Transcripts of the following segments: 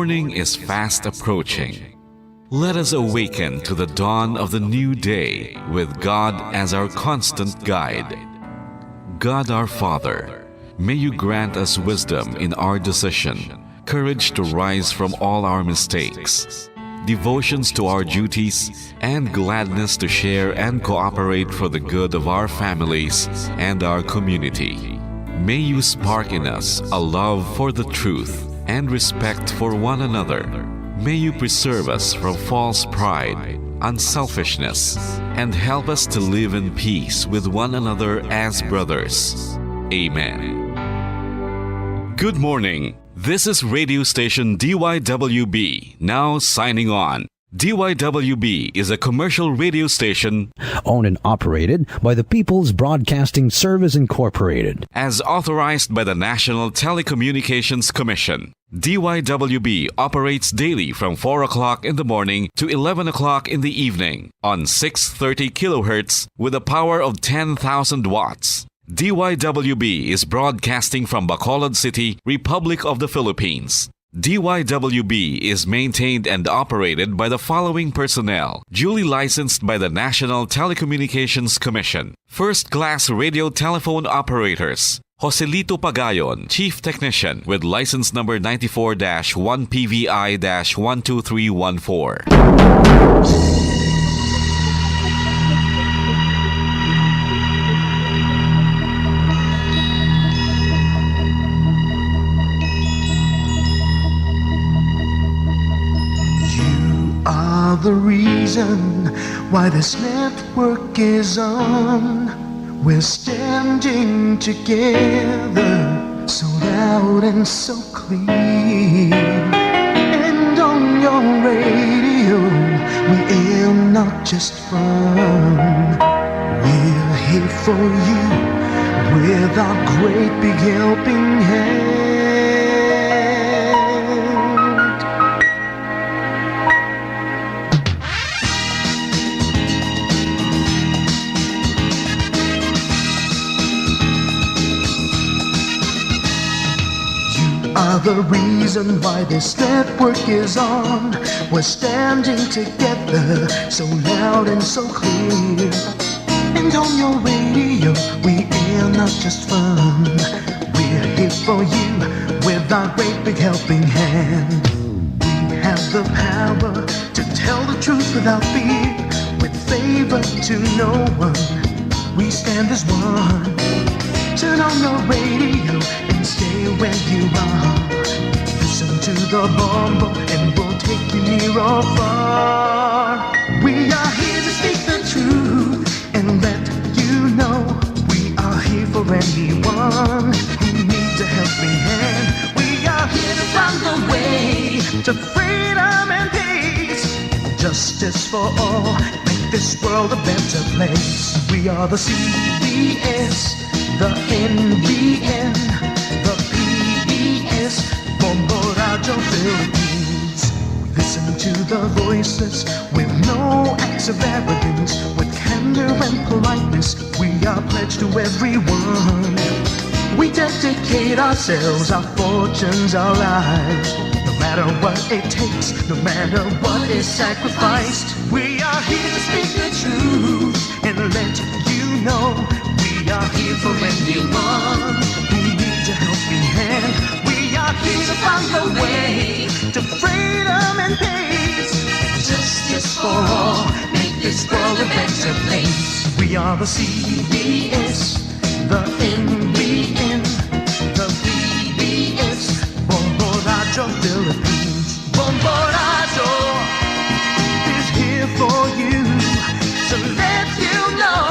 morning is fast approaching. Let us awaken to the dawn of the new day with God as our constant guide. God our Father, may you grant us wisdom in our decision, courage to rise from all our mistakes, devotions to our duties, and gladness to share and cooperate for the good of our families and our community. May you spark in us a love for the truth and respect for one another. May you preserve us from false pride, unselfishness, and help us to live in peace with one another as brothers. Amen. Good morning. This is radio station DYWB, now signing on. DYWB is a commercial radio station owned and operated by the People's Broadcasting Service Incorporated, as authorized by the National Telecommunications Commission. DYWB operates daily from 4 o'clock in the morning to 11 o'clock in the evening on 630 kilohertz with a power of 10,000 watts. DYWB is broadcasting from Bacolod City, Republic of the Philippines. DYWB is maintained and operated by the following personnel, duly licensed by the National Telecommunications Commission. First-class radio telephone operators: Joselito Pagayon, Chief Technician with license number 94-1PVI-12314. The reason why this network is on. We're standing together, so loud and so clear. And on your radio, we aim not just fun. We're here for you with our great big helping hand. Are the reason why this network is on. We're standing together, so loud and so clear. And on your radio, we air not just fun. We're here for you with our great big helping hand. We have the power to tell the truth without fear, with favor to no one. We stand as one. Turn on your radio and stay where you are. Listen to the bombo and we'll take you near or far. We are here to speak the truth and let you know we are here for anyone who needs a helping hand. We are here to find the way to freedom and peace, justice for all, make this world a better place. We are the CBS, the NBN, the PBS, Bombo Radio Philippines. We listen to the voices with no acts of arrogance, with candor and politeness. We are pledged to everyone. We dedicate ourselves, our fortunes, our lives. No matter what it takes, no matter what is sacrificed. We are here to speak the truth and let you know we are here for anyone who needs a helping hand. We are here to find the way to freedom and peace, justice for all, make this world a better place. We are the CBS, the NBN, the PBS, Bombo Radio Philippines. Bombo Radio is here for you to let you know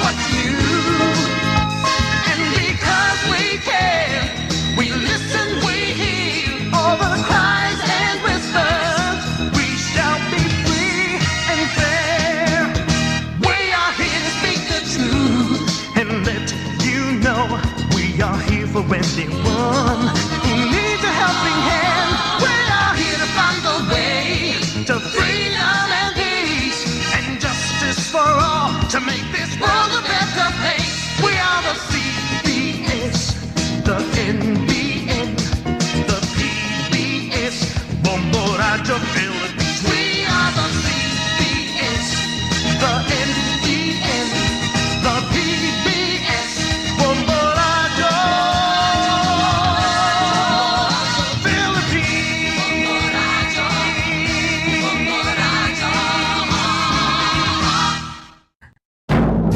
what's new. And because we care, we listen, we hear all the cries and whispers. We shall be free and fair. We are here to speak the truth and let you know we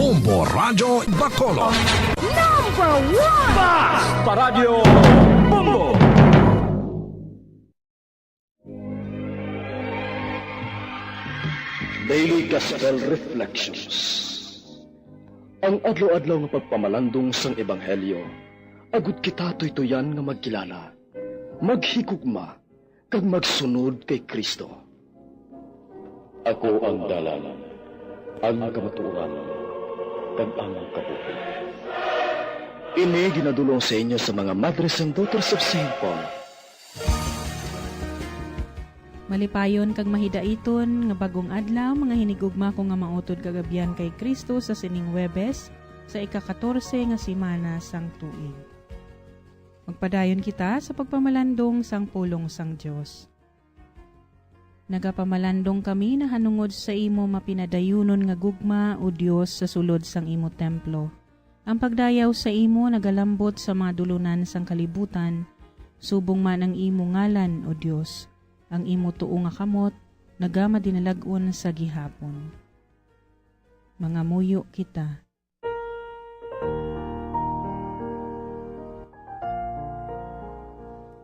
Bombo Radio Bacolod. Number 1! Paradyo Bombo! Daily Gospel Reflections. Ang adlaw-adlaw nga pagpamalandong sang Ebanghelyo, agud kita tuytoyan nga magkilala, maghigugma, kag magsunod kay Kristo. Ako ang dalan, ang kamatuoran, kag ang kabuhi. Ini ginadulong sa inyo sa mga Mothers and Daughters of St. Paul. Malipayon kag mahidaiton nga bagong adlaw mga hinigugma ko nga mautod kagabian kay Kristo sa sining Huwebes sa ika-14 nga semana sang tuig. Magpadayon kita sa pagpamalandong sang pulong sang Dios. Nagapamalandong kami na hanungod sa imo mapinadayunon nga gugma o Dios sa sulod sang imo templo. Ang pagdayaw sa imo nagalambot sa mga dulunan sang kalibutan, subong man ang imo ngalan o Dios. Ang imo tuo nga kamot, nagama dinalagon sa gihapon. Mga muyo kita.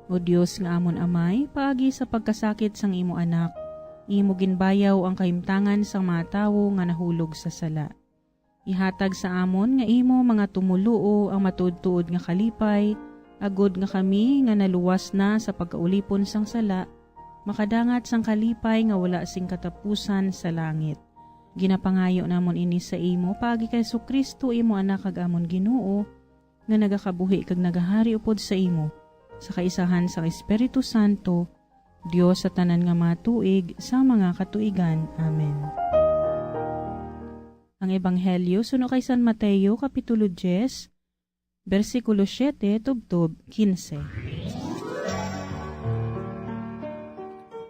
O Diyos nga amon amay, paagi sa pagkasakit sang imo anak, imo ginbayaw ang kahimtangan sang mga tawo nga nahulog sa sala. Ihatag sa amon nga imo mga tumuluo ang matuod-tuod nga kalipay, agod nga kami nga naluwas na sa pagkaulipon sang sala, makadangat sang kalipay nga wala sing katapusan sa langit. Ginapangayo namon ini sa imo paagi kay Jesu-Kristo imo anak kag amon Ginoo nga nagakabuhi kag nagahari upod sa imo sa kaisahan sa Espiritu Santo, Dios sa tanan nga matuig sa mga katuigan. Amen. Ang Ebanghelyo suno kay San Mateo kapitulo 10 bersikulo 7 tubtob 15.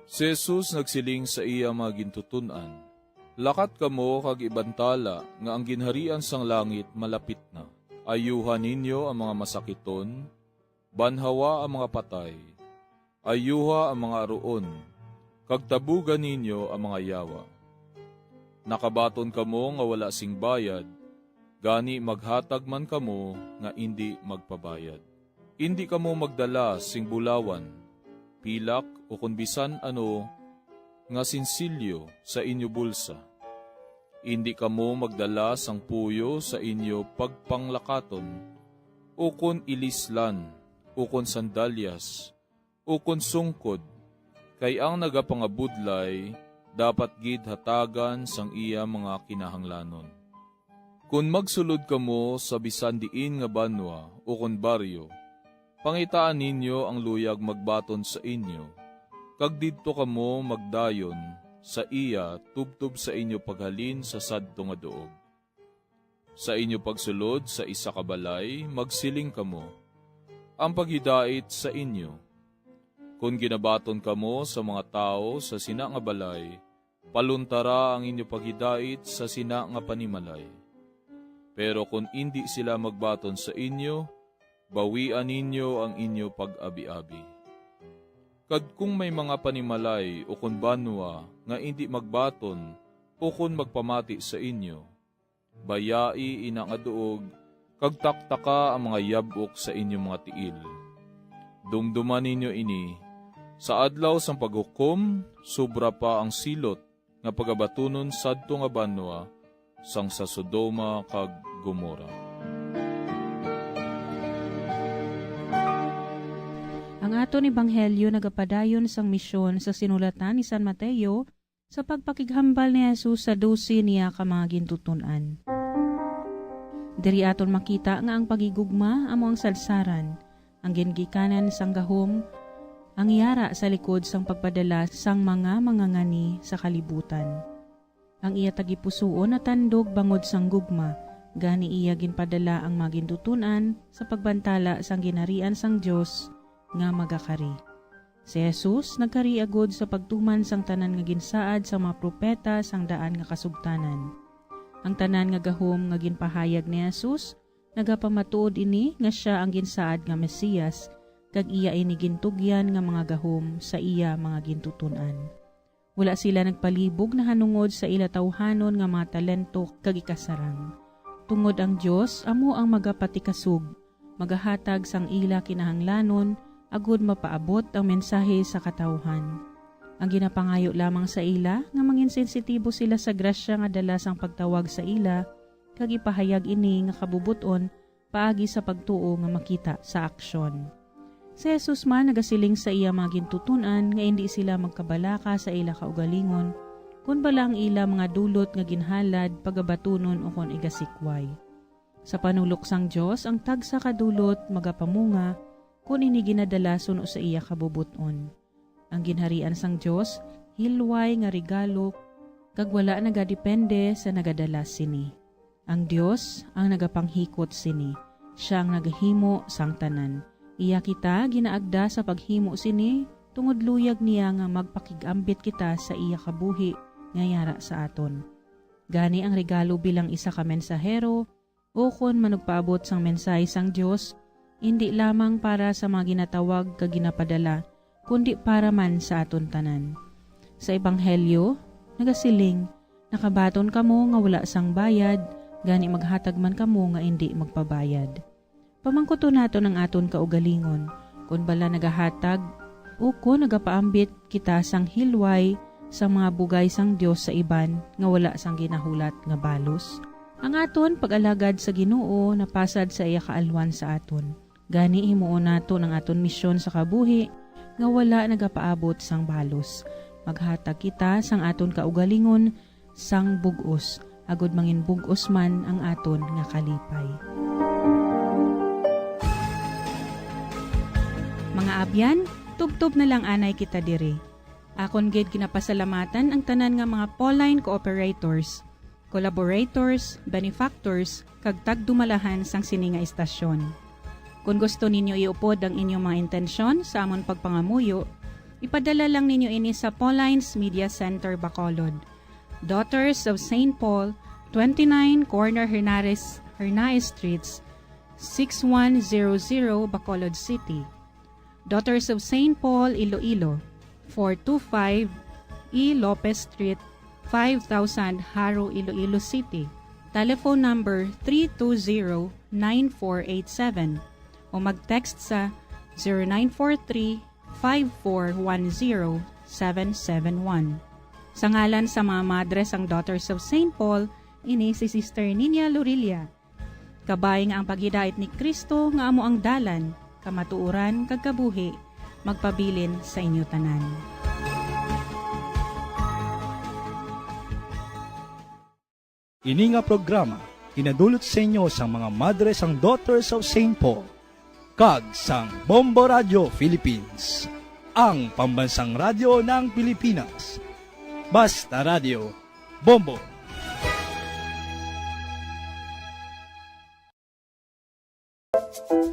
Si Jesus nagsiling sa iya mga gintutunan, lakat kamo kag ibantala nga ang ginharian sang langit malapit na. Ayuhan ninyo ang mga masakiton, banhawa ang mga patay, ayuha ang mga aruon, kag tabugan ninyo ang mga yawa. Nakabaton kamo nga wala sing bayad, gani maghatag man kamo nga indi magpabayad. Indi kamo magdala sing bulawan, pilak o kung bisan ano nga sinsilyo sa inyo bulsa. Indi kamo magdala sang puyo sa inyo pagpanglakaton, o kun ilislan, o kun sandalyas, o kun sungkod, kay ang nagapangabudlay dapat gid hatagan sang iya mga kinahanglanon. Kung magsulod kamo sa bisan diin nga banwa o kun baryo, pangitaan ninyo ang luyag magbaton sa inyo, kag didto kamo magdayon sa iya tubtub sa inyo paghalin sa sadto nga duog. Sa inyo pagsulod sa isa ka balay, magsiling kamo, ang paghidait sa inyo. Kung ginabaton kamo sa mga tao sa sina nga balay, paluntara ang inyo paghidait sa sina nga panimalay. Pero kung hindi sila magbaton sa inyo, bawian ninyo ang inyo pag-abi-abi. Kad kung may mga panimalay o kun banwa nga hindi magbaton o kun magpamati sa inyo, bayai inang aduog, kag taktaka ang mga yabok sa inyong mga tiil. Dumduman ninyo ini, sa adlaw sang paghukom, sobra pa ang silot nga pagabatunon sadto nga banwa sang sa Sodoma kag Gomora. Ang aton Ebanghelyo nagapadayon sang misyon sa sinulatan ni San Mateo sa pagpakighambal ni Jesus sa 12 niya ka mga gintutunan. Diri aton makita nga ang pagigugma amo ang salsaran, ang gingikanan sang gahom, ang yara sa likod sang pagpadala sang mga ngani sa kalibutan. Ang iya tagipusoon na tandog bangod sang gugma, gani iya ginpadala ang mga gintutunan sa pagbantala sang ginharian sang Dios nga magakari. Si Jesus nagkari agod sa pagtuman sang tanan nga ginsaad sa mga propeta sang daan nga kasugtanan. Ang tanan nga gahom nga ginpahayag ni Jesus, nagapamatuod ini nga siya ang ginsaad nga Mesiyas, kag iya ini gintugyan nga mga gahom sa iya mga gintutunan. Wala sila nagpalibog na hanungod sa ila tawhanon nga mga talento kag ikasarang. Tungod ang Dios amo ang magapatikasug, magahatag sang ila kinahanglanon, agud mapaabot ang mensahe sa katawhan. Ang ginapangayo lamang sa ila nga mangin sensitibo sila sa grasya nga dala sang pagtawag sa ila, kag ipahayag ini nga kabubuton paagi sa pagtuo nga makita sa aksyon. Si Jesus man nagasiling sa iya mga gintutunan nga hindi sila magkabalaka sa ila kaugalingon, kun bala ang ila mga dulot nga ginhalad pagabatunon o kon igasikway. Sa panulok sang Dios ang tagsa kadulot magapamunga kun ini ginadala suno sa iya kabubuton. Ang ginharian sang Dios hilway nga regalo kag wala nagadepende sa nagadala sini. Ang Dios ang nagapanghikot sini. Siya ang nagahimo sang tanan. Iya kita ginaagda sa paghimo sini tungod luyag niya nga magpakigambit kita sa iya kabuhi nga yara sa aton. Gani ang regalo bilang isa ka mensahero o kon manugpaabot sang mensahe sang Dios, hindi lamang para sa mga ginatawag kag ginapadala, kundi para man sa aton tanan. Sa Ebanghelyo, nagasiling, nakabaton kamo nga wala sang bayad, gani maghatag man kamo nga hindi magpabayad. Pamangkuto nato ng aton kaugalingon, kung bala nagahatag, o kung nagapaambit kita sang hilway, sa mga bugay sang Dios sa iban nga wala sang ginahulat nga balos. Ang aton pag-alagad sa Ginoo napasad sa iya kaalwan sa aton. Gani himuon nato ng aton misyon sa kabuhi nga wala nagapaabot sang balos. Maghatag kita sang aton kaugalingon sang bugos, agud mangin bugos man ang aton nga kalipay. Mga abyan, tubtob na lang anay kita diri. Akon gid ginapasalamatan ang tanan nga mga Pauline cooperators, collaborators, benefactors, kag tagdumalahan sang sini nga istasyon. Kung gusto ninyo iupod ang inyong mga intensyon sa amon pagpangamuyo, ipadala lang ninyo ini sa Pauline's Media Center, Bacolod. Daughters of St. Paul, 29 Corner Hernaez Streets, 6100 Bacolod City. Daughters of St. Paul, Iloilo, 425 E. Lopez Street, 5000 Haro, Iloilo City. Telephone number 320-9487 o mag-text sa 0943-5410-771. Sa ngalan sa mga madres ang Daughters of St. Paul, ini si Sister Nina Lurilia. Kabay nga ang paghidait ni Kristo nga amo ang dalan, kamatuuran kag kabuhi, magpabilin sa inyo tanan. Ini nga programa inadulot sa inyo sa mga madres ang Daughters of St. Paul kag sang Bombo Radio Philippines, ang pambansang radyo ng Pilipinas. Basta Radio Bombo.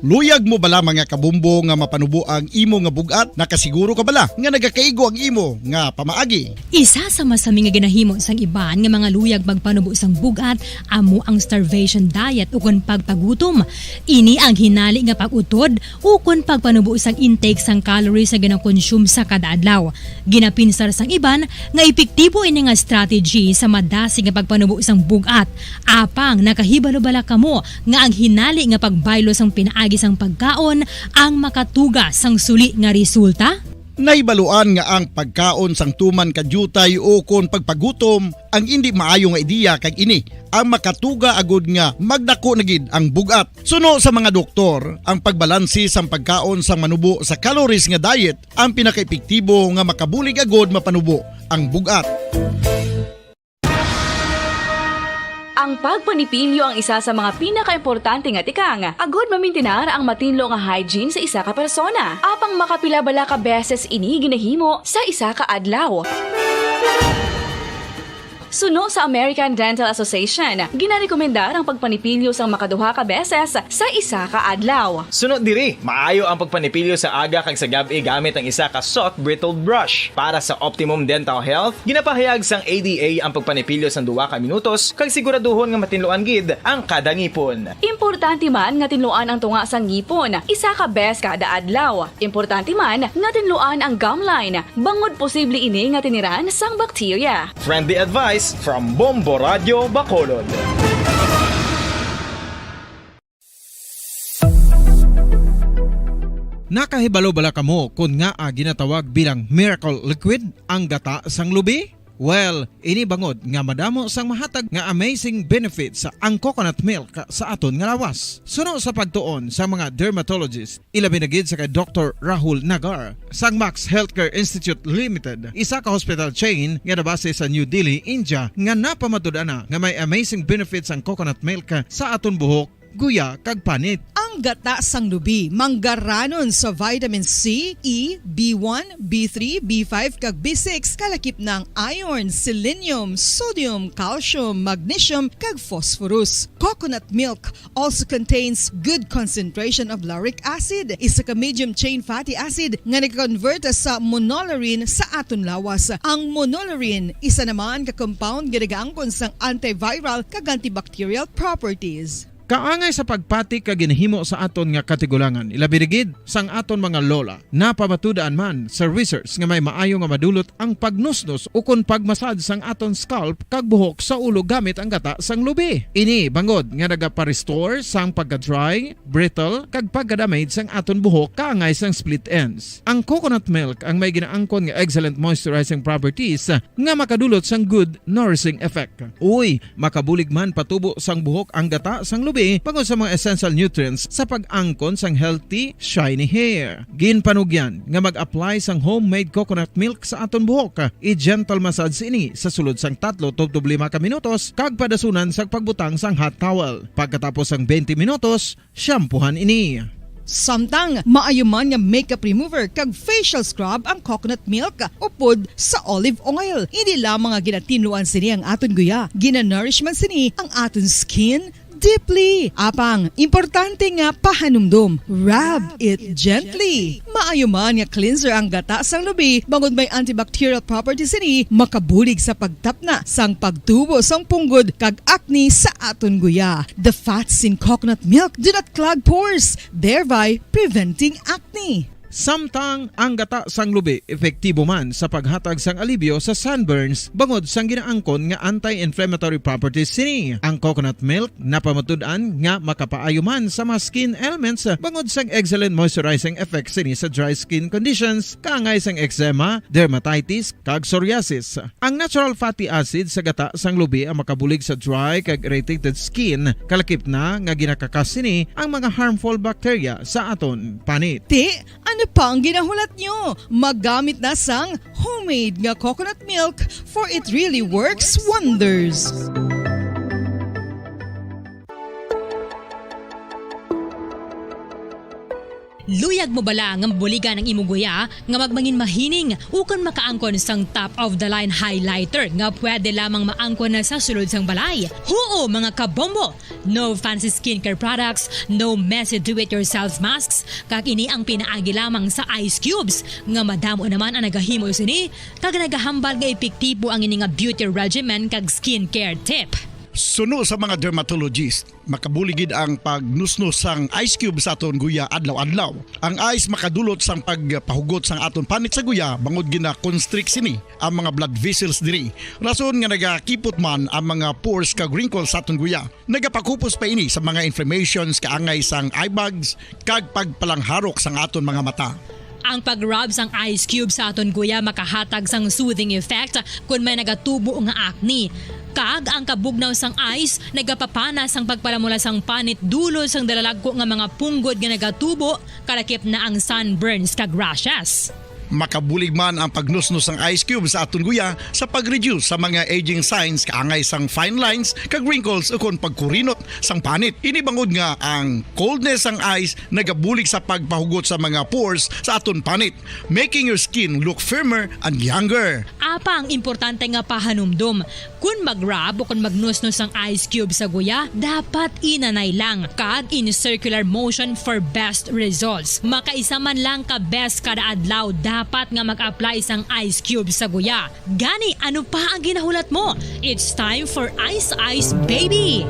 Luyag mo bala mga kabumbo nga mapanubo ang imo nga bugat? Nakasiguro ka bala nga nagakaigo ang imo nga pamaagi? Isa sa masami nga ginahimo sang iban nga mga luyag magpanubo sang bugat amo ang starvation diet ukon pagpagutom. Ini ang hinali nga pag-utod ukon pagpanubo sang intake sang calories sa ginakonsume sa kada adlaw. Ginapinsar sang iban nga epektibo ini nga strategy sa madasig nga pagpanubo sang bugat. Apang nakahibalo bala kamo nga ang hinali nga pagbaylo sang pinaagi sang pagkaon ang makatuga sang suli nga resulta? Naibaluan nga ang pagkaon sang tuman kadyutay o kon pagpagutom ang hindi maayo nga ideya kag ini ang makatuga agud nga magdako na gid ang bugat. Suno sa mga doktor, ang pagbalansi sang pagkaon sang manubo sa calories nga diet ang pinakaepektibo nga makabulig agud mapanubo ang bugat. Ang pagpanipilyo ang isa sa mga pinaka-importante nga tikang. Agod mamintinar ang matinlo nga hygiene sa isa ka persona. Apang makapilabala ka beses ini ginahimo sa isa ka adlaw. Suno sa American Dental Association, ginarekomendar ang pagpanipilyo sang makaduha ka beses sa isa ka adlaw. Suno diri, maayo ang pagpanipilyo sa aga kag sa gabi gamit ang isa ka soft brittled brush. Para sa optimum dental health, ginapahayag sang ADA ang pagpanipilyo sang 2 ka minutos kag siguraduhon nga matinluan gid ang kada ngipon. Importante man nga tinluan ang tunga sang ngipon, isa ka bes kada adlaw. Importante man nga tinluan ang gum line, bangod posible ini nga tiniran sang bakterya. Friendly advice from Bombo Radio Bacolod. Nakahibalo bala kamo kung nga ginatawag bilang miracle liquid ang gata sang lubi? Well, ini bangod nga madamo sang mahatag nga amazing benefit sa ang coconut milk sa aton nga lawas. Suno sa pagtuon sa mga dermatologist, ilabi na gid sa kay Dr. Rahul Nagar sang Max Healthcare Institute Limited, isa ka hospital chain nga nabase sa New Delhi, India, nga napamatud-ana nga may amazing benefits ang coconut milk sa aton buhok, guya kag panit. Ang gata sang lubi manggaranon sa vitamin C, E, B1, B3, B5 kag B6 kalakip ng iron, selenium, sodium, calcium, magnesium kag phosphorus. Coconut milk also contains good concentration of lauric acid, isa ka medium chain fatty acid nga nag-convert sa monolaurin sa aton lawas. Ang monolaurin isa naman ka compound nga nagaangkon sang antiviral kag antibacterial properties. Kaangay sa pagpati ka ginahimo sa aton nga katigulangan, ilabirigid sang aton mga lola, napamatudaan man sa research nga may maayo nga madulot ang pagnusnos o kon pagmasad sang aton scalp kag buhok sa ulo gamit ang gata sang lubi. Ini bangod nga nagapa-restore sang pagka-dry, brittle kag pagka-damage sang aton buhok kaangay sang split ends. Ang coconut milk ang may ginaangkon nga excellent moisturizing properties nga makadulot sang good nourishing effect. Uy, makabulig man patubo sang buhok ang gata sang lubi pagod sa mga essential nutrients sa pag-angkon sang healthy, shiny hair. Ginpanugyan nga mag-apply sang homemade coconut milk sa aton buhok. I-gentle massage ini sa sulod sang 3 to 5 ka minutos kag padasunan sang pagbutang sang hot towel. Pagkatapos sang 20 minutos, shampoohan ini. Samtang maayuman nga makeup remover kag facial scrub ang coconut milk upod sa olive oil. Hindi lamang nga ginatinluan sini ang aton guya, ginanourishman sini ang aton skin deeply. Apang, importante nga pahanumdum. Rub it gently. Maayuman nga cleanser ang gata sang lubi, bangod may antibacterial properties ini, makabulig sa pagtapna sang pagtubo sang punggod kag acne sa aton guya. The fats in coconut milk do not clog pores, thereby preventing acne. Samtang ang gata sang lubi epektibo man sa paghatag sang alibyo sa sunburns bangod sang ginaangkon nga anti-inflammatory properties sini. Ang coconut milk napamatud-an nga makapaayo man sa mga skin ailments bangod sang excellent moisturizing effect sini sa dry skin conditions kaangay sang eczema, dermatitis kag psoriasis. Ang natural fatty acid sa gata sang lubi ang makabulig sa dry kag irritated skin, kalakip na nga ginakakas sini ang mga harmful bacteria sa aton panit. Ano pa ang ginahulat nyo? Maggamit na sang homemade nga coconut milk for it really works wonders. Luyag mo bala nga buligan ang imong guya nga magmangin mahining ukon makaangkon sang top of the line highlighter nga pwede lamang maangkon na sa sulod sang balay. Huo mga kabombo! No fancy skincare products, no messy do-it-yourself masks, kag ini ang pinaagi lamang sa ice cubes nga madamo naman ang nagahimo sini kag nagahambal nga epektibo ang ini nga beauty regimen kag skincare tip. Suno sa mga dermatologist, makabuligid ang pagnusnos sang ice cube sa aton guya adlaw-adlaw. Ang ice makadulot sang pagpahugot sang aton panit sa guya bangod gina-constrict sini ang mga blood vessels diri. Rason nga nagakipot man ang mga pores kag wrinkles sa aton guya. Nagapakupos pa ini sa mga inflammations kaangay sang eye bags kag pagpalangharok sang aton mga mata. Ang pag-rub sang ice cube sa aton guya makahatag sang soothing effect kung may nagatubo nga acne. Kag ang kabugnaw sang ice nagapapana sang pagpalamula sang panit dulo sang dalalagko nga mga punggod nga nagatubo kalakip na ang sunburns kag rashes. Makabulig man ang pagnusnos ng ice cube sa aton guya sa pag-reduce sa mga aging signs kaangay sang fine lines kag wrinkles ukon pagkurinot sang panit. Ini bangod nga ang coldness sang ice nagabulig sa pagpahugot sa mga pores sa aton panit, making your skin look firmer and younger. Apang importante nga pahanumdum, kung mag-rub o kung magnusnos ang ice cube sa guya, dapat inanay lang kag in circular motion for best results. Makaisa man lang ka best kada adlaw dapat nga mag-apply sang ice cube sa guya. Gani, ano pa ang ginahulat mo? It's time for Ice Ice Baby!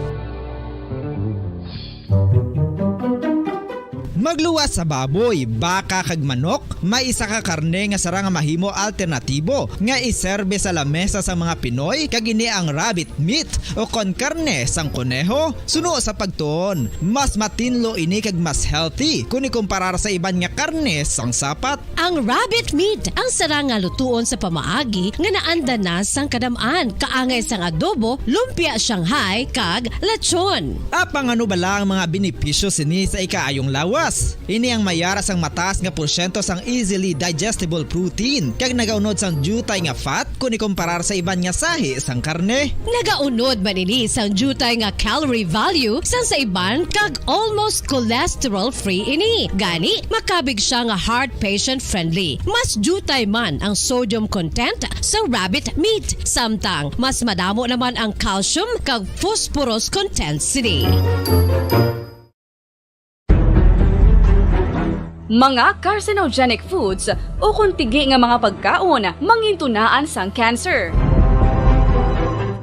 Magluwas sa baboy, baka kag manok, may isa ka karne nga sarang mahimo alternatibo nga iserbe sa lamesa sa mga Pinoy kag ini ang rabbit meat o kon karne sang kuneho. Suno sa pagtuon, mas matinlo ini kag mas healthy kung ikumparar sa iban nga karne sang sapat. Ang rabbit meat ang sarang nga lutuon sa pamaagi nga naanda na sang kadamaan, kaangay sang adobo, lumpia Shanghai kag lechon. Apang ano bala ang mga benepisyo sini sa ikaayong lawas? Ini ang mayaras ang mataas nga porsyento sang easily digestible protein kag nagaunod sang jutay nga fat kung ikumparar sa iban nga sahi sang karne. Nagaunod man ini sang jutay nga calorie value sang sa iban kag almost cholesterol free ini. Gani makabig siya nga heart patient friendly. Mas jutay man ang sodium content sa rabbit meat, samtang mas madamo naman ang calcium kag phosphorus content sini. Mga carcinogenic foods o kung tigi nga mga pagkaon mangintunaan sang cancer.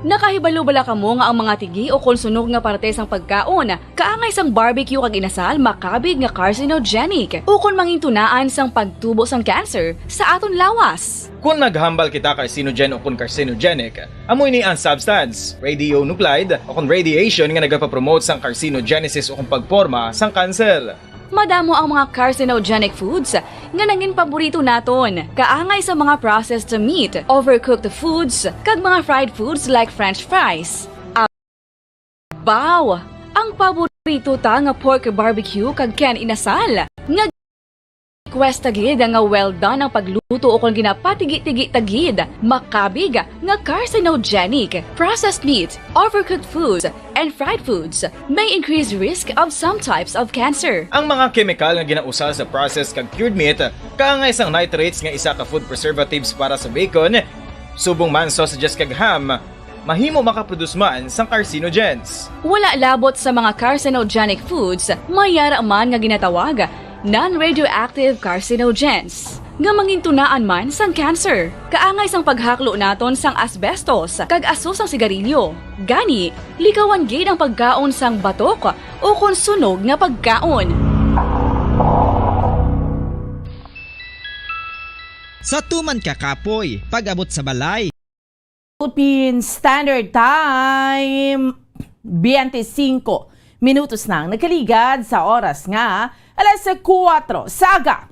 Nakahibalo bala kamo nga ang mga tigi o kung sunog nga parte sang pagkaon kaangay sang barbecue kag inasal makabig nga carcinogenic o kung mangintunaan sang pagtubo sang cancer sa aton lawas. Kung maghambal kita carcinogen o kung carcinogenic, amoy ni ang substance, radionuclide o kung radiation nga nagapapromote sang carcinogenesis o kung pagporma sang cancer. Madamo ang mga carcinogenic foods nga nangin paborito naton. Kaangay sa mga processed meat, overcooked foods, kag mga fried foods like french fries. Abaw! Ang paborito ta nga pork barbecue kag ken inasal. Nga Kwesta gid nga well done ang pagluto o kung ginapatigi-tigi-tagid, makabig nga carcinogenic, processed meat, overcooked foods, and fried foods may increase risk of some types of cancer. Ang mga chemical nga ginausal sa processed kag cured meat, kaangay sang nitrates nga isa ka food preservatives para sa bacon, subong man sausages kag ham, mahimo makaproduce man sang carcinogens. Wala labot sa mga carcinogenic foods, mayara man nga ginatawag non-radioactive carcinogens nga mangintunaan man sang cancer. Kaangay sang paghaklo naton sang asbestos kag aso sang sigarilyo. Gani, likawan gid ang pagkaon sang batok o kung sunog nga pagkaon. Sa tuman kakapoy, pag-abot sa balay. Philippine Standard Time 25 minutos nang nagkaligad sa oras nga alas 4 saga.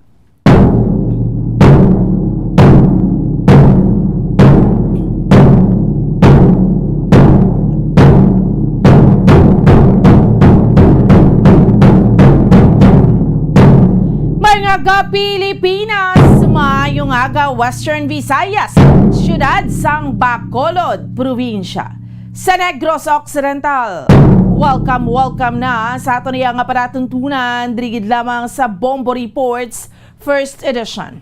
Mga Pilipinas, maayong aga Western Visayas, siyudad sang Bacolod, probinsya sa Negros Occidental. Welcome na sa ato niya nga paratuntunan, drigid lamang sa Bombo Reports First Edition.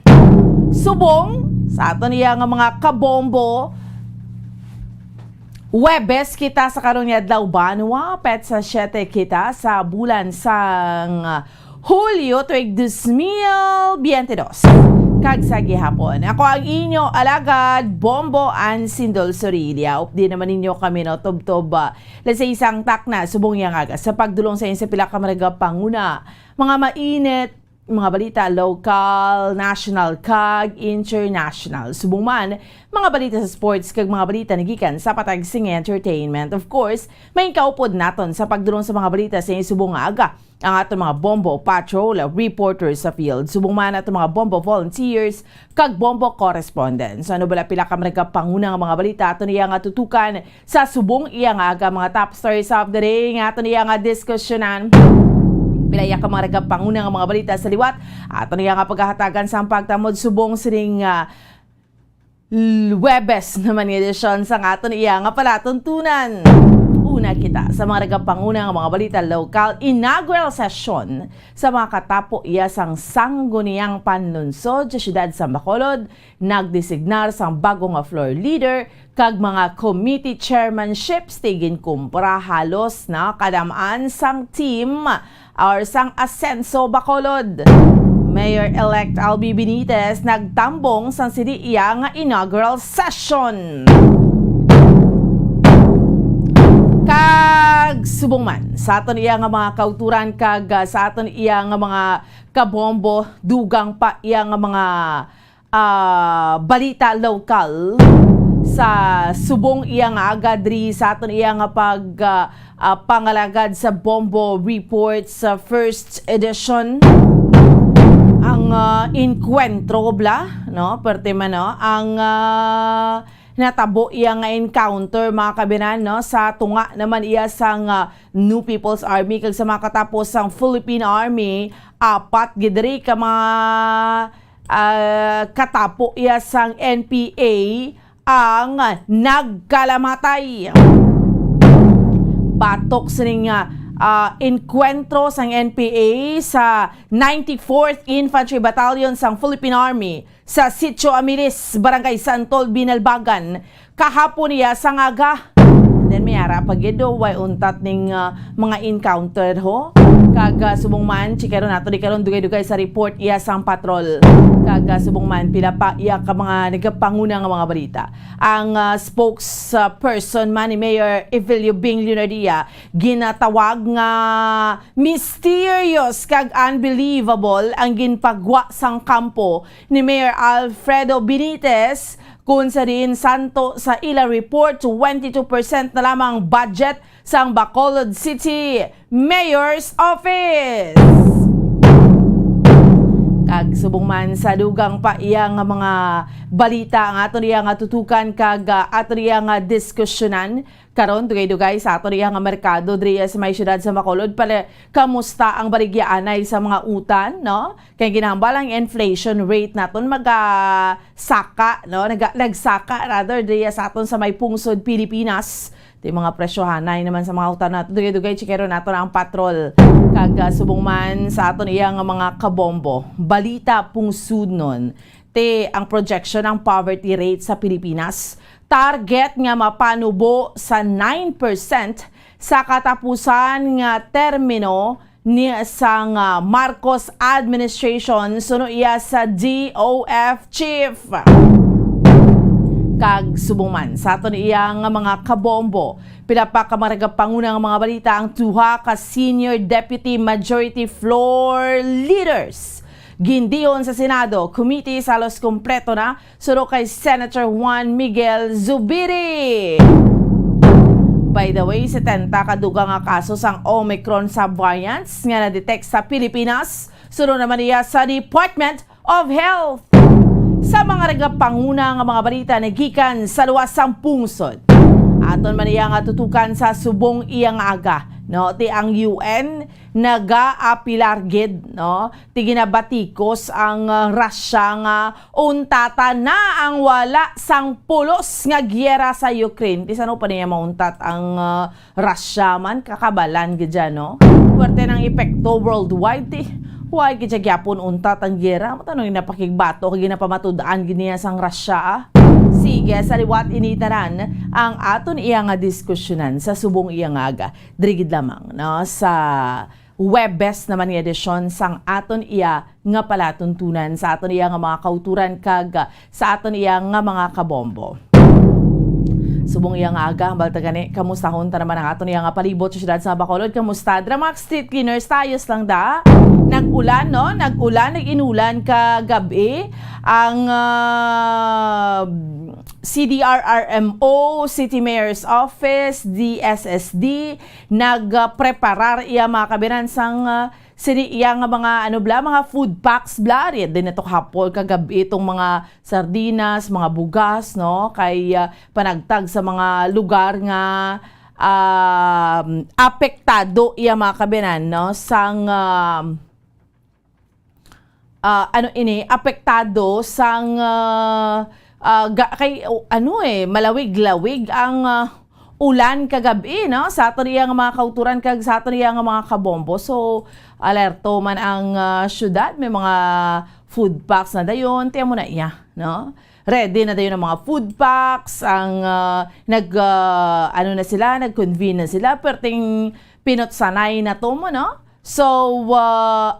Subong sa ato niya nga mga kabombo, Webes kita sa karon nga adlaw banwa, pet sa 7 kita sa bulan sang Hulyo tuig 2022. Kag sa gihapon. Ako ang inyo alagad, Bombo Ansindol Sorilia. Updi naman ninyo kami no tob-tob sa isang takna subong yang aga sa pagdulong sa inyo sa pila ka mga panguna. Mga mainit, mga balita local, national, kag international. Subong man, mga balita sa sports kag mga balita nagikan sa patag sing entertainment. Of course, may kaupod naton sa pagdulong sa mga balita sa inyo subong aga. Ang atong mga Bombo Patrol reporters sa field. Subong man atong mga Bombo volunteers kag Bombo correspondents. Ano bala pila ka mga panguna nga mga balita ato niya nga tutukan sa subong iya nga aga mga top stories of the day nga ato niya nga diskusyonan. Pilaya ka mga panguna nga mga balita sa liwat ato niya nga paghahatagan sa pagtamod subong sining Webes naman ng edisyon sa aton iya nga palatuntunan. Una kita sa mga panguna nga mga balita local, inaugural session sa mga katapo iya sang sangguniang panlunsod sa siyudad sa Bacolod, nagdesignar sang bagong floor leader kag mga committee chairmanships tigin kumpra halos na kadamaan sang team or sang Asenso Bacolod. Mayor-elect Albi Benitez nagtambong sang sidi iya nga inaugural session. Kag subong man sa aton iya nga mga kauturan kag sa aton iya nga mga kabombo dugang pa iya nga mga balita lokal sa subong iya nga agadri sa aton iya nga pangalagad sa Bombo Report sa first edition ang encuentro bla no pertema no ang natabo iya nga encounter mga kabinan no sa tunga naman iya sang New People's Army kag sa makatapos sang Philippine Army apat gidri ka mga katapo iya sang NPA ang nagkalamatay. Batok sining encuentro sang NPA sa 94th Infantry Battalion sang Philippine Army sa Sitio Amiris, Barangay Santol, Binalbagan kahapon niya sa ngaga. And then may ara pagido way untat ning mga encounter ho kag subong man chikero nato di karon dugay-dugay sa report iya sang patrol kag subong man pila pa iya ka mga nagapanguna nga mga balita. Ang spokesperson man ni Mayor Evelio Bing Leonardia ginatawag nga mysterious kag unbelievable ang ginpagwa sang kampo ni Mayor Alfredo Benitez kung sa rin santo sa ila report 22% na lamang budget sang Bacolod City Mayor's Office. Kag subong man sa dugang pa iya nga mga balita ang ato niya nga tutukan kag ato niya nga diskusyonan karon dugay-dugay sa ato niya nga merkado diri sa may syudad sa Bacolod pala kamusta ang baligyaanay sa mga utan no kay ginahambal ang inflation rate naton magasaka no nagsaka rather diri sa aton sa may pungsod Pilipinas. Di mga presyohanay naman sa mga utan nato dugay-dugay chikero nato na ang patrol kag subong man sa aton iya nga mga kabombo balita pungsud nun te ang projection ng poverty rate sa Pilipinas target nga mapanubo sa 9% sa katapusan nga termino ni sang Marcos administration suno iya sa DOF chief. Kag subong man sa aton iya nga mga kabombo pila pa ka pangunang mga balita ang tuha ka senior deputy majority floor leaders gindiyon sa Senado committee salos kompleto na suro kay Senator Juan Miguel Zubiri. By the way, 70 kadugang nga kaso sang Omicron subvariants nga na-detect sa Pilipinas suro naman iya sa Department of Health. Sa mga regapanguna nga mga balita na gikan sa luwas sang pungsod. Aton man iya nga tutukan sa subong iyang aga. No, ti ang UN nagaapilargid no ti ginabatikos ang Russia nga untata na ang wala sang pulos nga gyera sa Ukraine. Ti sano pa niya mauntat ang Russia man kakabalan gid no. Puwerte ng epekto worldwide ti. Huwag gyapon untat ang gyera. Matanong napakigbato kag ginapamatudaan giniya sang Russia. Sige, sa liwat initaran ang aton iya nga diskusyonan sa subong iya nga aga. Drigid lamang no sa Webes naman nga edisyon sang aton iya nga palatuntunan sa aton iya nga mga kauturan kag sa aton iya nga mga kabombo. Subong iya nga aga, balta gani, kamustahon ta naman ang aton iya nga palibot sa syudad sa Bacolod. Kamusta? Dramax street cleaners, tayos lang da. Nag-ulan, no? Nag-ulan, nag-inulan kagabi. Ang CDRRMO, City Mayor's Office, DSSD, nagpreparar iya mga kabinan sang iya nga mga mga food packs bla rin din ito hapon kagabi itong mga sardinas, mga bugas no kay panagtag sa mga lugar nga apektado iya mga kabinan no sang apektado sang malawig-lawig ang ulan kagabi no sa aton iya nga mga kauturan kag sa aton iya nga mga kabombo. So alerto man ang syudad, may mga food packs na dayon, tiyan mo na iya no. Ready na dayon ang mga food packs, ang nag-convene na sila perting pinotsanay na to mo no. So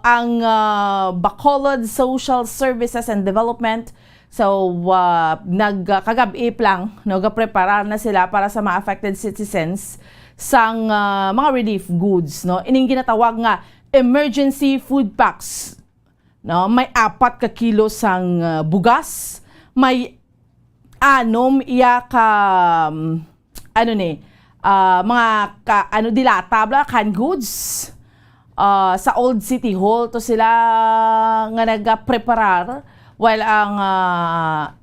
ang Bacolod Social Services and Development kagabi lang nagapreparar na sila para sa mga affected citizens sang mga relief goods, no? Ining ginatawag nga emergency food packs, no? May 4 ka kilo sang bugas, may 6 iya ka mga dilata canned goods. Sa Old City Hall to sila nga nagapreparar, while ang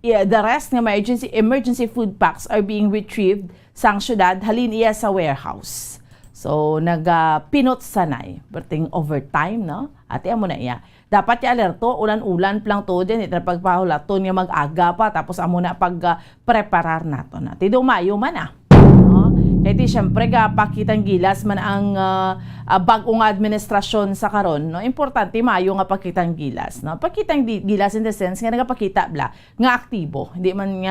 the rest ng emergency food packs are being retrieved sang syudad halin iya sa warehouse. So pinot sanay berting overtime, no? Ati amo na iya. Dapat ya alerto ulan-ulan lang to din ita pagpahulaton nga mag-aga pa tapos amo na preparar nato na. Ti dumayo man Iti syempre pakitang gilas man ang bagong administrasyon sa karon, no? Importante maayo nga pakitang gilas, no? Pakitang gilas in the sense nga nagapakita bla nga aktibo. Hindi man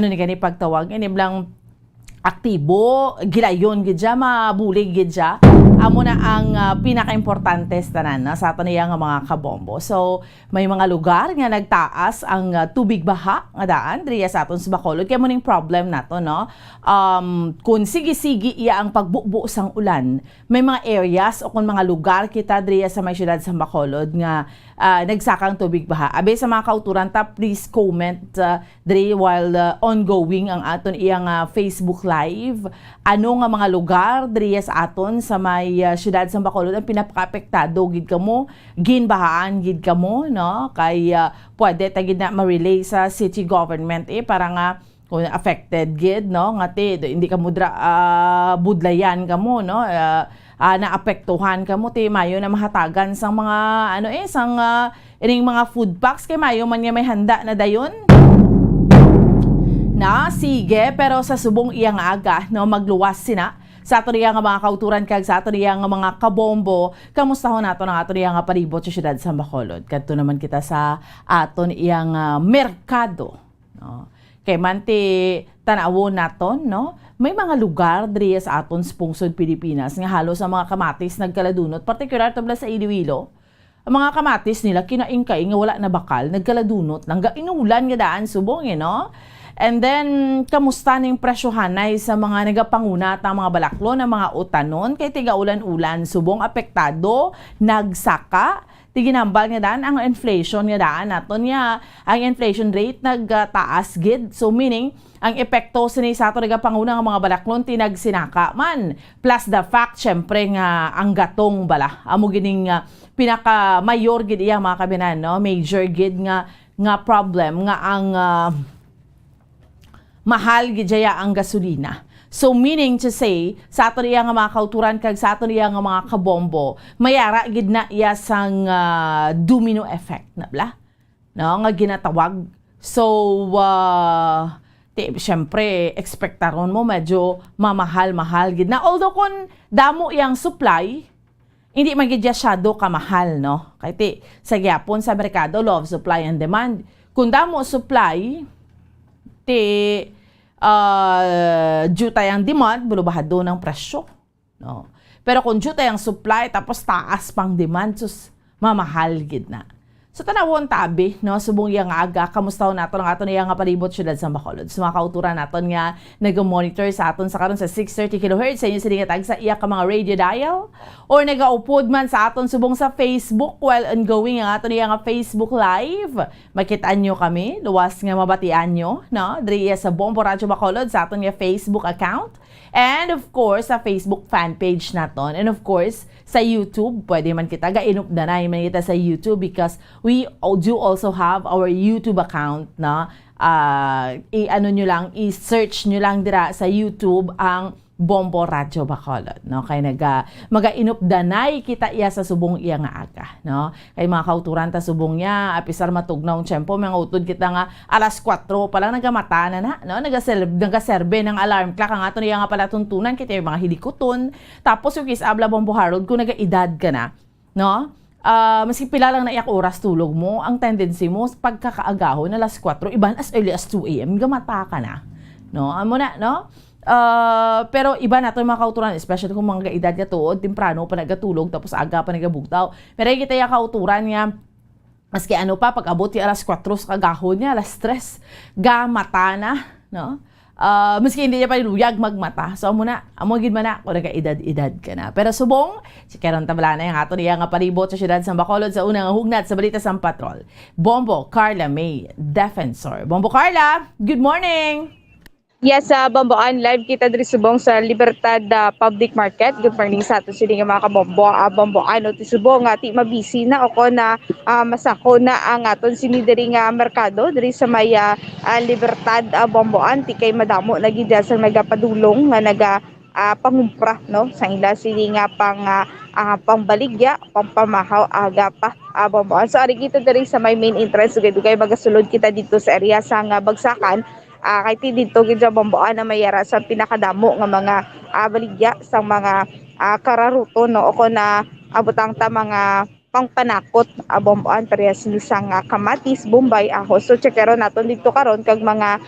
ni gani pagtawag, ini blang aktibo, gilayon gidya, mabulig gidya. Amo na ang pinaka-importante tanan sa ato niya nga mga kabombo. So, may mga lugar nga nagtaas ang tubig baha nga daan driya sa aton sa Bacolod. Kaya mo ning problem nato, no? Kung sige-sige iya ang pagbubo sang ulan, may mga areas o kung mga lugar kita driya sa may syudad sa Bacolod nga nagsakang tubig baha. Abe sa mga kauturan ta, please comment diri while ongoing ang aton iyang Facebook Live. Ano nga mga lugar driya sa aton sa may syudad sa Bacolod ang pinapaka-apektado gid kamo, ginbahaan gid kamo, no? Kay pwede tagid na ma-relay sa city government para nga kung affected gid, no? Ngati hindi ka mudra budlayan kamo, no? Naapektuhan kamo ti mayo na mahatagan sang mga sang ining mga food packs kay mayo man nga may handa na dayon. Na sige, pero sa subong iyang aga, no, magluwas sina sa ato nga mga kauturan kag sa ato nga mga kabombo. Kamusta ho nato ang ato nga palibot sa syudad sa Bacolod? Kadto naman kita sa aton iyang merkado, no? Kay manti tanawon naton, no? May mga lugar diri sa aton pungsod Pilipinas nga halos ang mga kamatis nagkaladunot, particular tabla sa Iloilo. Ang mga kamatis nila kinaingkay nga wala na bakal, nagkaladunot lang inulan nga daan subong, no? And then, kamusta ning presyohanay sa mga nagapanguna at mga balaklo ng mga utanon kay tiga ulan-ulan subong apektado, nagsaka, tiginambal nga daan ang inflation nga daan naton nga ang inflation rate nagtaas gid. So meaning, ang epekto sa ato nagapanguna ng mga balaklon tinagsinaka man. Plus the fact, syempre nga ang gatong bala. Amo gining pinaka-mayor gid iya mga kabinan, no? Major gid nga problem nga ang mahal gidya ang gasolina. So meaning to say, sa ato niya nga mga kauturan kag sa ato niya nga mga kabombo, mayara gid na iya sang domino effect na bla, no, nga ginatawag. So syempre expectaron mo medyo mamahal-mahal gid na, although kun damo iyang supply, hindi man gid syado kamahal, no? Kay sa gyapon sa merkado, law of supply and demand. Kung damo supply, jutay ang demand, bulubahado ng presyo, no? Pero kung jutay ang supply tapos taas pang demand, sus mamahal gid na. So tanawon tabi, no, subong yang aga, kamusta naton ang aton nga palibot syudad sa Bacolod. So mga kauturan naton nga nag-monitor sa aton sa karon sa 630 kHz sa inyo sininga tag sa iya ka mga radio dial or nagaupod man sa aton subong sa Facebook while ongoing ang aton nga Facebook Live. Makitaan nyo kami, luwas nga mabatian nyo, no, diri sa Bombo Radio Bacolod sa aton nga Facebook account. And of course, sa Facebook fan page naton. And of course, sa YouTube, pwede man kita ga-inup na man kita sa YouTube because we do also have our YouTube account, na i-search nyo lang dira sa YouTube ang Bombo Radio Bacolod, no? Kay maga-inup danay kita iya sa subong iya nga aga, no? Kay mga kauturan ta subong niya, apisar matugnaw tiyempo, mga utod kita nga alas 4 pa lang nagamata na, no? Nagaserbe ng alarm clock ang ato niya nga pala tuntunan kita yung mga hilikuton. Tapos yung kisabla Bombo Harold, kung nagaedad ka na, no? Maski pila lang na iyak oras tulog mo, ang tendency mo pagkakaagaho na alas 4, iban as early as 2 a.m. gamata ka na, no? Amo na, no? Pero iba na ito yung mga kauturan, especially kung mga edad niya tuod, temprano pa nagatulog, tapos aga pa nagabugtaw. Pero kita yung kauturan niya, maski ano pa, pag abot yung alas 4 sa kagahon niya, alas 3, gamata na, no? maski hindi niya pa luyag magmata. So amo gid man na kung nagka-edad-edad ka na. Pero subong, si Keron Tablana yung ato niya nga palibot sa syudad sa Bacolod sa unang hugnat sa balita sa patrol. Bombo Carla May Defensor. Bombo Carla, good morning! Yes, sa Bamboan, live kita diri subong sa Libertad Public Market. Good morning sa ato sila nga mga kabombo. Bamboan, ti subong nga ti mabisi na ako na masako na ang aton sinidiri nga merkado diri sa may Libertad Bamboan. Ti kay madamo lagi dyan sa nagapadulong nga pangumpra no sa ila sili nga pangbaligya, pampamahaw aga pa Bamboan. So ari kita diri sa may main entrance dugay magasulod kita dito sa area sa nga Bagsakan. Kay ti dito gid sa Bamboan na mayara sa pinakadamo nga mga baligya sa mga kararuto no o na abutang ta mga pangpanakot Bamboan parehas sang kamatis, bombay, ahos. So checkero naton dito karon kag mga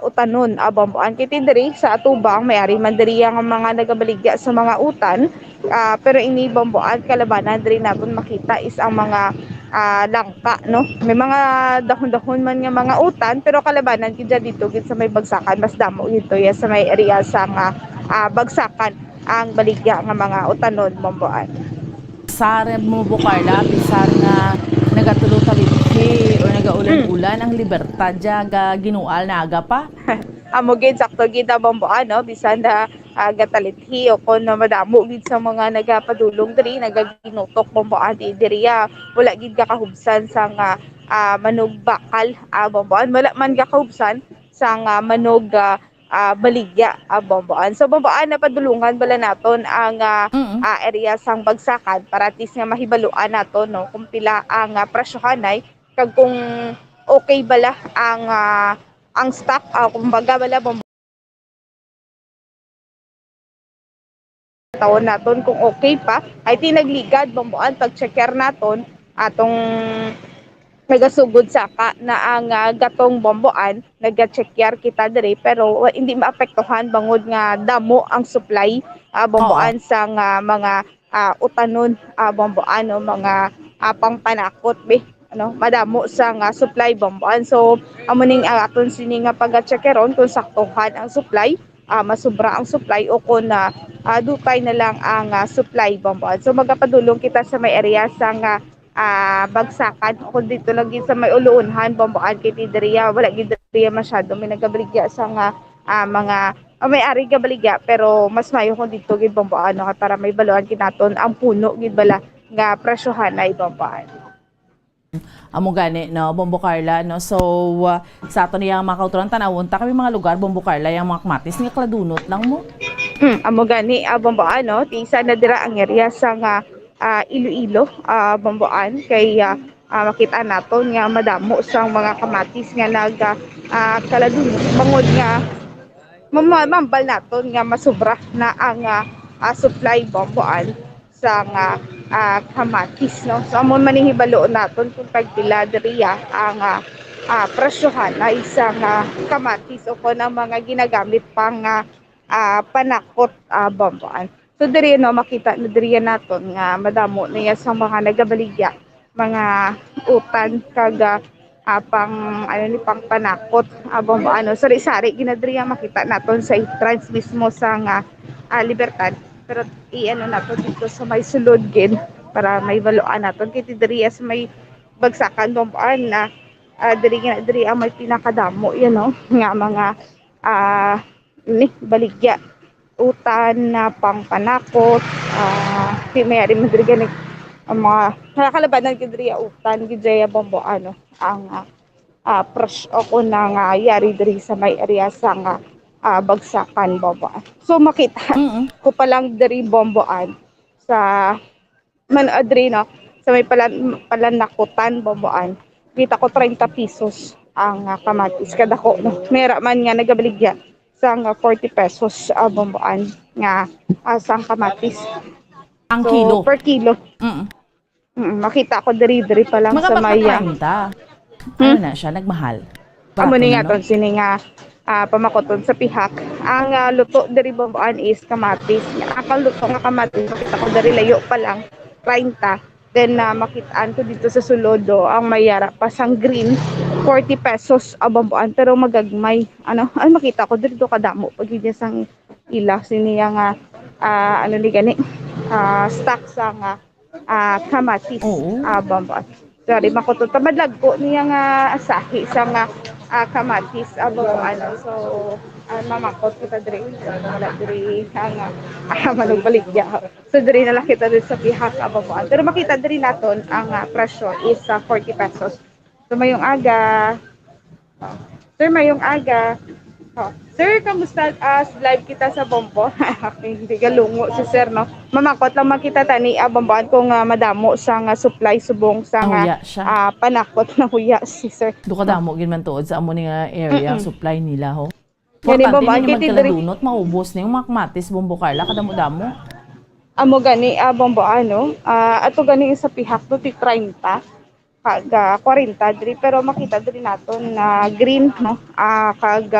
utanon Bamboan kay ti diri sa atubang mayari man diri ang mga nagabaligya sa mga utan pero ini Bamboan kalabanan diri naton makita is ang mga langka no may mga dahon-dahon man nga mga utan pero kalabanan kidya dito gid sa may Bagsakan mas damo dito ya sa may area sa Bagsakan ang baligya nga mga utanon Bamboan. Sare mo Carla bisar nga nagatulog taliphi o nagaulan-ulan ang Libertad ga ginual na aga pa. Amo gid sakto gid Bamboan no bisan na gatalithi o kon madamo gid sa mga nagapadulong diri nagaginutok Bamboan diri wala gid kakahubsan sa manog bakal Bamboan wala man kakahubsan sa manog baligya Bamboan. So Bamboan napadulungan bala naton ang area sang Bagsakan para at least nga mahibaluan naton no kung pila ang presyohanay kag kung okay bala ang stock kumbaga bala tawon naton kung okay pa ay tinagligad Bamboan pag-checker naton atong nagasugod saka na ang gatong Bamboan naga-checker kita diri pero hindi maapektuhan bangod nga damo ang supply Bamboan sa mga utanon Bamboan o mga pangpanakot ano madamo sa supply Bamboan. So amo ning aton sini nga pag-checkeron kung saktuhan ang supply masubra ang supply o kung dupay na lang ang supply Bamboan. So magapadulong kita sa may area sa Bagsakan o kung dito lang sa may uluunhan Bamboan kay tidriya wala gid diriya masyado may nagabaligya sa mga may ari gabaligya pero mas mayo kung dito gid Bamboan no, para may baluan kinaton ang puno gid bala nga presyohanay Bamboan. Amo gani no Bombo Carla no so sa ato niya mga kauturan tanawon ta kami mga lugar Bombo Carla yang mga kamatis nga kladunot lang mo. Amo gani Bamboan no tisa na dira ang area sa Iloilo Bamboan kay makita naton nga madamo sang mga kamatis nga kaladunot bangod nga mambal naton nga masubra na ang supply Bamboan sa kamatis no so amon manihibalo naton kung tagpila diriya ang presyohan na isang kamatis o kung ang mga ginagamit pang panakot Bamboan. So diri no makita na diriya naton nga madamo niya sa mga nagabaligya mga utan kag pang pang panakot Bamboan no sari-sari ginadriya makita naton sa trans mismo sa Libertad pero nato dito sa may sulod gid para may baluan naton kay diriya sa may Bagsakan Bamboan na diri ang may pinakadamo yan no nga mga baligya utan na pangpanakot may ari man diri gani ang mga nakakalabanan gid diri utan gid Bamboan no ang fresh ako na yari diri sa may area sa Bagsakan Bamboan. So makita ko pa lang diri Bamboan sa adri no sa may palanakutan Bamboan. Kita ko 30 pesos ang kamatis kada ko no. Mera man nga nagabaligya sa 40 pesos Bamboan nga sang kamatis. Ang kilo per kilo. Makita ko diri pa lang sa may ano na siya nagmahal. Amo ni nga ton sini nga pamakoton sa pihak. Ang luto diri Bamboan is kamatis. Ang luto nga kamatis makita ko diri layo pa lang 30. Then makitaan ko dito sa Sulodo ang mayara pa sang green 40 pesos abambuan pero magagmay. Ay makita ko dito kadamo pag yun sang ila siniya nga ano ni gani stock sa nga kamatis abambuan. Sorry makutot madlag ko niya nga asahi sa nga kamatis abambuan. So mamakot kita diri wala diri nga manugbalik ya. So diri na lang kita diri sa pihak abambuan. Pero makita diri naton ang presyo is 40 pesos. So mayong aga. Sir, mayong aga. Sir, kamusta live kita sa Bombo? Hindi galungo si sir, no? Mamakot lang makita tani Bomboan kung madamo sa supply subong sa panakot na huya si sir. Dukadamo gid man tuod sa amo ni nga area supply nila ho. Gani Importante Bomboan naman kiti kala dunot maubos ning makmatis Bombo Carla kadamo-damo. Amo gani Bomboan no. Ato gani sa pihak to 30. Kag 40 diri pero makita diri naton na green no kag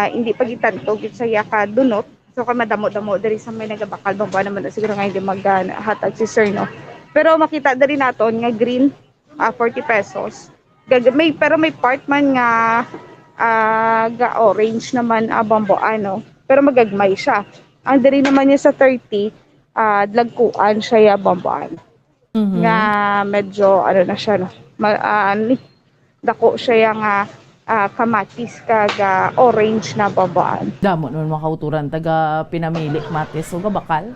hindi pagitanto gid saya ka dunot so ka madamo-damo diri sa may nagabakal bamba naman siguro nga hindi maghatag si sir no pero makita diri naton nga green 40 pesos pero may part man nga ga orange naman bamboan no pero magagmay siya ang diri naman niya sa 30 dlagkuan siya bamboan. Nga medyo na siya no dako siya nga kamatis kag orange na babaan. Damo nun makauturan taga pinamili matis o bakal.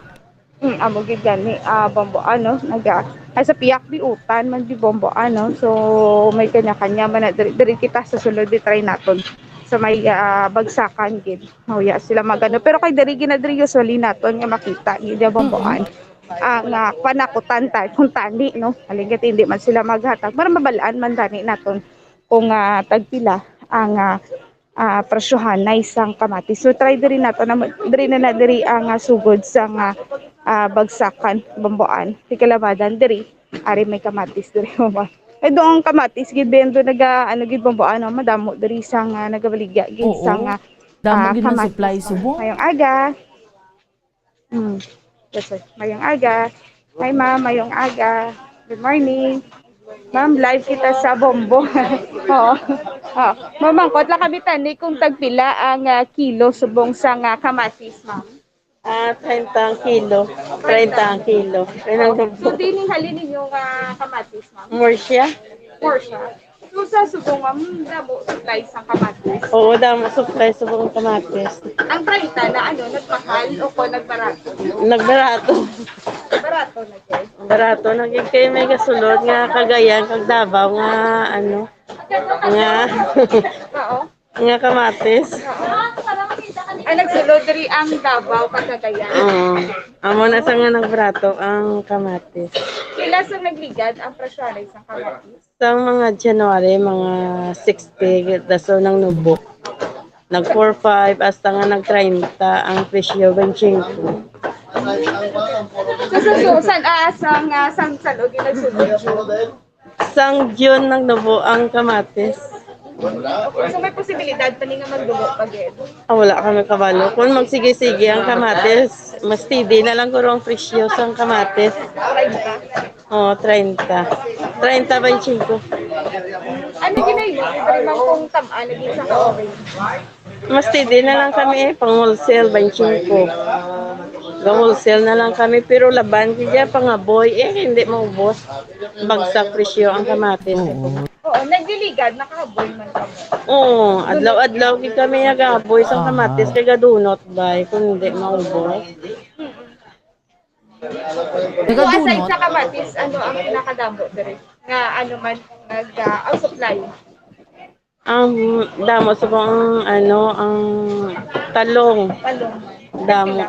Amo gid gani bamboan no ay sa piyak biutan man di bamboan no so may kanya-kanya man diri kita sa sulod di try naton sa may bagsakan gid. Ya sila magano pero kay diri ginadri usually naton nga makita gid bamboan. Ang panakutan tayo kung tani no halingat hindi man sila maghatag para mabalaan man tani naton kung tagpila ang presyohan na isang kamatis so try diri nato na diri ang sugod sa bagsakan bamboan tikalabadan diri ari may kamatis diri mo ay doong kamatis gid bendo gid bamboan madamo diri sang nagabaligya gid sang damo gid man supply subo ngayong aga. Yes, sir. Mayong aga. Hi, ma'am. Mayong aga. Good morning. Ma'am, live kita sa Bombo. Oo. Mamangkot lang kami tani kung tagpila ang kilo subong sa kamatis, ma'am. 30 ang kilo. 30 ang kilo. So, dining halin ninyo kamatis, ma'am? Morsya? Morsya. So, sa subong, ma'am, damo supply sa kamatis? Oo, damo supply sa buong kamatis. Ang 30 na nagmahal o nagbarato? Nagbarato. Barato na kayo? Barato. Naging kayo may kasulod nga Cagayan, kag Davao nga nga kamatis. Ay, nagsulod rin ang Davao Cagayan. Oo. Amo na sa nga nagbarato ang kamatis. Kila sa nagligad ang presyo ng isang kamatis? Sa mga January, mga 60, daso ng nubok. Nag 4-5, hasta nga nag 30 ang presyo 25. So, sang salog yung nagsulod? Sang June nang nubo ang kamatis. So may posibilidad pa nga magdugo pag-ed? Wala kami kabalo. Kung magsige-sige ang kamatis, mas steady na lang kurong presyo sa kamatis. 30? Oo, 30. 30 ba yung 5? Ano ginayon? Ito rin kung tamaan na din sa ka-orange? Mas steady na lang kami pang wholesale 25. Wholesale na lang kami pero laban kaya pangaboy hindi maubos. Bagsak presyo ang kamatis. Oo, nagliligad, nakahaboy man kami. Oo, adlaw-adlaw kami nagaboy sa kamatis kay gadunot bay kung hindi maubos. So aside sa kamatis, ano ang pinakadamo diri? Nga ano man ang supply? Ang damo sa ang talong. Talong. Damo.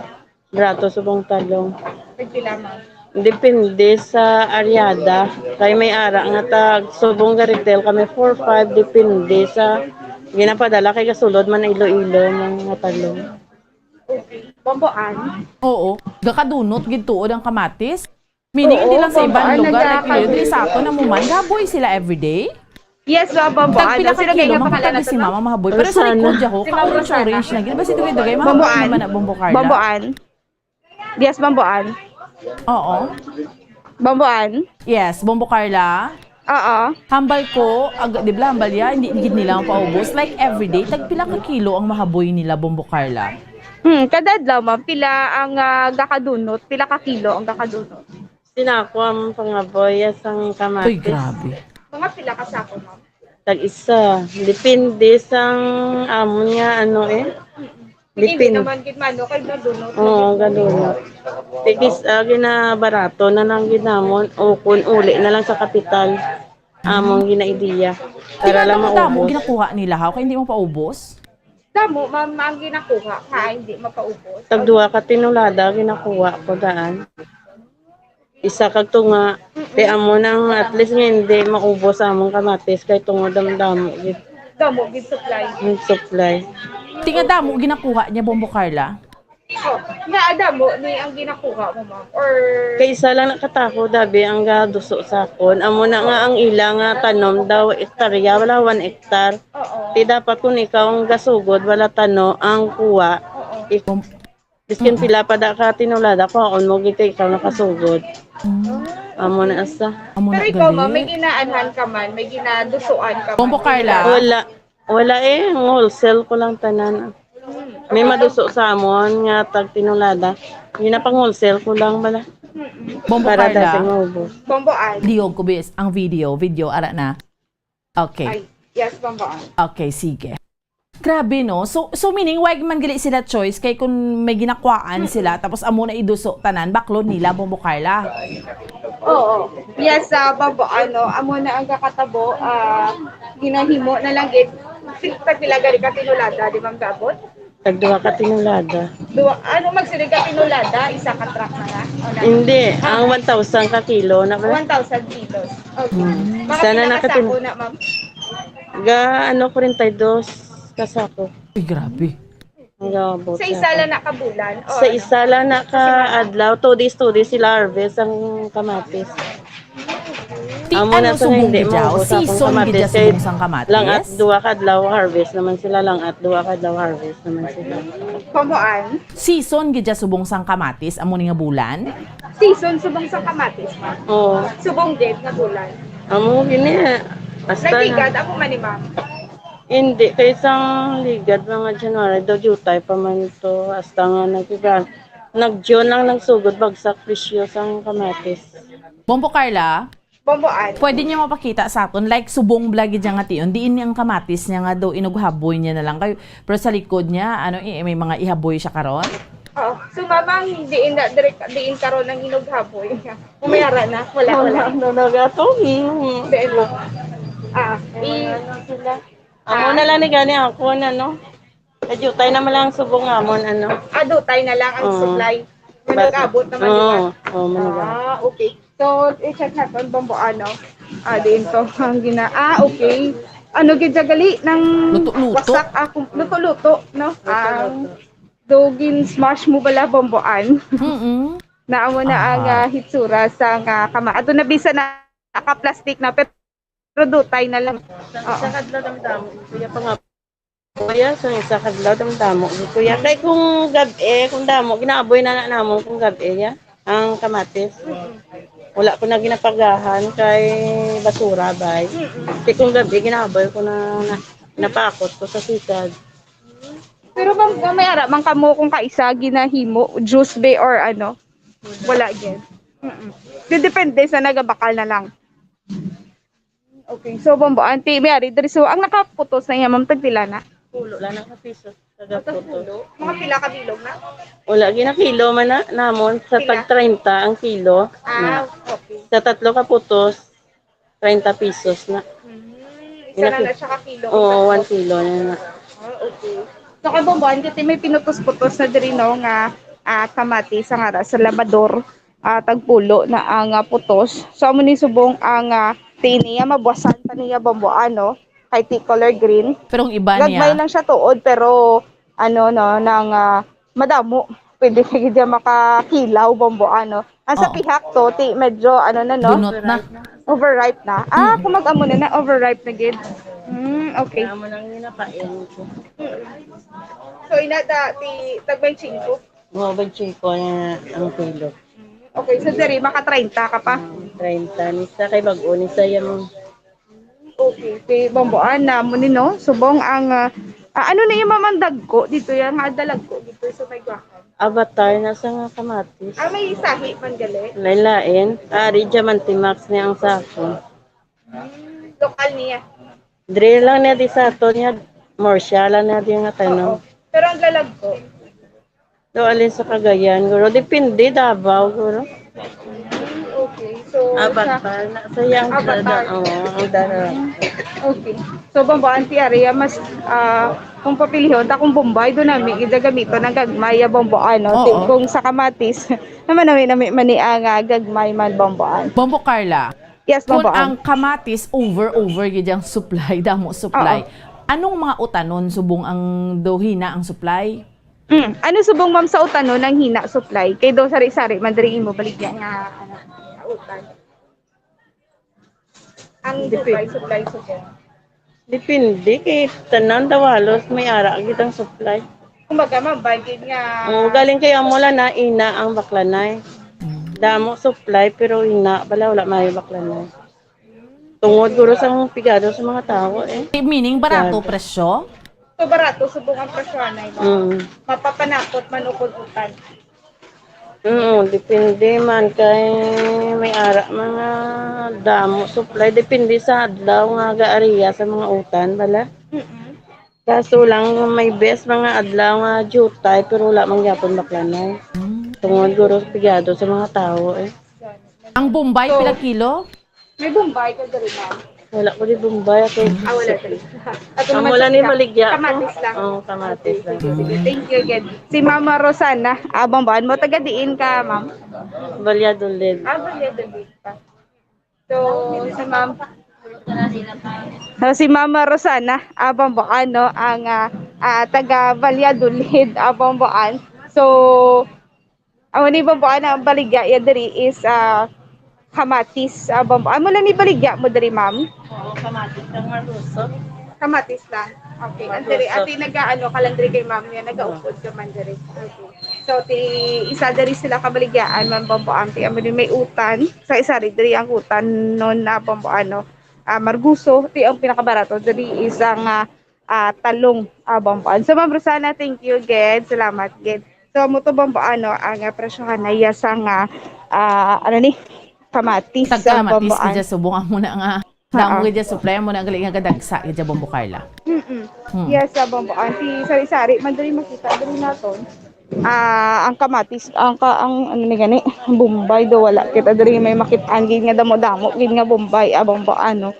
Brato subong talong. Pagpila man. Depende sa aryada. Kay may ara nga tag subong ga retail kami 4-5 depende sa ginapadala kay kasulod man Iloilo mga talong. Okay. Bamboan? Oo. Gakadunot gid tuod ang kamatis. Meaning hindi lang sa ibang lugar like diri sa ato na muman gaboy sila everyday. Yes, bamboan. Tagpila ka kilo makakadi si mama mahaboy. Pero sa likod ko ka-orange na gid. Basta dugay mahaboy naman na Bombo Carla. Bamboan. Yes, bamboan. Oo. Bamboan? Yes, Bombo Carla. Oo. Hambal ko, di ba hambal ya, hindi nila mapaubos. Like everyday, tagpila ka kilo ang mahaboy nila, Bombo Carla? Kada adlaw ma'am, pila ang gakadunot, pila ka kilo ang gakadunot. Sinako ang pangaboy sang kamatis. Uy, grabe. Mga pila ka sako ma'am. Tag-isa. Depende sang amo niya, Hindi Depende. naman gid mano kay gadunot. Oo, ganun. Tigis, ginabarato na lang ginamon o kung uli na lang sa kapital. Among ginaidiya. Para lang Damo, maubos. ginakuha nila ha, kaya hindi mo paubos? Damo ma'am ang ginakuha ka hindi mapaubos. Tagduwa ka tinulada, ginakuha ko daan. Isa kag tunga, te amo nang at least hindi maubos among kamatis kay tungo damdamo gid Damo gid supply. yung supply. Tinga damo, ginakuha niya, Bombo Carla? Oh, nga damo ni ang ginakuha mo ma'am or Kay isa lang nakatako dabi ang gaduso sa kon. Amo na nga ang ila nga tanom daw hektarya wala 1 hektar. Ti dapat kung ikaw ang gasugod wala tano ang kuwa. Biskin pila pa da ka tinulada ko on mo gid kay ikaw nakasugod. Amo na asa. pero ikaw ma'am may ginaanhan ka man, may ginadusuan ka man. Bombo Carla? Wala ang wholesale ko lang tanan. May maduso sa amon nga tag tinulada. Yun na pang wholesale ko lang bala. Bombo Para Carla? dating maubos. Bomboan. Diog ko bis, ang video, ara na. Okay. Yes, bomboan. Okay, sige. Grabe no. So meaning wag man gali sila choice kay kung may ginakwaan sila tapos amo na iduso tanan baklod nila, Bombo Carla. Oo. Yes, babo amo na ang kakatabo ginahimo na lang gid pila gali ka tinulada di ma'am gabot. Tagduwa ka tinulada. Magsirig ka tinulada, isa ka truck na nga. Hindi, ang 1,000 ka kilo na ba? 1,000 kilos. Okay. Mga Sana pinakasako na ma'am. Ga 42 kasako. Uy, grabe. Sa isa lang na kabulan. Sa isa lang na ka adlaw, 2 days sila harvest ang kamatis. Amo na sa subong hindi gidyaw? mo Season gidya subong sang kamatis? Lang at duwa ka adlaw harvest naman sila, lang at duwa ka adlaw harvest naman sila. Pamuan? Season gidya subong sang kamatis amo ni nga bulan? Season subong sa kamatis ma'am. Oo. Subong din na bulan. Amo gini basta Nagligad ako man ni ma'am. Hindi, kay isang ligad mga January, do jutay pa man ito, hasta nga nag-June lang nagsugod, bagsak presyo sang kamatis. Bombo Carla? Bomboan. Pwede niya mapakita sa aton, like subong blagi dyan nga tiyon, diin niyang kamatis niya nga daw inughaboy niya na lang kayo. Pero sa likod niya, may mga ihaboy siya karon? Oo. So mamang diin karon ng inughaboy. Umayara na, wala. Nagatogi. Diin mo. Amo na lang ni gani ako no. Kadyo na lang subong amon Adutay na lang ang supply. Manag-abot naman Oo, manag-abot. Okay. So, i-check natin bombo din to ang okay. Gid gali ng wasak luto-luto, no? Dogin smash mo bala bomboan. Naamo na ang hitsura sa kama. Ato na bisa na naka-plastic na pero dutay na lang. Sa kadlaw damdamo, kuya pa nga. Kuya, sa isa kadlaw damdamo. Kuya, kay kung gabi, kung damo, ginaaboy na namon kung gabi ya, ang kamatis. Wala ko na ginapagahan kay basura bay. Kay kung gabi, ginaaboy ko na napakot ko sa sisad. Pero may ara man kamo kung kaisa ginahimo, juice bay or wala yan. Depende sa nagabakal na lang. Okay, so bombo anti may ari diri so ang nakaputos na ma'am tagpila na. Pulo lang na piso taga puto. Mga pila ka bilog na? Wala gina kilo man na namon sa tag 30 ang kilo. Okay. Sa tatlo ka putos 30 pesos na. Isa na siya ka kilo. Oo, 1 kilo na. Okay. So kay bombo anti may pinutos-putos na diri no nga kamatis ang ara sa labador tagpulo na ang putos. So amo ni subong ang niya mabuwasan pa niya bombo kay color green. Pero ang iba niya. Gagmay lang siya tuod pero nang madamo pwede kay diya makakilaw bombo Ang sa pihak to medyo Dunot na. Overripe na. Kung mag-amo na overripe na gid. Okay. Amo nang ginapain ko. So inada tagbay 5. Mo ba chiko ang kilo. Okay, so diri maka 30 ka pa. 30 ni sa kay bag-o ni sa yung Okay, kay Bamboan na mo ni no, subong ang ano na yung mamandag ko dito yung dalag ko dito sa may gwakan. avatar na sa nga kamatis. May sahi man gali. Lailain, ari diamond Max niya ang sako. Lokal niya. Dre lang niya di sa ato niya, morsya lang niya di nga tanong. Pero ang lalag ko. Do alin sa Cagayan, guro depende Davao guro. Okay. So Avatar na sa yang Avatar. ang dara. Okay. So Bamboan ti area mas kung papilihon ta kung Bombay do nami gidagamito ng gagmay Bamboan no. Kung sa kamatis naman nami mani ang gagmay man Bamboan. Bombo Carla. Yes, Kung Bamboan. ang kamatis over gidyang supply, damo supply. Anong mga utanon subong ang dohina ang supply? Ano subong ma'am sa utano ng hina supply? Kay do sari-sari mandiri mo baligya nga utan. Ang supply subong. Depende kay tanan dawalos may ara gitang supply. Kumbaga ma'am bagid nga Galing kay amola na ina ang baklanay. Damo supply pero ina wala may baklanay. Tungod guro sa pigado sa mga tao Meaning barato presyo? So barato subong ang presyoanay mo. Mapapanakot man ukod utan. Depende man kay may ara mga damo supply depende sa adlaw nga gaariya sa mga utan bala. Kaso lang may best mga adlaw nga jutay pero wala man gyapon baklanay. Tungod guro pigado sa mga tao Ang Bombay pila kilo? May Bombay ka diri ma'am. Wala ko di Bombay ako. Wala diri. Ang wala ni baligya. Kamatis lang. Kamatis lang. Thank you again. Si Mama Rosana, Bamboan mo taga diin ka ma'am? Balyadolid. Balyadolid ka. So si Mama Rosana, Bamboan no, ang taga Balyadolid, Bamboan. So ni Bamboan ang baligya ya diri is kamatis Bamboan. Mo lang ni baligya mo diri ma'am? Kamatis lang maruso. Kamatis lang. Okay. Andiri ati nagaano kalandri kay ma'am niya nagaupod ka man diri. Okay. So ti isa diri sila kabaligyaan man Bamboan ti amo may utan sa isa diri ang utan non na Bamboan no. Marguso ti ang pinakabarato diri isang talong Bamboan. So Ma'am Rosana, thank you again. Salamat again. So mo to Bamboan no ang presyohan na iya sang kamatis Tagka kamatis Bamboan. kaya subong mo na nga. Damo kaya supply mo na galing nga gadagsa kaya Bombo Carla. Yes, Bamboan. Ti sari-sari man diri makita diri naton. Ang kamatis ang ano ni gani Bombay do wala kita diri may makit-an gid nga damo-damo gid nga Bombay Bamboan no.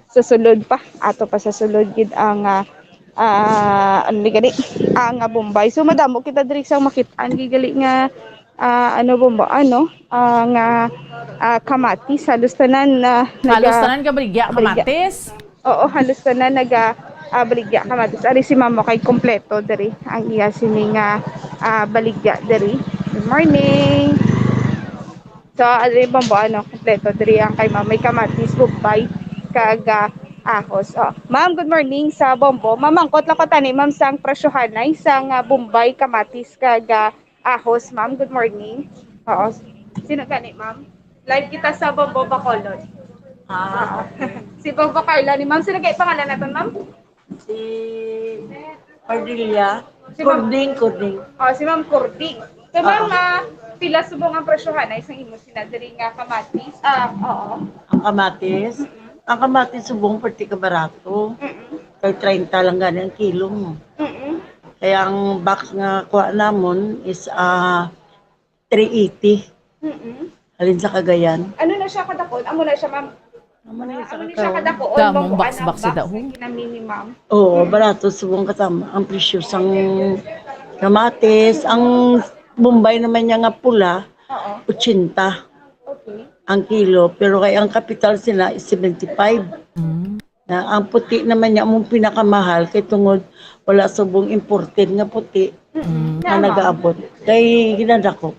Sa sulod pa ato pa sa sulod gid ang ano ni gani ang Bombay. So madamo kita diri sa makit-an gid gali nga Bamboan no ang kamatis halos tanan Halos tanan ka baligya kamatis? Oo, halos tanan baligya kamatis. Ari si Mama kay kompleto diri ang iya sining baligya diri. Good morning. So ari Bamboan kompleto diri ang kay Mama may kamatis Bombay kag ahos. Ma'am, good morning sa Bombo. Mamangkot lang ko tani ma'am sang presyohan ay sang Bombay kamatis kag ahos. Ma'am, good morning. Oo. Sino gani ma'am? Live kita sa Bombo Bacolod. Si Bombo Carla ni ma'am. Sino kay pangalan naton ma'am? Si Cordilla. Si Ma'am Cording. Si Ma'am Cording. So ma'am, pila subong ang presyohan ay isang imo sinadiri nga kamatis? Oo. Ang kamatis. Ang kamatis subong perti ka barato. Kay 30 lang gani ang kilo mo. Kaya ang box nga kuha namon is 380. Alin sa Cagayan. Ano na siya kadakon? Amo na siya ma'am. Amo na siya kadakon. Damong box si daw. Minimum. Oo, barato subong kasama. Ang presyo sang kamatis. Ang Bombay naman niya nga pula, 80 ang kilo. Pero kaya ang kapital sila is 75. Ang puti naman niya mong pinakamahal kay tungod wala subong imported nga puti na nag-aabot. Kay ginadako.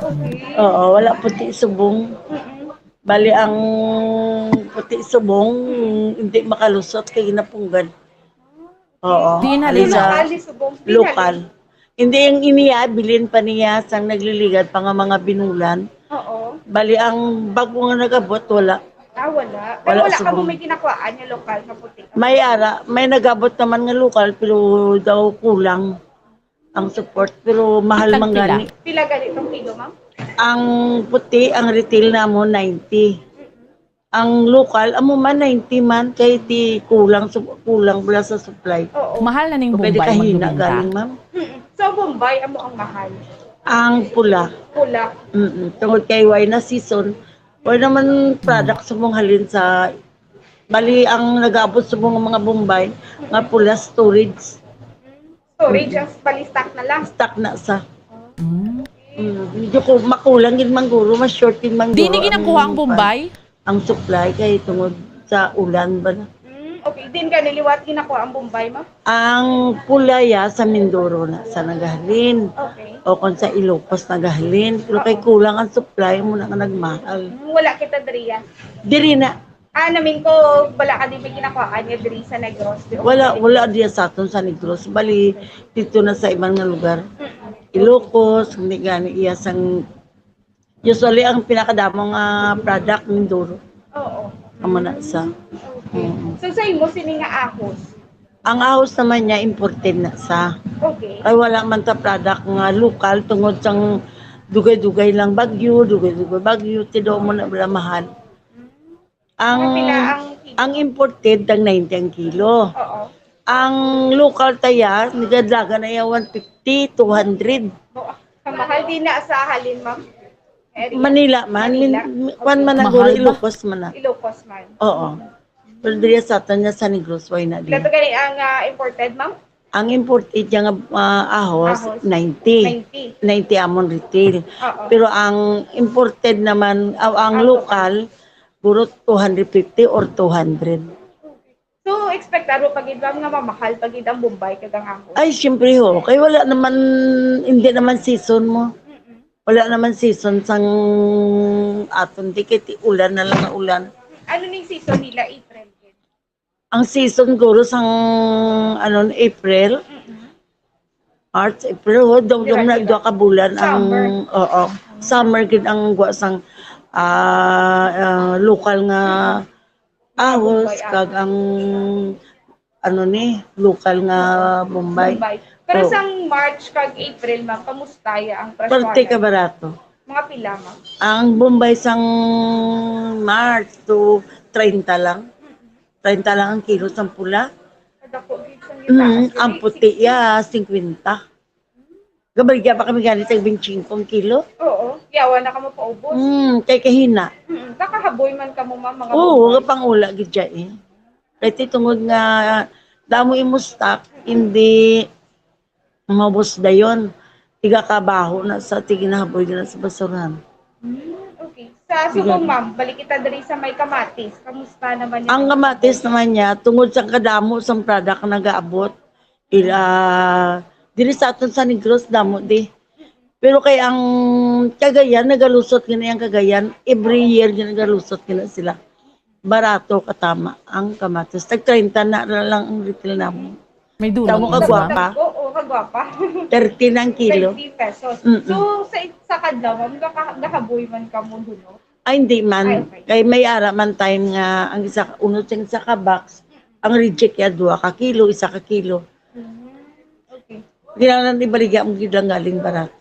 Okay. Oo, wala puti subong. Bali ang puti subong hindi makalusot kay ginapunggan. Oo. Lokal. Hindi yung iniya, bilin pa niya sang nagliligad pa nga mga binulan. Oo. Bali, ang bago nga nagabot, wala. Wala. Pero Wala wala sa ka mo bum- may kinakuhaan niya lokal na puti. May nagabot naman nga lokal, pero daw kulang ang support. Pero mahal man gani. Pila ganitong kilo, ma'am? Ang puti, ang retail na mo, 90. Ang lokal, amo man 90 man, kay di kulang wala sa supply. Oo. Mahal na ning Pwede Bombay kahina magbenta. galing, ma'am. So, Bombay, amo ang mahal. Ang pula. Pula. Tungod kay why na season, why naman product sa mong halin sa bali ang nag-aabot sa mga Bombay nga pula storage. Storage, ang bali-stock na lang. Stock na sa. Medyo ko makulang yun mangguro, mas short yun mangguro. Di ni ginakuha ang Bombay? Ang supply kay tungod sa ulan ba na. Okay, din ka niliwat ginakuha ang Bombay, ma'am? Ang pulaya sa Mindoro na sa nagahalin. Okay. O kung sa Ilocos nagahalin. Pero kay kulang ang supply mo na nga nagmahal. Wala kita diriya. Diri na. Namin ko, wala ka din may ginakuha niya diri sa Negros. Wala diya sa aton sa Negros. Bali, dito na sa ibang nga lugar. Ilocos, hindi gani iya sang usually ang pinakadamong product Mindoro. Oo. Amo na sa. So, sa imo, sini nga ahos? Ang ahos naman niya imported na sa. Okay. Ay wala man ta product nga lokal tungod sang dugay-dugay lang bagyo, tido mo na wala mahal. Ang imported ang 90 ang kilo. Oo. Ang local taya, nagadaga na yan 150, 200. Ang mahal din na sa halin, ma'am? Manila man, man naguro Ilocos man na. Ilocos man. Oo. Pero diri sa atin sa Negros, why na din. Dato gani ang imported, ma'am? Ang imported yung ahos, 90. 90 amon retail. Pero ang imported naman, ang local, puro 250 or 200. So, expectaro pagid ba nga mamahal pagid ang Bombay kag ang ahos? Ay, syempre ho. Kaya wala naman, hindi naman season mo. Wala naman season sang aton. Dikit ulan na lang na ulan. Ano ning season nila, April? Ang season guro sang April. March, April, dom na ka bulan ang summer gid ang gwa sang local nga ahos kag ang local nga Bombay. Pero sang March kag April, ma'am, kamusta ang presyo? Parte ka barato. Mga pila, ma'am? Ang Bombay sang March to 30 lang. 30 lang ang kilo sang pula. Ang puti 50. Gabaligya pa kami ganit sa 25 kilo. Oo. Yawa na ka mo paubos. Kay kahina. Kakahaboy man ka mo, ma'am, mga Oo, pangula gid dya eh. Kahit tungod nga damo imo stock, hindi mabos dayon. Tiga kabaho na sa tiginahaboy na sa basurahan. Okay. Sa subong, ma'am, balik kita diri sa may kamatis. Kamusta naman yan? Ang kamatis naman niya, tungod sa kadamo sa product na nag-aabot, diri sa aton sa Negros, damo di. Pero kay ang Cagayan, nagalusot gina yung Cagayan, every year nagalusot gina sila. Barato katama ang kamatis. Tag 30 na lang ang retail namo. May dulo. Tamo kagwapa. Oo, kagwapa. 30 ng kilo. 30 pesos. So, sa kadlaw, ma'am, nakahaboy man ka mo duno? Ay, hindi man. Kay may ara man time nga, ang unod sa ka-box, ang reject ya 2 ka kilo, 1 ka kilo. Okay. Hindi lang ibaligya ang gidang galing barato.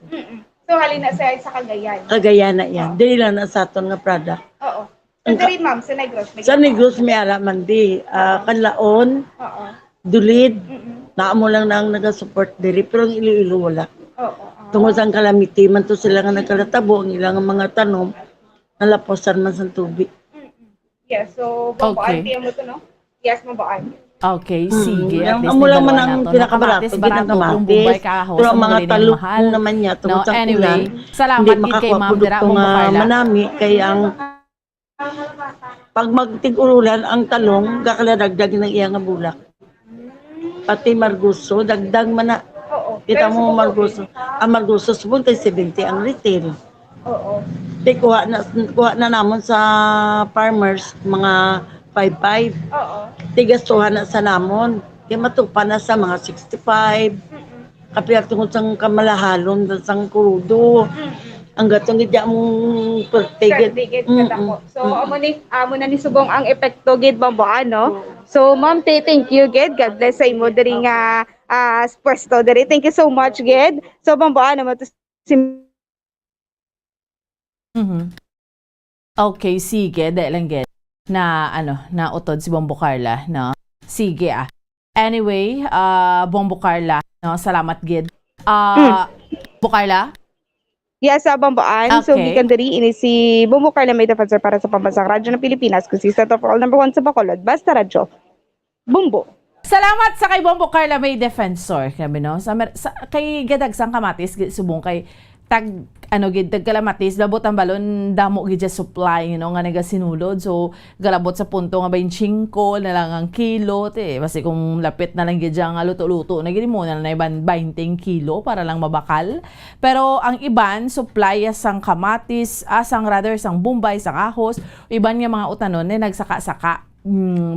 So, halina sa Cagayan. Cagayan na yan. Dili lang na sa aton nga product. Oo. So, diri, ma'am, sa Negros. Sa Negros may ara man di. Kanlaon, Oo. Dulid, naamo lang na ang nag-support diri. Pero ang Iloilo wala. Oo. Tungkol sa calamity, man to sila nga nagkalatabo, ang ilang mga tanom, nalaposan man sa tubig. Yes, so, babaan mo to, no? Yes, mabaan. Okay, sige. At least Amo lang man nidalawa ang nato. pinakabarato, Bombay kahos. pero ang mga taluk naman niya, tungkol sa anyway, ulan, salamat hindi kay Ma'am Dira makakaproduktong Carla. manami, kaya ang pag magtig-urulan ang talong, gakaladagdag ng iyang bulak. Pati marguso, dagdag man na. Kita mo marguso. Ang marguso, subong tayo 70 ang retail. Oo. Kuha na namon sa farmers, mga 5-5. Oo. Tigastuhan na sa namon. Kaya matupa na sa mga 65. Kapila tungkol sa kamalahalon, sa kurudo. ang gatong gidya mong Tigid katako. So amo na ni subong ang epekto gid bamboan no. So ma'am, thank you gid. God bless sa imo diri nga pwesto diri. Thank you so much gid. So bamboan naman to Okay, sige, lang gid na na utod si Bombo Carla, no. Sige Anyway, Bombo Carla, no, salamat gid. Bombo Carla? Yes, bamboan. Okay. So, gikan diri ini si Bombo Carla may defensor para sa pambansang radyo ng Pilipinas. Consistent of all number 1 sa Bacolod. Basta radyo. Bombo. Salamat sa kay Bombo Carla may defensor kami no. Sa kay gadagsang kamatis subong kay tag gid kalamatis labot ang balon damo gid supply nga nagasinulod, so galabot sa punto nga 25 na lang ang kilo basi kung lapit na lang gid nga luto-luto na gid mo na 20 kilo para lang mabakal. Pero ang iban supply sang kamatis, sang bombay, sang ahos, iban nga mga utanon nagsaka-saka.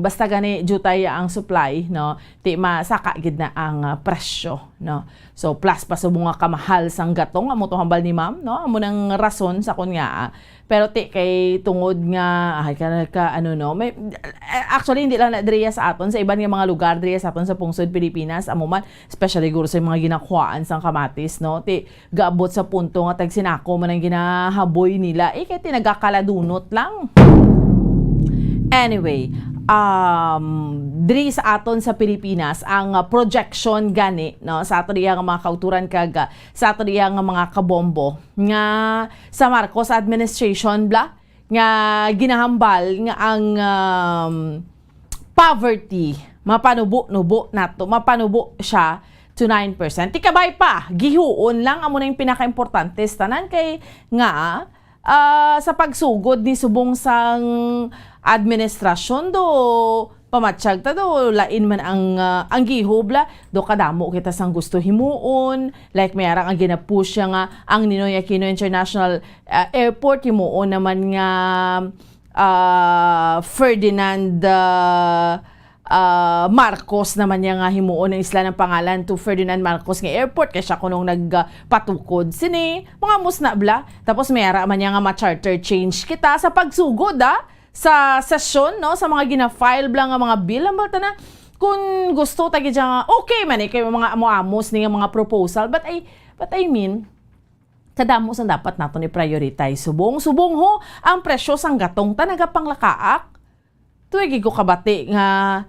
Basta gani jutay ang supply, no, ti masaka gid na ang presyo, no. So plus pa subong nga kamahal sang gatong amo to hambal ni ma'am, no, amo nang rason sa kun nga. Pero ti kay tungod nga may actually hindi lang na diriya sa aton, sa iban nga mga lugar diriya sa aton sa pungsod Pilipinas amo man, especially guro sa mga ginakuhaan sang kamatis, no, ti gaabot sa punto nga tag sinako man ang ginahaboy nila kay ti nagakaladunot lang. Anyway, diri sa aton sa Pilipinas ang projection gani, no, sa aton nga mga kauturan kag sa aton nga mga kabombo nga sa Marcos administration nga ginahambal nga ang poverty mapanubo mapanubo siya to 9%. Tikabay pa gihuon lang amo na yung pinaka-importante tanan kay nga sa pagsugod ni subong sang administrasyon do pamatsyag ta do lain man ang gihobla do kadamo kita sang gusto himuon, like may arang ang ginapush nga ang Ninoy Aquino International Airport himuon naman nga Ferdinand Marcos naman niya nga himuon ng isla ng pangalan to Ferdinand Marcos nga airport kay siya kunong nagpatukod sini mga musna tapos may ara man niya nga ma-charter change kita sa pagsugod sa session, no, sa mga gina-file nga mga bill ambal ta na kung gusto tagi nga okay man kay mga amos ni nga mga proposal, but I mean kadamo sang dapat naton i-prioritize subong ho ang presyo sang gatong ta nagapanglakaak tuig ko kabati nga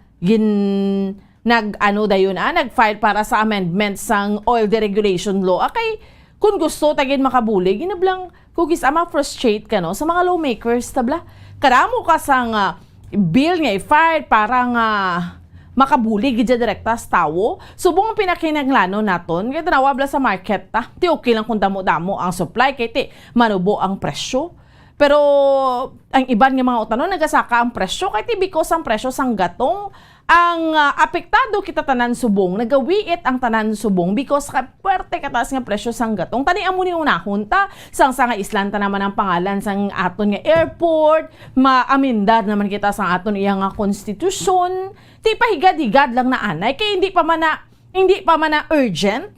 nag-file para sa amendment sang oil deregulation law. Kay kung gusto tagin makabuli, ginablang kugis frustrate ka no sa mga lawmakers tabla. Kadamo ka sang bill nga i-file para nga makabuli gid direkta sa tawo. Subong ang pinakinahanglanon naton kay tanawa sa market ta. Ti okay lang kung damo-damo ang supply kay ti manubo ang presyo. Pero ang iban nga mga utanon nagasaka ang presyo kay ti because ang presyo sang gatong ang apektado kita tanan subong, nagawiit ang tanan subong because puwerte kataas nga presyo sang gatong. Tani amo ni unahon ta sang nga islanta naman ang pangalan sang aton nga airport, maamindar naman kita sang aton iya nga konstitusyon. Ti pahigad-higad lang na anay kay hindi pa man na urgent.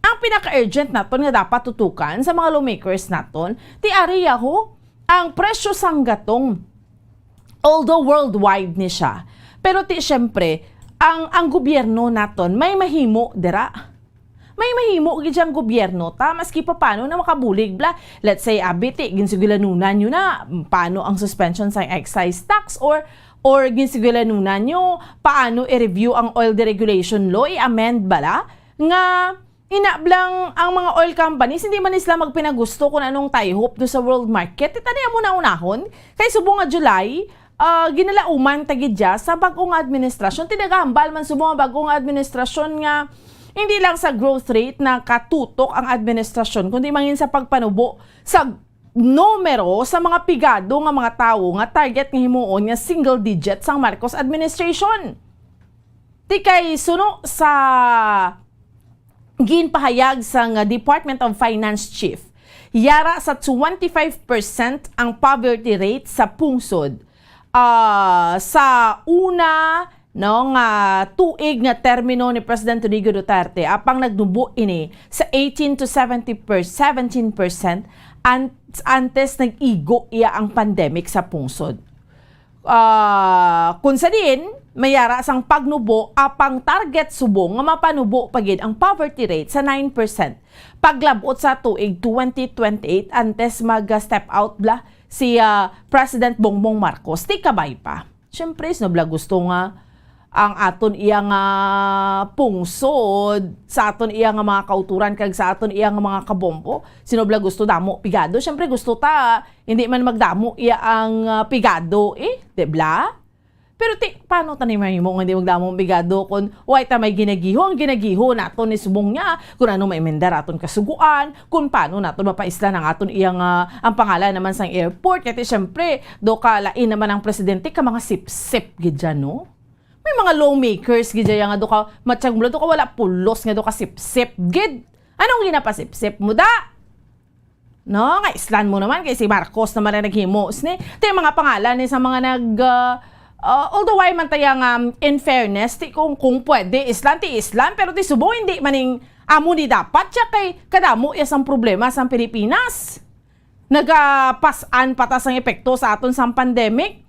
Ang pinaka-urgent naton nga dapat tutukan sa mga lawmakers naton, ti ariya ho ang presyo sang gatong. Although worldwide ni siya, pero ti syempre, ang gobyerno naton may mahimo dira. May mahimo gid ang gobyerno ta maski pa paano na makabulig let's say abiti ginsugulanunan nyo na paano ang suspension sa excise tax or ginsugulanunan nyo paano i-review ang oil deregulation law, i-amend bala nga inablang ang mga oil companies hindi man sila magpinagusto kung anong tie-hope do sa world market. Taniya mo na unahon kay subong nga July ginalauman tagidya sa bagong administrasyon. Tinagahambal man subong nga bagong administrasyon nga hindi lang sa growth rate na katutok ang administrasyon kundi mangin sa pagpanubo sa numero sa mga pigado nga mga tawo nga target nga himuon nga single digit sang Marcos administration. Ti kay suno sa ginpahayag sang Department of Finance chief, yara sa 25% ang poverty rate sa pungsod. Sa una nga tuig nga termino ni President Rodrigo Duterte apang nagdubo ini sa 18 to 17% antes nag-igo iya ang pandemic sa pungsod. Kung sa din, mayara sang pagnubo, apang target subong nga mapanubo pagid ang poverty rate sa 9%. Paglabot sa tuig 2028, antes mag-step out bla si President Bongbong Marcos, ti kabay pa. Siyempre, snobla gusto nga ang aton iyang pungsod, sa aton iyang mga kauturan, kag sa aton iyang mga kabombo. Sinobla gusto damo pigado. Siyempre gusto ta, hindi man magdamo iya ang pigado, debla? Pero paano tanim mo hindi magdamo pigado kung why ta may ginagiho, ang ginagiho naton ni subong niya, kung ano may emendar aton kasuguan, kung paano naton mapaisla ng aton iyang ang pangalan naman sang airport. Kaya siyempre, do ka lain naman ang presidente ka mga sip-sip gidyan, no? May mga lawmakers gidya nga do ka matsyang do ka wala pulos nga do ka sip-sip gid. Anong ginapasip-sip mo da? No, nga islan mo naman kay si Marcos naman na naghimos ni. Tay mga pangalan ni sa mga although ay man tayang in fairness kung pwede islan pero ti subo hindi maning amo ni dapat siya kay kadamo isang problema sa Pilipinas. Nagapasan patas ang epekto sa aton sa pandemic.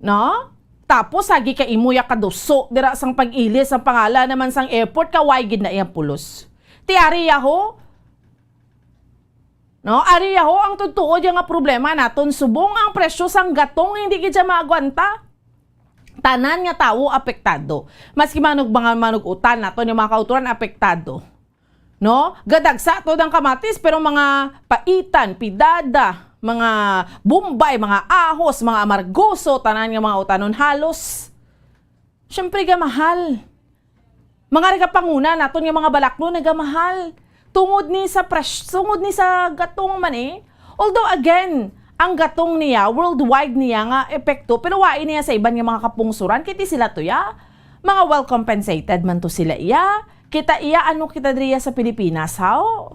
No? Tapos hagi ka imuya kaduso dira sang pag-ilis ang pangalan naman sang airport kaway gid na iyang pulos. Ti ariya ho. No, ariya ho ang tutuod yung nga problema naton subong ang presyo sang gatong hindi gid siya maagwanta. Tanan nga tawo apektado. Maski manugutan naton yung mga kauturan apektado. No? Gadagsa to ang kamatis pero mga paitan, pidada, mga bumbay, mga ahos, mga amargoso, tanan nga mga utanon halos. Siyempre gamahal. Mga regapanguna naton nga mga balaklo nagamahal. Tungod ni sa gatong man eh. Although again, ang gatong niya, worldwide niya nga epekto, pero wain niya sa iban nga mga kapungsuran, kiti sila to ya. Mga well compensated man to sila iya. Kita iya ano kita driya sa Pilipinas, how?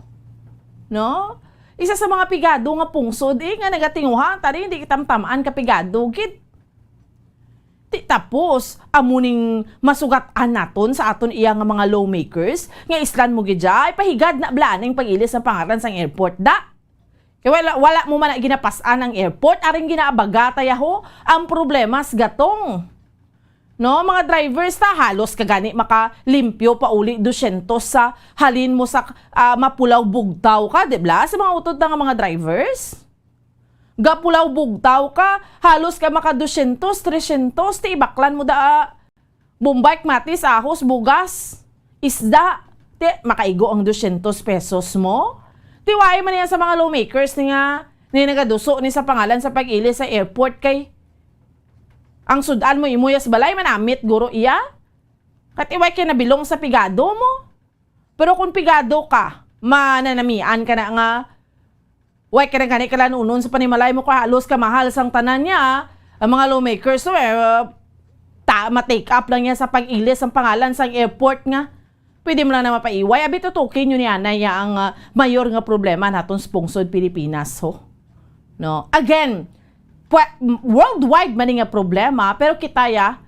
No? Isa sa mga pigado nga pungsod, nga nagatinguha, tari hindi kitamtamaan ka pigado, gid. Tapos, amuning masugatan naton sa aton iya nga mga lawmakers, nga islan mo gidya, ay pahigad na blaan ang pag-ilis ng pangalan sang airport, da. Kaya wala mo man ginapasan ang airport, aring ginaabaga tayaho, ang problema sa gatong. No, mga drivers ta halos kagani makalimpyo pa uli 200 sa halin mo sa mapulaw bugtaw ka, di ba? Sa mga utod nga mga drivers. Gapulaw bugtaw ka, halos ka maka 200, 300, ti ibaklan mo da Bombay, matis, ahos, bugas, isda, ti makaigo ang 200 pesos mo. Tiwai man yan sa mga lawmakers ni nagaduso ni sa pangalan sa pag-ilis sa airport kay ang sudan mo imuyas balay manamit guro iya. Kat iway kay nabilong sa pigado mo. Pero kung pigado ka, mananamian ka na nga way ka na gani ka lanunon sa panimalay mo ka halos ka mahal sang tanan niya, ang mga lawmakers ma-take up lang niya sa pag-ilis ang pangalan sang airport nga. Pwede mo lang na mapaiway. Abi tutukin yun niya na ang mayor nga problema naton sa pungsod Pilipinas. Ho. No? Again, worldwide man nga problema, pero kitaya,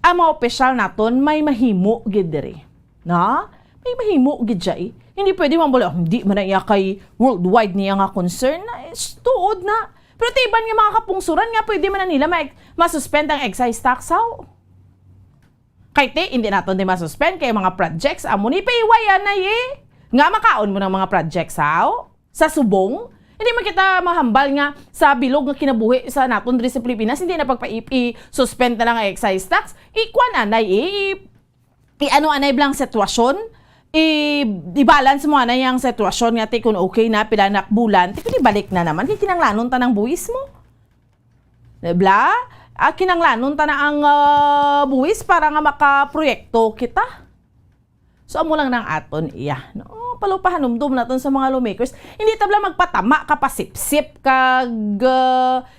ang mga opisyal naton may mahimo gid diri. No? May mahimo gid siya eh. Hindi pwede mambala, hindi man na kay worldwide niya nga concern na tuod na. Pero tiban nga mga kapungsuran nga, pwede man na nila masuspend ang excise tax, how? Kahit hindi natin din masuspend kay mga projects, amo ni paiwayan na nga makaon mo ng mga projects, how? Sa subong, hindi man kita mahambal nga sa bilog nga kinabuhi sa naton diri sa Pilipinas, hindi na pagpa-suspend na lang ang excise tax, ikwan anay ano-anay blang sitwasyon, i-balance mo na yung sitwasyon nga kung okay na pila na bulan, pwede balik na naman kay kinanglanon ta ng buwis mo. Diba? Kinanglanon ta na ang buwis para nga makaproyekto kita. So amo lang ng aton iya, no? Palupahanumdum naton sa mga lawmakers. Hindi tabla magpatama ka pasipsip kag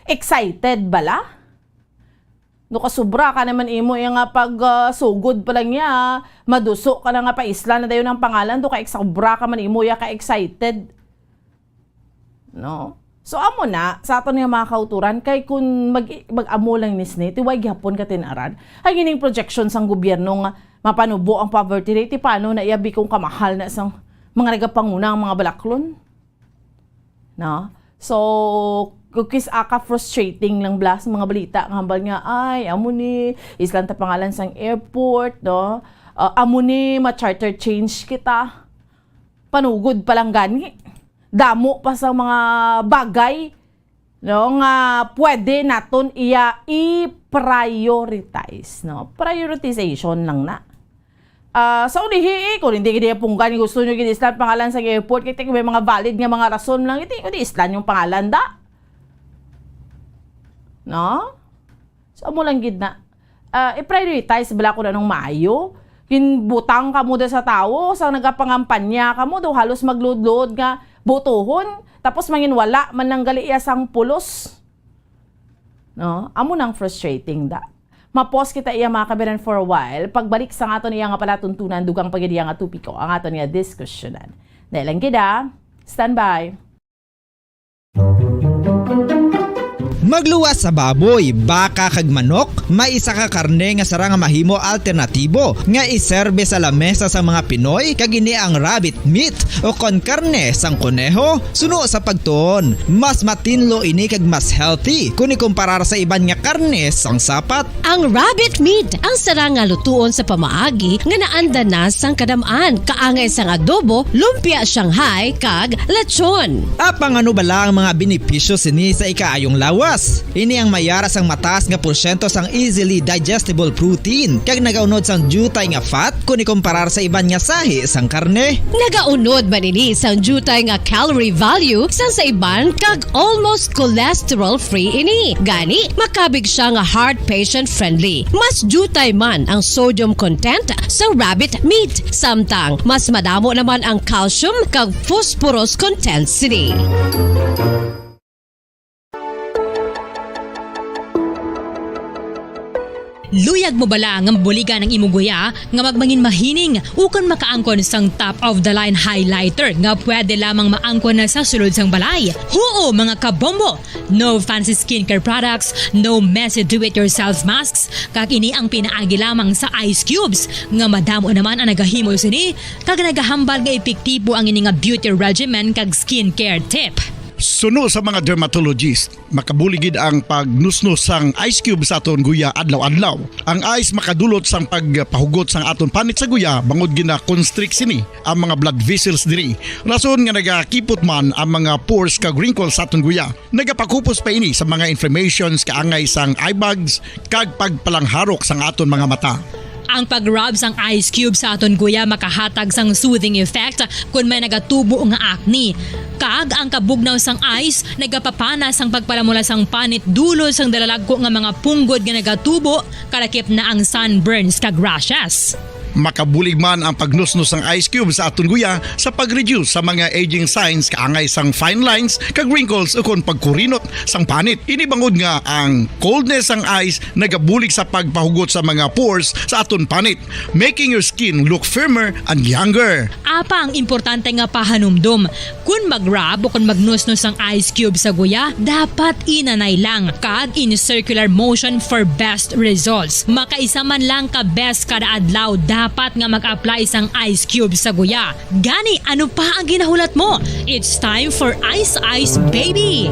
excited bala. No kasubra ka naman imo yung pag sugod pa lang niya, maduso ka na nga pa isla na dayon ang pangalan do ka sobra ka man imo ya ka excited. No? So amo na sa aton nga mga kauturan kay kun mag-amo lang nisni tiway gihapon ka tinaran. Ay gining projection sang gobyerno nga mapanubo ang poverty rate paano na iabi kung kamahal na sang mga nagapanguna ang mga balaklon. no? So kukis aka frustrating lang bla sa mga balita nga hambal nga ay amo ni islang ta pangalan sang airport, no? Amo ni ma-charter change kita. Panugod pa lang gani. Damo pa sa mga bagay, no, nga pwede naton iya i-prioritize, no? Prioritization lang na. Sa ulihi, kung hindi kaya punggan, gusto nyo gini-islan pangalan sa airport, kaya may mga valid nga mga rason lang, hindi islan yung pangalan da. No? So, mo lang gid na. I-prioritize bala ko na nung maayo. Kinbutang ka mo da sa tao, sa nagapangampanya ka mo, daw halos magload-load nga botohon, tapos mangin wala man lang gali iya sang pulos. No? Amo nang frustrating da. Mapos kita iya mga kabiran for a while, pagbalik sa nga to niya nga palatuntunan, dugang pagadiya nga tupiko, ang ato niya diskusyonan. Dahil lang kita, stand by. Magluwas sa baboy, baka kag manok, may isa ka karne nga sarang mahimo alternatibo nga iserbe sa lamesa sa mga Pinoy kag ini ang rabbit meat o kon karne sang kuneho. Suno sa pagtuon, mas matinlo ini kag mas healthy kung ikumparar sa iban nga karne sang sapat. Ang rabbit meat ang sarang nga lutuon sa pamaagi nga naanda na sang kadamaan, kaangay sang adobo, lumpia Shanghai kag lechon. Apang ano bala ang mga benepisyo sini sa ikaayong lawas? Ini ang mayara sang mataas nga porsyento sang easily digestible protein kag nagaunod sang jutay nga fat kung ikumparar sa iban nga sahi sang karne. Nagaunod man ini sang jutay nga calorie value sang sa iban kag almost cholesterol free ini. Gani makabig siya nga heart patient friendly. Mas jutay man ang sodium content sa rabbit meat, samtang mas madamo naman ang calcium kag phosphorus content sini. Luyag mo bala nga buligan ng imuguya nga magmangin mahining ukon makaangkon sang top of the line highlighter nga pwede lamang maangkon na sa sulod sang balay. Huo mga kabombo! No fancy skincare products, no messy do-it-yourself masks, kag ini ang pinaagi lamang sa ice cubes nga madamo naman ang nagahimo sini kag nagahambal nga epektibo ang ini nga beauty regimen kag skincare tip. Suno sa mga dermatologist, makabuligid ang pagnusnos sang ice cube sa aton guya adlaw-adlaw. Ang ice makadulot sang pagpahugot sang aton panit sa guya bangod gina constrict sini ang mga blood vessels diri. Rason nga nagakipot man ang mga pores kag wrinkles sa aton guya. Nagapakupos pa ini sa mga inflammations kaangay sang eye bags kag pagpalangharok sang aton mga mata. Ang pag-rub sang ice cube sa aton guya makahatag sang soothing effect kung may nagatubo nga acne. Kag ang kabugnaw sang ice nagapapana sang pagpalamula sang panit dulo sang dalalagko nga mga punggod nga nagatubo kalakip na ang sunburns kag rashes. Makabulig man ang pagnusnos ng ice cube sa aton guya sa pag-reduce sa mga aging signs kaangay sang fine lines kag wrinkles ukon pagkurinot sang panit. Ini bangod nga ang coldness sang ice nagabulig sa pagpahugot sa mga pores sa aton panit, making your skin look firmer and younger. Apa ang importante nga pahanumdum, kung mag-rub o kung magnusnos ang ice cube sa guya, dapat inanay lang kag in circular motion for best results. Makaisa man lang ka best kada adlaw, dapat nga mag-apply sang ice cube sa guya. Gani, ano pa ang ginahulat mo? It's time for Ice Ice Baby!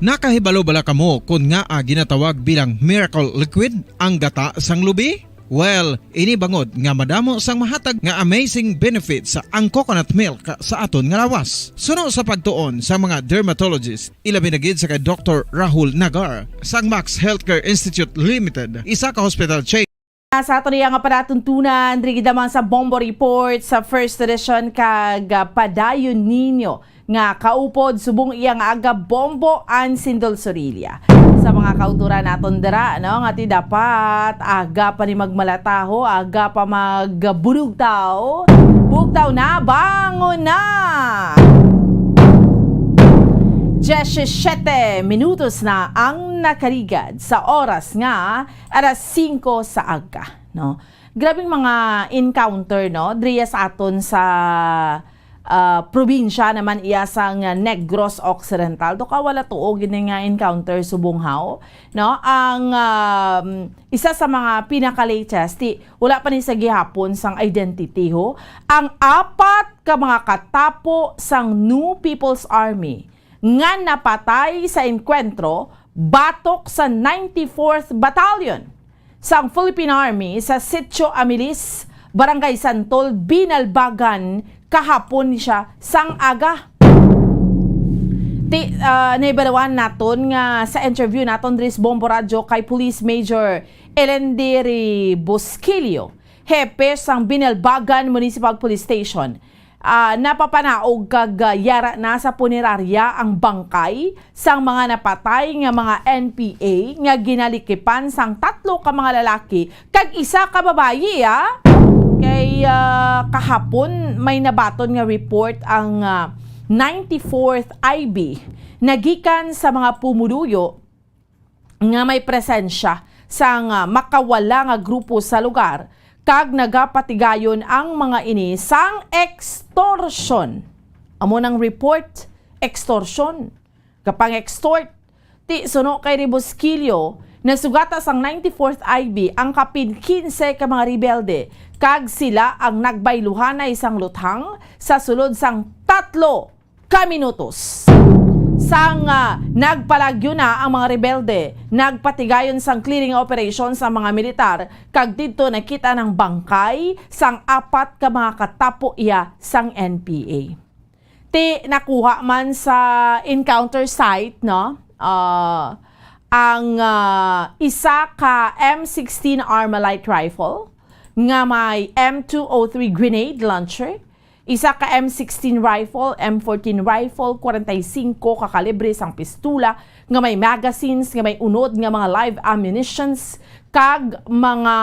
Nakahibalo bala kamo kung nga ginatawag bilang miracle liquid ang gata sang lubi? Well, ini bangod nga madamo sang mahatag nga amazing benefits sa ang coconut milk sa aton nga lawas. Suno sa pagtuon sa mga dermatologist, ilabi na gid sa kay Dr. Rahul Nagar sang Max Healthcare Institute Limited, isa ka hospital chain. Sa ato niya nga palatuntunan, diri damang sa Bombo Report sa first edition kag Padayon Ninyo nga kaupod subong iyang aga Bombo an Sindol Sorilla. Sa mga kauturan naton dira, no, nga ti dapat aga pa ni magmalataho, aga pa magbulugtaw. Bugtaw na, bangon na! 17 minutos na ang nakarigad sa oras nga alas 5 sa aga, no. Grabing mga encounter, no, driya sa aton sa probinsya naman iya sang Negros Occidental. Do ka wala tuo gini nga encounter subunghaw, no? Ang isa sa mga pinaka-latest, wala pa ni sa gihapon sang identity ho, ang 4 ka mga katapo sang New People's Army nga napatay sa enkwentro batok sa 94th Battalion sang Philippine Army sa Sitio Amilis, Barangay Santol, Binalbagan, kahapon siya sang aga. Naibarawan naton nga sa interview naton Dris Bombo Radio kay Police Major Elendiri Bosquilio, hepe sang Binalbagan Municipal Police Station. Napapanaog kag yara na sa punerarya ang bangkay sang mga napatay nga mga NPA nga ginalikipan sang 3 ka mga lalaki kag 1 ka babayi. Kay kahapon may nabaton nga report ang 94th IB nagikan sa mga pumuluyo nga may presensya sang makawala nga grupo sa lugar kag nagapatigayon ang mga ini sang extortion. Amo nang report, extortion. Kapang extort, suno kay Ribosquillo, nasugata sang 94th IB ang kapin 15 ka mga rebelde kag sila ang nagbayluhan na isang luthang sa sulod sang 3 ka minutos. Sang nagpalagyo na ang mga rebelde, nagpatigayon sang clearing operation sa mga militar, kag dito nakita ng bangkay sang 4 ka mga katapo iya sang NPA. Nakuha man sa encounter site, no? Ang isa ka M16 Armalite rifle, nga may M203 grenade launcher, isa ka M16 rifle, M14 rifle, 45 ka kalibre sang pistula, nga may magazines, nga may unod nga mga live ammunitions, kag mga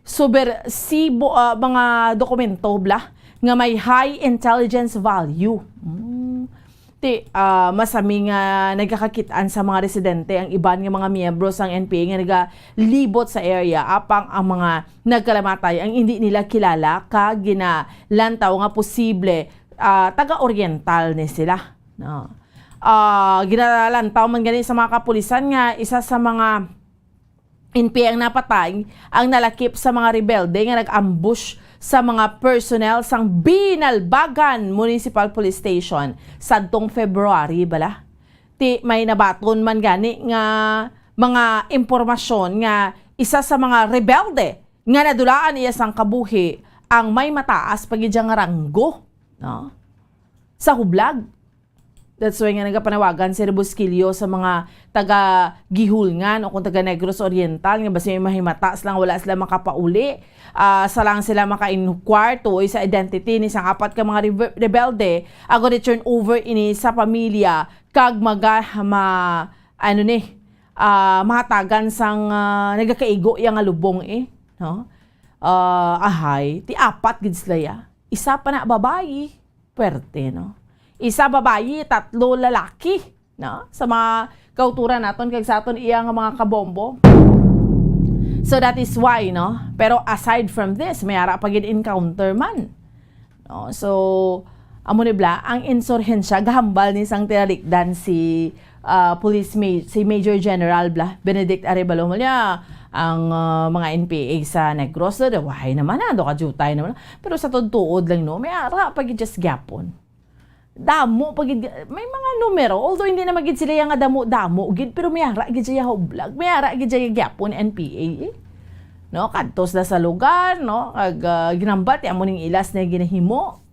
subversibo, mga dokumento bla, nga may high intelligence value. Masaming nagkakakitaan sa mga residente ang iban nga mga miyembro sang NPA nga nagalibot sa area apang ang mga nagkalamatay ang hindi nila kilala kag ginalantaw nga posible taga-oriental ni sila, no? Ginalantaw man gani sa mga kapulisan nga isa sa mga NPA ang napatay ang nalakip sa mga rebelde nga nag-ambush sa mga personnel sang Binalbagan Municipal Police Station sadtong February bala. May nabaton man gani nga mga impormasyon nga isa sa mga rebelde nga nadulaan iya sang kabuhi ang may mataas pagidya nga ranggo, no? Sa hublag. That's why nga nagapanawagan si Ribosquillo sa mga taga-Gihulngan o kung taga-Negros Oriental nga basta may mahimataas lang wala sila makapauli. Sa lang sila maka-inquire to sa identity ni sang 4 ka mga rebelde ako ni-turn over ini sa pamilya kag mahatagan sang nagakaigo yang lubong no? Ahay, 4 gid sila ya. Isa pa na babayi, pwerte, no? Isa babayi, 3 lalaki, no? Sa mga kauturan naton kag sa aton iya nga mga kabombo. So that is why, no? Pero aside from this, may ara pa gid encounter man. No? So amo ni bla ang insurhensya gahambal ni sang tinalikdan si si Major General bla Benedict Arevalo niya ang mga NPA sa Negros do wahay naman do kajutay naman. Pero sa tuod lang no, may ara pa gid just gyapon. Damo pagid may mga numero although hindi na magid sila nga damo gid pero may ara gid siya vlog may ara gid siya gyapon NPA no kadtos na sa lugar no kag ginambat amo ning ilas na ginahimo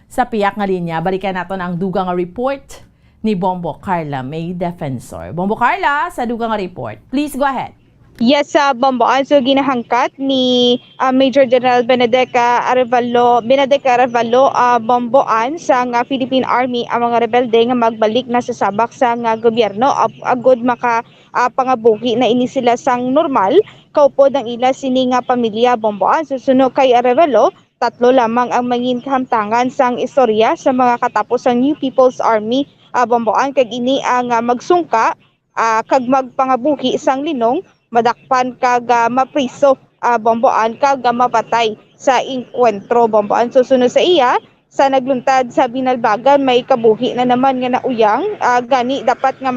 sa piyak nga linya. Balikan naton ang dugang nga report ni Bombo Carla May Defensor. Bombo Carla sa dugang nga report, please go ahead. Yes, Bomboan. So, ginahangkat ni Major General Benedict Arevalo, Bomboan sa Philippine Army ang mga rebelde nga magbalik na sa sabak sa gobyerno agod pangabuhi na ini sila sang normal kaupod ang ila sini nga pamilya. Bomboan. Susunod kay Arevalo, 3 lamang ang mangin kahamtangan sang istorya sa mga katapos ang New People's Army. Bomboan kag ini ang magsungka kag magpangabuhi sang linong madakpan kag mapriso. Bomboan kag mapatay sa enkwentro. Bomboan. Susunod sa iya sa nagluntad sa Binalbagan may kabuhi na naman nga nauyang. Gani dapat nga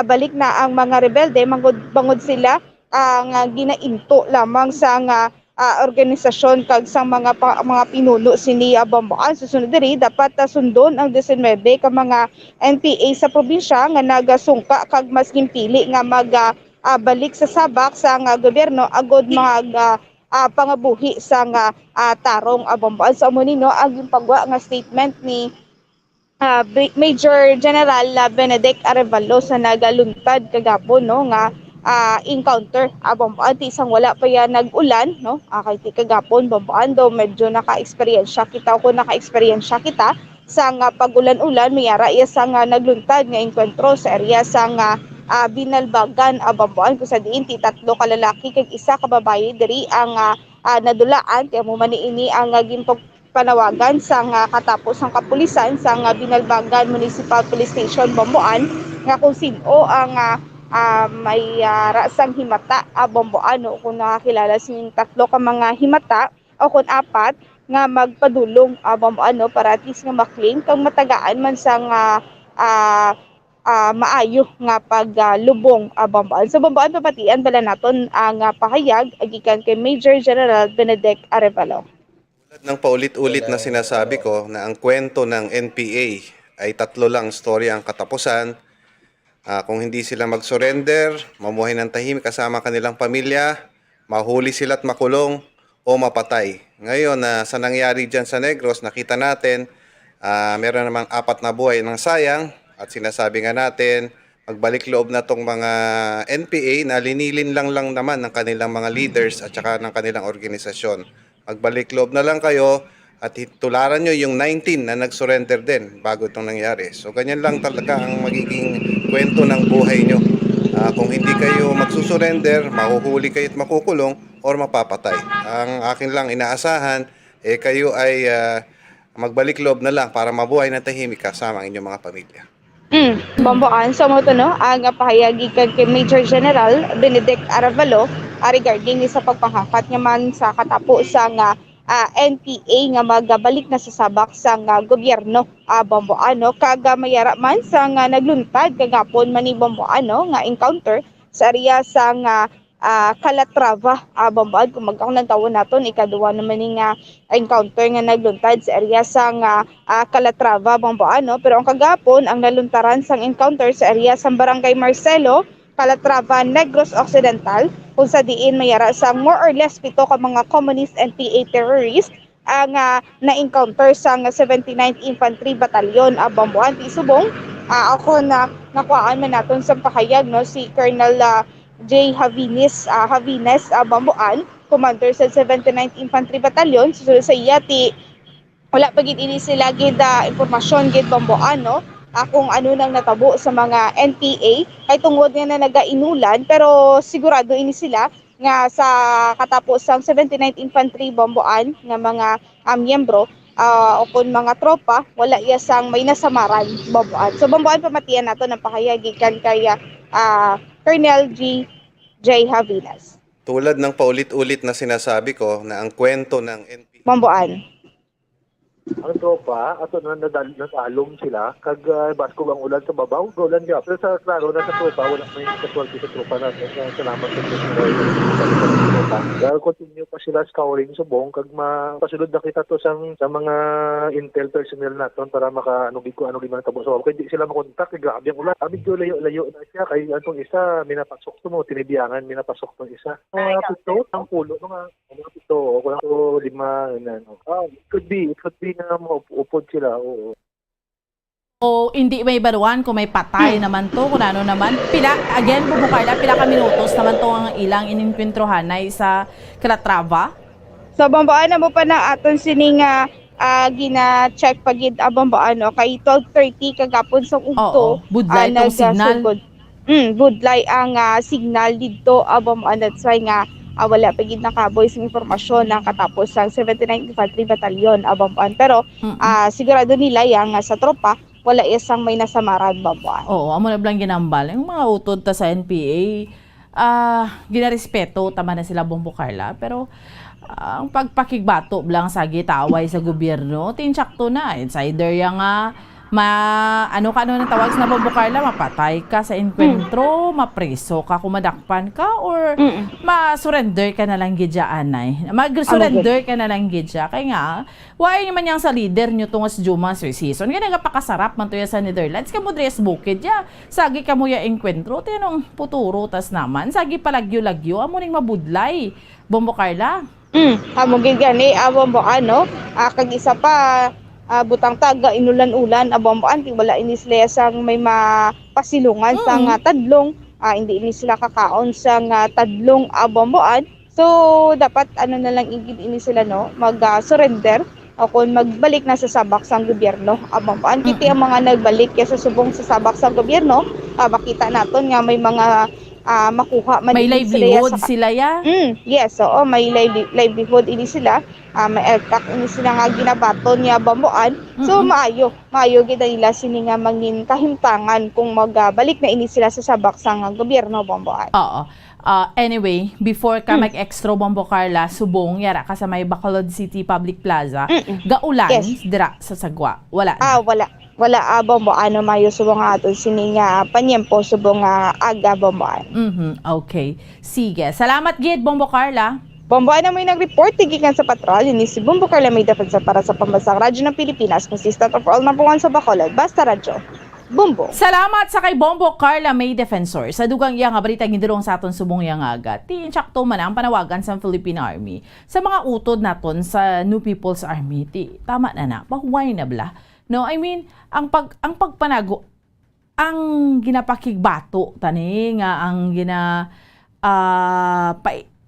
balik na ang mga rebelde bangod sila nga ginainto lamang sa nga organisasyon kag sa mga pinuno sini Bamboan. Susunod diri dapat sundon ang 19 ka mga NPA sa probinsya nga nagasungka kag mas gimpili nga balik sa sabak sa nga gobyerno agod mga pangabuhi sa nga tarong Bamboan. Sa umunino ang pagwa nga statement ni Major General Benedict Arevalo sa nagaluntad kagapon no nga encounter Bamboan ti isang wala pa yan nag-ulan no kay ti kagapon Bamboan do medyo naka-experience kita sa nga pag-ulan-ulan mayara iya sa nga nagluntad nga enkwentro sa area sa nga Binalbagan Bamboan kung sa diin ti 3 ka lalaki kag 1 ka babae diri ang nadulaan kay mo man ini ang panawagan sa nga katapos ang kapulisan sa nga Binalbagan Municipal Police Station Bamboan nga kung sino ang may rasang himata Bamboan o kung nakakilala sining 3 ka mga himata o kung 4 nga magpadulong Bamboan para at least nga maklaim kang matagaan man sa nga maayo nga paglubong Bamboan. So Bamboan papatian bala naton ang pahayag agikan kay Major General Benedict Arevalo. Ng paulit-ulit na sinasabi ko na ang kwento ng NPA ay 3 lang storya ang katapusan. Kung hindi sila mag-surrender, mamuhay ng tahimik kasama kanilang pamilya, mahuli sila at makulong o mapatay. Ngayon, sa nangyari dyan sa Negros, nakita natin, meron namang 4 na buhay ng sayang at sinasabi nga natin, magbalik loob na tong mga NPA na linilin lang naman ng kanilang mga leaders at saka ng kanilang organisasyon. Magbalik loob na lang kayo at tularan nyo yung 19 na nag-surrender din bago itong nangyari. So ganyan lang talaga ang magiging kwento ng buhay nyo. Kung hindi kayo magsusurrender, mahuhuli kayo at makukulong or mapapatay. Ang akin lang inaasahan, kayo ay magbalik loob na lang para mabuhay na tahimik kasama ang inyong mga pamilya. Bamboan, so mo to no, ang pahayagi kay Major General Benedict Arevalo regarding sa pagpanghakat nga man sa katapos sa nga NPA nga magabalik na sa sabak sa nga gobyerno Bamboan no kaga mayara man sa nga nagluntad kagapon man ni Bamboan no nga encounter sa area sa nga Calatrava Bamboan kung magkaon tawon naton ikaduwa naman ni nga encounter nga nagluntad sa area sa nga Calatrava Bamboan no pero ang kagapon ang naluntaran sang encounter sa area sa Barangay Marcelo Calatrava Negros Occidental kung sa diin mayara sa more or less 7 ka mga communist NPA terrorists ang na-encounter sa 79th Infantry Battalion Bamboan ti Subong. Ako na nakuhaan man naton sa pahayag no si Colonel J. Havines Bamboan, commander sa 79th Infantry Battalion. Susunod sa iya ti wala pa gid ini sila gid impormasyon gid Bamboan no kung ano nang natabo sa mga NPA ay tungod nga na nagainulan pero sigurado ini sila nga sa katapos ang 79th Infantry Bamboan nga mga miyembro o kung mga tropa wala iya sang may nasamaran Bamboan. So Bamboan pamatian nato ng pahayag gikan kay Colonel J. Havines. Tulad ng paulit-ulit na sinasabi ko na ang kwento ng NPA Bamboan. Ang tropa, ato na natalong sila, kag basko ang ulan sa babaw, ulan niya. Pero sa klaro na sa tropa, wala may kaswalti sa tropa natin. Salamat sa tropa. Dahil continue pa sila scouring subong, kag mapasulod na kita to sa mga intel personnel natin para maka-anugig ko man tabo. So, kaya di sila makontak, kaya grabe ang ulan. Medyo layo na siya, kaya antong isa, minapasok to mo, tinibiyangan, minapasok tong isa. Pito, ang pulo, mga pito, o kulang to 5, it could be na maupod sila, oo. O hindi may baruan kung may patay naman to, kung ano naman. Pila ka minutos naman to ang ilang ininkwintrohan na sa Calatrava? So Bamboan na mo pa na aton sining gina-check pagid Bamboan no kay 12:30 kagapon sa ugto. Budlay tong signal. Budlay ang signal dito Bamboan, that's why nga wala pa gid nakaboy sa impormasyon ng katapos ang 79th Infantry Battalion Bamboan. Pero sigurado nila yang sa tropa wala isang may nasamaran Bamboan. Oo, amo na blang ginambal yung mga utod ta sa NPA. Ginarespeto tama na sila Bombo Carla pero ang pagpakigbato lang sa gitaway sa gobyerno, tinsakto na. Insider yang ano ng tawag sa nababukarla, mapatay ka sa enkwentro, mapreso ka, kumadakpan ka, or ma-surrender ka na lang gidya, anay. Mag-surrender ka na lang gidya. Kaya nga, why naman yang sa leader nyo tungo sa Juma season? Ganyan nga pakasarap man to ya sa Netherlands. Kamu dress bukid ya. Sagi ka mo ya enkwentro, tinong puturo tas naman. Sagi palagyo-lagyo, amo ning mabudlay. Bombo Carla. Hamugid gani, bombo kag isa pa, butang taga inulan-ulan abamboan ti wala ini sila sang may mapasilungan sang tadlong, hindi ini sila kakaon sang tadlong abamboan. So dapat na lang igid ini sila mag-surrender o kung magbalik na sa sabak sang gobyerno abamboan. Kiti ang mga nagbalik sa subong sa sabak sang gobyerno, makita naton nga may mga makuha man may livelihood sila ya. Yes, oo, may livelihood ini sila. May eltak ini sila nga ginabaton niya bamboan. So maayo gid nila sini nga mangin kahimtangan kung magbalik na ini sila sa sabak sang gobyerno bamboan. Oo. Anyway, before ka mag-extra Bombo Carla, subong yara ka sa may Bacolod City Public Plaza, gaulan dira sa Sagwa. Wala. Wala bombo mayo subong aton sini nga panyempo subong aga bomboan. Okay. Sige. Salamat gid Bombo Carla. Bomboan na may nag-report tigikan sa patrol ni si Bombo Carla may defensa para sa pambansang radyo ng Pilipinas, consistent of all number 1 sa Bacolod. Basta radyo. Bombo. Salamat sa kay Bombo Carla May Defensor. Sa dugang iya nga balita gindulong sa aton subong yang aga. Tiinsakto man ang panawagan sa Philippine Army sa mga utod naton sa New People's Army. Tama na. Pahuway na bla. No, I mean, ang pagpanago, ang ginapakigbato tani nga ang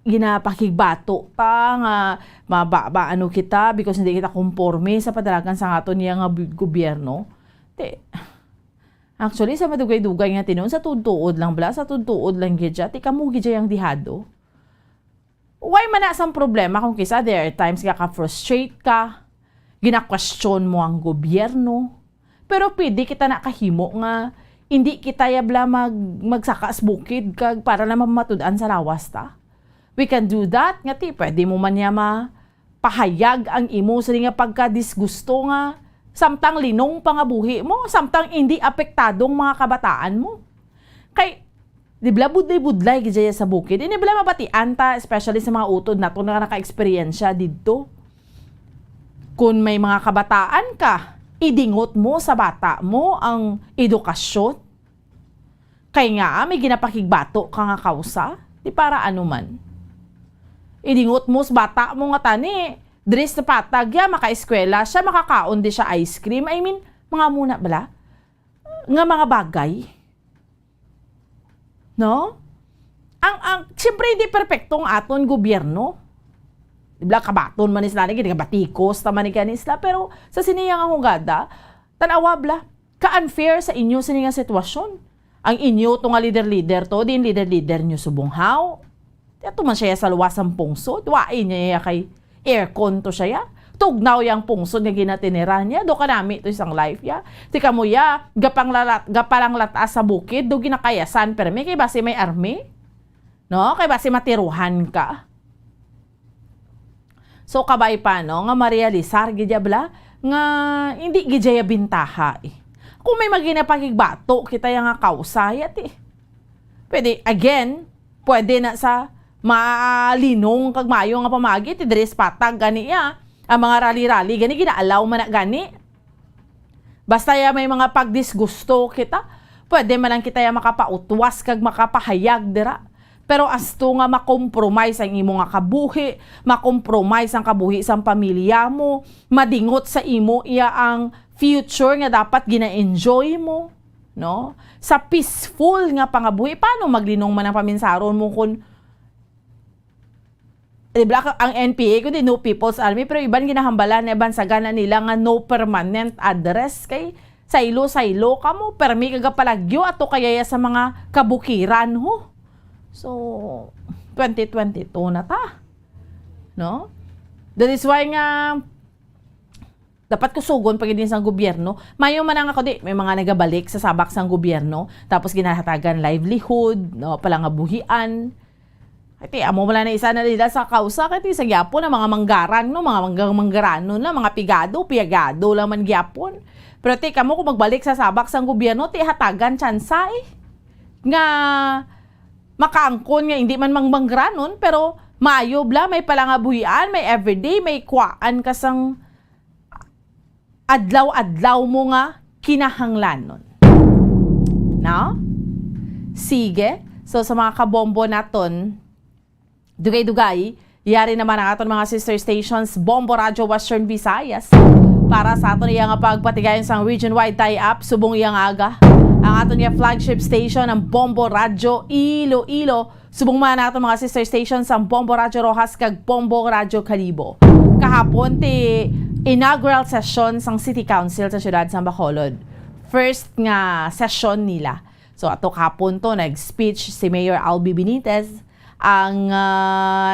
ginapakigbato nga mababa kita because hindi kita konforme sa padalagan sa aton yang gobyerno. Actually, sa madugay-dugay nga tinon, sa tudtuod lang bla, sa tudtuod lang gidya, kamu gidya yung dihado. Why man na sang problema kung kisa there are times ka-frustrate ka, gina-question mo ang gobyerno, pero pwede kita nakahimo nga, hindi kita yabla magsakas bukid kag para na mamatudan sa lawas ta. We can do that, nga pwede mo man niya pahayag ang imo sa nga pagka-disgusto nga, samtang linong pangabuhi mo, samtang hindi apektadong mga kabataan mo. Kay, di bla budlay-budlay gidya sa bukid. Di bla mabatian ta, especially sa mga utod na ito na naka-eksperyensya dito. Kung may mga kabataan ka, idingot mo sa bata mo ang edukasyon. Kaya nga, may ginapakigbato ka nga kausa, di para ano man. Idingot mo sa bata mo nga tani, dress na patag, maka-eskwela siya, makakaon di siya ice cream. I mean, mga muna bala, nga mga bagay. No? Siyempre hindi perfectong aton gobyerno. Dibla kabaton man isla, hindi kabatikos, taman ni kanisla, pero sa siniyang ang hugada, tanawa bla, ka-unfair sa inyo sa nga sitwasyon. Ang inyo to nga leader-leader to, din leader-leader nyo subonghaw. Ito man siya sa luwasang pungso, tuwain niya kay aircon to siya ya. Tugnaw yang pungsod nga ginatinira niya. Do ka nami ito isang life ya. Tika mo ya, gapalang latas sa bukid, do ginakayasan. Pero may kay basi may army. No? Kay basi matiruhan ka. So kabay pa no, nga marealisar gidya bla, nga hindi gidya bintaha eh. Kung may maginapakigbato, kita yung nga kausayat eh. Pwede, again, pwede na sa maalinong kag maayo nga pamagi ti dress patag gani ya ang mga rally gani ginaalaw man na gani basta ya may mga pagdisgusto kita pwede man lang kita ya makapautwas kag makapahayag dira pero asto nga makompromise ang imo nga kabuhi, makompromise ang kabuhi sang pamilya mo, madingot sa imo iya ang future nga dapat gina-enjoy mo, no, sa peaceful nga pangabuhi. Paano maglinong man ang paminsaron mo kung diba, ang NPA kundi No People's Army, pero iban ginahambalan na iban sa gana nila nga no permanent address kay saylo-saylo ka mo, permi kagapalagyo ato kaya sa mga kabukiran ho. So 2022 na ta, no? That is why nga dapat kusugon pag din sa gobyerno. Mayo man ako di may mga nagabalik sa sabak sang gobyerno tapos ginahatagan livelihood, no, palangabuhian. Iti, amo wala na isa na nila sa kausa, kati sa gyapon na mga manggaran, no? Mga manggarano na, mga piyagado lang man gyapon. Pero ti, kamo kung magbalik sa sabak sang gobyerno, ti hatagan tsansa nga makaangkon nga hindi man manggranon, pero maayo bla, may palangabuhian, may everyday, may kwaan kasang adlaw-adlaw mo nga kinahanglanon. No? Sige. So sa mga kabombo naton, dugay-dugay, yari naman ang aton mga sister stations, Bombo Radio Western Visayas. Para sa aton iya nga pagpatigayon sa region-wide tie-up, subong iyang aga. Ang aton iya flagship station, ang Bombo Radio Iloilo. Subong man aton mga sister stations, ang Bombo Radio Rojas kag Bombo Radio Calibo. Kahapon, ti inaugural session sang City Council sa siyudad sa Bacolod. First nga session nila. So ato kahapon to, nag-speech si Mayor Albi Benitez, ang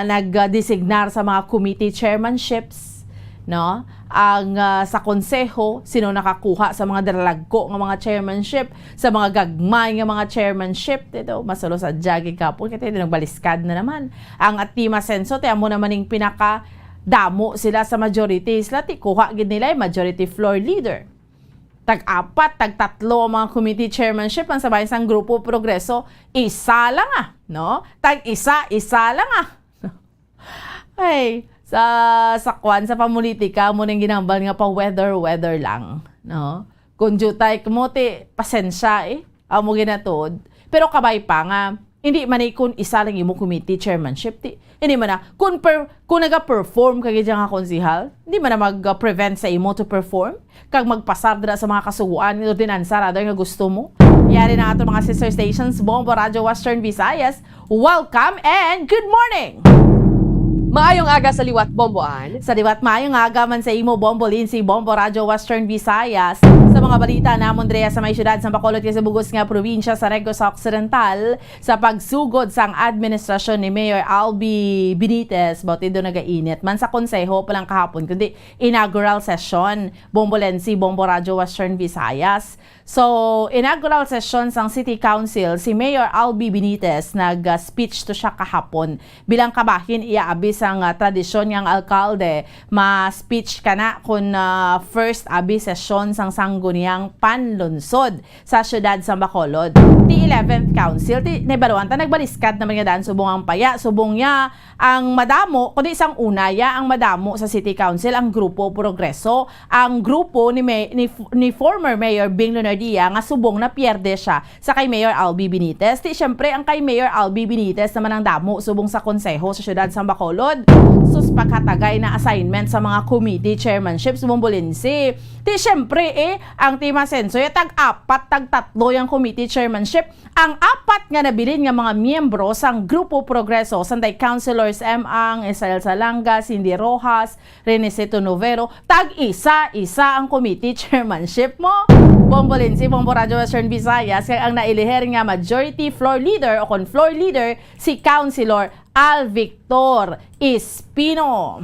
nag-designar sa mga committee chairmanships, no? Ang sa konseho, sino nakakuha sa mga dalagko ng mga chairmanship, sa mga gagmay ng mga chairmanship, dito, masalo sa jagi kapon, kaya nagbaliskad na naman. Ang Atima Senso, tiyan mo naman yung pinaka-damo sila sa majority, sila kuha gid nila yung majority floor leader. Tag-apat, tag-tatlo ang mga committee chairmanship ang sabay sang Grupo Progreso, isa lang no? Tag-isa lang Ay, sa kwan, sa pamulitika mo nang ginambal nga pa weather lang, no? Kung jutay mo, pasensya amo ginatod. Pero kabay pa nga, hindi man kung isa lang yung committee chairmanship, hindi man na, kung naga-perform kag nga konsihal, hindi man na mag-prevent sa imo to perform, kag magpasar na sa mga kasuguan, ordinansa, rather nga gusto mo. Yari na ato mga sister stations, Bombo Radio Western Visayas, welcome and good morning! Maayong aga sa liwat, Bomboan. Sa liwat maayong aga man sa imo, Bombo Lindsay, Bombo Radio Western Visayas. Sa mga balita namon Drea sa may syudad sa Bacolod sa bugos nga probinsya sa Negros Occidental sa pagsugod sang administrasyon ni Mayor Albi Benitez, bautido nagainit man sa konseho palang kahapon kundi inaugural session, Bombo Lindsay, Bombo Radio Western Visayas. So, inaugural session sang City Council, si Mayor Albi Benitez nag-speech to siya kahapon. Bilang kabahin, iaabis ang tradisyon ng alkalde, ma-speech ka na kung first abi session sang sangguniang panlunsod sa syudad sa Bacolod. Ti 11th Council, ti nebaruan ta nagbaliskad naman nga daan subong ang paya, subong niya ang madamo, kundi isang unaya ang madamo sa City Council, ang Grupo Progreso, ang grupo ni former Mayor Bing Lunardia nga subong na pierde siya sa kay Mayor Albi Benitez. Ti syempre ang kay Mayor Albi Benitez naman ang damo subong sa konseho sa syudad sa Bacolod. Sus pagkatagay na assignment sa mga committee chairmanship subong Bolinsi. Ti syempre ang Tima Sensoy tag-apat, tag-tatlo yung committee chairmanship. Ang apat nga nabilin nga mga miyembro sang Grupo Progreso, sanday councilors Ang, Israel Salanga, Cindy Rojas, Reneseto Novero, tag-isa ang committee chairmanship mo. Bombo Lindsay, Bombo Radio Western Visayas, kaya ang nailiher nga majority floor leader o kon floor leader si Councilor Al Victor Espino.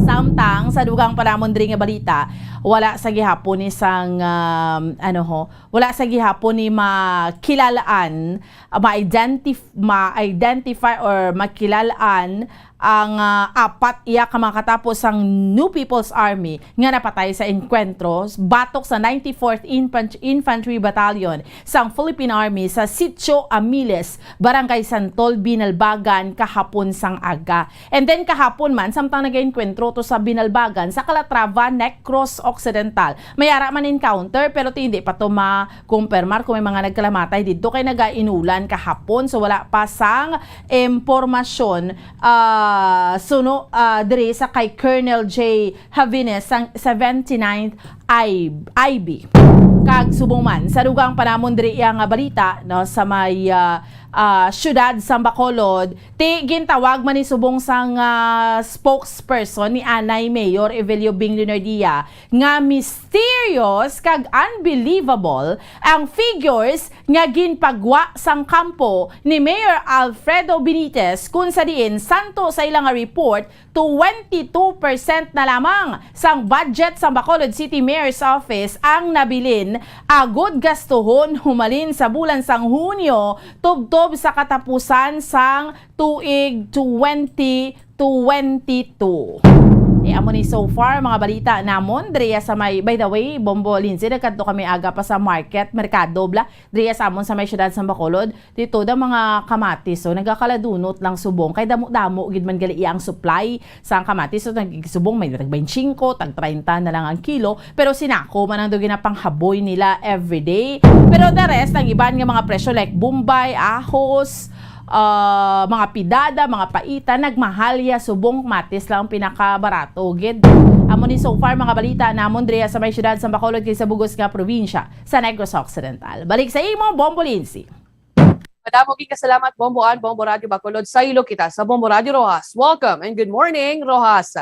Samtang sa dugang panamon diri nga balita, wala sa gihapon ni sang wala sa gihapon ni makilalaan, ma-identify or makilalaan ang apat iya ka makatapos ang New People's Army nga napatay sa enkwentro batok sa 94th Infantry Battalion sang Philippine Army sa Sitio Amiles, Barangay Santol, Binalbagan kahapon sang aga. And then kahapon man samtang nag-enkwentro to sa Binalbagan sa Calatrava, Negros Occidental. Mayara man encounter pero hindi pa to ma-confirmar kung may mga nagkalamatay dito kay nagainulan kahapon, so wala pa sang impormasyon diri sa kay Colonel J. Havines sang 79th IB. Kag subong man sa dugang panamon diri nga balita no sa may syudad sa Bacolod, ti gintawag man ni subong sang spokesperson ni Anay Mayor Evelio Bing Lunardia nga mysterious kag unbelievable ang figures nga ginpagwa sang kampo ni Mayor Alfredo Benitez kung sa diin santo sa ilang report 22% na lamang sang budget sa Bacolod City Mayor's Office ang nabilin agod gastuhon humalin sa bulan sang Hunyo tubtob sa katapusan sang tuig 2022. Amo ni so far mga balita namon Drea sa may, by the way, Bombo Lindsay, nagkadto kami aga pa sa market, merkado bla, Drea sa amon sa may syudad sa Bacolod, dito da mga kamatis, so nagakaladunot lang subong, kay damo-damo gid man gali ang supply sa kamatis, so nagsubong may tag 25, tag 30 na lang ang kilo, pero sinako man ang dugi na panghaboy nila everyday. Pero the rest, ang iban nga mga presyo like Bombay, Ahos, mga pidada, mga paita, nagmahalya, subong matis lang pinakabarato. Gid. Amo ni so far mga balita namon Drea sa may syudad sa Bacolod kay sa Bugos nga probinsya sa Negros Occidental. Balik sa imo, Bombo Lindsay. Madamo salamat Bomboan, Bombo Radio Bacolod. Sa ilo kita sa Bombo Radio Rojas. Welcome and good morning, Rojas.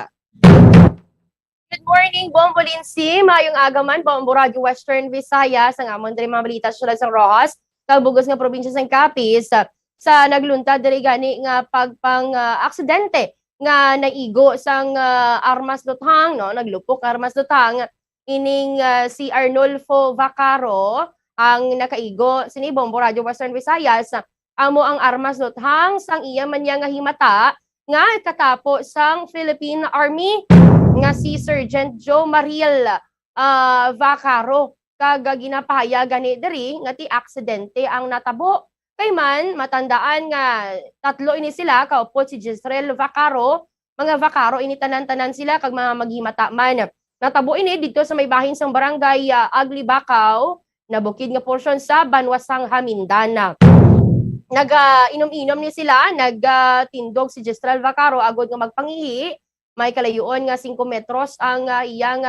Good morning, Bombo Lindsay. Mayong agaman, Bombo Radio Western Visayas. Ang amon diri mga balita sa syudad sa Rojas, kag Bugos nga probinsya sa Capiz. Sa nagluntad diri gani nga pagpang aksidente nga naigo sang armas luthang, no, naglupok armas luthang ining si Arnulfo Vacaro ang nakaigo sini Bombo Radio Western Visayas. Amo ang armas luthang sang iya man nga himata nga katapo sang Philippine Army nga si Sergeant Joe Mariel Vacaro, kag ginapahayag gani diri nga ti aksidente ang natabo. Kay man, matandaan nga tatlo ini sila, kaupot si Jezreel Vacaro, mga Vacaro ini tanan-tanan sila, kag mga maghimata man. Natabo ini dito sa may bahin sang barangay Aglibacaw, na bukid nga porsyon sa Banwasang Hamindana. Nag-inom-inom ni sila, nagtindog si Jezreel Vacaro, agod nga magpangihi, may kalayuon nga 5 metros ang iyang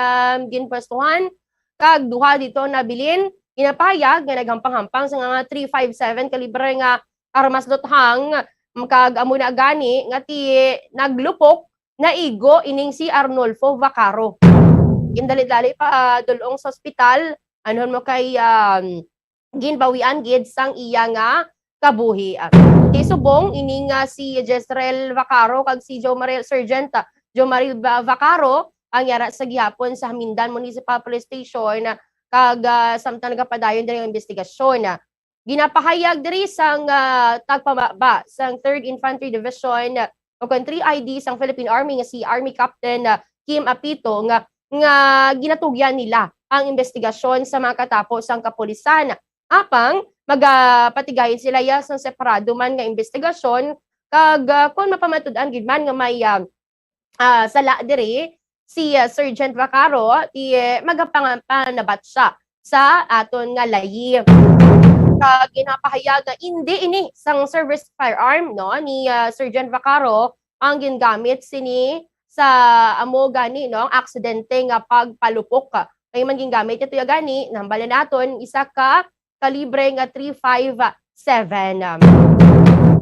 ginpwestuhan, kag duha dito nabilin, inapayag nga naghampang-hampang sa nga 357 kalibre nga armas luthang, kag amo na gani nga ti naglupok na igo ining si Arnulfo Vacaro. Gindali-dali pa dulong sa ospital, anon mo kay ginbawian gid sang iya nga kabuhi. Isubong ining si Jezreel Vacaro kag si Sergeant Joe Mariel Vacaro ang yara sa gihapon sa Hamindan Municipal Police Station, kag samtang nagapadayon diri ang investigasyon. Ginapahayag diri sang tagpamaba sang 3rd Infantry Division o 3ID sang Philippine Army nga si Army Captain Kim Apito nga ginatugyan nila ang investigasyon sa mga katapos sang kapulisan. Apang magapatigayon sila sang separado man nga investigasyon, kag kung mapamatud-an gid man nga may sala diri si Sergeant Vacaro, magapanganabat siya sa aton nga layi. Ginapahayag na hindi ini sang service firearm, no, ni Sergeant Vacaro ang gingamit sini sa amo gani, no, aksidente nga pagpalupok. Kay man gingamit ito ya gani, nambalan naton isa ka kalibre nga 357.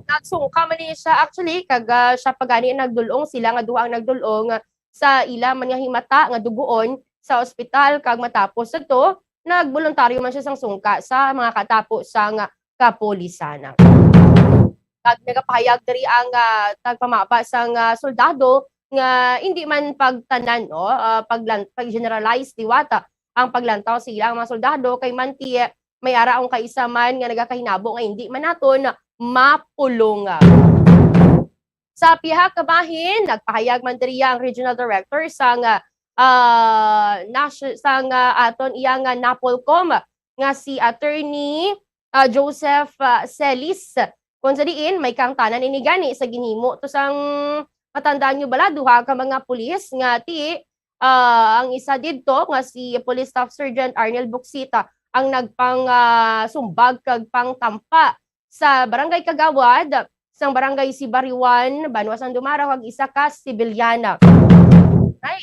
Nagsungka man ni siya actually, kag siya pagani nagdulong, sila nga duha ang nagdulong sa ila man nga himata nga duguon sa ospital, kag matapos ito nagboluntaryo man siya sang sungka sa mga katapos sang kapulisan. Kag nagapahayag diri ang tagpamapa sang soldado nga hindi man pagtanan, no, pag-generalize diwata ang paglantaw sa ilang mga soldado, kay man ti may araong kaisa man nga nagakahinabo nga hindi man naton mapulong. Sa pihak kabahin, nagpahayag man diri ang Regional Director sang aton iyang Napolcom nga si Attorney Joseph Celis. Kung sa diin, may kang tanan ini gani sa ginhimo to sang matandaan nyo bala, duha ka mga pulis nga ti ang isa didto nga si Police Staff Sergeant Arnel Buksita ang nagpang sumbag kag pangtampa sa Barangay Kagawad sang Barangay Sibariwan, Banwasang Dumaraw, kag isa ka sibilyana. Ay,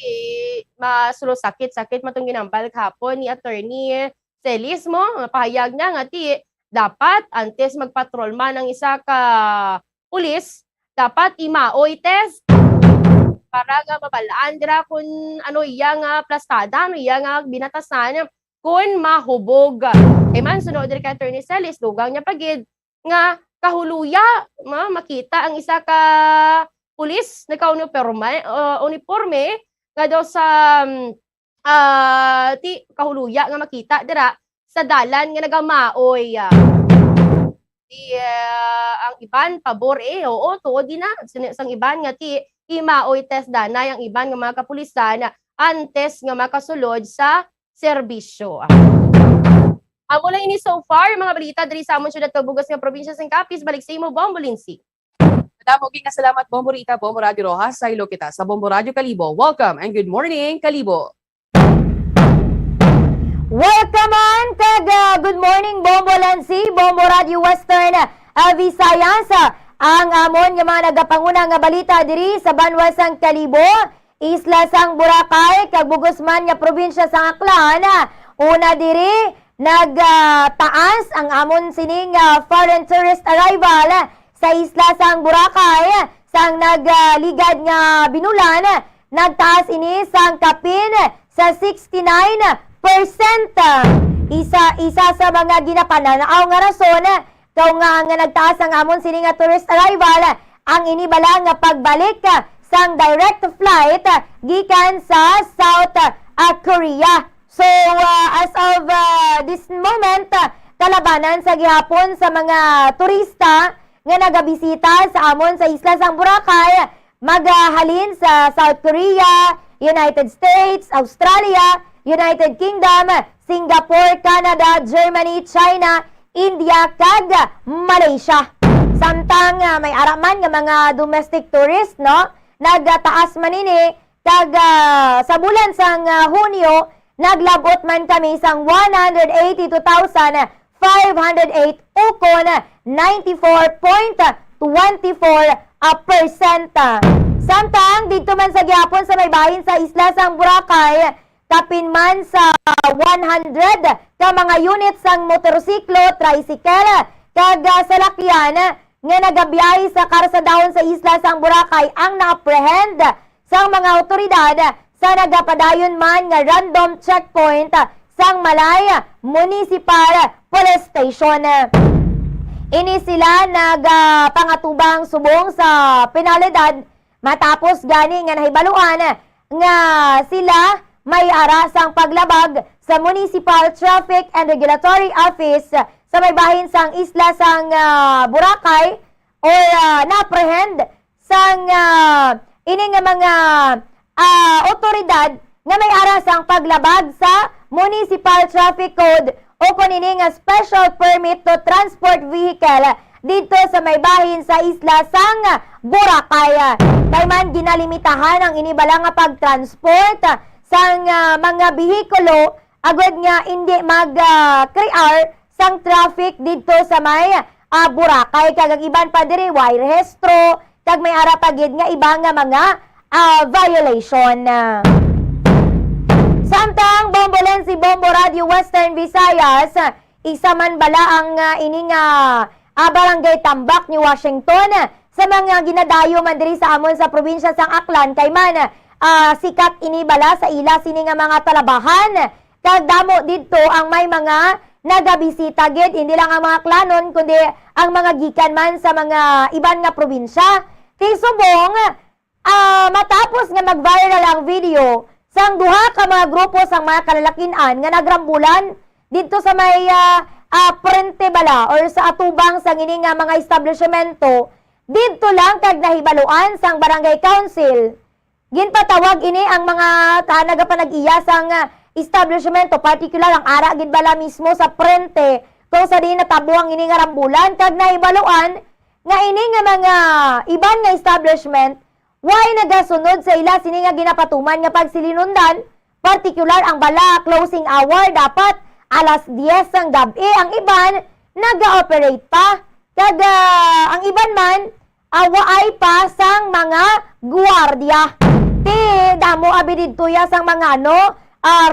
masulo sakit matong ginambal hapon ni Attorney Celis mo, pahayag na nga ti dapat antes magpatrol man ang isa ka pulis, dapat imaoy test para nga mabalaan dira kung ano iya nga plastada, ano iya nga binatasan kung mahubog. Kay man sunod diri kay Attorney Celis, dugang niya pagid nga kahuluya, makita ang isa ka pulis na uniforme nga daw sa ti kahuluya nga makita dira sa dalan nga nagamaoy. Ang iban pabor oo tuod di na sang iban nga ti imaoy test danay ang iban nga mga kapulisan antes nga makasulod sa serbisyo. Amo lang ini so far mga balita diri sa amon syudad Tubugas nga probinsya sang Capiz. Balik sa imo Bombo Lindsay. Madamo nga salamat Bombo Rita, Bombo Radio Rojas, sa ilo kita sa Bombo Radio Kalibo. Welcome and good morning Kalibo. Welcome on kag good morning Bombo Lansi, Bombo Radio Western Visayas. Ang amon nga mga nagapanguna nga balita diri sa banwasang Kalibo, isla sang Boracay kag Bugosman nga probinsya sang Aklan. Una diri nagtaas ang amon sining foreign tourist arrival sa isla sang Boracay sang nagligad nga binulan. Nagtaas ini sang kapin sa 69%. Isa sa mga ginapananaaw nga rason nga nagtaas ang amon sini nga tourist arrival ang inibala nga pagbalik sang direct flight gikan sa South Korea. So as of this moment kalabanan sa gihapon sa mga turista nga nagabisita sa amon sa isla sang Boracay maghalin sa South Korea, United States, Australia, United Kingdom, Singapore, Canada, Germany, China, India, kag Malaysia. Samtang may araman nga mga domestic tourist, no? Nagtaas man ini kag sa bulan sang Hunyo, naglabot man kami sang 182,508 ukon 94.24%. Samtang dito man sa gihapon sa may bahin sa isla sang Boracay, kapin man sa 100 ka mga unit sang motorsiklo, tricycle, kag salakyan nga nagabiyahe sa karsadahon sa isla sang Boracay ang na-apprehend sang mga otoridad sa nagapadayon man nga random checkpoint sang Malay Municipal Police Station. Ini sila nagpangatubang subong sa penalidad matapos gani nga nahibaluan nga sila may arasang paglabag sa Municipal Traffic and Regulatory Office sa may bahin sang isla sang Boracay or na-apprehend sang ini nga mga otoridad nga may arasang paglabag sa Municipal Traffic Code o kunini nga Special Permit to Transport Vehicle dito sa may bahin sa isla sang Boracay. Kay man ginalimitahan ang inibala nga pagtransport sang mga bihikulo agad nga hindi mag-crear sang traffic dito sa may Boracay. Kag iban pa diri way rehistro kag may ara pagid nga ibang nga mga violation. Samtang Bombolen si Bombo Radio Western Visayas, isa man bala ang ining barangay Tambak ni Washington sa mga ginadayo man diri sa amon sa probinsya sang Aklan kay man sikat ini bala sa ila sini nga mga talabahan kag damo didto ang may mga nagabisita gid hindi lang ang mga klanon kundi ang mga gikan man sa mga iban nga probinsya. Kay subong matapos nga mag-viral ang video sang duha ka mga grupo sang mga kalalakinan nga nagrambulan dito sa may Prente bala or sa atubang sang ini nga mga establishmento dito lang kag nahibaluan sang barangay council. Ginpatawag ini ang mga nagapanag-iya sang establishmento, particular ang ara gid bala mismo sa Prente kung sa di natabuang ini nga rambulan kag nahibaluan nga ini nga mga iban nga establishment why nagasunod sa ila sini nga ginapatuman nga pagsilinundan, particular ang bala closing hour dapat alas 10 ng gabi, ang iban naga-operate pa kag ang iban man waay pa sang mga guardia. Ti damo abi didto ya sang mga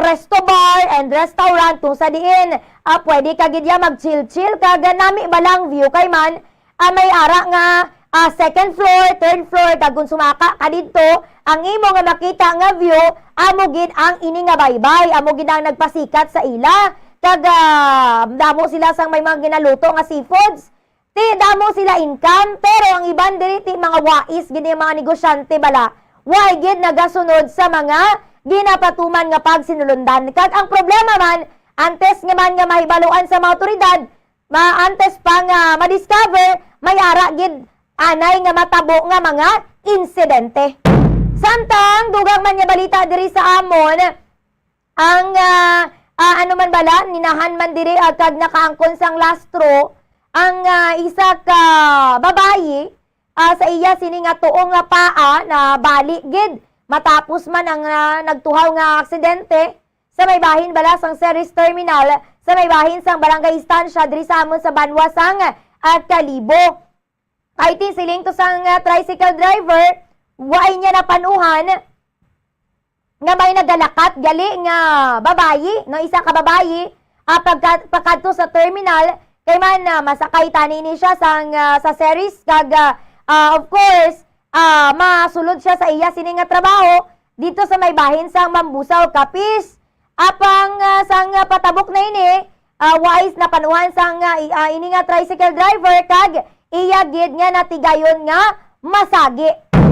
resto bar and restaurant kung sa diin pwede ka gid ya mag-chill-chill kag nami balang view kay man may ara nga second floor, third floor kag kung sumaka ka didto ang imo nga makita nga view amo gid ang ini nga baybay, amo gid ang nagpasikat sa ila kag damo sila sang may mga ginaluto nga seafoods. Ti damo sila income pero ang iban diri ti mga wais gid mga negosyante bala why gid nagasunod sa mga ginapatuman nga pagsinulundan. Kag ang problema man antes nga man nga mahibaluan sa mga otoridad, antes pa nga ma-discover, may ara gid anay nga matabo nga mga insidente. Samtang dugang man nga balita diri sa amon, ang ano man bala, ninahan man diri agad nakaangkon sang lastro, ang isa ka babayi sa iya sini nga tuong nga paa na bali gid matapos man ang nagtuhaw nga aksidente sa may bahin bala sang Ceres Terminal sa may bahin sang Barangay Estancia diri sa amon sa Banwasang at Kalibo. Kahit siling to sang tricycle driver, waay niya napanuhan nga may nagalakat gali nga babayi, no, isa ka babayi, pagkadto sa terminal, kay man masakay tani ni siya sa Ceres, kag of course, masulod siya sa iya sini nga trabaho, dito sa may bahin sang Mambusaw, Kapis. Apang sang patabok na ini, wais na panuhan sang ini nga tricycle driver, kag iya gid nga natigayon nga masagi.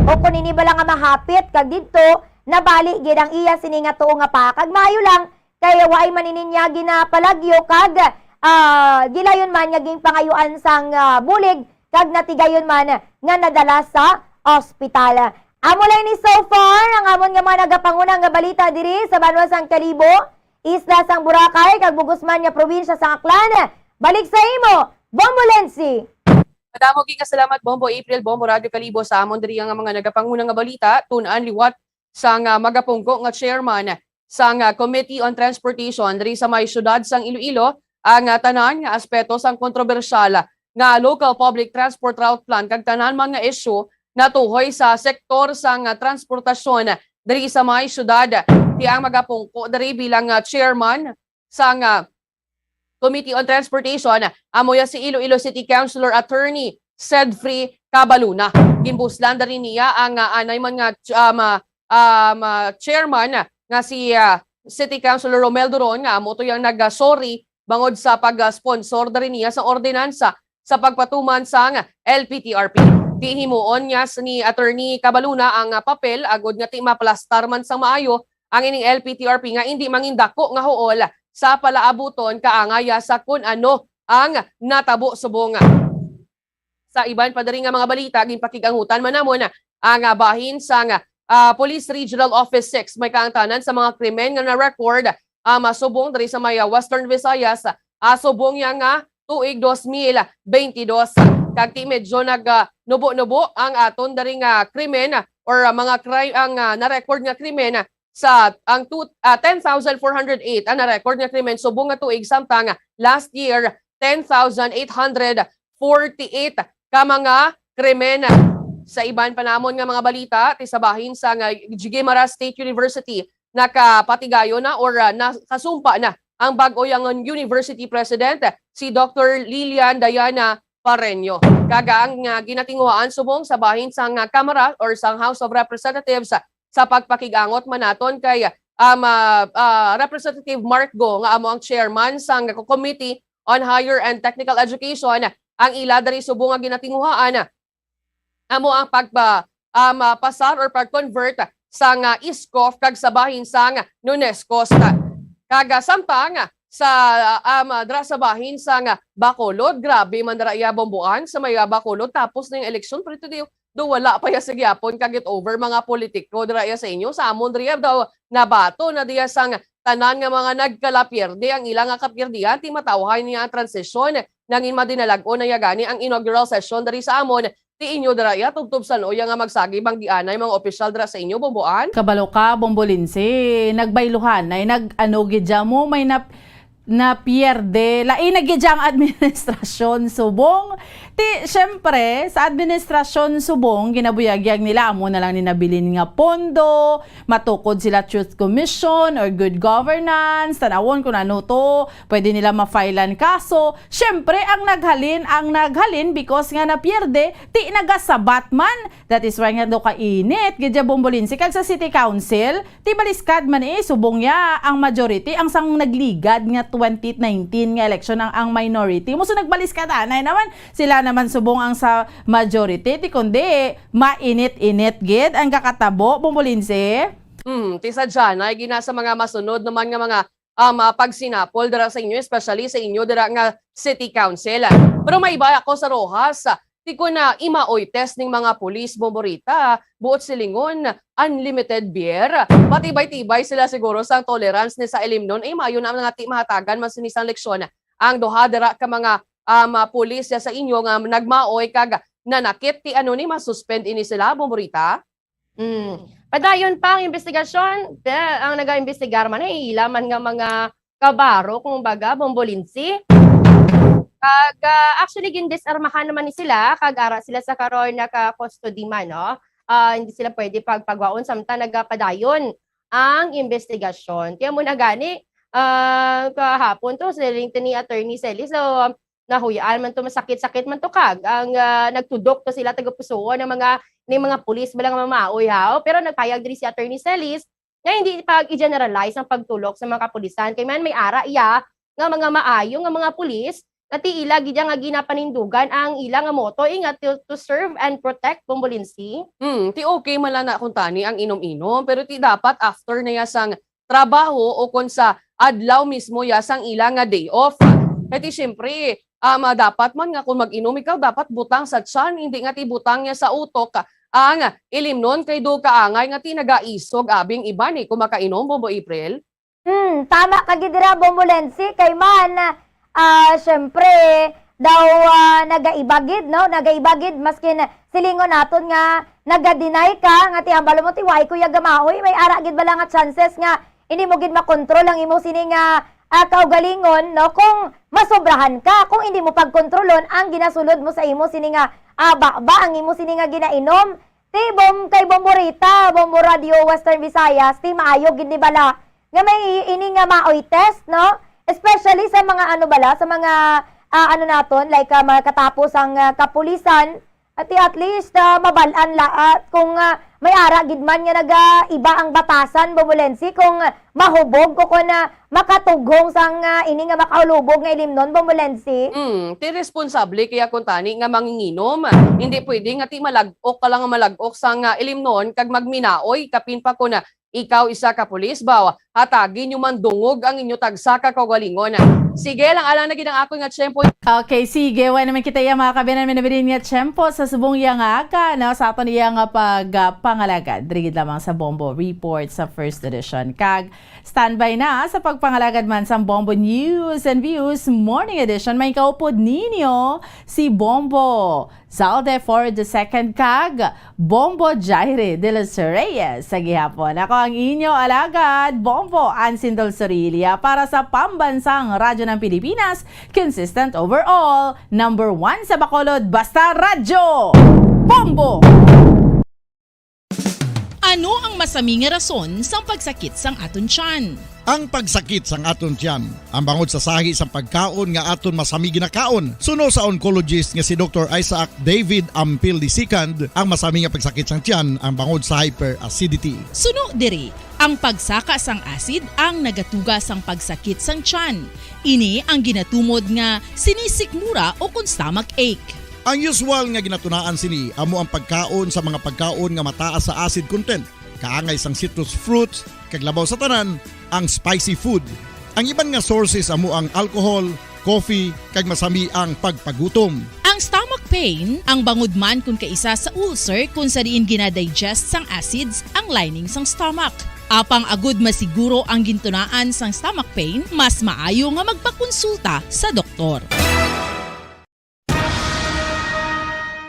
O kung ini ba lang nga mahapit, kag dito, nabali gid ang iya sini nga tuong nga pa, kag maayo lang, kaya waay manininya ginapalagyo, kag gilayon man nga ging pangayuan sang bulig, kag natigayon man nga nadala sa ospital. Amo lang ni so far ang amon nga mga nagapangunang nga balita diri sa Banwasang Kalibo, isla sang Boracay, kag Bugosman nga probinsya sa Aklan. Balik sa imo, Bombolensi. Madamo gi salamat Bombo April, Bombo Radio Kalibo sa amon diri nga mga nagapangunang nga balita, tun-an liwat sang magapungko nga chairman sang Committee on Transportation diri sa may syudad sang Iloilo, ang tanan nga aspeto sang kontrobersyal nga local public transport route plan kag tanan man nga issue natuhoy sa sektor sang transportasyon diri sa may syudad. Di ang magapungko diri bilang chairman sang Committee on Transportation, amoya si Iloilo City Councilor Attorney Cedfrey Cabaluna. Gimbuslan diri niya ang anay man nga chairman nga si City Councilor Romel Duron nga amo to yang nag-sorry bangod sa pag-sponsor diri niya sa ordinansa sa pagpatuman sang LPTRP. Di himuon niya ni Attorney Cabaluna ang papel agod nga ti maplastar man sang maayo ang ining LPTRP nga hindi mangindako nga huol sa palaabuton kaangaya sa kun ano ang natabo subong. Sa iban pa diri nga mga balita ginpakigangutan man namon ang bahin sang Police Regional Office 6 may kaangtanan sa mga krimen nga na-record masubong diri sa may Western Visayas subong yang tuig 2022. Kag ti medyo nubo-nubo ang aton diri nga krimen or mga crime ang na-record nga krimen sa ang 10,408 ang na-record nga krimen subong nga tuig, samtang last year 10,848 ka mga krimen. Sa iban pa namon nga mga balita ti sa bahin sa Guimara State University nakapatigayo na or nakasumpa na ang bag-o yang university president si Dr. Lilian Diana Pareño. Kaga ang ginatinguhaan subong sa bahin sang Kamara or sang House of Representatives sa pagpakigangot manaton kay Representative Mark Go nga amo ang chairman sang Committee on Higher and Technical Education. Ang ila diri subong nga ginatinguhaan amo ang pasar or pag-convert sang ISCOF kag sa bahin sang Nunescos. Kaga samtang sa dra sa bahin sang Bacolod, grabe man dara iya bomboan sa may Bacolod tapos na yung eleksyon, pero ito do wala pa ya sa gyapon kag it over mga politiko dira iya sa inyo sa amon diri daw nabato na diya sang tanan nga mga nagkalapirde ang ilang nga kapirdihan ti matawhan niya ang transisyon nangin madinalag-o na yagani ang inaugural session diri sa amon ti inyo dira iya tugtubsan o yang nga magsagi bang dianay mga opisyal dira sa inyo bomboan. Kabalo ka Bombolinsi, nagbayluhan ay nag-ano gidya mo may na pierde lain na gidya ang administrasyon subong syempre sa administrasyon subong ginabuyagyag nila amo na lang ninabilin nga pondo, matukod sila Truth Commission or Good Governance, tanawon kung ano to, pwede nila ma-filean kaso. Syempre ang naghalin because nga napierde ti nagasabat man. That is why nga do ka init gidya Bombolinsi kag sa City Council ti baliskad man subong ya ang majority ang sang nagligad nga 2019 nga election ang minority mo so nagbaliskad anay naman sila naman subong ang sa majority ti kundi mainit-init gid ang kakatabo Bombolinsi. Ti sadya na ginasa mga masunod naman nga mga pagsinapol dira sa inyo, especially sa inyo dira nga City Council. Pero may iba ako sa Rojas, di ko na imaoy test ng mga pulis bomborita, buot silingon, unlimited beer. Matibay-tibay sila siguro sa tolerance ni sa Elimnon, mayo na mga mahatagan mas sinisang leksyon ang duha dira ka mga pulis sa inyo nga nagmaoy kag nanakit ti ano ni masuspend ini sila bomborita. Padayon pa ang investigasyon, ang naga-investigar man ay ilaman nga mga kabaro kung baga bombolinsi. Kag actually gindisarmahan naman ni sila kag ara sila sa karon naka custody man no. Hindi sila pwede pagpagwaon samtang nagapadayon ang investigasyon. Kaya mo na gani kahapon to siling ni Attorney Celis so nahuyaan man to masakit-sakit man to kag ang nagtudok to sila taga-Pusoon ng mga pulis balang mamaoy haw pero nagpayag diri si Attorney Celis nga hindi pag i-generalize ang pagtulok sa mga kapulisan kay man may ara iya nga mga maayo nga mga pulis Nati ila gidya nga ginapanindugan ang ilang nga moto ingat to serve and protect bombolinsi. Ti okay man lang na kung tani ang inom-inom pero ti dapat after na yasang trabaho o kung sa adlaw mismo yasang ilang nga day off. Kaya siyempre dapat man nga kung mag-inom ikaw dapat butang sa tiyan hindi nga ti butang niya sa utok ang ilimnon kay do kaangay nga ti nagaisog abing iba ni kung makainom Bombo April. Tama ka gidira bombolensi kay man syempre daw nagaibagid no nagaibagid maskin silingon naton nga naga-deny ka nga ti hambalo mo ti way kuya gamahoy may ara gid bala nga chances nga hindi mo gid makontrol ang imo sini nga kaugalingon no kung masobrahan ka kung hindi mo pagkontrolon ang ginasulod mo sa imo sini nga ba ang imo sini nga ginainom ti kay Bomborita Bombo Radio Western Visayas ti maayo gid ni bala nga may ini nga maoy test no. Especially sa mga sa mga naton like mga katapos ang kapulisan at least mabalaan kung may ara gid man nga iba ang batasan bombolensi kung mahubog ko na makatughong sang ini nga makaulubog nga ilimnon bombolensi. Ti responsable kaya kung tani nga manginginom hindi pwede nga ti malagok ka lang malagok sang ilimnon kag magminaoy kapin pa ko na ikaw isa ka pulis bawa hatagin nyo man dungog ang inyo tagsa ka kagalingon. Sige lang alang na ginang ako nga tiyempo. Okay, sige. Wala naman kita yung mga kabinan minabinin nga tiyempo sa subong yang aga no? Sa ato niya nga pagpangalagad. Drigid lamang sa Bombo Report sa first edition. Kag standby na sa pagpangalagad man sa Bombo News and Views Morning Edition. May kaupod ninyo si Bombo Zalde for the second kag Bombo Jaire de los Reyes sa gihapon. Ako ang inyo alagad Bombo Ansindol Sorilia para sa pambansang radyo ng Pilipinas, consistent overall, number 1 sa Bacolod, basta radyo! Bombo! Ano ang masaming rason sa pagsakit sang aton tiyan? Ang pagsakit sang aton tiyan, ang bangod sa sahi sa pagkaon nga aton masami ginakaon. Suno sa oncologist nga si Dr. Isaac David Ampil II, ang masami nga pagsakit sang tiyan ang bangod sa hyperacidity. Suno diri, ang pagsaka sang acid ang nagatuga sang pagsakit sang tiyan. Ini ang ginatumod nga sinisikmura o kung stomach ache. Ang usual nga ginatunaan sini amo ang pagkaon sa mga pagkaon nga mataas sa acid content. Kaangay sang citrus fruits, kaglabaw sa tanan, ang spicy food. Ang iban nga sources amo ang alcohol, coffee, kag masami ang pagpagutom. Ang stomach pain, ang bangod man kung kaisa sa ulcer kung sa diin ginadigest sang acids ang lining sang stomach. Apang agud masiguro ang gintunaan sang stomach pain, mas maayo nga magpakonsulta sa doktor.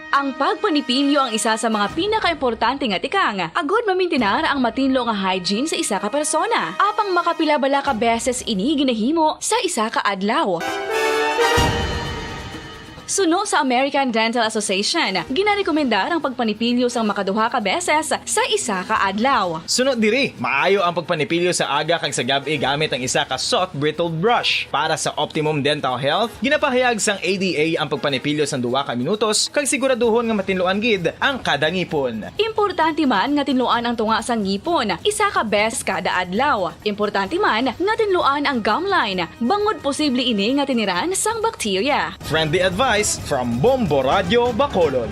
Ang pagpanipilyo ang isa sa mga pinaka-importante nga tikang. Agod mamintinar ang matinlo nga hygiene sa isa ka persona. Apang makapila-bala ka beses ini ginahimo sa isa ka adlaw. Suno sa American Dental Association, ginarekomendar ang pagpanipilyo sang makaduha ka beses sa isa ka adlaw. Suno diri, maayo ang pagpanipilyo sa aga kag sa gabi gamit ang isa ka soft brittle brush. Para sa optimum dental health, ginapahayag sang ADA ang pagpanipilyo sang 2 ka minutos kag siguraduhon nga matinluan gid ang kada ngipon. Importante man nga tinluan ang tunga sang ngipon, isa ka bes kada adlaw. Importante man nga tinluan ang gum line, bangod posible ini nga tiniran sang bakterya. Friendly advice from Bombo Radio Bacolod.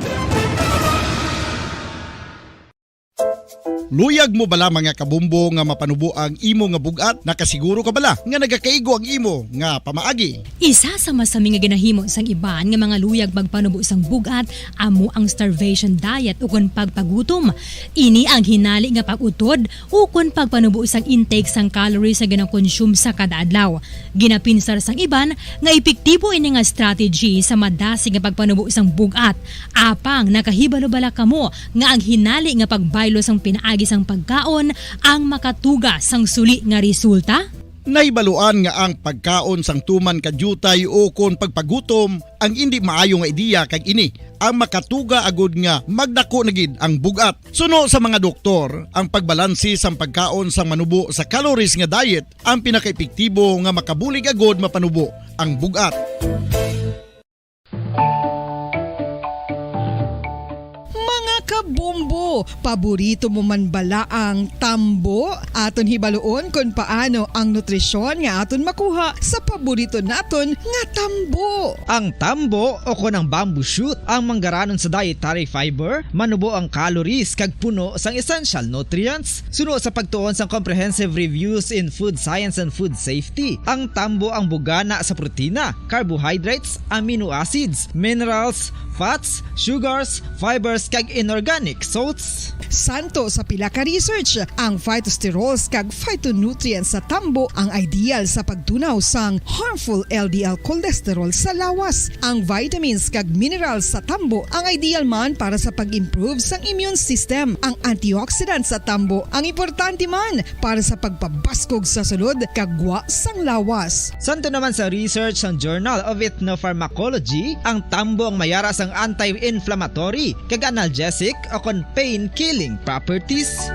Luyag mo bala mga kabumbo nga mapanubo ang imo nga bugat? Nakasiguro ka bala nga nagakaigo ang imo nga pamaagi? Isa sa masami nga ginahimo sang iban nga mga luyag magpanubo sang bugat amo ang starvation diet ukon pagpagutom. Ini ang hinali nga pag-utod ukon pagpanubo sang intake sang calories sa gina-consume sa kada adlaw. Ginapinsar sang iban nga epektibo ini nga strategy sa madasig nga pagpanubo sang bugat. Apang nakahibalo bala kamo nga ang hinali nga pagbaylo sang pinaagi sang pagkaon ang makatuga sang suli nga resulta? Naibaluan nga ang pagkaon sang tuman kadyutay o kon pagpagutom ang hindi maayo nga ideya kag ini ang makatuga agud nga magdako na gid ang bugat. Suno sa mga doktor, ang pagbalansi sang pagkaon sang manubo sa calories nga diet ang pinakaepektibo nga makabulig agud mapanubo ang bugat. Kabumbo, paborito mo man bala ang tambo? Aton hibaluon kung paano ang nutrisyon nga aton makuha sa paborito naton nga tambo. Ang tambo o konang bamboo shoot ang manggaranon sa dietary fiber, manubo ang calories kag puno sang essential nutrients. Suno sa pagtuon sang comprehensive reviews in food science and food safety, ang tambo ang bugana sa protina, carbohydrates, amino acids, minerals, fats, sugars, fibers kag inorganic salts. Santo sa pila ka research, ang phytosterols kag phytonutrients sa tambo ang ideal sa pagtunaw sang harmful LDL cholesterol sa lawas. Ang vitamins kag minerals sa tambo ang ideal man para sa pag-improve sang immune system. Ang antioxidants sa tambo ang importante man para sa pagpabaskog sa sulod kag gwa sang lawas. Santo naman sa research sang Journal of Ethnopharmacology, ang tambo ang mayara sang anti-inflammatory kag analgesic o kon pain-killing properties.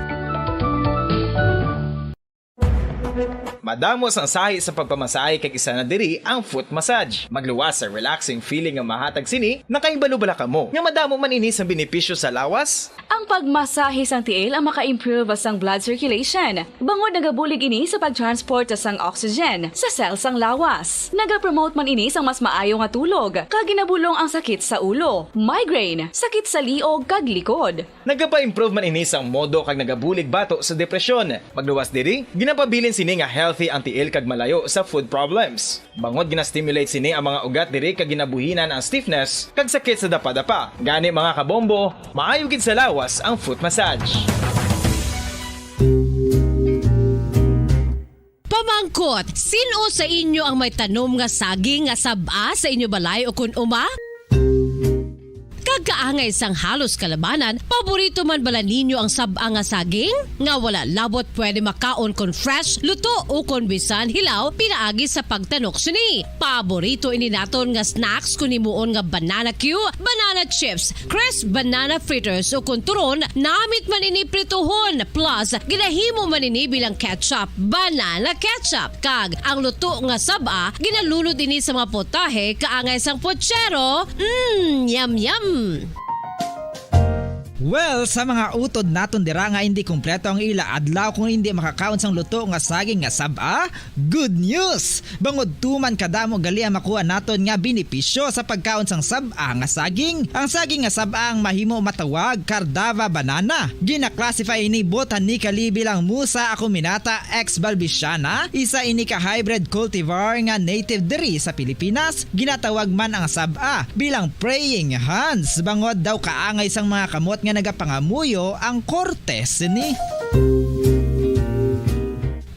Madamos ang sahi sa pagpamasahe kag isa na diri ang foot massage. Magluwas sa relaxing feeling nga mahatag sini, nakaibalo-bala ka mo. Nga madamo man ini sa benepisyo sa lawas. Ang pagmasahe sang tiil ang maka-improve sang blood circulation. Bangod nagabulig ini sa pag-transport sang oxygen sa cells sang lawas. Nagapromote man ini sang mas maayo nga tulog, kag ginabulong ang sakit sa ulo, migraine, sakit sa liog kag likod. Nagapa-improve man ini sang modo kag nagabulig bato sa depresyon. Magluwas diri, ginapabilin sini nga healthy ang tiil kag malayo sa food problems. Bangod gina-stimulate sini ang mga ugat diri kag ginabuhinan ang stiffness kag sakit sa dapa-dapa. Gani mga kabombo, maayo gid sa lawas ang foot massage. Pamangkot, sino sa inyo ang may tanom nga saging nga sab-a sa inyo balay o kun uma? Kagkaangay sang halos kalabanan, paborito man bala ninyo ang sab-a nga saging? Nga wala labot pwede makaon kon fresh, luto o kon bisan hilaw pinaagi sa pagtanok sini. Paborito ini naton nga snacks kun himuon nga banana Q, banana chips, crisp banana fritters o kun turon, namit man ini prituhon plus ginahimo man ini bilang ketchup, banana ketchup. Kag ang luto nga sab-a ginalunod ini sa mga potahe kaangay sang pochero. Yum yum. Well, sa mga utod naton dira nga hindi kompleto ang ila adlaw kung hindi makakaon sang luto nga saging nga sab-a, good news! Bangod tuman kadamo gali ang makuha naton nga benepisyo sa pagkaon sang sab-a nga saging. Ang saging nga sab-a ang mahimo matawag Cardava banana. Gina-classify ini botanically bilang Musa acuminata ex balbisiana, isa ini ka hybrid cultivar nga native diri sa Pilipinas. Ginatawag man ang sab-a bilang praying hands. Bangod daw kaangay sang mga kamot nga nagapangamuyo ang kortes ni.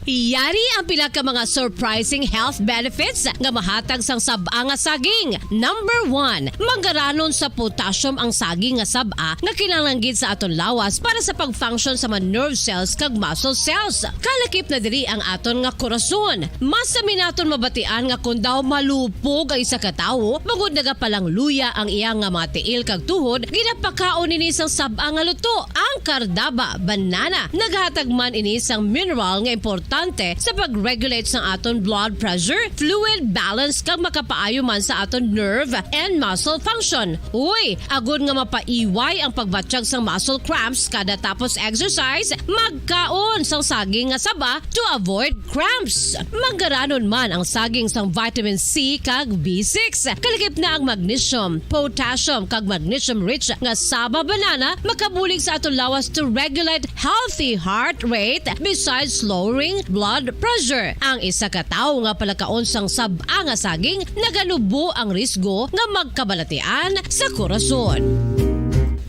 Yari ang pila ka mga surprising health benefits nga mahatag sang sab-a nga saging. Number 1, manggaranon sa potassium ang saging nga sab-a nga kinahanglan sa aton lawas para sa pag-function sa mga nerve cells kag muscle cells. Kalakip na diri ang aton nga korason. Mas sa minaton mabatian nga kun daw malupog ang isa ka tawo, bangod nagapalang luya ang iyang nga mga tiil kag tuhod, ginapakaon ini sang sab-a nga luto, ang Cardava banana. Naghatag man ini sang mineral nga importante kape sa pag-regulate sa aton blood pressure, fluid balance kag makapaayo man sa aton nerve and muscle function. Uy, agud nga mapaiway ang pagbatsyag sang muscle cramps kada tapos exercise, magkaon sang saging nga saba to avoid cramps. Maggaranon man ang saging sang vitamin C kag B6. Kalikip na ang magnesium, potassium kag magnesium rich nga saba banana makabulig sa aton lawas to regulate healthy heart rate besides lowering blood pressure. Ang isa ka tawo nga palakaon sang saba nga saging naganubo ang risgo nga magkabalatian sa korason.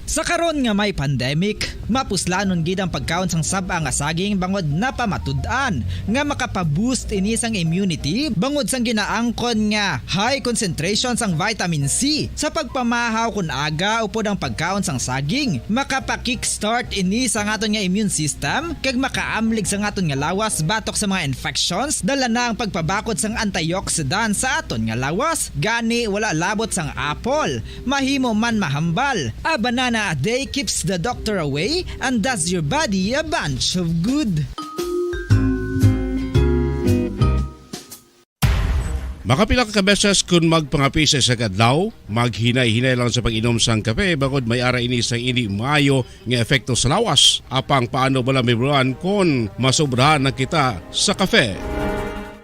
Sa karon nga may pandemic, mapuslanon gid ang pagkaon sang saba nga saging bangod napamatud-an nga makapaboost ini sang immunity bangod sang ginaangkon nga high concentration sang vitamin C sa pagpamahaw kun aga upod ang pagkaon sang saging. Makapa-kickstart ini sa aton nga immune system kag makaamlig sa aton nga lawas batok sa mga infections dala na ang pagpabakod sang antioxidant sa aton nga lawas. Gani wala labot sang apple, mahimo man mahambal. A banana a day keeps the doctor away and does your body a bunch of good. Makapila ka beses kung magpangapi sa isang adlaw, maghinay-hinay lang sa pag-inom sang kape bagod may ara ini sang hindi maayo nga epekto sa lawas. Apang paano bala may buruan kung masobrahan na kita sa kape.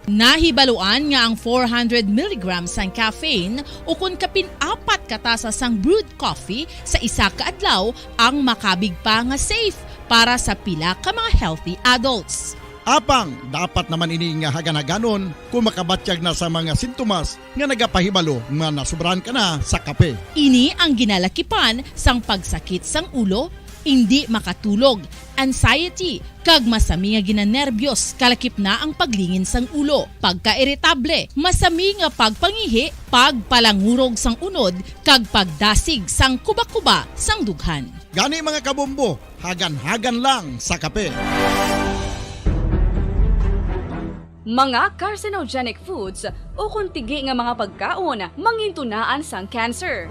Nahibaluan nga ang 400 mg sang caffeine o kung kapin-apat katasa sang brewed coffee sa isa ka adlaw ang makabig pa nga safe para sa pila ka mga healthy adults. Apang, dapat naman ini nga hagan-haganon kung makabatyag na sa mga sintomas nga nagapahibalo nga nasubrahan ka na sa kape. Ini ang ginalakipan sang pagsakit sang ulo, hindi makatulog, anxiety, kag masami nga ginanerbiyos, kalakip na ang paglingin sang ulo, pagka-irritable, masami nga pagpangihi, pagpalangurog sang unod, kag pagdasig sang kuba-kuba sang dughan. Gani mga kabombo, hagan-hagan lang sa kape. Mga carcinogenic foods o kuntigi nga mga pagkaon mangintunaan sang cancer.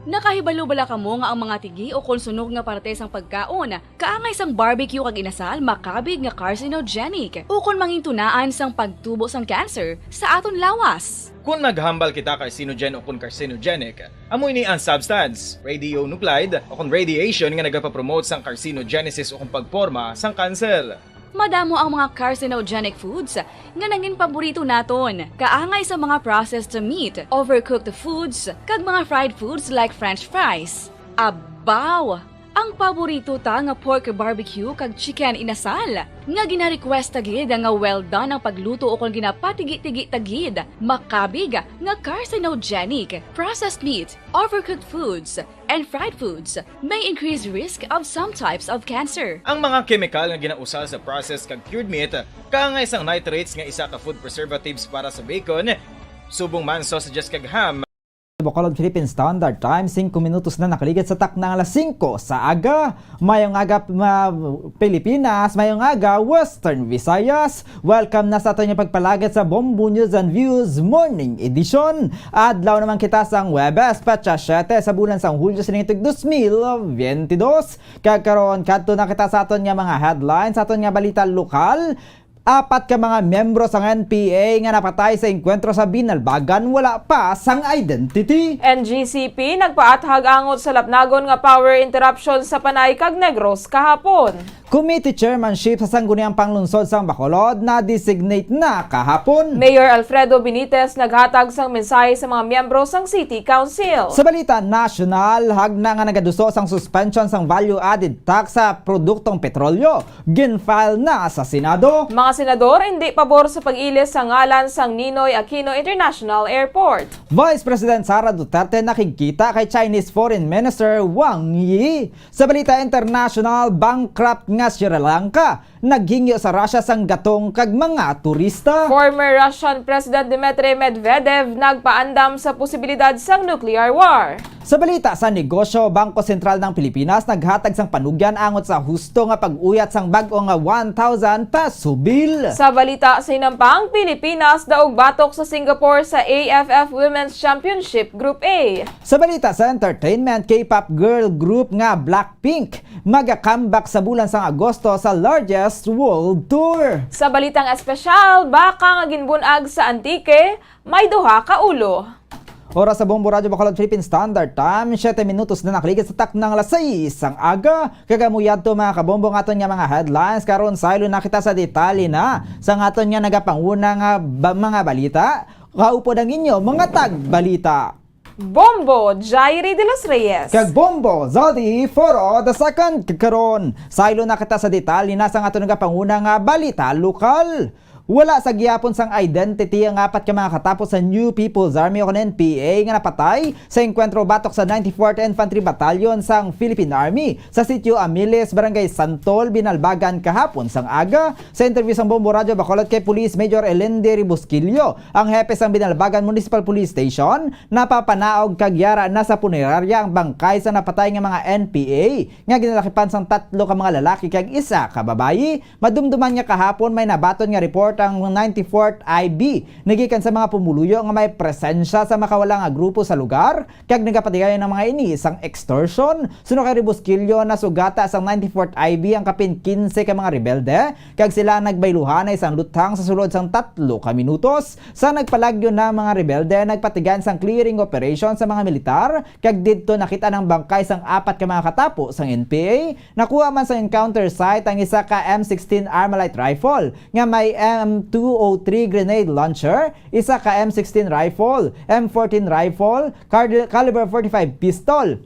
Nakahibalo bala kamo nga ang mga tigi o konsunog nga parte sang pagkaon kaangay sang barbecue kag inasal makabig nga carcinogenic o kon mangintunaan sang pagtubo sang cancer sa aton lawas. Kung maghambal kita carcinogen o kung carcinogenic, amoy ni ang substance, radionuclide o kung radiation nga nagapapromote sang carcinogenesis o kung pagporma sang cancer. Madamo ang mga carcinogenic foods nga naging paborito naton. Kaangay sa mga processed meat, overcooked foods, kag mga fried foods like french fries. Abaw! Ang paborito ta nga pork barbecue kag chicken inasal. Nga gina-request tagid nga well done ang pagluto o kung ginapatigi-tigi tagid. Makabig nga carcinogenic, processed meat, overcooked foods, and fried foods may increase risk of some types of cancer. Ang mga chemical nga ginausal sa processed kag cured meat, kaangay sang nitrates nga isa ka food preservatives para sa bacon, subong man sausages kag ham. Bacolod Philippine Standard Time, 5 minutos na nakaligid sa taknang alas 5 sa aga. Mayong aga Pilipinas, mayong aga Western Visayas. Welcome na sa ato niya pagpalagad sa Bombo News and Views Morning Edition. Adlaw naman kita sang Webes, Petsa 7 sa bulan sang Hulyo sa 2022. Kagkaroon kadto na kita sa ato niya mga headlines, sa ato niya balita lokal. 4 ka mga membro sa NPA nga napatay sa engkwentro sa Binalbagan wala pa sang identity. NGCP nagpaathag angot sa lapnagon nga power interruption sa Panay kag Negros kahapon. Committee chairmanship sa sangguniang panglunsod sang Bacolod na designate na kahapon. Mayor Alfredo Benitez naghatag sang mensahe sa mga miyembro sang City Council. Sa balita national, hagna nga nagaduso sang suspension sang value-added tax sa produktong petrolyo. Ginfile na sa Senado. Mga senador hindi pabor sa pag-ilis sa ngalan sang Ninoy Aquino International Airport. Vice President Sara Duterte nakikita kay Chinese Foreign Minister Wang Yi. Sa balita international, bankrupt nga Sri Lanka, naghingyo sa Russia sang gatong kag mga turista. Former Russian President Dmitry Medvedev nagpaandam sa posibilidad sang nuclear war. Sa balita sa negosyo, Bangko Sentral ng Pilipinas naghatag sang panugyan angot sa husto nga pag-uyat sang bag-o nga 1,000 peso bill. Sa balita sa Inampang, Pilipinas daog batok sa Singapore sa AFF Women's Championship Group A. Sa balita sa entertainment, K-pop girl group nga Blackpink maga-comeback sa bulan sang Agosto sa largest Best World Tour. Sa balitang espesyal, baka nga ginbunag sa Antique, may duha ka ulo. Oras sa Bombo Radio Bacolod Philippine Standard Time, 7 minutos na nakligid sa tak ng alas 6 ang aga. Kagamuyad to mga kabombo nga aton nga mga headlines karon sa ilo nakita sa detalye na sa aton nga nagapanguna nga mga balita. Kaupod ang inyo mga tagbalita. Bombo, Jairi de los Reyes. Kag Bombo, Zaldi Foro the second karon. Sa ilo nakita sa detalye na sa aton nga panguna nga balita lokal. Wala sa giyapon sang identity ang apat ka mga katapos sa New People's Army o NPA nga napatay sa enkwentro batok sa 94th Infantry Battalion sang Philippine Army sa sitio Amiles, Barangay Santol, Binalbagan kahapon sang aga. Sa interview sang Bombo Radio Bacolod kay Police Major Elender Busquillo, ang hepe sang Binalbagan Municipal Police Station, napapanaog kagyara na sa punerarya ang bangkay sa napatay nga mga NPA nga ginalakipan sang 3 ka mga lalaki kag 1 ka babayi. Madumduman niya kahapon may nabaton nga report ang 94th IB nagikan sa mga pumuluyo nga may presensya sa makawala nga grupo sa lugar kag nagapatigayon ng mga ini isang extortion. Suno kay Busquillo na sugata sang 94th IB ang kapin 15 ka mga rebelde kag sila nagbayluhan na isang lutang sa sulod sang 3 ka minutos. Sa nagpalagyo na mga rebelde nagpatigan sang clearing operation sa mga militar kag didto nakita ng bangkay sang 4 ka mga katapo sang NPA. Nakuha man sa encounter site ang isa ka M16 Armalite rifle nga may M203 grenade launcher, isa ka M16 rifle, M14 rifle, caliber 45 pistol,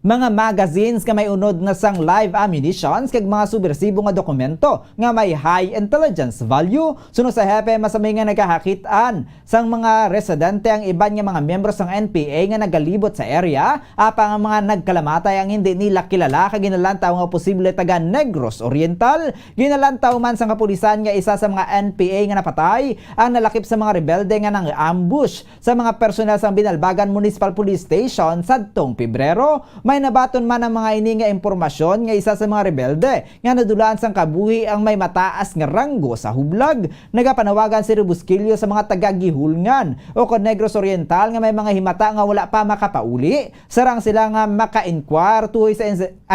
mga magazines nga may unod na sang live ammunitions kag mga subversibo nga dokumento nga may high intelligence value. Suno sa hepe masamay nga nagkahakitaan sang mga residente ang iban nga mga miyembro sang NPA nga nagalibot sa area apang ang mga nagkalamatay ang hindi nila kilala kag ginalantaw nga posible taga Negros Oriental. Ginalantaw man sang kapulisan nga isa sa mga NPA nga napatay ang nalakip sa mga rebelde nga nang ambush sa mga personel sang Binalbagan Municipal Police Station sadtong Pebrero. May nabaton man ang mga ini nga impormasyon nga isa sa mga rebelde nga nadulaan sang kabuhi ang may mataas nga ranggo sa hublag. Nagapanawagan si Busquillo sa mga taga-Gihulngan o Negros Oriental nga may mga himata nga wala pa makapauli. Sarang sila nga maka-inquire tuhoy sa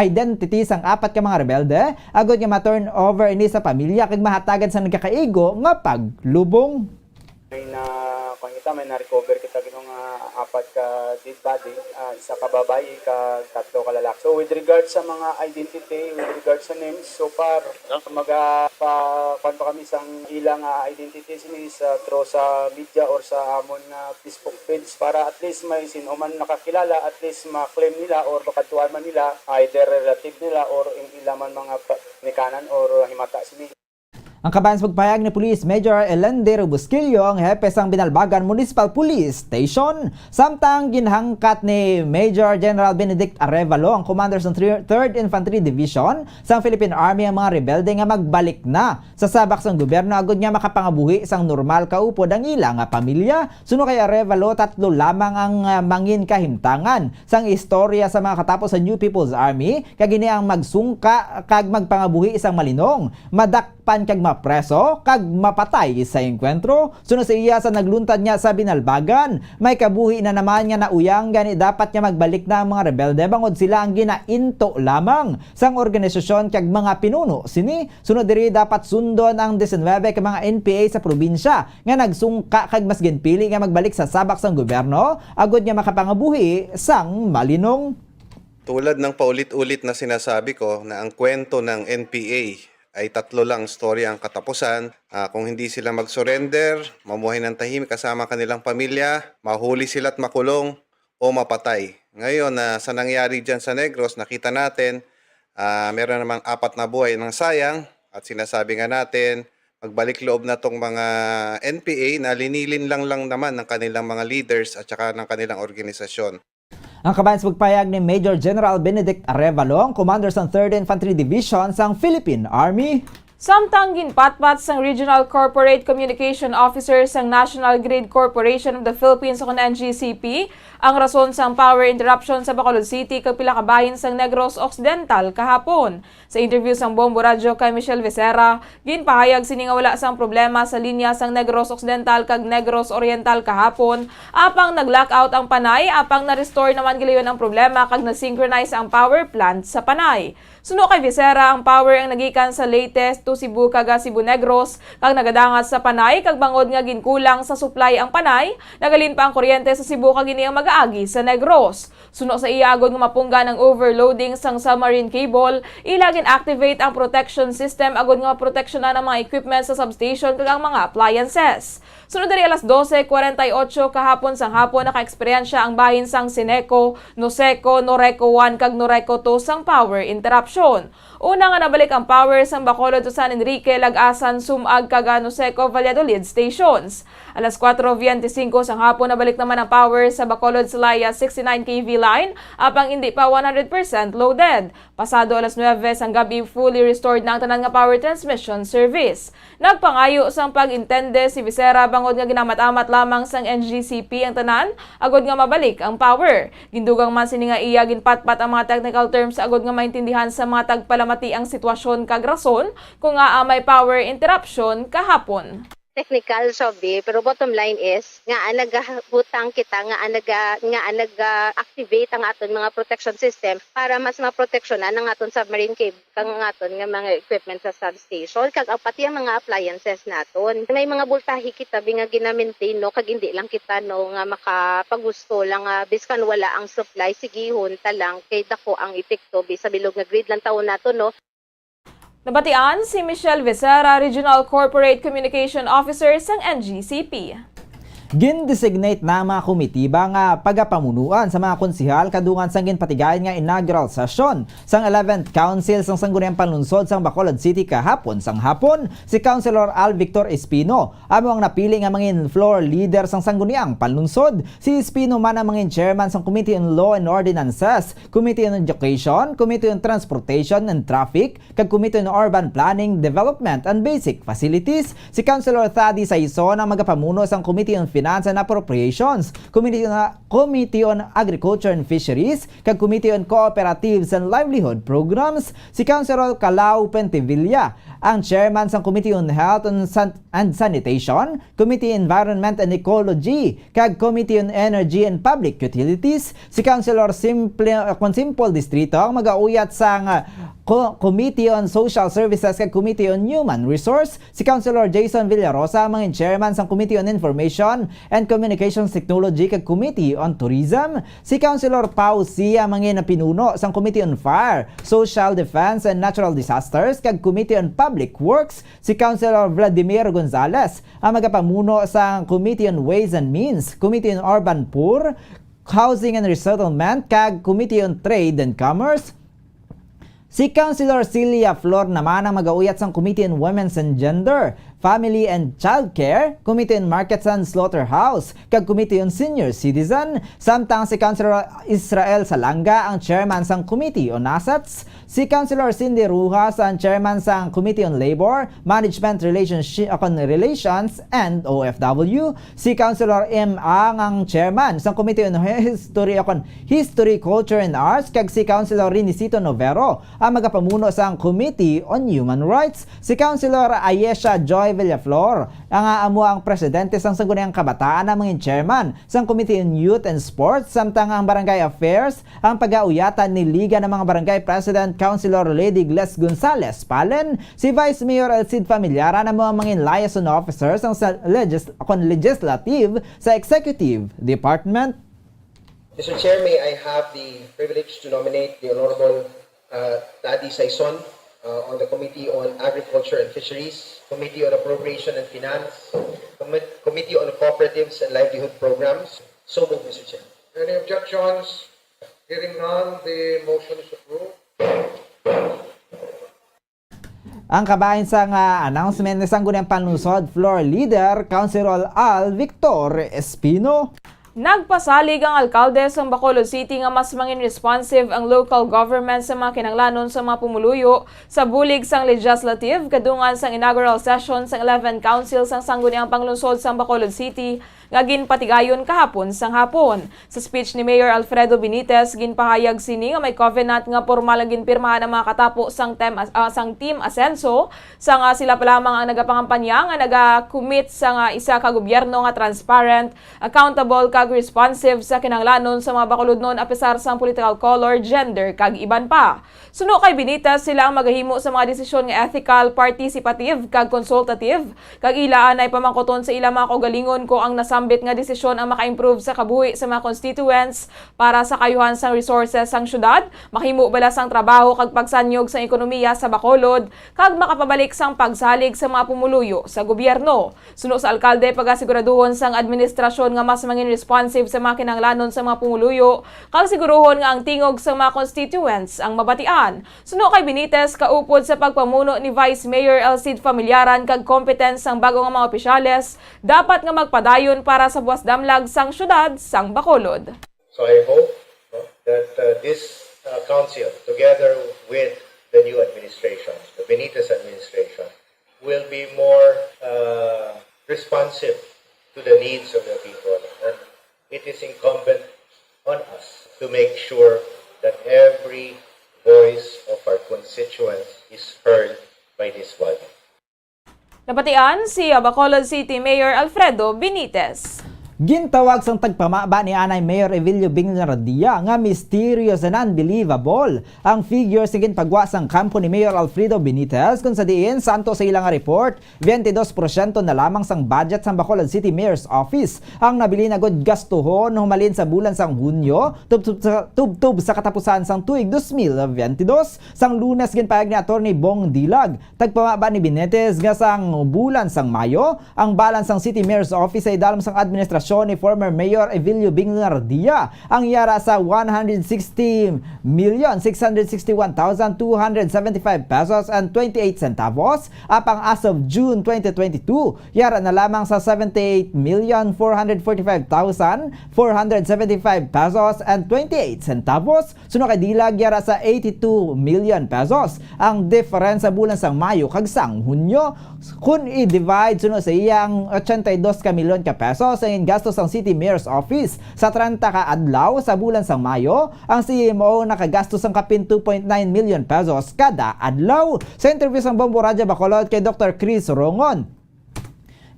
identity sang 4 ka mga rebelde agod nga ma-turn over ini sa pamilya kag mahatagan sa nagkakaigo nga paglubong. May na-recover kita ginong 4 ka dead body, isa ka babae, ka 3 ka lalaki. So with regards sa mga identity, with regards sa names, so far pa kami sang ilang identities ni sa through sa media or sa amon na Facebook page para at least may sino man nakakilala, at least ma-claim nila or makatuan man nila either relative nila or ilang man mga nikanan or himata sila. Ang kabayan sa pagpahayag ni Police Major Elender Busquillo ang hepe sang Binalbagan Municipal Police Station. Samtang ginhangkat ni Major General Benedict Arevalo ang commander ng 3rd Infantry Division sang Philippine Army ang mga rebelde nga magbalik na sa sabak sang gobyerno agud nga makapangabuhi sang normal kaupod ang ilang pamilya. Suno kay Arevalo 3 lamang ang mangin kahimtangan sang istorya sa mga katapos sa New People's Army kag ini ang magsungka kag magpangabuhi isang malinong, madakpan kag mapreso kag mapatay sa enkwentro. Suno sa iya sa nagluntad niya sa Binalbagan, may kabuhi na naman nga nauyang gani dapat niya magbalik na ang mga rebelde bangod sila ang ginainto lamang sang organisasyon kag mga pinuno sini. Sunod diri dapat sundon ang 19 ka mga NPA sa probinsya nga nagsungka kag mas ginpili nga magbalik sa sabak sang gobyerno agud nga makapangabuhi sang malinong. Tulad ng paulit-ulit na sinasabi ko na ang kwento ng NPA ay 3 lang storya ang katapusan. Kung hindi sila mag-surrender, mamuhay ng tahimik kasama kanilang pamilya, mahuli sila at makulong o mapatay. Ngayon, sa nangyari dyan sa Negros, nakita natin, meron namang 4 na buhay ng sayang at sinasabi nga natin, magbalik loob na tong mga NPA na linilin lang naman ng kanilang mga leaders at saka ng kanilang organisasyon. Ang kabayan sa pagpahayag ni Major General Benedict Arevalo, ang commander ng 3rd Infantry Division sang Philippine Army. Samtang ginpatpat sang Regional Corporate Communication Officer sang National Grid Corporation of the Philippines o NGCP ang rason sang power interruption sa Bacolod City kag pila ka bahin sang Negros Occidental kahapon. Sa interview sang Bombo Radio kay Michelle Becerra, ginpahayag sini nga wala sang problema sa linya sang Negros Occidental kag Negros Oriental kahapon, apang nag-lockout ang Panay, apang na-restore naman gilayon ang problema kag na-synchronize ang power plant sa Panay. Suno kay Becerra, ang power ang nagikan sa latest to Cebu kag Cebu Negros kag nagadangat sa Panay kag bangod nga ginkulang sa supply ang Panay, nagalin pa ang kuryente sa Cebu kag ini ang mag-aagi sa Negros. Suno sa iya agod nga mapungga ng overloading sang submarine cable, ila gin-activate ang protection system agod nga proteksyonan ang mga equipment sa substation kag ang mga appliances. Sunod diri alas 12:48 kahapon sang hapon naka-eksperyensya ang bahin sang Sineco, Noseco, Noreco 1 kag Noreco 2 sang power interruption. Una nga nabalik ang power sang Bacolod to San Enrique, Lagasan, Sumag, kag Noseco, Valladolid stations. Alas 4:25 sang hapon nabalik naman ang power sa Bacolod Celaya 69 kV line, apang hindi pa 100% loaded. Pasado alas 9 sang gabi fully restored na ang tanan nga power transmission service. Nagpangayo sang pag-intende si Becerra bangod nga ginamat-amat lamang sang NGCP ang tanan agod nga mabalik ang power. Gindugang man sini nga iya ginpatpat ang mga technical terms agod nga maintindihan sa mga tagpalamati ang sitwasyon kag rason kung nga may power interruption kahapon. Technical sabi, pero bottom line is nga nagahutang kita nga nag-activate ang aton mga protection system para mas maproteksyonan ang aton submarine cable kang aton nga mga equipment sa substation kag pati ang mga appliances naton. May mga voltahe kita nga gina-maintain no kag hindi lang kita no nga makapagusto lang biskan wala ang supply sigihon ta lang kay dako ang epekto sa bilog nga grid lang taon nato no. Nabatian si Michelle Becerra, Regional Corporate Communication Officer sang NGCP. Gin-designate na mga komitiba nga pagapamunuan sa mga konsihal kadungan sang ginpatigayon nga inaugural session sang 11th Council sang Sangguniang Panlunsod sang Bacolod City kahapon sang hapon. Si Councilor Al Victor Espino amo ang napili nga mangin floor leader sang Sangguniang Panlunsod. Si Espino man ang mangin chairman sang Committee on Law and Ordinances, Committee on Education, Committee on Transportation and Traffic, kag Committee on Urban Planning, Development and Basic Facilities. Si Councilor Thady Saison ang magapamuno sang Committee on Finance and Appropriations, Committee on Agriculture and Fisheries, kag Committee on Cooperatives and Livelihood Programs. Si Councilor Calao Pentivilla ang chairman sang Committee on Health and Sanitation, Committee on Environment and Ecology, kag Committee on Energy and Public Utilities. Si Councilor Simple Distrito ang mag-auyat sang Committee on Social Services kag Committee on Human Resource. Si Councilor Jason Villarosa ang chairman sang Committee on Information and Communications Technology kag Committee on Tourism. Si Councilor Pau Sia ang napinuno sang Committee on Fire, Social Defense and Natural Disasters kag Committee on Public Works. Si Councilor Vladimir Gonzales ang magapamuno sang Committee on Ways and Means, Committee on Urban Poor, Housing and Resettlement kag Committee on Trade and Commerce. Si Councilor Celia Flor naman ang mag-auyat sang Committee on Women's and Gender, Family and Childcare, Committee on Markets and Slaughterhouse, kag Committee on Senior Citizen. Samtang si Councilor Israel Salanga ang chairman sang Committee on Assets. Si Councilor Cindy Rujas ang chairman sang Committee on Labor, Management Relations and OFW. Si Councilor M. ang chairman sang Committee on History, Culture and Arts, kag si Councilor Rinicito Novero ang magapamuno sang Committee on Human Rights. Si Councilor Ayesha Joy Villaflor ang amo ang presidente sang Sangguniang Kabataan ang mga chairman sang Committee on Youth and Sports. Samtang ang Barangay Affairs ang pag-auyatan ni Liga ng mga Barangay President Councilor Lady Gles Gonzales Palen. Si Vice Mayor Elcid Familiara na mga liaison officers ang legislative sa Executive Department. Mr. Chair, may I have the privilege to nominate the Honorable Thady Saison on the Committee on Agriculture and Fisheries, Committee on Appropriation and Finance, Committee on Cooperatives and Livelihood Programs. So moved, Mr. Chair. Any objections? Hearing none, the motion is approved. Ang kabahin sa announcement ng Sangguniang Panlunsod Floor Leader, Councilor Al Victor Espino. Nagpasalig ang alkalde sa Bacolod City nga mas mangin responsive ang local government sa mga kinahanglanon sa mga pumuluyo sa bulig sang legislative kadungan sang inaugural session sang 11 council sang sangguniang panglungsod sa Bacolod City nga ginpatigayon kahapon sang hapon. Sa speech ni Mayor Alfredo Benitez, ginpahayag sini nga may covenant nga pormal ang ginpirmahan ang mga katapo sang team Asenso sa nga sila pa lamang ang nagapangampanya nga naga-commit sa nga isa ka gobyerno nga transparent, accountable kag responsive sa kinahanglanon sa mga Bacolodnon apesar sang political color, gender kag iban pa. Suno kay Benitez, sila ang magahimo sa mga desisyon nga ethical, participative kag consultative kag ilaan ay pamangkoton sa ilang mga kaugalingon ko ang nasambit nga desisyon ang maka-improve sa kabuhi sa mga constituents para sa kayuhan sang resources sang syudad, mahimo bala sang trabaho kag pagsanyog sa ekonomiya sa Bacolod kag makapabalik sang pagsalig sa mga pumuluyo sa gobyerno. Suno sa alkalde pagasiguraduhon sang administrasyon nga mas mangin responsive sa mga kinahanglanon sa mga pumuluyo kag siguruhon nga ang tingog sa mga constituents ang mabatian. Suno kay Benitez, kaupod sa pagpamuno ni Vice Mayor Elcid Familiaran kag competence sang bagong mga opisyales, dapat nga magpadayon para sa buwas damlag sang syudad sang Bacolod. So I hope that this council, together with the new administration, the Benitez administration, will be more responsive to the needs of the people. And it is incumbent on us to make sure that every voice of our constituents is heard by this body. Napatian si Bacolod City Mayor Alfredo Benitez. Gintawag sang tagpamaba ni Anay Mayor Evilio Binglaradia nga mysterious and unbelievable ang figures nga ginpagwa sang kampo ni Mayor Alfredo Benitez kung sa diin santo sa ilang report 22% na lamang sang budget sang Bacolod City Mayor's Office ang nabili na gud gastuhon humalin sa bulan sang Hunyo tubtub sa katapusan sang tuig 2022 sang Lunes ginpahayag ni Attorney Bong Dilag tagpamaba ni Benitez nga sang bulan sang Mayo ang balance sang City Mayor's Office ay dalam sang administrasyon ni former Mayor Evilio Binglaradia ang yara sa 160,661,275 pesos and 28 centavos apang as of June 2022 yara na lamang sa 78,445,475 pesos and 28 centavos suno kay Dilag yara sa 82 million pesos ang difference sa bulan sang Mayo kag sang Hunyo kun i-divide suno sa iyang 82 ka milyon ka pesos ang gastos ang City Mayor's Office sa 30 ka adlaw sa bulan sang Mayo, ang CMO nakagastos ang kapin 2.9 million pesos kada adlaw. Sa interview sang Bombo Radyo Bacolod kay Dr. Chris Rongon,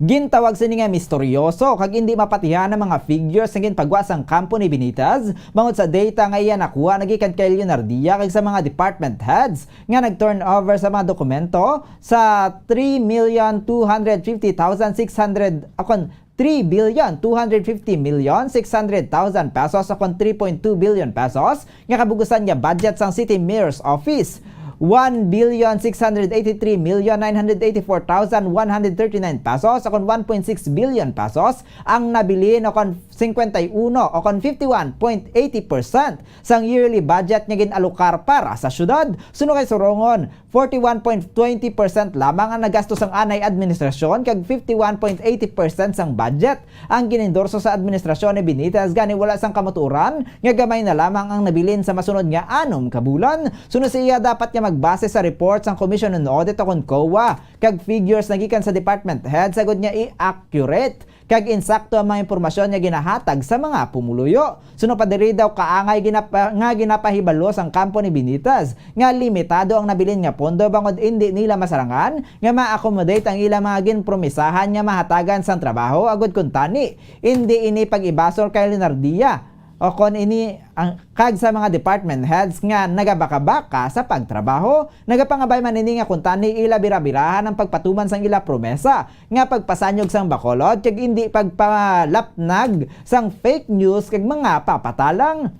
gintawag sini nga misteryoso kag hindi mapatihan ang mga figures nga ginpagwa sang kampo ni Benitez bangod sa data nga iya nakuha nagikan kay Leonardia kag sa mga department heads nga nag-turn over sa mga dokumento sa 3,250,600 3,250,600,000 pesos akon 3.2 billion pesos nga kabugusan niya budget sang City Mayor's Office 1,683,984,139 pesos akon 1.6 billion pesos ang nabili no kon 51 o kon 51.80% sang yearly budget nga ginalokar para sa syudad. Suno kay Sorongon 41.20% lamang ang nagastos sang anay administrasyon kag 51.80% sang budget ang ginendorso sa administrasyon ni Benitez gani wala sang kamaturan nga gamay na lamang ang nabilin sa masunod nga 6 ka bulan. Suno siya dapat nga magbase sa reports ang Commission on Audit o COA kag figures nagikan sa department head sagod niya i-accurate kag insakto ang mga impormasyon nga ginahatag sa mga pumuluyo. Suno pa diri daw kaangay ginapahibalo ang kampo ni Benitez nga limitado ang nabilin nga pondo bangod hindi nila masarangan nga ma-accommodate ang ilang mga ginpromisahan nga mahatagan sang trabaho agud kun tani hindi ini pag-ibasor kay Leonardia o kon ini ang kag sa mga department heads nga nagabaka-baka sa pagtrabaho. Nagapangabay man ini nga kung tani ila birabirahan ang pagpatuman sang ila promesa nga pagpasanyog sang Bacolod kag hindi pagpalapnag sang fake news kag mga papatalang.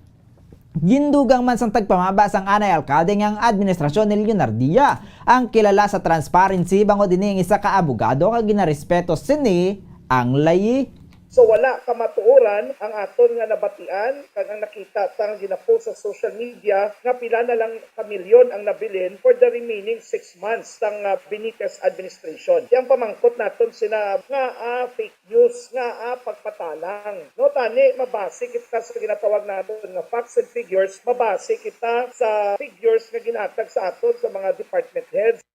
Gindugang man sang tagpamaba sang anay alkalde nga ang administrasyon ni Leonardia ang kilala sa transparency bangod ini ang isa ka abogado kag ginarespeto sini ang layi. So wala kamatuoran ang aton nga nabatian kag ang nakita tang ginapost sa social media nga pila na lang kamilyon ang nabilin for the remaining 6 months tang Benitez administration. Yang pamangkot naton sila nga fake news, nga pagpatalang. No tani mabase kita sa ginatawag naton nga facts and figures, mabase kita sa figures nga ginatag sa aton sa mga department heads.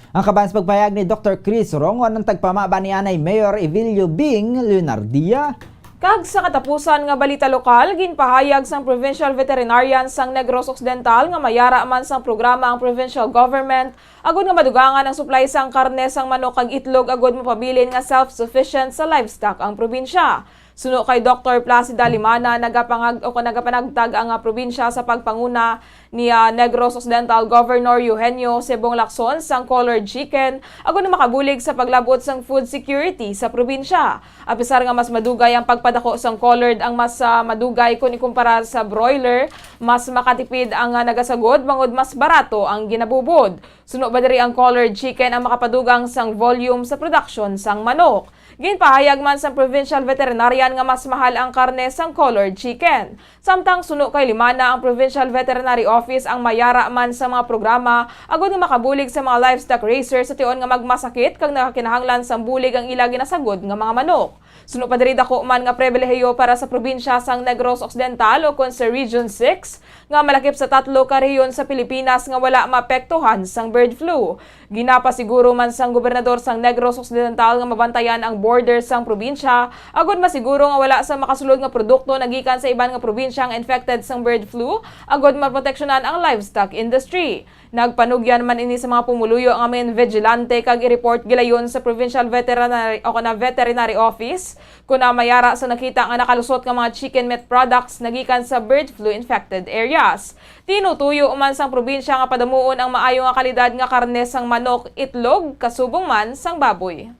Ang kabans pagpayag ni Dr. Chris Rongon ng tagpamaba ni Anay Mayor Evilio Bing Leonardia. Kag sa katapusan nga balita lokal, ginpahayag sang Provincial Veterinarian sang Negros Occidental nga mayara man sang programa ang provincial government agud nga madugangan ang supply sang karne sang manok kag itlog agud mapabilin nga self-sufficient sa livestock ang probinsya. Suno kay Dr. Placida Limana, nagapanagtag ang probinsya sa pagpanguna ni Negros Occidental Governor Eugenio Sebong Lacson sang colored chicken agud na makabulig sa paglabot sang food security sa probinsya. Apisar nga mas madugay ang pagpadako sang colored ang mas madugay kung ikumpara sa broiler, mas makatipid ang nagasagod bangod mas barato ang ginabubod. Suno ba diri ang colored chicken ang makapadugang sang volume sa production sang manok. Ginpahayag man sa Provincial Veterinarian nga mas mahal ang karne sang colored chicken. Samtang suno kay Limana ang Provincial Veterinary Office ang mayara man sa mga programa agud nga makabulig sa mga livestock raisers sa tion nga magmasakit kag nakakinahanglan sang bulig ang ila ginasagod nga mga manok. Suno pa diri dako man nga pribilehiyo para sa probinsya sang Negros Occidental o kon sa Region 6 nga malakip sa 3 ka rehiyon sa Pilipinas nga wala maapektuhan sang bird flu. Ginapasiguro man sang gobernador sang Negros Occidental nga mabantayan ang borders sang probinsya agud masiguro nga wala sa makasulod nga produkto nagikan sa iban nga probinsya nga infected sang bird flu agud maproteksyonan ang livestock industry. Nagpanugyan man ini sa mga pumuluyo ang main vigilante kag i-report gilayon sa Provincial Veterinary Office kung mayara sa nakita nga nakalusot nga mga chicken meat products nagikan sa bird flu infected areas. Tinutuyo man sang probinsya nga padamuon ang maayo nga kalidad nga karne sang manok, itlog, kasubong man sang baboy.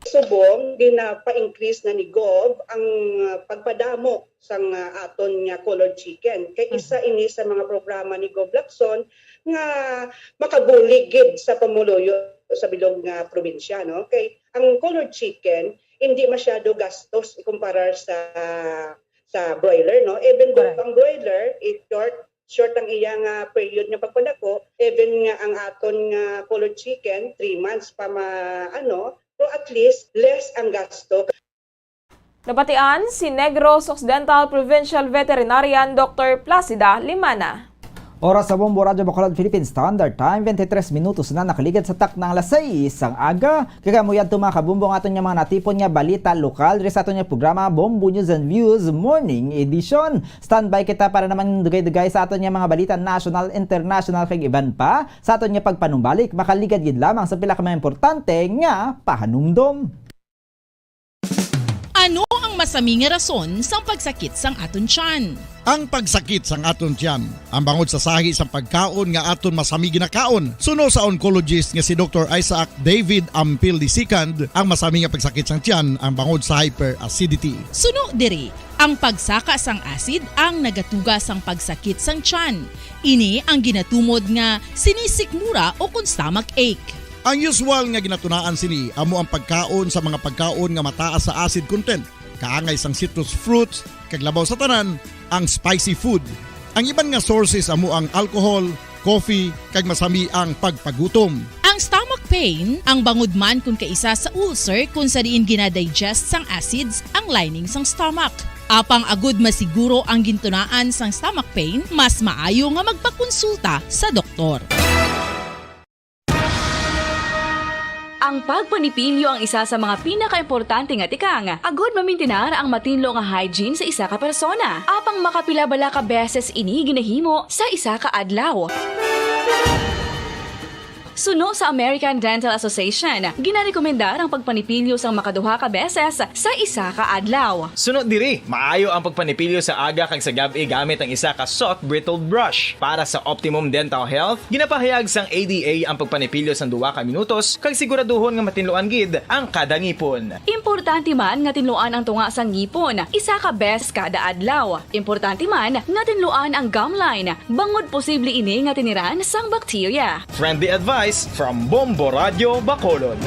Subong, gina-pa-increase na ni Gov ang pagpadamo sang aton nga colored chicken. Kay isa ini sa mga programa ni Gov Lacson nga makabuligid sa pamuluyo sa bilog nga probinsya. No? Kay ang colored chicken, hindi masyado gastos ikumpara sa broiler. No? Even though ang broiler, short ang iyang period nga pagpadako, even nga ang aton nga colored chicken, 3 months pa pero at least less ang gasto. Nabatian si Negros Occidental Provincial Veterinarian Dr. Placida Limana. Oras sa Bombo Radio Bacolod Philippine Standard Time, 23 minutos na nakaligid sa tak ng alas 6 ang aga. Kagamuyan tumakabumbo ng aton nga mga natipon nga balita lokal rin sa aton nga programa Bombo News and Views Morning Edition. Standby kita para naman dugay-dugay sa aton nga mga balita national, international kag iban pa. Sa aton nga pagpanumbalik, makaligad gid lamang sa pila ka mga importante nga pahanumdom. Ano ang masami nga rason sang pagsakit sang aton tiyan? Ang pagsakit sang aton tiyan, ang bangod sa sahi sang pagkaon nga aton masami ginakaon. Suno sa oncologist nga si Dr. Isaac David Ampil II, ang masami nga pagsakit sang tiyan ang bangod sa hyperacidity. Suno diri, ang pagsaka sang acid ang nagatuga sang pagsakit sang tiyan. Ini ang ginatumod nga sinisikmura o kon stomach ache. Ang usual nga ginatunaan sini amo ang pagkaon sa mga pagkaon nga mataas sa acid content, kaangay sang citrus fruits, kag labaw sa tanan ang spicy food. Ang iban nga sources amo ang alcohol, coffee, kag masami ang pagpagutom. Ang stomach pain ang bangod man kung kaisa sa ulcer kung sa diin ginadigest sang acids ang lining sang stomach. Apang agud masiguro ang gintunaan sang stomach pain, mas maayo nga magpakonsulta sa doktor. Ang pagpanipilyo ang isa sa mga pinaka-importante nga tikang. Agud mamintinar ang matinlo nga hygiene sa isa ka persona. Apang makapila-bala ka beses ini ginahimo sa isa ka adlaw. Suno sa American Dental Association, ginarekomendar ang pagpanipilyo sang makaduha ka beses sa isa ka adlaw. Suno diri, maayo ang pagpanipilyo sa aga kag sa gabi gamit ang isa ka soft brittled brush. Para sa optimum dental health, ginapahayag sang ADA ang pagpanipilyo sang 2 ka minutos kag siguraduhon nga matinluan gid ang kada ngipon. Importante man nga tinluan ang tunga sang ngipon, isa ka beses kada adlaw. Importante man nga tinluan ang gum line, bangod posible ini nga tiniran sang bakterya. Friendly advice from Bombo Radio Bacolod.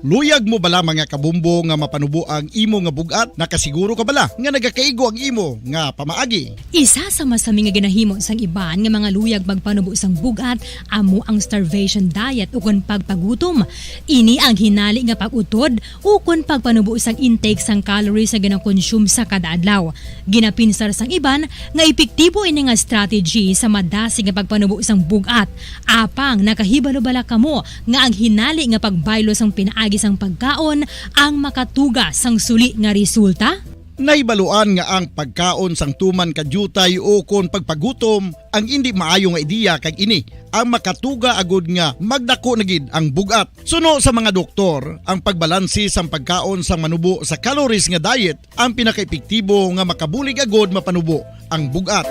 Luyag mo bala mga kabumbo nga mapanubo ang imo nga bugat? Nakasiguro ka bala nga nagakaigo ang imo nga pamaagi? Isa sa masami nga ginahimo sang iban nga mga luyag magpanubo sang bugat amo ang starvation diet ukon pagpagutom. Ini ang hinali nga pag-utod ukon pagpanubo sang intake sang calories sa ginakonsume sa kada adlaw. Ginapinsar sang iban nga epektibo ini nga strategy sa madasi nga pagpanubo sang bugat. Apang nakahibalo bala kamo nga ang hinali nga pagbaylo sang pinaagi sang pagkaon ang makatuga sang suli nga resulta? Naibaluan nga ang pagkaon sang tuman kadyutay o kon pagpagutom ang hindi maayo nga ideya kag ini ang makatuga agud nga magdako na gid ang bugat. Suno sa mga doktor, ang pagbalansi sang pagkaon sang manubo sa calories nga diet ang pinakaepektibo nga makabulig agud mapanubo ang bugat.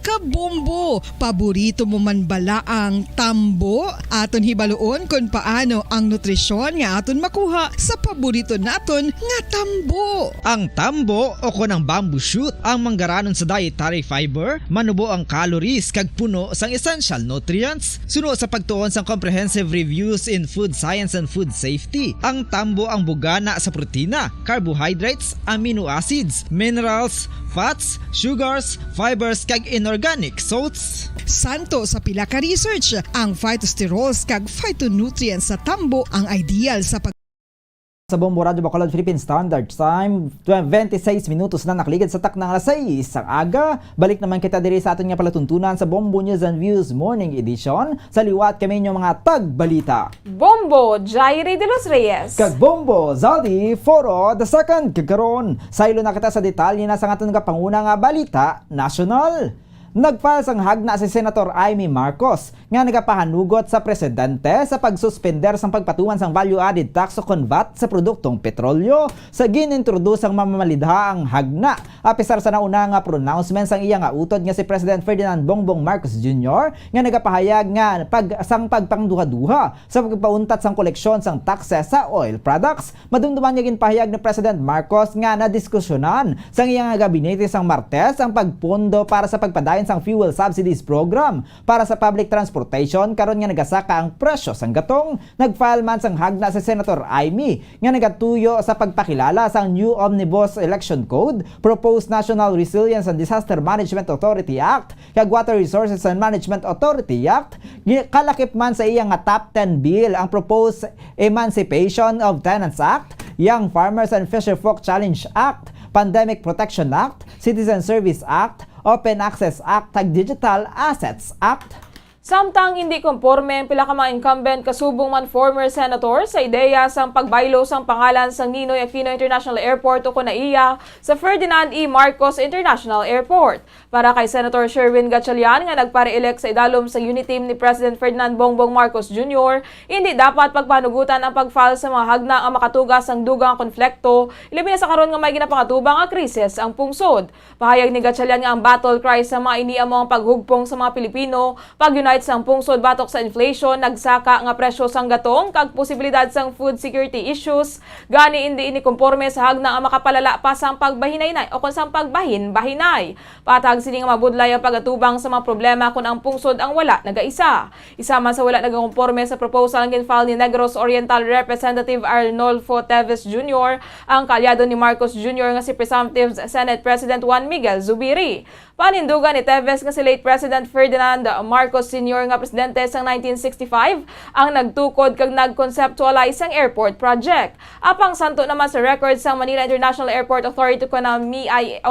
Kabumbo, paborito mo man bala ang tambo? Aton hibaloon kung paano ang nutrisyon nga aton makuha sa paborito naton nga tambo. Ang tambo o kon ang bamboo shoot ang manggaranon sa dietary fiber, manubo ang calories kag puno sang essential nutrients. Suno sa pagtuon sang comprehensive reviews in food science and food safety, ang tambo ang bugana sa protina, carbohydrates, amino acids, minerals, fats, sugars, fibers kag inorganic salts. Santo sa pila ka research, ang phytosterols kag phytonutrients sa tambo ang ideal sa Sa Bombo Radio Bacolod Philippine Standard Time, 26 minutos na nakaligid sa taknang alas 6 ang aga. Balik naman kita diri sa aton nga palatuntunan sa Bombo News and Views Morning Edition. Sa liwat kami inyong mga tagbalita. Bombo Jairi de los Reyes. Kag Bombo Zaldi Foro II kagaron. Saylo na kita sa detalye na sa aton nga panguna nga balita national. Nagfile sang hagna si Senator Amy Marcos nga nagapahanugot sa presidente sa pagsuspender sang pagpatuman sang value-added tax o VAT sa produktong petrolyo sa ginintroduce ang mamamalidha ang hagna. Apisar sa nauna nga pronouncement sang iya nga utod nga si President Ferdinand Bongbong Marcos Jr. nga nagapahayag nga pagpangduha-duha sa pagpauntat sang koleksyon sang taxes sa oil products. Madumduman niya ginpahayag ni President Marcos nga nadiskusyonan sang iya nga gabinete sang Martes ang pagpondo para sa pagpadayon sang fuel subsidies program para sa public transportation karon nga nagasaka ang presyo sang gatong. Nagfile man sang hagna si Senator Amy nga nagatuyo sa pagpakilala sang new Omnibus Election Code, Proposed National Resilience and Disaster Management Authority Act kag Water Resources and Management Authority Act. Kalakip man sa iya nga top 10 bill ang Proposed Emancipation of Tenants Act, Young Farmers and Fisherfolk Challenge Act, Pandemic Protection Act, Citizen Service Act, Open Access Act ag Digital Assets Act. Samtang hindi konporme ang pila ka mga incumbent kasubong man former senator sa ideya sang pagbaylo sang pangalan sang Ninoy Aquino International Airport o kunaiya sa Ferdinand E. Marcos International Airport. Para kay Senator Sherwin Gatchalian nga nagpare-elect sa idalom sa unity team ni President Ferdinand Bongbong Marcos Jr., hindi dapat pagpanugutan ang pag-file sa mga hagna ang makatugas ang dugang konflikto, ilabi na sa karon nga may ginapakatubang nga krisis ang pungsod. Pahayag ni Gatchalian nga ang battle cry sa mga iniamo ang paghugpong sa mga Pilipino, pag-unite sang pungsod batok sa inflation, nagsaka nga presyo sang gatong kag posibilidad sang food security issues, gani hindi ini konporme sa hagna ang makapalala pa sang pagbahinay o kon sang pagbahin-bahinay. Patag sini nga mabudlay ang pagatubang sa mga problema kung ang pungsod ang wala nagaisa. Isa man sa wala nagakonporme sa proposal ang ginfile ni Negros Oriental Representative Arnolfo Teves Jr., ang kalyado ni Marcos Jr. nga si Presumptive Senate President Juan Miguel Zubiri. Panindugan ni Teves nga si late President Ferdinand Marcos Sr. nga presidente sang 1965 ang nagtukod kag nag-conceptualize ang airport project. Apang santo naman sa record sang Manila International Airport Authority ko na MIAA,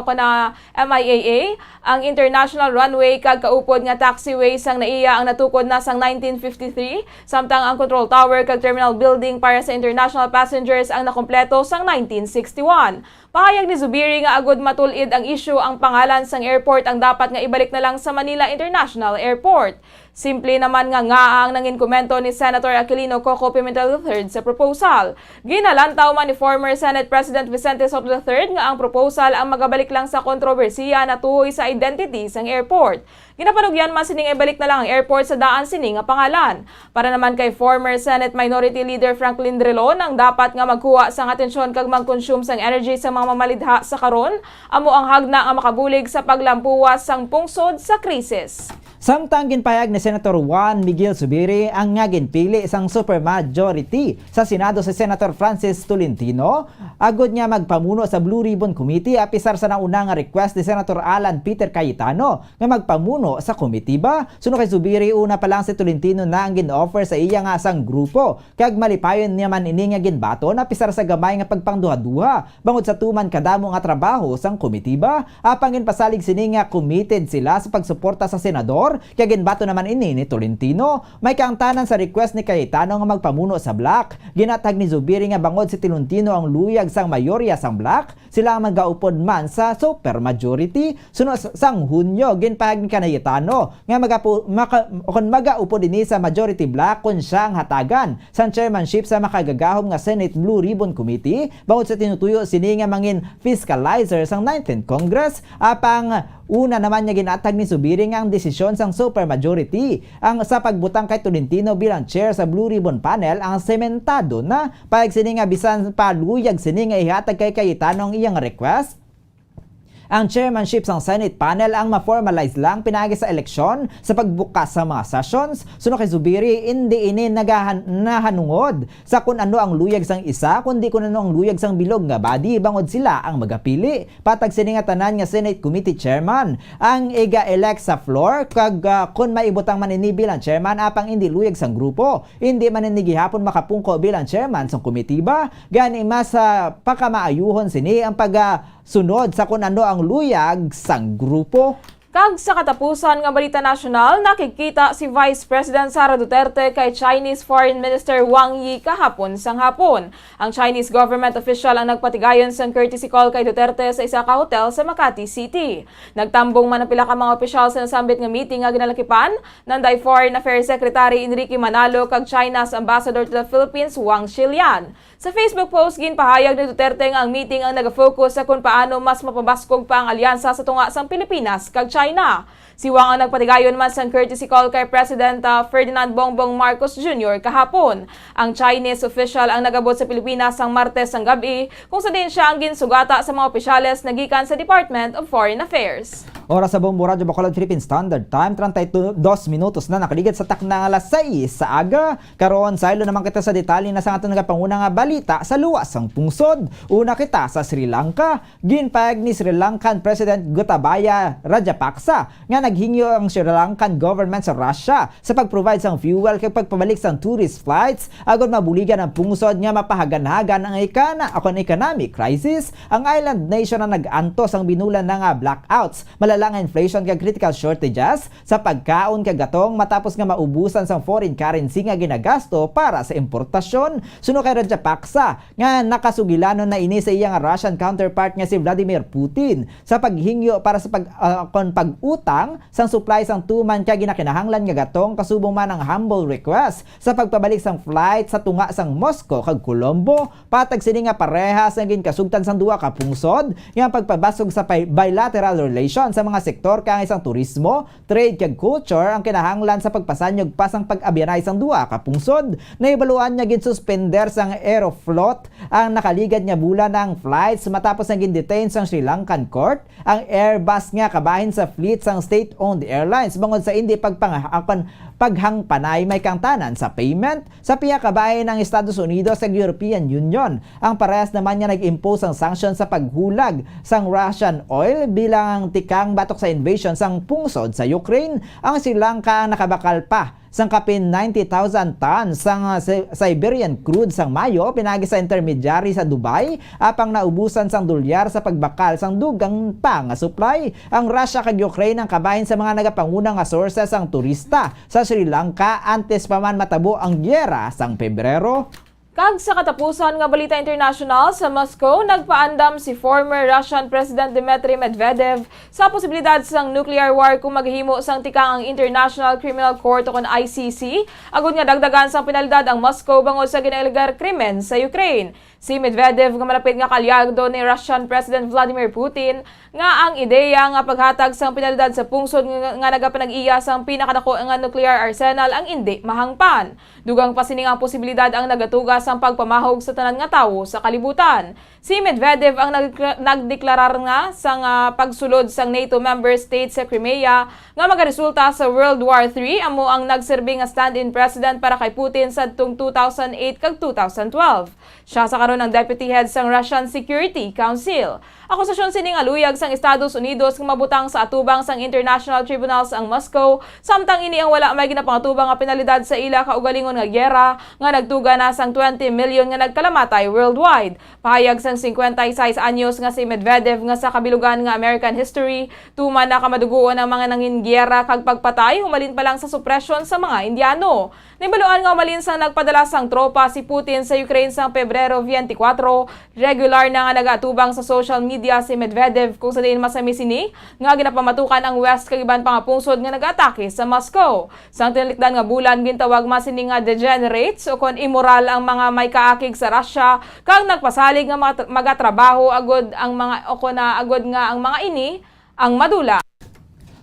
ang international runway kag kaupod nga taxiway sang naiya ang natukod na sang 1953, samtang ang control tower kag terminal building para sa international passengers ang nakompleto sang 1961. Pahayag ni Zubiri nga agud matulid ang issue ang pangalan sang airport ang dapat nga ibalik na lang sa Manila International Airport. Simple naman nga ang nangin komento ni Senator Aquilino Coco Pimentel III sa proposal. Ginalantaw man ni former Senate President Vicente Soto III nga ang proposal ang magabalik lang sa kontrobersiya na tuhoy sa identity sang airport. Ginapanugyan man sining ibalik na lang ang airport sa daan sining nga pangalan. Para naman kay former Senate Minority Leader Franklin Drilon ang dapat nga magkuha sang atensyon kag mag-consume sang energy sa mga mamalidha sa karon, amo ang hagna nga makabulig sa paglampuwas sang pungsod sa krisis. Samtang ginpahayag ni Senator Juan Miguel Zubiri ang nga ginpili isang supermajority sa Senado si Senator Francis Tolentino agud nga magpamuno sa Blue Ribbon Committee apisar sa nauna nga request ni Senator Alan Peter Cayetano nga magpamuno sa komitiba. Suno kay Zubiri, una pa lang si Tolentino na ang gin-offer sa iya nga sang grupo kag malipayon niya man ini nga ginbaton apisar sa gamay nga pagpangduha-duha bangod sa tuman kadamo nga trabaho sang komitiba. Apang ginpasalig sini nga committed sila sa pagsuporta sa senador kaya ginbato naman ini ni Tolentino. May kaangtanan sa request ni Cayetano nga magpamuno sa Black. Ginatag ni Zubiri nga bangod si Tolentino ang luyag sang mayorya sang Black, sila ang magaupod man sa supermajority. Sunod sang Hunyo, ginpahag ni Cayetano nga magaupod ini sa majority Black kung siya ang hatagan sa chairmanship sa makagagahom nga Senate Blue Ribbon Committee bangod sa tinutuyo sini nga mangin fiscalizer sang 19th Congress. Apang una naman niya ginatag ni Zubiri nga ang desisyon sang supermajority ang sa pagbutang kay Tolentino bilang chair sa Blue Ribbon Panel ang sementado na payag sini nga bisan paluyag sini nga ihatag kay Cayetano ang iyang request. Ang chairmanship ng Senate panel ang ma-formalize lang pinagi sa eleksyon sa pagbukas sa mga sessions. Suno kay Zubiri, hindi ini nahanungod sa kung ano ang luyag sang isa, kundi kung ano ang luyag sang bilog nga body bangod sila ang magapili. Patag sini nga tanan nga Senate Committee Chairman ang iga-elect sa floor kag kung maibutang manini bilang chairman apang hindi luyag sang grupo. Hindi manini gihapon makapungko bilang chairman sang komitiba. Gani mas pakamaayuhon sini ang sunod sa kung ano ang luyag sang grupo. Kag sa katapusan nga balita nasyonal, nakikita si Vice President Sara Duterte kay Chinese Foreign Minister Wang Yi kahapon sang hapon. Ang Chinese government official ang nagpatigayon sang courtesy call kay Duterte sa isa ka hotel sa Makati City. Nagtambong man ang pila ka mga opisyal sa nasambit nga meeting nga ginalakipan ng Foreign Affairs Secretary Enrique Manalo kag China's Ambassador to the Philippines Wang Xilian. Sa Facebook post, ginpahayag ni Duterte nga ang meeting ang nag-focus sa kung paano mas mapabaskog pa ang alyansa sa tunga sang Pilipinas kag China. Si Wang ang nagpatigayon man sa courtesy call kay President Ferdinand Bongbong Marcos Jr. kahapon. Ang Chinese official ang nagabot sa Pilipinas sang Martes sang gabi kung sa din siya ang ginsugata sa mga opisyales na gikan sa Department of Foreign Affairs. Oras sa Bombo Radio Bacolod Philippine Standard Time, 32 minutos na nakaligid sa takna nga alas 6 sa aga. Karon saylo naman kita sa detalye na sa aton nagapanguna nga balita sa luwas sang pungsod. Una kita sa Sri Lanka. Ginpahayag ni Sri Lankan President Gotabaya Rajapaksa nga naghingyo ang Sri Lankan government sa Russia sa pag-provide sang fuel kag pagpabalik sang tourist flights agod mabuligan ang pungsod nga mapahagan-hagan ang economic crisis. Ang island nation na nag-antos ang binulan na nga blackouts, malalang inflation kag critical shortages sa pagkaon kag gatong matapos nga maubusan sang foreign currency nga ginagasto para sa importasyon. Suno kay Rajapaksa nga nakasugilanon na ini sa iyang Russian counterpart nga si Vladimir Putin sa paghingyo para sa pag-utang sang supply sang tuman kag ginakinahanglan nga gatong kasubong man ang humble request sa pagpabalik sang flight sa tunga sang Moscow kag Colombo. Patag sini nga parehas nga ginkasugtan sang duha ka pungsod nga pagpabasog sa bilateral relations sa mga sektor kang isang turismo, trade kag culture ang kinahanglan sa pagpasanyog pa sang pag-abyanay sang duha ka pungsod. Naibaluan niya ginsuspender sang Aeroflot ang nakaligad niya bulan ng flights matapos nga gindetain sang Sri Lankan court ang Airbus nga kabahin sa fleet sang state-owned airlines bangod sa hindi paghangpanay may kangtanan sa payment sa piya kabahin ng Estados Unidos sa European Union. Ang parehas naman niya nag-impose ang sanction sa paghulag sang Russian oil bilang tikang batok sa invasion sang pungsod sa Ukraine. Ang Sri Lanka ang nakabakal pa sang kapin 90,000 tons sang Siberian crude sang Mayo pinagi sa intermediary sa Dubai apang naubusan sang dolyar sa pagbakal sang dugang pa nga supply. Ang Russia kag Ukraine ang kabahin sa mga nagapangunang nga sources sang turista sa Sri Lanka antes pa man matabo ang gyera sang Pebrero. Kag sa katapusan nga balita international, sa Moscow nagpaandam si former Russian President Dmitry Medvedev sa posibilidad sang nuclear war kung maghimo sang tikang ang International Criminal Court o ICC agud nga dagdagan sang penalidad ang Moscow bangod sa ginailegar krimen sa Ukraine. Si Medvedev nga malapit nga kalyado ni Russian President Vladimir Putin nga ang ideya nga paghatag sang penalidad sa pungsod nga nagapanag-iya sang pinakadako nga nuclear arsenal ang indi mahangpan. Dugang pasining ang posibilidad ang nagatuga sa sang pagpamahog sa tanan nga tawo sa kalibutan. Si Medvedev ang nagdeklarar nga sang pagsulod sang NATO member state sa Crimea nga magaresulta sa World War III amo ang nagserbi nga stand-in president para kay Putin sadtong 2008 kag 2012. Siya sa karon ang deputy head sang Russian Security Council. Akusasyon sining aluyag sang Estados Unidos nga mabutang sa atubang sang International Tribunals ang Moscow, samtang ini ang wala may ginapangatubang nga penalidad sa ila kaugalingon nga gyera nga nagtuga na sang 20 million nga nagkalamatay worldwide. Pahayag sang 56 anyos nga si Medvedev nga sa kabilugan nga American history, tuman na kamaduguon ang mga nangin gyera kag pagpatay humalin pa lang sa supresyon sa mga Indiano. Nibaluan nga umalin sang nagpadala sang tropa si Putin sa Ukraine sang Pebrero 24, regular na nga nagatubang sa social media si Medvedev kung sa diin masami sini nga ginapamatukan ang West kag iban pa nga pungsod nga nagatake sa Moscow. Sang tinalikdan nga bulan gintawag masini nga degenerates o kon immoral ang mga may kaakig sa Russia kag nagpasalig nga magatrabaho agod ang mga o kon agod nga ang mga ini ang madula.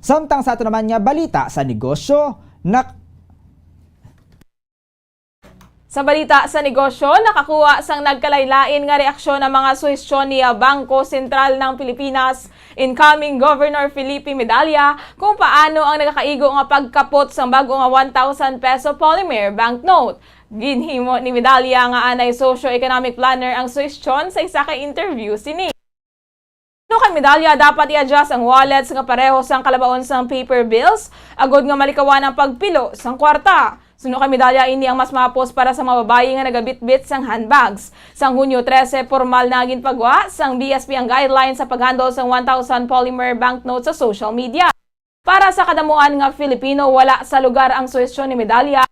Samtang sa ato naman nga balita sa negosyo, Sa balita sa negosyo, nakakuha sang nagkalaylain nga reaksyon ng mga suhestyon ni Bangko Sentral ng Pilipinas, incoming Governor Felipe Medalla, kung paano ang nakakaigo nga pagkapot sang bago nga 1,000 peso polymer banknote. Ginhimo ni Medalla nga anay socio-economic planner ang suhestyon sa isa ka interview sini. No kay Medalla dapat i-adjust ang wallets nga pareho sang kalabaon sang paper bills, agod nga malikawan ang pagpilo sang kwarta. Suno kay Medalla ini ang mas mapos para sa mga babae nga nagabitbit sang handbags. Sang Hunyo 13, formal na ginpagwa sang BSP ang guidelines sa paghandle sang 1,000 polymer banknotes sa social media. Para sa kadamuan nga Filipino, wala sa lugar ang suhestyon ni Medalla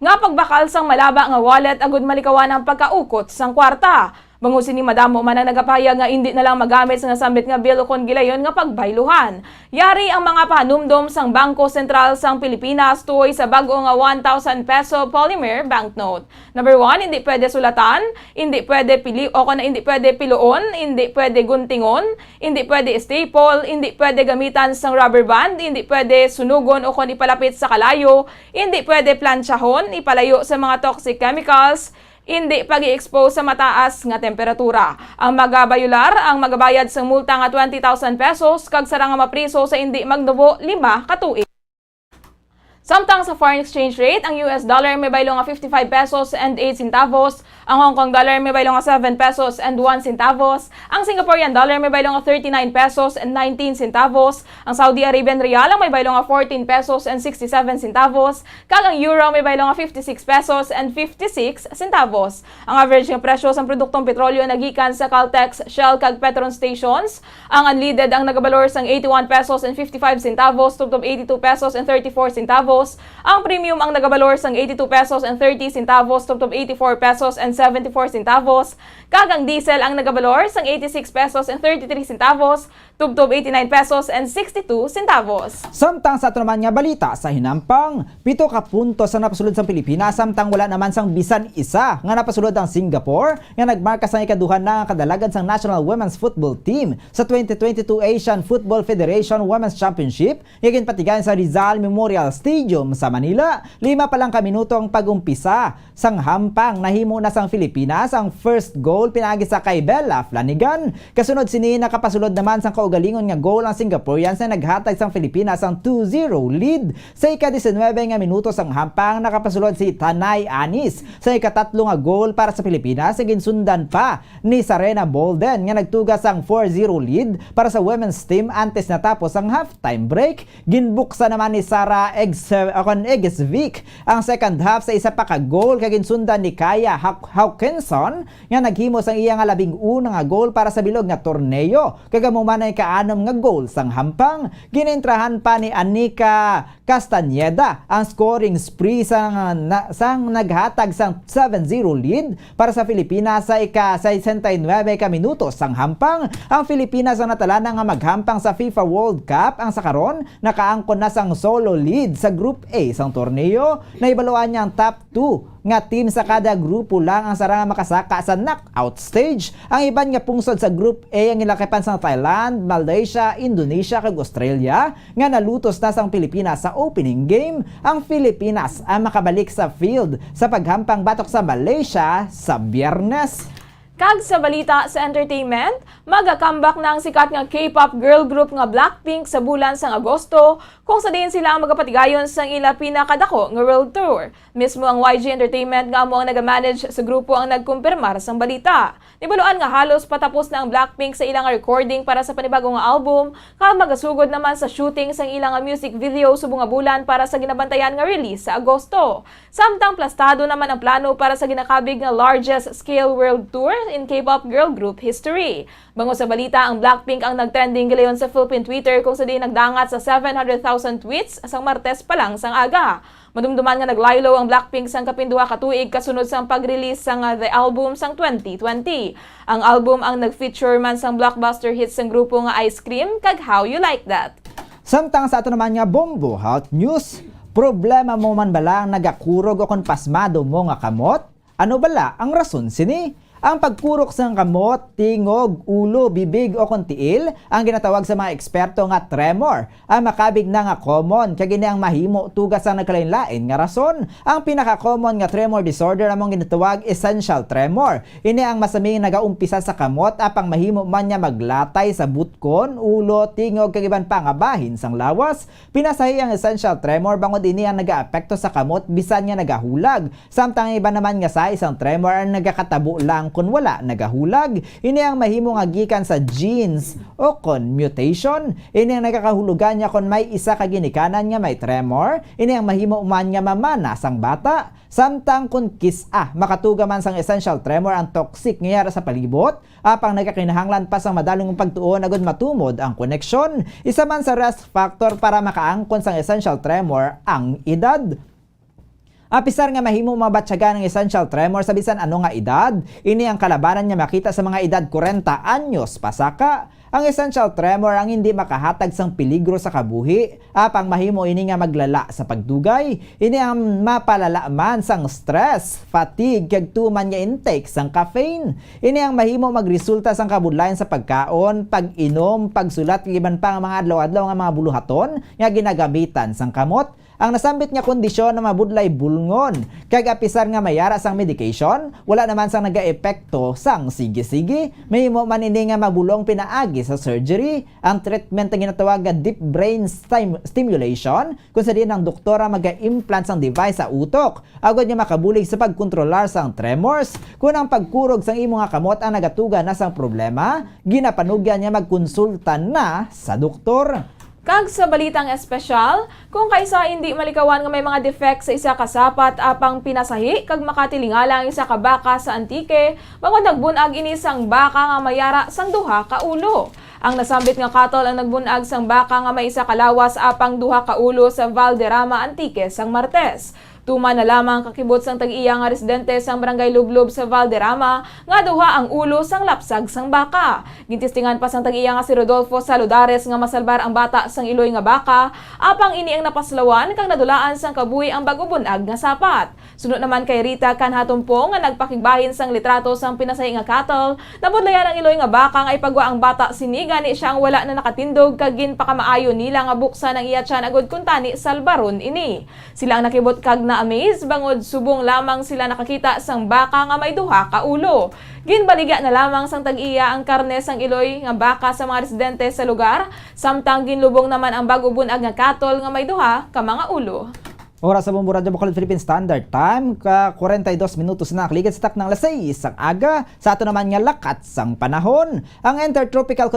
nga pagbakal sang malaba nga wallet agud malikawan ang pagkaukot sang kwarta. Bangusin ni Madamo man ang nagapahayag nga hindi na lang magamit sa nasambit nga bill o kon gilayon nga pagbayluhan. Yari ang mga pahanumdom sang Bangko Sentral sang Pilipinas tuoy sa bago nga 1,000 peso polymer banknote. Number 1, hindi pwede sulatan, hindi pwede pili o kon hindi pwede piloon, hindi pwede guntingon, hindi pwede staple, hindi pwede gamitan sang rubber band, hindi pwede sunugon o kon ipalapit sa kalayo, hindi pwede planchahon, ipalayo sa mga toxic chemicals, hindi pag-i-expose sa mataas nga temperatura. Ang magabayular ang magabayad sa multa nga 20,000 pesos kag sara nga mapriso sa hindi magnubo 5 ka tuig. Samtang sa foreign exchange rate, ang US dollar may baylo nga 55 pesos and 8 centavos, ang Hong Kong dollar may baylo nga 7 pesos and 1 centavos, ang Singaporean dollar may baylo nga 39 pesos and 19 centavos, ang Saudi Arabian rial ang may baylo nga 14 pesos and 67 centavos, kag ang euro may baylo nga 56 pesos and 56 centavos. Ang average nga presyo sa produktong petrolyo nagikan sa Caltex, Shell kag Petron stations, ang unleaded ang nagabalor sang 81 pesos and 55 centavos tubtob 82 pesos and 34 centavos. Ang premium ang nagabalor sang 82 pesos and 30 centavos tubtob 84 pesos and 74 centavos. Kag ang diesel ang nagabalor sang 86 pesos and 33 centavos tubtob 89 pesos and 62 centavos. Samtang sa ato naman nga balita sa hinampang, 7 ka puntos ang napasulod sa Pilipinas samtang wala naman sang bisan isa nga napasulod ang Singapore nga nagmarka sa ikaduhan na kadalagan sang National Women's Football Team sa 2022 Asian Football Federation Women's Championship nga patigan sa Rizal Memorial Stadium sa Manila. 5 pa lang ka minuto ang pag-umpisa sang hampang nahimo na sang Pilipinas ang first goal pinagi sa kay Bella Flanagan. Kasunod sini nakapasulod naman sang kaugalingon nga goal ang Singaporeans na naghatag sang Pilipinas ang 2-0 lead. Sa ika-19 nga minuto sang hampang nakapasulod si Tanay Anis sa ika-3 nga goal para sa Pilipinas sa ginsundan pa ni Sarena Bolden nga nagtugas ang 4-0 lead para sa women's team antes natapos ang halftime break. Ginbuksa naman ni Sarah Egesvik ang second half sa isa pa ka goal kag ginsundan ni Kaya Hawkinson nga naghimo sang iya nga 11 nga goal para sa bilog nga torneo kag humanay ka-6 nga goal sang hampang. Ginintrahan pa ni Anika Castañeda ang scoring spree sang naghatag sang 7-0 lead para sa Pilipinas sa ika-69 ka minuto sang hampang. Ang Pilipinas ang natalana nga maghampang sa FIFA World Cup ang sakaron nakaangkon na sang solo lead sa Group A sang torneo na ibaluan niya ang top nga team sa kada grupo lang ang sarang makasaka sa knockout stage. Ang iban nga pungsod sa Group A ang ilakipan sa Thailand, Malaysia, Indonesia kag Australia nga nalutos na sang Pilipinas sa opening game. Ang Pilipinas ang makabalik sa field sa paghampang batok sa Malaysia sa Biyernes. Kag sa balita sa entertainment, maga-comeback na ang sikat nga K-pop girl group nga Blackpink sa bulan sang Agosto kung sa din sila ang magapatigayon sang ila pinakadako nga world tour. Mismo ang YG Entertainment nga amo ang nag-manage sa grupo ang nagkumpirmar sang balita. Nibaluan nga halos patapos na ang Blackpink sa ilang recording para sa panibagong nga album, kag magasugod naman sa shooting sang ilang nga music video subong nga bulan para sa ginabantayan nga release sa Agosto. Samtang plastado naman ang plano para sa ginakabig nga largest scale world tour in K-pop girl group history. Bango sa balita, ang Blackpink ang nagtrending gilayon sa Philippine Twitter kung sa di nagdangat sa 700,000 tweets sang Martes pa lang sang aga. Madumduman nga naglaylo ang Blackpink sang kapinduha ka tuig kasunod sang pag-release sang The Album sang 2020. Ang album ang nag-feature man sang blockbuster hits sang grupo nga Ice Cream kag How You Like That. Samtang sa ato naman nga Bombo Health News, problema mo man bala ang nagakurog o kung pasmado mo nga kamot? Ano bala ang rason sini? Ang pagkurok sa kamot, tingog, ulo, bibig o kontiil ang ginatawag sa mga eksperto nga tremor. Ang makabig na nga common kag ini ang mahimo tugas ang nagkalain-lain nga rason. Ang pinaka-common nga tremor disorder among ginatawag essential tremor. Ini ang masaming nagaumpisa sa kamot apang mahimo man niya maglatay sa butkon, ulo, tingog kag iban pa nga bahin sang lawas. Pinasahi ang essential tremor bangod ini ang nagaapekto sa kamot bisan nga nagahulag. Samtang iba naman nga sa isang tremor ang nagakatabo lang kung wala nagahulag. Ini ang mahimo nga gikan sa genes o kon mutation. Ini ang nagakahulugan niya kung may isa ka ginikanan nga may tremor. Ini ang mahimo man nga mamana sang bata. Samtang kung kisa makatuga man sang essential tremor ang toxic nga sa palibot, apang nagkakinahanglan pa sang madalong pagtuon agud matumod ang koneksyon. Isa man sa risk factor para makaangkon sang essential tremor ang edad. Apisar nga mahimo mabatyagan ng essential tremor sa bisan ano nga edad, ini ang kalabanan niya makita sa mga edad 40 anyos pasaka. Ang essential tremor ang hindi makahatag sang peligro sa kabuhi, apang mahimo ini nga maglala sa pagdugay. Ini ang mapalala man sang stress, fatigue kag tuman nga intake sang caffeine. Ini ang mahimo magresulta sang kabudlayan sa pagkaon, pag-inom, pagsulat giban pa nga mga adlaw-adlaw nga mga buluhaton nga ginagamitan sang kamot. Ang nasambit nga kondisyon na mabudlay bulngon, kag apisar nga mayara sang medication, wala naman sang nagaepekto sang sige-sige. Mahimo man ini nga mabulong pinaagi sa surgery. Ang treatment nga ginatawag nga deep brain stimulation, kung sa diin ang doktora maga-implant sang device sa utok, agad niya makabulig sa pagkontrolar sang tremors. Kung ang pagkurog sang imo nga kamot ang nagatuga na sang problema, ginapanugyan niya magkonsulta na sa doktor. Kag sa balitang espesyal, kung kaisa hindi malikawan nga may mga defect sa isa ka sapat apang pinasahi kag makatilingala ang isa ka baka sa Antique, bangod nagbunag ini sang baka nga mayara sang duha ka ulo. Ang nasambit nga katol ang nagbunag sang baka nga may isa ka lawas apang duha ka ulo sa Valderrama Antique sang Martes. Tuma na lamang kakibot sang tag-iya nga residente sang barangay Lublob sa Valderrama nga duha ang ulo sang lapsag sang baka. Gintistingan pa sang tag-iya nga si Rodolfo Saludares nga masalbar ang bata sang iloy nga baka, apang ini ang napaslawan kang nadulaan sang kabuhi ang bagubunag nga sapat. Sunod naman kay Rita Kanhatumpong nga nagpakigbahin sang litrato sang pinasahi nga cattle, nabudlayan ang iloy nga baka nga ipagwa ang bata siniga ni siya ang wala na nakatindog kag ginpakamaayo nila nga buksan ang iya tiyan agud kuntani salbaron ini. Sila ang nakibot kag na-amaze bangod subong lamang sila nakakita sang baka nga may duha ka ulo. Ginbaligya na lamang sang tag-iya ang karne sang iloy nga baka sa mga residente sa lugar, samtang ginlubong naman ang bagubunag nga cattle nga may duha ka mga ulo. Oras sa Bombo Radio Bacolod Philippine Standard Time, ka 42 minutos na kaligid sa tak ng alas 6 sang aga. Sa ato naman nga lakat sang panahon. Ang Intertropical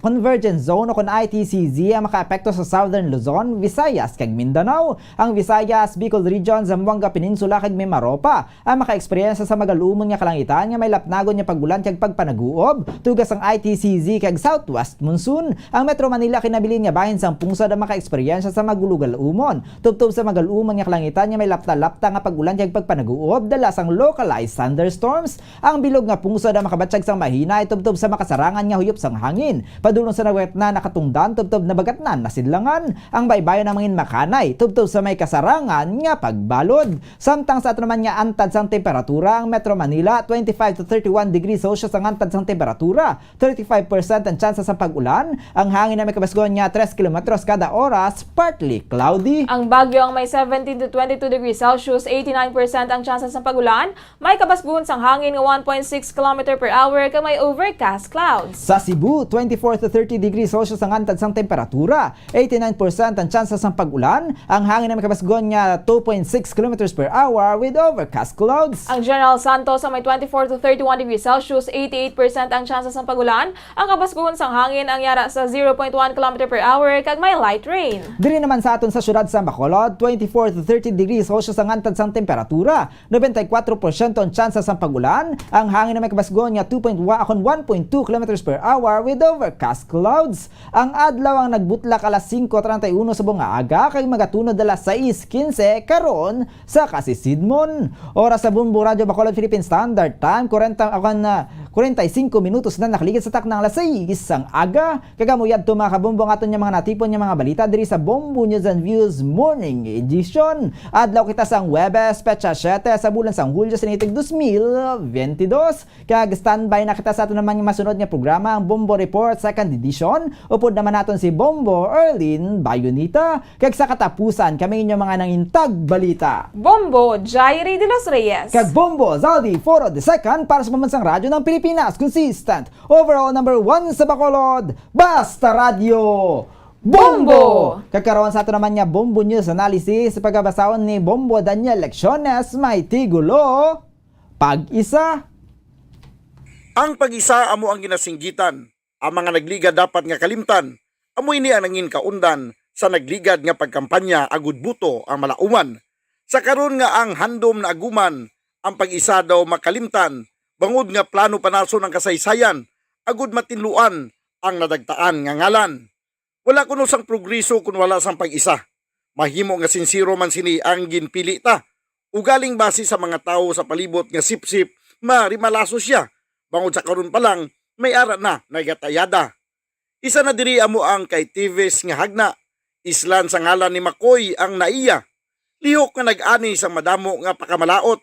Convergence Zone o kung ITCZ ang makaapekto sa Southern Luzon, Visayas kag Mindanao. Ang Visayas, Bicol Region, Zamboanga Peninsula kag Mimaropa ang maka-eksperyensya sa magalumon nga kalangitan nga may lapnagon nga pagbulan kag pagpanaguob. Tugas ang ITCZ kag Southwest Monsoon. Ang Metro Manila kinabilin nga bahin sang pungsod ang maka-eksperyensya sa magulugal umon. Tubtob sa magalumon umang nga kalangitan nga may lapta-lapta nga pagulan kag pagpanaguob dala sang localized thunderstorms. Ang bilog nga pungso na makabatsyag sang mahina ay tubtob sa makasarangan nga huyop sang hangin. Padulong sa nagwet na nakatungdan tubtob na bagatnan na sidlangan. Ang baybayon ng mangin makanay tubtob sa may kasarangan nga pagbalod. Samtang sa ato naman nga antad sang temperatura ang Metro Manila 25 to 31 degrees Celsius ang antad sang temperatura. 35% ang chance sa pag-ulan. Ang hangin na may kabasgon nga 3 kilometros kada oras, partly cloudy. Ang Baguio ang may 17 to 22 degrees Celsius, 89% ang chances ng pagulan. May kabasbuhon sang hangin nga 1.6 km per hour kay may overcast clouds. Sa Cebu, 24 to 30 degrees Celsius ang antad sang temperatura, 89% ang chances ng pagulan. Ang hangin na may kabasgon nga 2.6 km per hour with overcast clouds. Ang General Santos ang may 24 to 31 degrees Celsius, 88% ang chances ng pagulan. Ang kabasbuhon sang hangin ang yara sa 0.1 km per hour kag may light rain. Diri naman sa aton sa syudad sa Bacolod, 24 to 30 degrees Celsius ang antad sang temperatura, 94% ang chances ng pagulan. Ang hangin na may kabasgon nga 1.2 km per hour with overcast clouds. Ang adlaw ang nagbutlak alas 5:31 sa bunga aga kay magatunod alas 6:15 karon sa Kasisidmon. Oras sa Bombo Radio Bacolod Philippine Standard Time 45 minutos na nakaligid sa taknang alas 6 ang aga. Kagamuyad to mga kabumbong aton nga mga natipon nga mga balita diri sa Bombo News and Views Morning Edition. Adlaw kita sang Huwebes, petsa 7 sa bulan sang Hulyo sinitig 2022. Kag standby na kita sa aton naman nga masunod nga programa ang Bombo Report Second Edition. Upod naman naton si Bombo Erlin Bayonita. Kag sa katapusan kami inyo mga nangintag balita. Bombo Jairi de los Reyes. Kag Bombo Zaldi Foro de Second para sa pambansang radyo ng Pilipinas. Consistent overall number 1 sa Bacolod. Basta Radio Bombo! Kakaroon sa ato naman niya Bombo News Analysis sa pagkabasahon ni Bombo Daniel Lecciones may tigulo pag-isa. Ang pag-isa amo ang ginasinggitan. Ang mga nagliga dapat nga kalimtan. Amoy ni anangin kaundan sa nagligad nga pagkampanya agud buto ang malauman. Sa karon nga ang handom na aguman, ang pag-isa daw makalimtan. Bangod nga plano panaso ng kasaysayan, agud matinluan ang nadagtaan nga ngalan. Wala kuno sang progreso kung wala sang pag-isa. Mahimo nga sinsiro man sini ang ginpili ta. Ugaling base sa mga tao sa palibot nga sip-sip, marimalaso siya. Bangod sa karon pa lang, may ara na nagatayada. Isa na diri amo ang kay Tives nga hagna. Islan sa ngalan ni Makoy ang naiya. Lihok nga nag-ani sang madamo nga pakamalaot.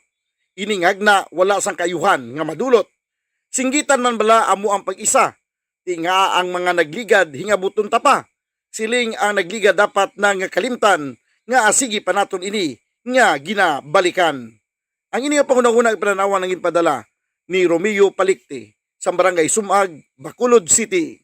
Iningag na wala sang kayuhan nga madulot. Singgitan man bala amo ang pag-isa. Tinga ang mga nagligad hingabuton ta pa. Siling ang nagligad dapat na nga kalimtan nga asigi pa naton ini nga ginabalikan. Ang ini nga pangunang-unang pananawan ng ginpadala ni Romeo Palikti sa Barangay Sumag, Bacolod City.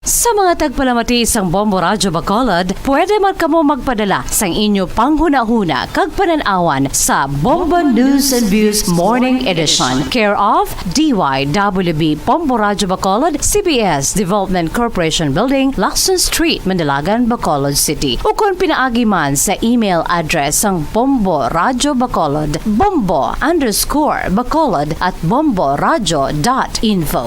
Sa mga tagpalamati sang Bombo Radio Bacolod, pwede man kamo magpadala sang inyo panghuna-huna kag pananawan sa Bombo News and Views Morning Edition. Care of DYWB Bombo Radio Bacolod, CBS Development Corporation Building, Lacson Street, Mandalagan, Bacolod City. O kung pinaagi man sa email address sang Bombo Radio Bacolod, bombo_bacolod@bomboradio.info.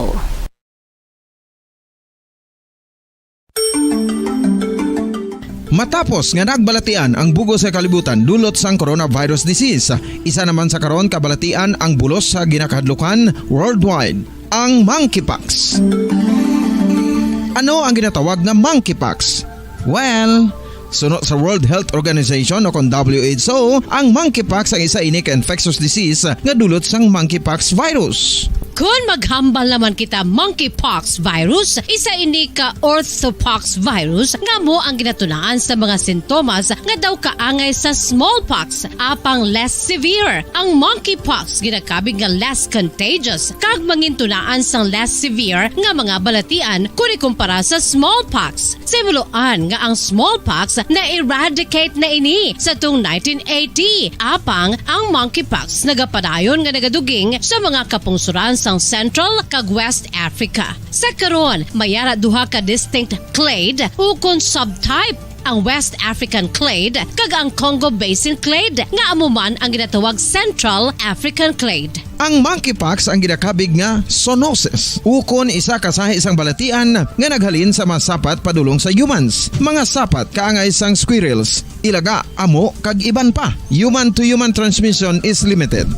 Matapos nga nagbalatian ang bugos sa kalibutan dulot sang coronavirus disease, isa naman sa karon kabalatian ang bulos sa ginakahadlukan worldwide, ang monkeypox. Ano ang ginatawag na monkeypox? Well, sunod sa World Health Organization o kung WHO, ang monkeypox ang isa inik infectious disease nga dulot sang monkeypox virus. Kung maghambal naman kita monkeypox virus, isa ini ka orthopox virus nga mo ang ginatunaan sa mga sintomas nga daw kaangay sa smallpox, apang less severe. Ang monkeypox ginakabig nga less contagious kag mangintunaan sang less severe nga mga balatian kung ikumpara sa smallpox. Simuloan nga ang smallpox na-eradicate na ini sa tung 1980, apang ang monkeypox nagapadayon nga nagaduging sa mga kapungsuran sang Central kag West Africa. Sa karon, mayara duha ka distinct clade o kon subtype ang West African clade kag ang Congo Basin clade nga amuman ang ginatawag Central African clade. Ang monkeypox ang ginakabig nga zoonosis. Ukon isa kasahi isang balatian nga naghalin sa mga sapat padulong sa humans. Mga sapat kaangay sang squirrels, ilaga, amo kag iban pa. Human to human transmission is limited.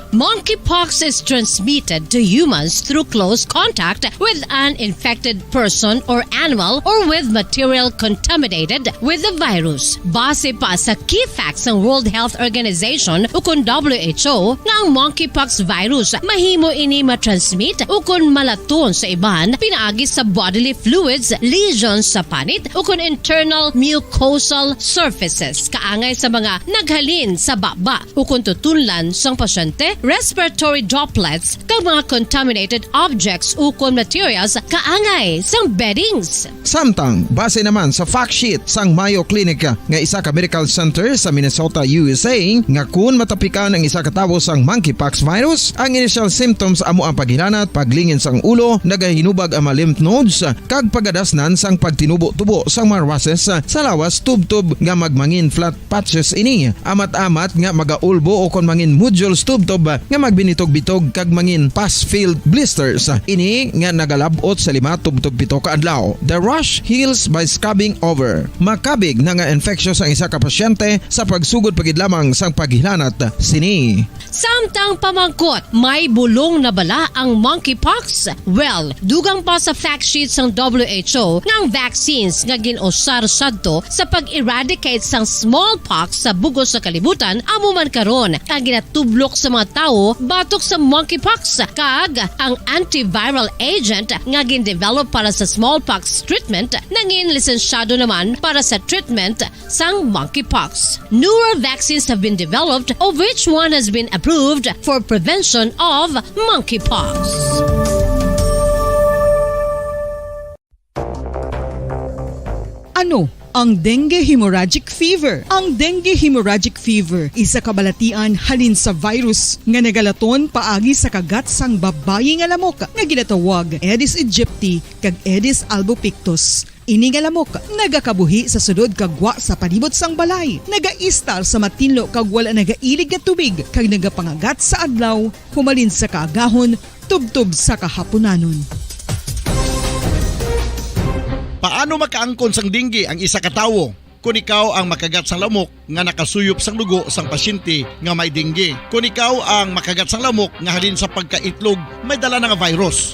Monkeypox is transmitted to humans through close contact with an infected person or animal or with material contaminated with the virus. Base pa sa key facts ng World Health Organization ukon WHO nga ang monkeypox virus mahimo ini matransmit ukon malaton sa iban pinaagi sa bodily fluids, lesions sa panit ukon internal mucosal surfaces kaangay sa mga naghalin sa baba ukon tutunlan sang pasyente, respiratory droplets kag mga contaminated objects ukon materials kaangay sang beddings. Samtang base naman sa fact sheet sang Mayo Clinic nga isa ka medical center sa Minnesota, USA nga kun matapikan ang isa ka tawo sang monkeypox virus, ang initial symptoms amo ang paghilanat, paglingin sang ulo, nagahinubag ang mga lymph nodes kag pagadasnan sang pagtinubo-tubo sang mga rashes sa lawas tubtob nga magmangin flat patches ini. Amat-amat nga magaulbo o kon mangin nodules tubtob nga magbinitog-bitog kag mangin pus-filled blisters. Ini nga nagalabot sa 5 tubtob 7 ka adlaw. The rash heals by scrubbing over. Makabig na nga infectious ang isa ka pasyente sa pagsugod pagid lamang sang paghilanat sini. Samtang pamangkot, may bulong na bala ang monkeypox? Well, dugang pa sa fact sheets ng WHO nga ang vaccines nga ginusar sadto sa pag-eradicate sang smallpox sa bugos sa kalibutan amo man karon ang ginatublok sa mga tao batok sa monkeypox kag ang antiviral agent nga gin-develop para sa smallpox treatment nangin lisensyado naman para sa treatment sang monkeypox. Newer vaccines have been developed of which one has been approved for prevention of monkeypox. Ano ang dengue hemorrhagic fever? Ang dengue hemorrhagic fever isa kabalatian halin sa virus nga nagalaton paagi sa kagat sang babayi nga lamok nga ginatawag Aedes aegypti kag Aedes albopictus. Ini nga lamok nagakabuhi sa sudod kagwa sa palibot sang balay, nagaistar sa matinlo kag wala nagailig nga tubig kag nagapangagat sa adlaw humalin sa kaagahon tubtob sa kahaponanon. Paano makaangkon sang dengue ang isa ka tawo? Kung ikaw ang makagat sang lamok nga nakasuyop sang dugo sang pasyente nga may dengue. Kung ikaw ang makagat sang lamok nga halin sa pagkaitlog may dala nga virus.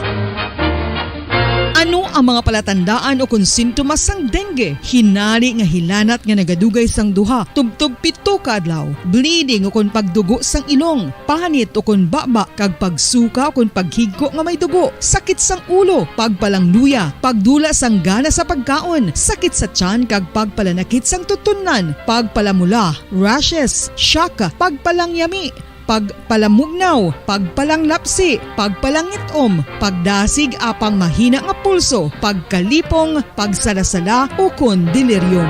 Ano ang mga palatandaan o kung sintomas sang dengue? Hinari nga hilanat nga nagadugay sang duha, tubtob 7 ka adlaw, bleeding o kung pagdugo sang ilong, panit o kung baba, kag pagsuka o kung paghigko nga may dugo, sakit sang ulo, pagpalangluya, pagdula sang gana sa pagkaon, sakit sa tiyan kag pagpalanakit sang tutunan, pagpalamula, rashes, shock, pagpalangyami, pagpalamugnaw, pagpalanglapsi, pagpalangitom, pagdasig apang mahina nga pulso, pagkalipong, pagsalasala o kun delirium.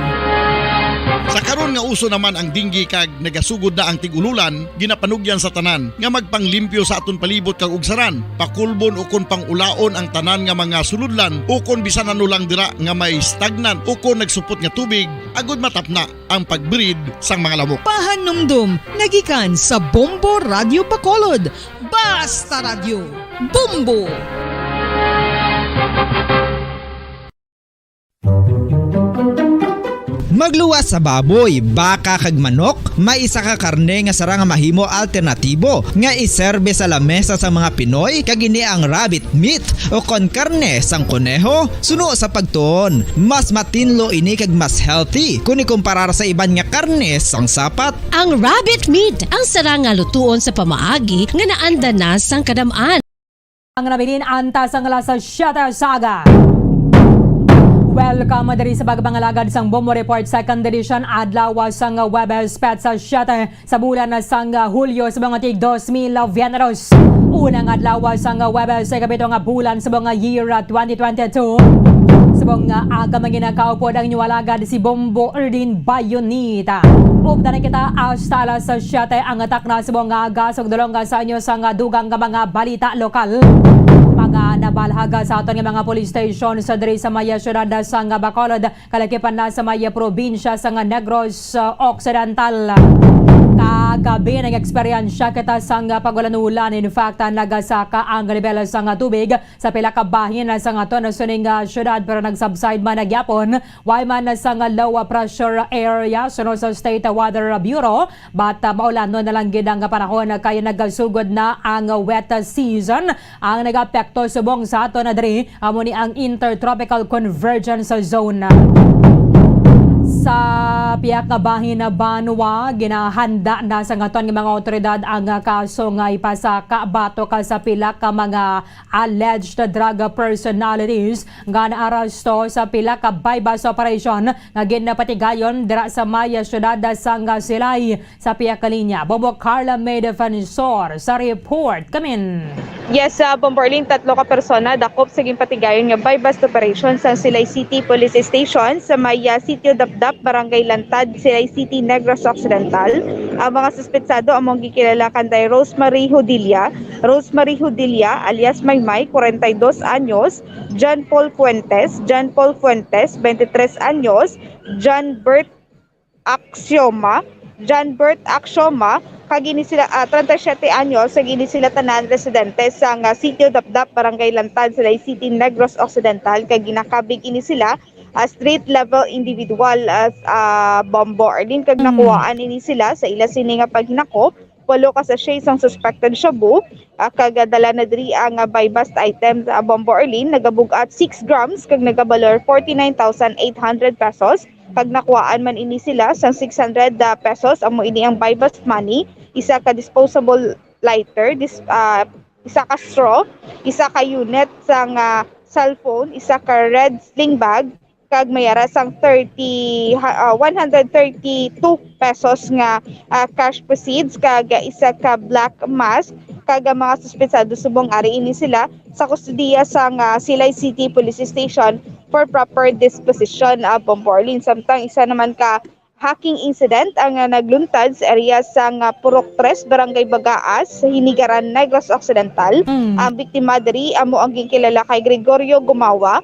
Sa karon nga uso naman ang dengue kag nagasugod na ang tigululan, ginapanugyan sa tanan nga magpanglimpyo sa aton palibot kag ugsaran, pakulbon o kon pangulaon ang tanan nga mga suludlan o kon bisan ano lang dira nga may stagnan o kon nagsupot nga tubig, agud matapna ang pagbreed sang mga lamok. Pahanumdum, nagikan sa Bombo Radio Bacolod. Basta Radio, Bombo! Magluwas sa baboy, baka kag manok, may isa ka karne nga sara nga mahimo alternatibo nga iserbe sa lamesa sa mga Pinoy kag ini ang rabbit meat o kon karne sang kuneho. Suno sa pagtuon, mas matinlo ini kag mas healthy kung ikumparar sa iban nga karne sang sapat. Ang rabbit meat ang sara nga lutuon sa pamaagi nga naanda na sang kadamaan. Ang nabilin antas ang lasa Shatter Saga. Welcome dari sa bagbangalagad sang Bombo Report Second Edition adlaw sang Webes Petsa Shatter sa bulan na sang Hulyo sa mga tig 2022. Unang adlaw sang Webes sa kapito nga bulan sa mga year 2022. Sa mga aga manginakaw po ang niwalagad si Bombo Erdin Bayonita. Upda na kita astala sa Shatter ang atak na sa mga aga sa dulong sa inyo sang dugang nga mga balita lokal. Mga nabalhaga sa aton nga mga police station sa diri sa maya syudad sa Bacolod, kalakipan na sa maya probinsya sa Negros Occidental. Kagabi ng eksperyensya kita sa pagulanulan. In fact, nagasaka ang level sa tubig sa pila ka bahin sa aton suning syudad pero nagsubside man nagyapon. Why man sa low pressure area sunod sa State Weather Bureau, but maulanon na lang gid ang panahon kaya nagasugod na ang wet season. Ang nagapekto subong sa aton na diri amo ni ang Intertropical Convergence Zone. Sa piyak nga bahin na Banwa, ginahanda na sa ngaton ng mga otoridad ang kaso nga ipasaka bato ka sa pila ka mga alleged drug personalities nga naaresto sa pila ka bypass operation nga ginapatigayon dira sa maya syudad sa Silay. Sa piyak ka linya, Bobo Carla May Defensor sa report. Kamin. Yes, Bomborling, 3 ka persona dakop sa ginpatigayon nga bypass operation sa Silay City Police Station sa maya Sitio Dapdap, Barangay Lantad, Silay City, Negros Occidental. Ang mga suspetsado among gikilala kanday Rosemary Hudilla alias Maymay, 42 anyos, John Paul Fuentes, 23 anyos, John Bert Axioma, kagini sila 37 anyos, sagini sila tanan residente sa Sitio Dapdap, Barangay Lantad, Silay City, Negros Occidental. Kag ginakabig ini sila street level individual as Bombo Arlene. Kag nakuhaan ini sila sa ila sini nga paghinakop 8 ka sachet sang suspected shabu. Kag dala na diri ang buy-bust items Bombo Arlene, nagabugat 6 grams kag nagabalor 49,800 pesos. Pag nakuhaan man ini sila sang 600 pesos amo ini ang buy-bust money, isa ka disposable lighter, isa ka straw, isa ka unit sang cellphone, isa ka red sling bag, kag mayara sang 132 pesos nga cash proceeds, kag isa ka black mask. Kag mga suspetsado subong ari ini sila sa kustudiya sang Silay City Police Station for proper disposition of Bomborlin. Samtang isa naman ka hacking incident ang nagluntad sa area sang Purok 3, Barangay Bagaas, sa Hinigaran, Negros Occidental. Ang biktima diri amo ang gikilala kay Gregorio Gumawa,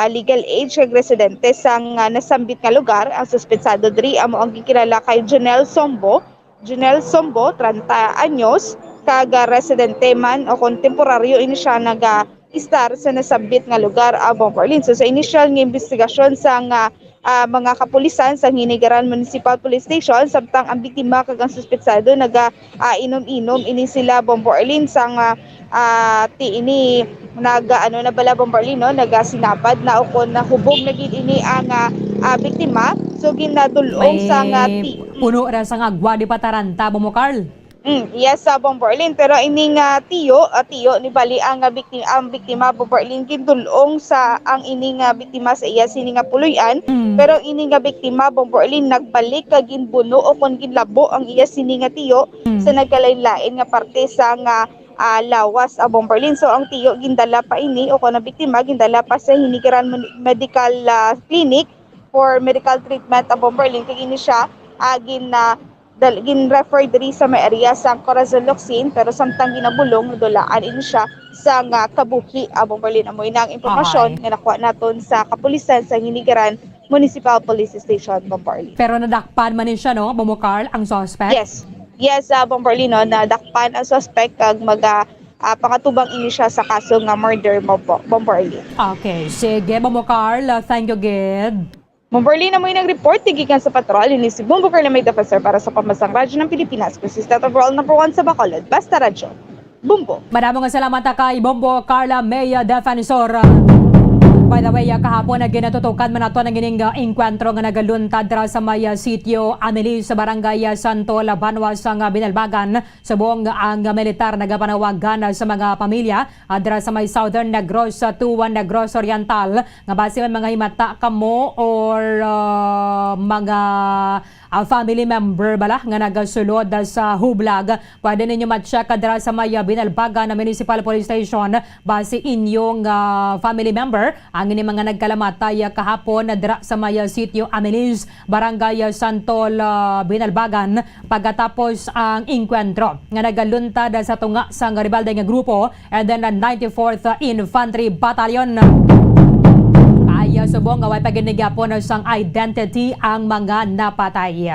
legal age kag residente sang nasambit nga lugar. Ang suspetsado diri amo ang gikilala kay Jonel Sombo, 30 anyos, kag residente man o kontemporaryo ini siya naga-istar sa nasambit nga lugar Bomborlin. So sa initial nga investigasyon sang mga kapulisan sa Hinigaran Municipal Police Station, samtang ang biktima kag ang suspetsado inom-inom ini sila Bomborlin sang ini nabala Bomborlin no, nagasinapad na ukon na hubog na gid ini ang biktima. So ginadulong sang puno ra sa agwa di pataranta Bomo Carl. Yes, Bomborlin, pero ining tiyo ni bali ang biktima Bomborlin gindulong sa ang ining biktima sa iya sini nga puluyan. Pero ining biktima Bomborlin nagbalik kag ginbuno o kon ginlabo ang iya sini nga tiyo sa nagkalain-lain nga parte sa lawas Bomborlin. So ang tiyo gindala pa ini o kon na biktima gindala pa sa Hinigaran Medical Clinic for medical treatment Bomborlin. Kag ini siya gin-refer diri sa may area sa Corazon Locsin, pero samtang ginabulong nadulaan ini siya sa Kabuhi Bomborlin. Amoy na ang impormasyon nga nakuha naton sa kapulisan sa Hinigaran Municipal Police Station Bomborlin. Pero nadakpan man siya no, Bomo Carl, ang suspect? Yes, Bomborlin no, nadakpan ang suspect kag pangatubang ini siya sa kaso nga murder Bomborlin. Okay, sige Bomo Carl, thank you gid. Bomborlin na mo yung nag-report, tigikan sa patrol, ini si Bombo Carla May Defensor para sa Pambansang Radyo ng Pilipinas, consistent overall number 1 sa Bacolod, Basta Radyo, Bumbo. Maraming salamat kay Bombo Carla May Defensor. By the way, kahapon na ginatutukan man nato ng gining enkwentro nga nagaluntad dira sa may sitio Amelie sa barangay Santo Labanwa sa Binalbagan. Subong ang militar nagapanawagan sa mga pamilya dira sa may Southern Negros to Negros Oriental nga base man mga himata kamo or mga family member bala nga nagasulod sa hublag. Pwede ninyo ma-check dira sa may Binalbagan na Municipal Police Station base inyong family member ang ini mga nagkalamatay kahapon dira sa may sitio Amelis, Barangay Santol, Binalbagan pagkatapos ang inkwentro nga nagaluntad sa tunga sa Garibaldi nga grupo and then ang 94th Infantry Battalion. Ay subong nga way paginigapon sang identity ang mga napatay.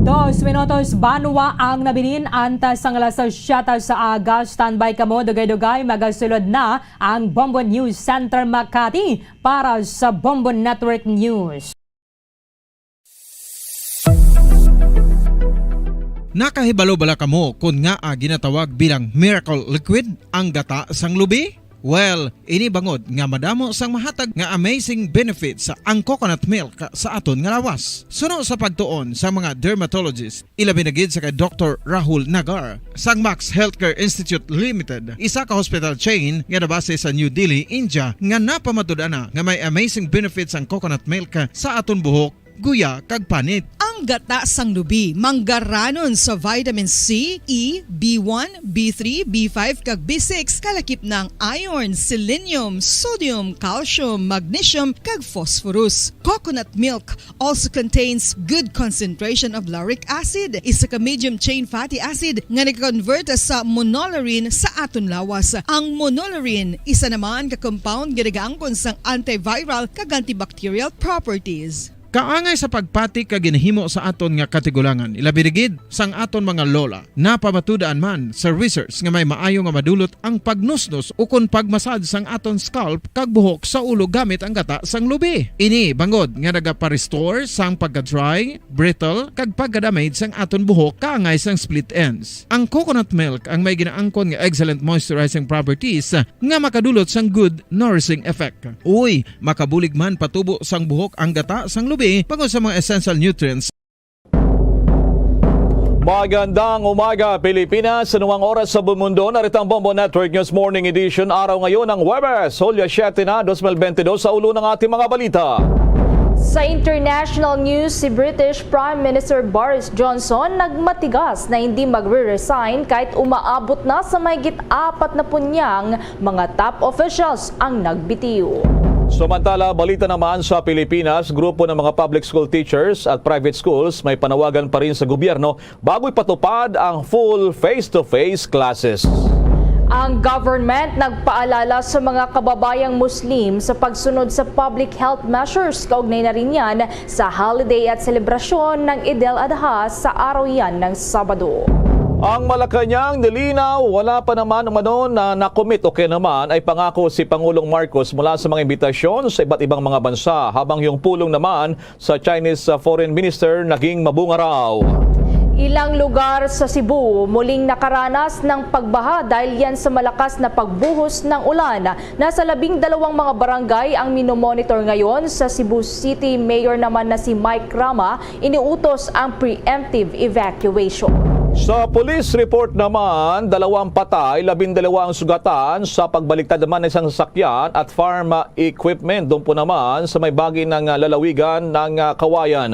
2 minutos banwa ang nabilin antas sang alas 7 sa aga. Standby kamo dugay-dugay magasulod na ang Bombo News Center Makati para sa Bombo Network News. Nakahibalo bala kamo kung nga ginatawag bilang miracle liquid ang gata sang lubi? Well, ini bangod nga madamo sang mahatag nga amazing benefits sa ang coconut milk sa aton nga lawas. Suno sa pagtuon sa mga dermatologist, ilabi na gid sa kay Dr. Rahul Nagar sang Max Healthcare Institute Limited, isa ka hospital chain nga nabase sa New Delhi, India, nga napamatud-ana nga may amazing benefits ang coconut milk sa aton buhok, guya kag panit. Ang gata sang lubi manggaranon sa vitamin C, E, B1, B3, B5 kag B6 kalakip ng iron, selenium, sodium, calcium, magnesium kag phosphorus. Coconut milk also contains good concentration of lauric acid, isa ka medium chain fatty acid nga nag-convert sa monolaurin sa aton lawas. Ang monolaurin isa naman ka compound nga nagaangkon sang antiviral kag antibacterial properties. Kaangay sa pagpati ka ginahimo sa aton nga katigulangan, ilabirigid sang aton mga lola, napamatudaan man sa research nga may maayo nga madulot ang pagnusnos o kon pagmasad sang aton scalp kag buhok sa ulo gamit ang gata sang lubi. Ini bangod nga nagapa-restore sang pagka-dry, brittle kag pagka-damage sang aton buhok kaangay sang split ends. Ang coconut milk ang may ginaangkon nga excellent moisturizing properties nga makadulot sang good nourishing effect. Uy, makabulig man patubo sang buhok ang gata sang lubi pagod sa mga essential nutrients. Magandang umaga Pilipinas, sa nuwang oras sa buong mundo, narito ang Bombo Network News Morning Edition, araw ngayon ng Webes, Hulyo 7 na 2022, sa ulo ng ating mga balita. Sa international news, si British Prime Minister Boris Johnson nagmatigas na hindi magre-resign kahit umaabot na sa mahigit 40 niyang mga top officials ang nagbitiw. Samantala, balita naman sa Pilipinas, grupo ng mga public school teachers at private schools may panawagan pa rin sa gobyerno bago ipatupad ang full face-to-face classes. Ang government nagpaalala sa mga kababayang Muslim sa pagsunod sa public health measures. Kaugnay na rin yan sa holiday at selebrasyon ng Eid al-Adha sa araw yan ng Sabado. Ang Malacanang nilinaw, wala pa naman umano na nakomit o kaya naman ay pangako si Pangulong Marcos mula sa mga imbitasyon sa iba't ibang mga bansa, habang yung pulong naman sa Chinese Foreign Minister naging mabunga raw. Ilang lugar sa Cebu muling nakaranas ng pagbaha dahil yan sa malakas na pagbuhos ng ulan. Nasa 12 mga barangay ang minomonitor ngayon. Sa Cebu City Mayor naman na si Mike Rama, iniutos ang preemptive evacuation. Sa police report naman, 2 patay, 12 ang sugatan sa pagbaliktad naman ng isang sasakyan at farm equipment. Doon po naman sa may bagay ng lalawigan ng Kawayan.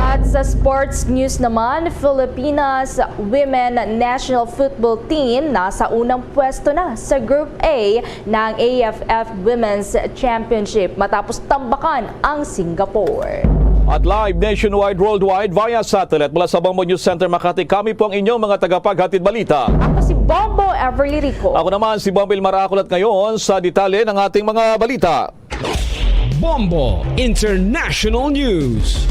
At sa sports news naman, Filipinas Women National Football Team nasa unang pwesto na sa Group A ng AFF Women's Championship matapos tambakan ang Singapore. At live nationwide, worldwide, via satellite mula sa Bombo News Center Makati, kami po ang inyong mga tagapaghatid balita. Ako si Bombo Everly Rico. Ako naman si Bombo Ilmaraculat ngayon sa detalye ng ating mga balita. Bombo International News.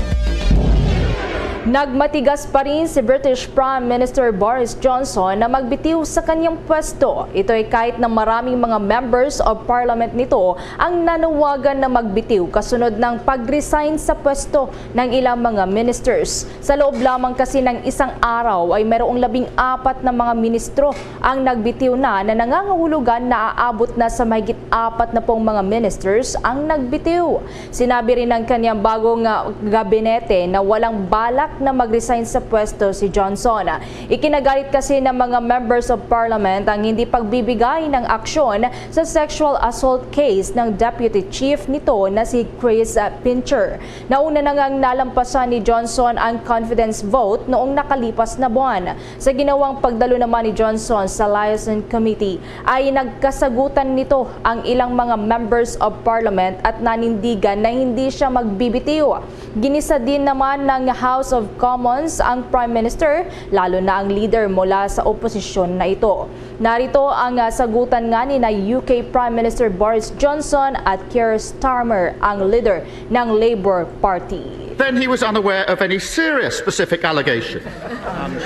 Nagmatigas pa rin si British Prime Minister Boris Johnson na magbitiw sa kanyang pwesto. Ito ay kahit na maraming mga members of parliament nito ang nanawagan na magbitiw kasunod ng pag-resign sa pwesto ng ilang mga ministers. Sa loob lamang kasi ng isang araw ay mayroong 14 na mga ministro ang nagbitiw na nangangahulugan na aabot na sa mahigit 40 mga ministers ang nagbitiw. Sinabi rin ng kanyang bagong gabinete na walang balak balak na mag-resign sa pwesto si Johnson. Ikinagalit kasi ng mga members of parliament ang hindi pagbibigay ng aksyon sa sexual assault case ng deputy chief nito na si Chris Pincher. Nauna na ngang nalampasan ni Johnson ang confidence vote noong nakalipas na buwan. Sa ginawang pagdalo naman ni Johnson sa Liaison Committee ay nagkasagutan nito ang ilang mga members of parliament at nanindigan na hindi siya magbibitiw. Ginisa din naman ng House of Commons ang Prime Minister, lalo na ang leader mula sa oposisyon na ito. Narito ang sagutan nga ni na UK Prime Minister Boris Johnson at Keir Starmer, ang leader ng Labour Party. Then he was unaware of any serious specific allegation.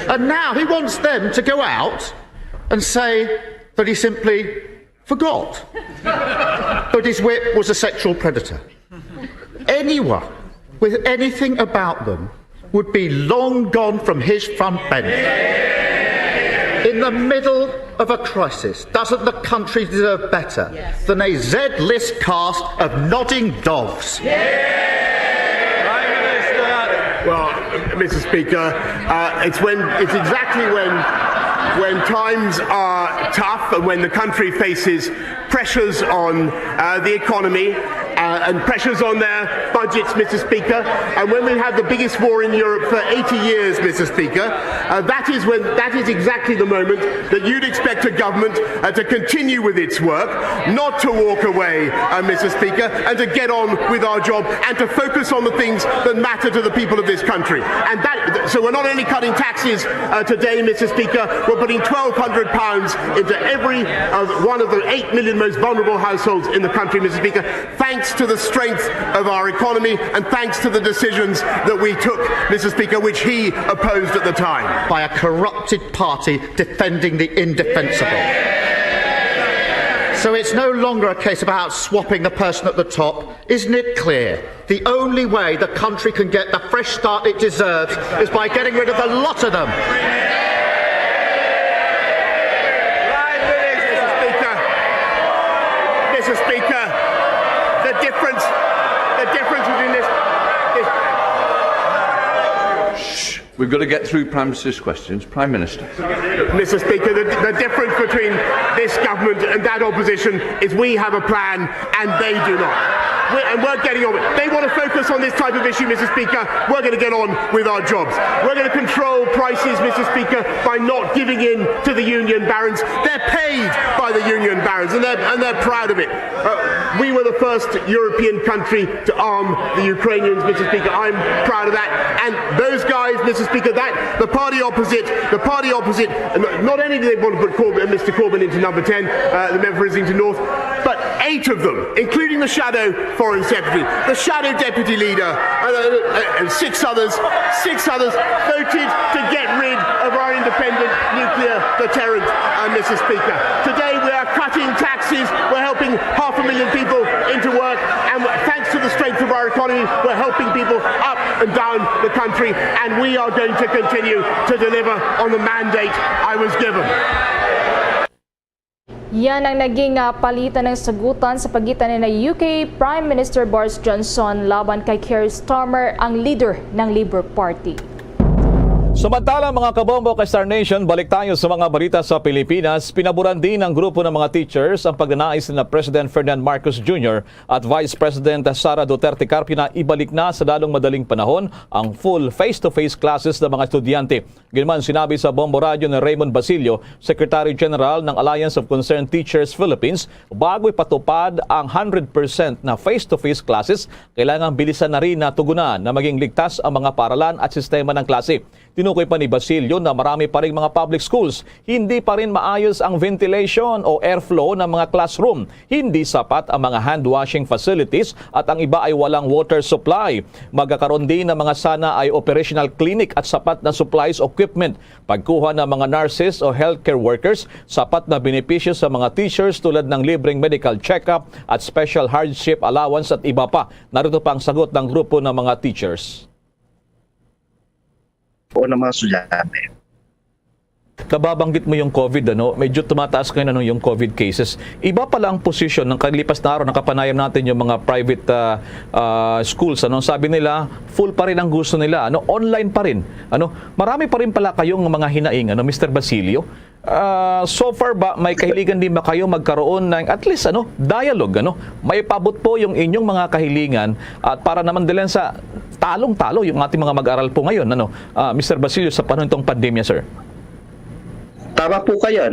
And now he wants them to go out and say that he simply forgot that his whip was a sexual predator. Anyone with anything about them would be long gone from his front bench. In the middle of a crisis, doesn't the country deserve better than a Z-list cast of nodding doves? Well, Mr. Speaker, it's exactly when times are tough and when the country faces pressures on the economy and pressures on their budgets, Mr. Speaker, and when we have the biggest war in Europe for 80 years, Mr. Speaker, that is exactly the moment that you'd expect a government to continue with its work, not to walk away, Mr. Speaker, and to get on with our job and to focus on the things that matter to the people of this country. And so we're not only cutting taxes today, Mr. Speaker, we're putting £1,200 into every one of the 8 million most vulnerable households in the country, Mr. Speaker, thanks to the strength of our economy and thanks to the decisions that we took, Mr. Speaker, which he opposed at the time. By a corrupted party defending the indefensible. So it's no longer a case about swapping the person at the top. Isn't it clear? The only way the country can get the fresh start it deserves is by getting rid of the lot of them. Mr. Speaker, the difference between this. We've got to get through Prime Minister's questions. Prime Minister. Mr. Speaker, the difference between this government and that opposition is we have a plan and they do not. And we're getting on with it. They want to focus on this type of issue, Mr. Speaker. We're going to get on with our jobs. We're going to control prices, Mr. Speaker, by not giving in to the union barons. They're paid by the union barons and they're proud of it. We were the first European country to arm the Ukrainians, Mr. Speaker. I'm proud of that. And those guys, Mr. Speaker, that the party opposite, not only do they want to put Mr. Corbyn into number 10, the member for Islington North, but 8 of them, including the shadow Foreign Secretary, the shadow deputy leader, and 6 others voted to get rid of our independent nuclear deterrent, Mr. Speaker. Today we are cutting taxes, we're helping 500,000 people into work, and thanks to the strength of our economy, we're helping people up and down the country, and we are going to continue to deliver on the mandate I was given. Yan ang naging palitan ng sagutan sa pagitan ni UK Prime Minister Boris Johnson laban kay Keir Starmer, ang leader ng Labour Party. Samantala mga kabombo kay Star Nation, balik tayo sa mga balita sa Pilipinas. Pinaburan din ng grupo ng mga teachers ang pagnanais na President Ferdinand Marcos Jr. at Vice President Sara Duterte Carpio na ibalik na sa lalong madaling panahon ang full face-to-face classes ng mga estudyante. Ginaman sinabi sa Bombo Radio ni Raymond Basilio, Secretary General ng Alliance of Concerned Teachers Philippines, bago ipatupad ang 100% na face-to-face classes, kailangang bilisan na rin na tugunan na maging ligtas ang mga paaralan at sistema ng klase. Tinukoy pa ni Basilio na marami pa rin mga public schools, hindi pa rin maayos ang ventilation o airflow ng mga classroom, hindi sapat ang mga hand washing facilities at ang iba ay walang water supply. Magkakaroon din ng mga sana ay operational clinic at sapat na supplies o equipment. Pagkuha ng mga nurses o healthcare workers, sapat na benepisyo sa mga teachers tulad ng libreng medical check-up at special hardship allowance at iba pa. Narito pa ang sagot ng grupo ng mga teachers. O ng mga estudyante. Nababanggit mo yung COVID, medyo tumataas ngayon yung COVID cases. Iba pala ang posisyon ng kalipas na araw, nakapanayam natin yung mga private schools. Sabi nila, full pa rin ang gusto nila. Online pa rin. Marami pa rin pala kayong mga hinaing, Mr. Basilio. So far ba, may kahiligan din ba kayo magkaroon ng at least dialogue? May pabot po yung inyong mga kahilingan at para naman din sa talong-talo yung ating mga mag-aral po ngayon. Mr. Basilio, sa panahon itong pandemya, sir? Tama po kayo,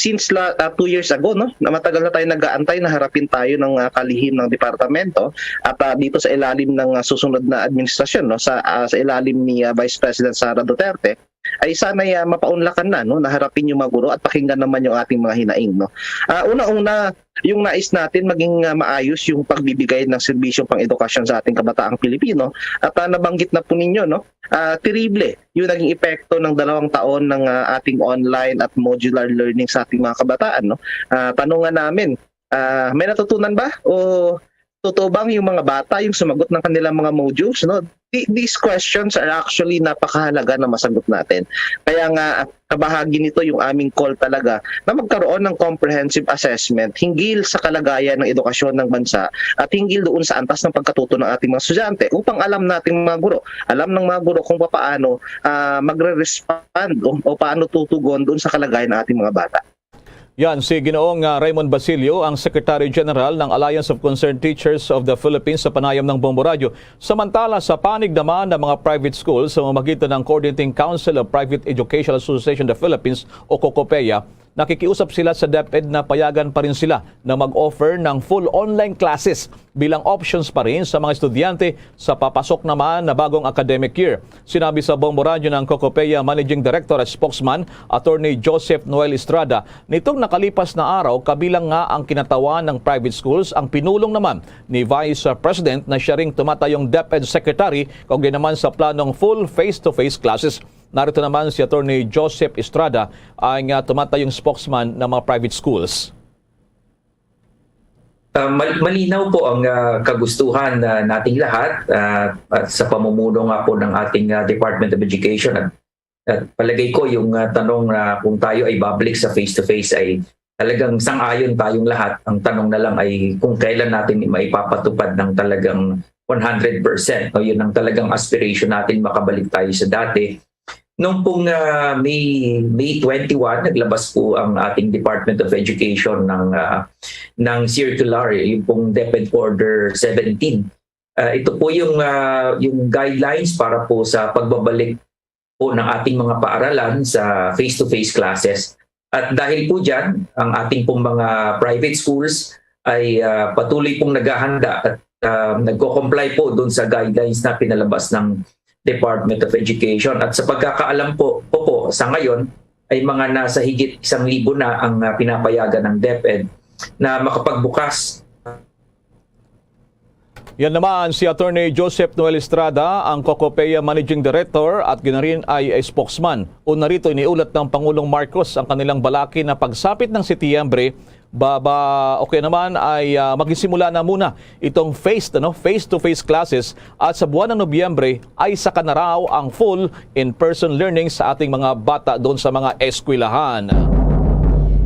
since 2 years ago, na matagal na tayo nag-aantay na harapin tayo ng kalihim ng departamento at dito sa ilalim ng susunod na administrasyon, sa ilalim ni Vice President Sara Duterte, ay sana'y mapaunlakan na harapin yung mga guro at pakinggan naman yung ating mga hinaing. Una-una, yung nais natin maging maayos yung pagbibigay ng serbisyong pang-edukasyon sa ating kabataang Pilipino. At nabanggit na po ninyo, terrible yung naging epekto ng 2 taon ng ating online at modular learning sa ating mga kabataan. Tanungan namin, may natutunan ba? O totoo bang yung mga bata yung sumagot ng kanilang mga modules? These questions are actually napakahalaga na masagot natin. Kaya nga, kabahagi nito yung aming call talaga na magkaroon ng comprehensive assessment hinggil sa kalagayan ng edukasyon ng bansa at hinggil doon sa antas ng pagkatuto ng ating mga estudyante upang alam nating mga guro. Alam ng mga guro kung paano magre-respond o paano tutugon doon sa kalagayan ng ating mga bata. Yan, si Ginoong Raymond Basilio, ang Secretary General ng Alliance of Concerned Teachers of the Philippines sa panayam ng Bombo Radio. Samantala, sa panig naman ng mga private schools sa pamamagitan ng Coordinating Council of Private Educational Association of the Philippines o COCOPEA, nakikiusap sila sa DepEd na payagan pa rin sila na mag-offer ng full online classes bilang options pa rin sa mga estudyante sa papasok naman na bagong academic year. Sinabi sa Bombo Radio ng COCOPEA Managing Director at Spokesman, Attorney Joseph Noel Estrada, nitong nakalipas na araw, kabilang nga ang kinatawan ng private schools ang pinulong naman ni Vice President na siya ring tumatayong DepEd Secretary kaugnay naman sa planong full face-to-face classes. Narito naman si Attorney Joseph Estrada, ang tumatayong spokesman ng mga private schools. Malinaw po ang kagustuhan nating lahat at sa pamumuno nga po ng ating Department of Education. At palagay ko yung tanong na kung tayo ay babalik sa face-to-face ay talagang sang-ayon tayong lahat. Ang tanong na lang ay kung kailan natin maipapatupad ng talagang 100%. Yun ang talagang aspiration natin, makabalik tayo sa dati. Noong pong May 21, naglabas po ang ating Department of Education ng circular, yung pong DepEd Order 17. Ito po yung guidelines para po sa pagbabalik po ng ating mga paaralan sa face-to-face classes. At dahil po dyan, ang ating pong mga private schools ay patuloy pong naghahanda at nagko-comply po doon sa guidelines na pinalabas ng Department of Education. At sa pagkakaalam po sa ngayon ay mga nasa higit 1,000 na ang pinapayagan ng DepEd na makapagbukas. Yan naman si Attorney Joseph Noel Estrada, ang COCOPEA Managing Director at ginarin ay spokesman. Una rito, iniulat ng Pangulong Marcos ang kanilang balaki na pagsapit ng Setyembre, okay naman ay magsisimula na muna itong face-to-face classes at sa buwan ng Nobyembre ay saka na raw ang full in-person learning sa ating mga bata doon sa mga eskwelahan.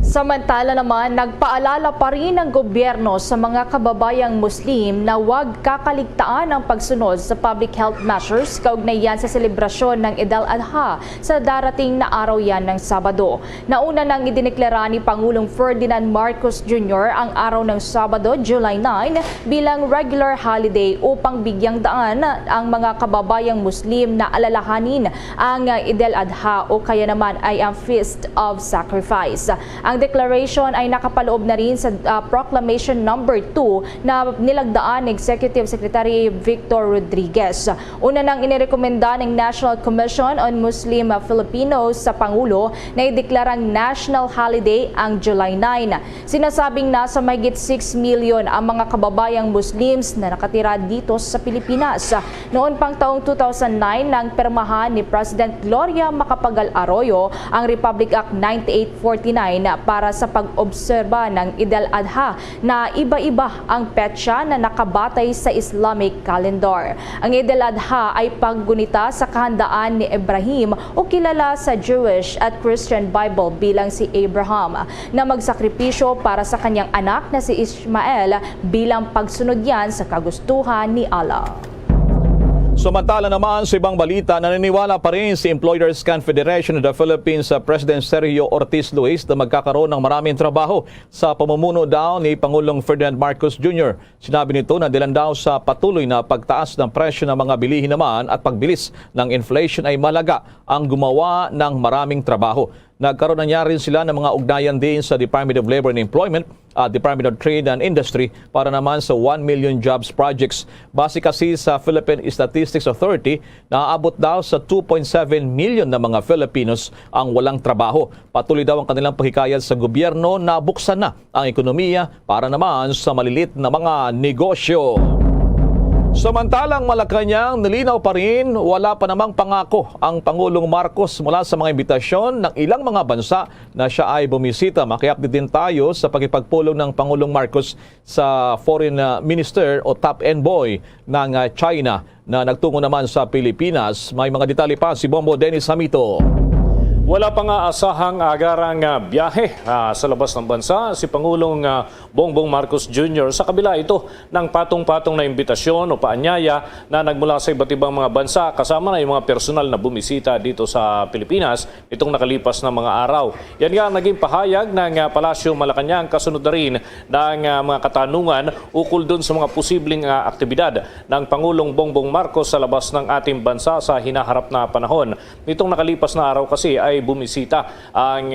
Samantala naman, nagpaalala pa rin ang gobyerno sa mga kababayang Muslim na huwag kakaligtaan ang pagsunod sa public health measures kaugnay yan sa selebrasyon ng Eid al-Adha sa darating na araw yan ng Sabado. Nauna nang idineklara ni Pangulong Ferdinand Marcos Jr. ang araw ng Sabado, July 9 bilang regular holiday upang bigyang daan ang mga kababayang Muslim na alalahanin ang Eid al-Adha o kaya naman ay ang Feast of Sacrifice. Ang declaration ay nakapaloob na rin sa Proclamation number 2 na nilagdaan ni Executive Secretary Victor Rodriguez. Una nang inirekomenda ng National Commission on Muslim Filipinos sa Pangulo na ideklarang national holiday ang July 9. Sinasabing nasa mahigit 6 million ang mga kababayang Muslims na nakatira dito sa Pilipinas. Noon pang taong 2009 nang permahan ni President Gloria Macapagal Arroyo ang Republic Act 9849 para sa pag-obserba ng Eid al-Adha na iba-iba ang petsa na nakabatay sa Islamic calendar. Ang Eid al-Adha ay paggunita sa kahandaan ni Ibrahim o kilala sa Jewish at Christian Bible bilang si Abraham na magsakripisyo para sa kanyang anak na si Ishmael bilang pagsunod yan sa kagustuhan ni Allah. Samantala naman sa ibang balita, naniniwala pa rin si Employers Confederation of the Philippines sa President Sergio Ortiz Luis na magkakaroon ng maraming trabaho sa pamumuno daw ni Pangulong Ferdinand Marcos Jr. Sinabi nito na dilan daw sa patuloy na pagtaas ng presyo ng mga bilihin naman at pagbilis ng inflation ay malaga ang gumawa ng maraming trabaho. Nagkaroon na niya rin sila ng mga ugnayan din sa Department of Labor and Employment at Department of Trade and Industry para naman sa 1 million jobs projects. Base kasi sa Philippine Statistics Authority, naaabot daw sa 2.7 million na mga Filipinos ang walang trabaho. Patuloy daw ang kanilang paghikayat sa gobyerno na buksan na ang ekonomiya para naman sa malilit na mga negosyo. Samantalang Malacanang, nilinaw pa rin, wala pa namang pangako ang Pangulong Marcos mula sa mga imbitasyon ng ilang mga bansa na siya ay bumisita. Makiupdate din tayo sa pagipagpulong ng Pangulong Marcos sa Foreign Minister o Top Envoy ng China na nagtungo naman sa Pilipinas. May mga detalye pa si Bombo Dennis Hamito. Wala pa nga asahang agarang biyahe sa labas ng bansa si Pangulong Bongbong Marcos Jr. sa kabila ito ng patong-patong na imbitasyon o paanyaya na nagmula sa iba't ibang mga bansa kasama na yung mga personal na bumisita dito sa Pilipinas itong nakalipas na mga araw. Yan nga naging pahayag ng Palasyo Malacanang kasunod na rin ng mga katanungan ukol dun sa mga posibleng aktibidad ng Pangulong Bongbong Marcos sa labas ng ating bansa sa hinaharap na panahon. Nitong nakalipas na araw kasi ay bumisita ang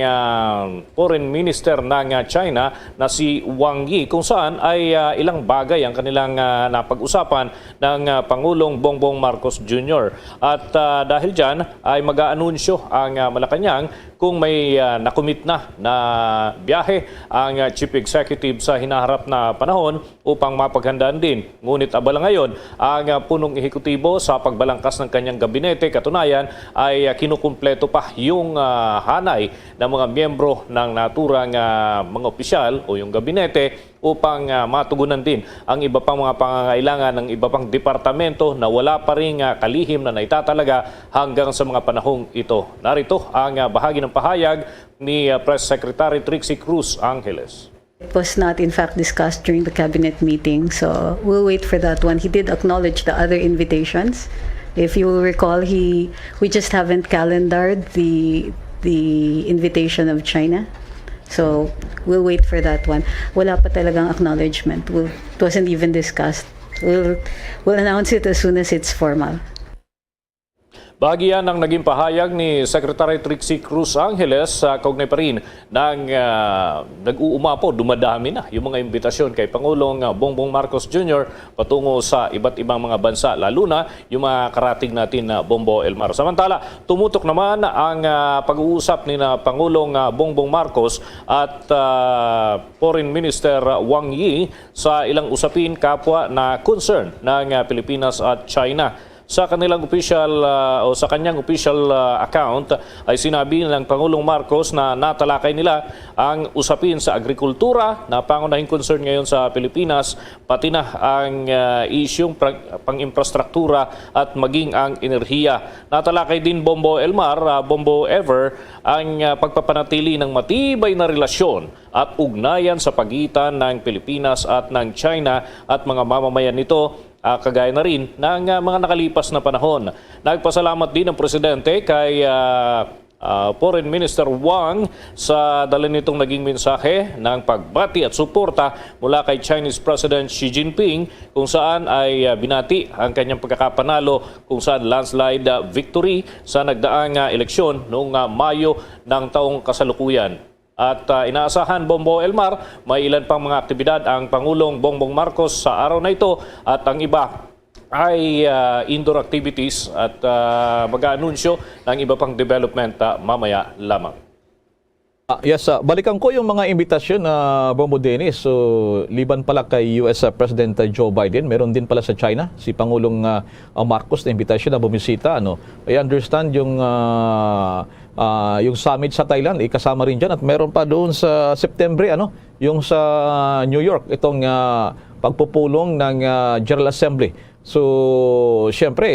Foreign Minister ng China na si Wang Yi kung saan ay ilang bagay ang kanilang napag-usapan ng Pangulong Bongbong Marcos Jr. At dahil dyan ay mag-aanunsyo ang Malacanang kung may nakumit na biyahe ang Chief Executive sa hinaharap na panahon upang mapaghandaan din. Ngunit abala ngayon ang punong ehekutibo sa pagbalangkas ng kanyang gabinete. Katunayan ay kinukumpleto pa yung hanay ng mga miyembro ng naturang mga opisyal o yung gabinete upang matugunan din ang iba pang mga pangangailangan ng iba pang departamento na wala pa rin kalihim na naitatalaga hanggang sa mga panahong ito. Narito ang bahagi ng pahayag ni Press Secretary Trixie Cruz Angeles. It was not in fact discussed during the cabinet meeting, so we'll wait for that one. He did acknowledge the other invitations. If you will recall, we just haven't calendared the invitation of China. So we'll wait for that one. Wala pa talagang acknowledgement. It wasn't even discussed. We'll announce it as soon as it's formal. Bahagi yan ang naging pahayag ni Secretary Trixie Cruz Angeles kaugnay pa rin ng nag-uumapo, dumadami na yung mga imbitasyon kay Pangulong Bongbong Marcos Jr. patungo sa iba't ibang mga bansa, lalo na yung mga karating natin na Bombo Elmar. Samantala, tumutok naman ang pag-uusap ni Pangulong Bongbong Marcos at Foreign Minister Wang Yi sa ilang usapin kapwa na concern ng Pilipinas at China. Sa kanilang official o sa kanyang official account ay sinabi ng Pangulong Marcos na natalakay nila ang usapin sa agrikultura na pangunahing concern ngayon sa Pilipinas, pati na ang isyong pang-infrastruktura at maging ang enerhiya. Natalakay din Bombo Elmar, Bombo Ever, ang pagpapanatili ng matibay na relasyon at ugnayan sa pagitan ng Pilipinas at ng China at mga mamamayan nito, kagaya na rin ng mga nakalipas na panahon. Nagpasalamat din ang Presidente kay Foreign Minister Wang sa dala nitong naging mensahe ng pagbati at suporta mula kay Chinese President Xi Jinping kung saan ay binati ang kanyang pagkakapanalo kung saan landslide victory sa nagdaang eleksyon noong Mayo ng taong kasalukuyan. At inaasahan, Bombo Elmar, may ilan pang mga aktibidad ang Pangulong Bongbong Marcos sa araw na ito at ang iba ay indoor activities at mag-aanunsyo ng iba pang development mamaya lamang. Yes, balikan ko yung mga imbitasyon na Bombo Dennis. So, liban pala kay US President Joe Biden, meron din pala sa China, si Pangulong Marcos na imbitasyon na bumisita. I understand yung summit sa Thailand, kasama rin dyan. At meron pa doon sa September, yung sa New York, itong pagpupulong ng General Assembly. So, syempre,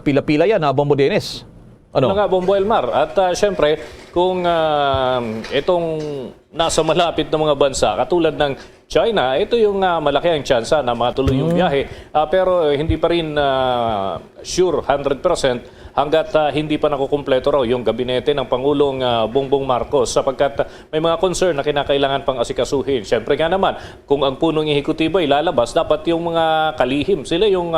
pila-pila yan, Bombo Dennis. Ano nga, Bombo Elmar. At syempre, kung itong nasa malapit na mga bansa, katulad ng China, ito yung malaki ang tsansa na matuloy yung biyahe. Pero hindi pa rin sure 100% hanggat hindi pa nakukumpleto raw yung gabinete ng Pangulong Bongbong Marcos sapagkat may mga concern na kinakailangan pang asikasuhin. Siyempre nga naman, kung ang punong ehekutibo ay lalabas, dapat yung mga kalihim, sila yung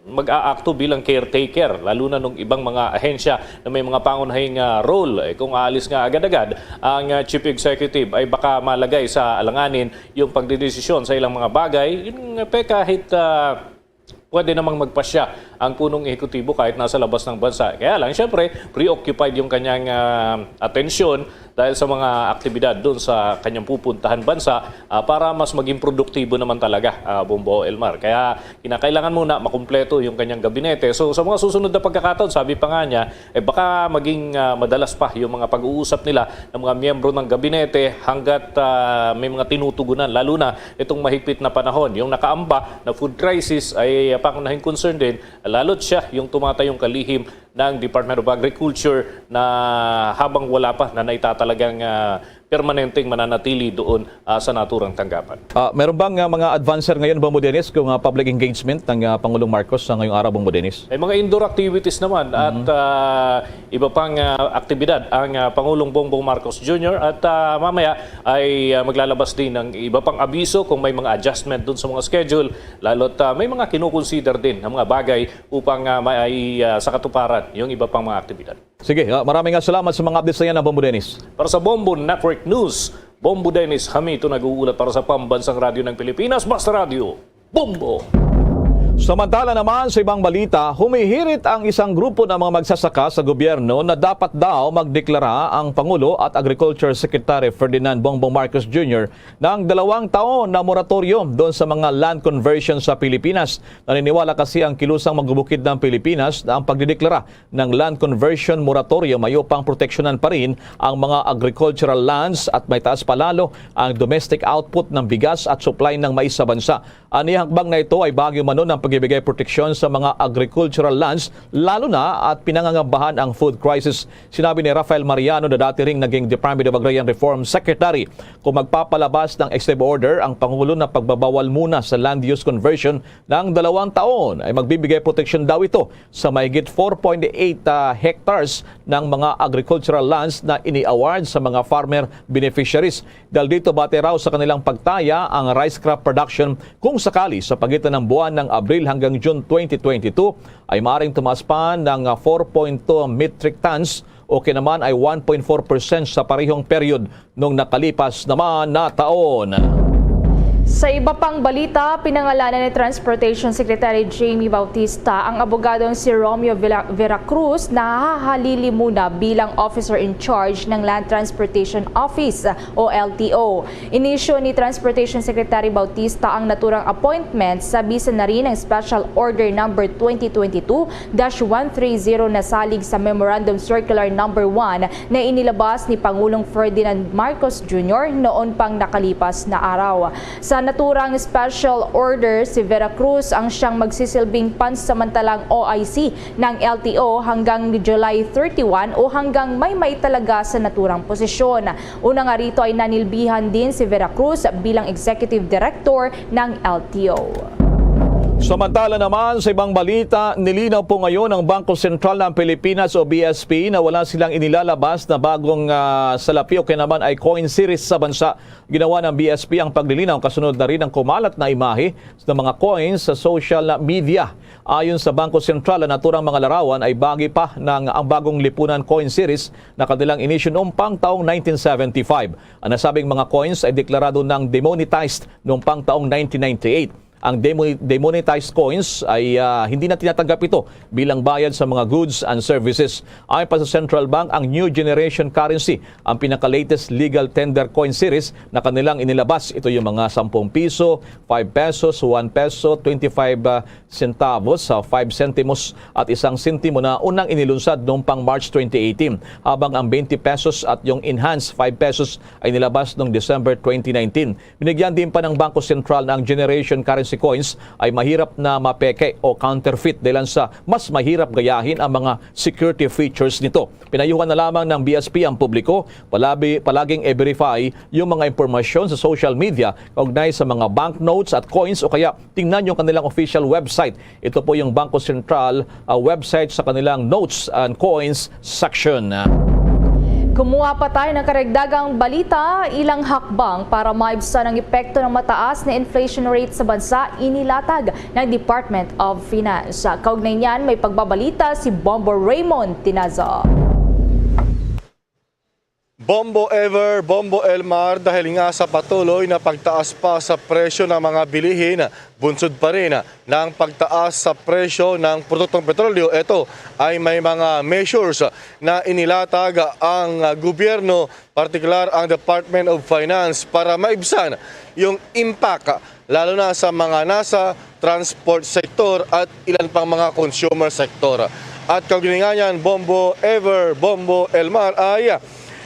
mag-aakto bilang caretaker, lalo na nung ibang mga ahensya na may mga pangunahing role. Kung aalis nga agad-agad, ang Chief Executive ay baka malagay sa alanganin yung pagdedesisyon sa ilang mga bagay, yung kahit pwede namang magpasya ang punong ehekutibo kahit nasa labas ng bansa. Kaya lang, syempre, preoccupied yung kanyang atensyon dahil sa mga aktibidad doon sa kanyang pupuntahan bansa para mas maging produktibo naman talaga, Bombo Elmar. Kaya kinakailangan muna makumpleto yung kanyang gabinete. So sa mga susunod na pagkakataon, sabi pa nga niya, baka maging madalas pa yung mga pag-uusap nila ng mga miyembro ng gabinete hanggat may mga tinutugunan, lalo na itong mahigpit na panahon. Yung nakaamba na food crisis ay pangunahing concern din, lalo't siya yung tumatayong kalihim ng Department of Agriculture na habang wala pa na naitatalagang permanenteng mananatili doon sa naturang tanggapan. Meron bang mga advancer ngayon, Bombo Dennis, kung public engagement ng Pangulong Marcos sa ngayong araw, Bombo Dennis? May mga indoor activities naman at iba pang aktibidad ang Pangulong Bongbong Marcos Jr. at mamaya ay maglalabas din ng iba pang abiso kung may mga adjustment doon sa mga schedule, lalo't may mga kinukonsider din ng mga bagay upang may sa katuparan yung iba pang mga aktibidad. Sige, maraming salamat sa mga updates na yan, Bombo Dennis. Para sa Bombo Network News, Bombo Dennis Hamito nag-uulat para sa Pambansang Radyo ng Pilipinas, Basta Radio, Bombo! Samantala naman sa ibang balita, humihirit ang isang grupo ng mga magsasaka sa gobyerno na dapat daw magdeklara ang Pangulo at Agriculture Secretary Ferdinand Bongbong Marcos Jr. ng 2 taon na moratorium doon sa mga land conversion sa Pilipinas. Naniniwala kasi ang kilusang magbubukid ng Pilipinas na ang pagdideklara ng land conversion moratorium ay upang proteksyonan pa rin ang mga agricultural lands at may taas palalo ang domestic output ng bigas at supply ng mais sa bansa. Ang hakbang na ito ay bagyo man ng pagbibigay proteksyon sa mga agricultural lands, lalo na at pinangangabahan ang food crisis. Sinabi ni Rafael Mariano na dati ring naging Department of Agrarian Reform Secretary, kung magpapalabas ng executive order ang Pangulo na pagbabawal muna sa land use conversion ng 2 taon, ay magbibigay proteksyon daw ito sa mahigit 4.8 hectares ng mga agricultural lands na ini-award sa mga farmer beneficiaries. Dahil dito bate raw sa kanilang pagtaya ang rice crop production kung sakali sa pagitan ng buwan ng Abril hanggang June 2022 ay maaaring tumaas pa ng 4.2 metric tons o kinaman ay 1.4% sa parehong period nung nakalipas naman na taon. Sa iba pang balita, pinangalanan ni Transportation Secretary Jamie Bautista ang abogadong si Romeo Veracruz na hahalili muna bilang Officer in Charge ng Land Transportation Office o LTO. Inisyo ni Transportation Secretary Bautista ang naturang appointment sa bisa na rin ng Special Order No. 2022-130 na salig sa Memorandum Circular No. 1 na inilabas ni Pangulong Ferdinand Marcos Jr. noon pang nakalipas na araw. Sa naturang special order, si Veracruz ang siyang magsisilbing pansamantalang OIC ng LTO hanggang July 31 o hanggang may maitalaga sa naturang posisyon. Una nga rito ay nanilbihan din si Veracruz bilang Executive Director ng LTO. Samantala naman sa ibang balita, nilinaw po ngayon ng Bangko Sentral ng Pilipinas o BSP na wala silang inilalabas na bagong salapi o kaya naman ay coin series sa bansa. Ginawa ng BSP ang paglilinaw kasunod na rin ang kumalat na imahe ng mga coins sa social media. Ayon sa Bangko Sentral, ang naturang mga larawan ay bagi pa ng ang bagong lipunan coin series na kanilang inisyu noong pang taong 1975. Ang nasabing mga coins ay deklarado ng demonetized noong pang taong 1998. ang demonetized coins ay hindi na tinatanggap ito bilang bayad sa mga goods and services. Ayon pa sa Central Bank, ang New Generation Currency ang pinaka-latest legal tender coin series na kanilang inilabas. Ito yung mga 10 piso, 5 pesos, 1 peso, 25 centavos, 5 centimos at 1 sentimo na unang inilunsad noong pang March 2018, habang ang 20 pesos at yung enhanced 5 pesos ay nilabas noong December 2019. Binigyan din pa ng Bangko Sentral na ang Generation Currency coins ay mahirap na mapeke o counterfeit dahil sa mas mahirap gayahin ang mga security features nito. Pinayuhan na lamang ng BSP ang publiko palaging i-verify yung mga impormasyon sa social media kaugnay sa mga banknotes at coins o kaya tingnan yung kanilang official website. Ito po yung Bangko Sentral website sa kanilang notes and coins section. Kumuha pa tayo ng karagdagang balita, ilang hakbang para maibsan ang epekto ng mataas na inflation rate sa bansa inilatag ng Department of Finance. Kaugnay niyan, may pagbabalita si Bombo Raymond Tinazo. Bombo ever, Bombo Elmar, dahil nga sa patuloy na pagtaas pa sa presyo ng mga bilihin, bunsod pa rin ng pagtaas sa presyo ng produktong petrolyo. Ito ay may mga measures na inilatag ang gobyerno, partikular ang Department of Finance, para maibsan yung impact lalo na sa mga nasa transport sector at ilan pang mga consumer sector. At kaugnay nga yan, Bombo ever, Bombo Elmar, ay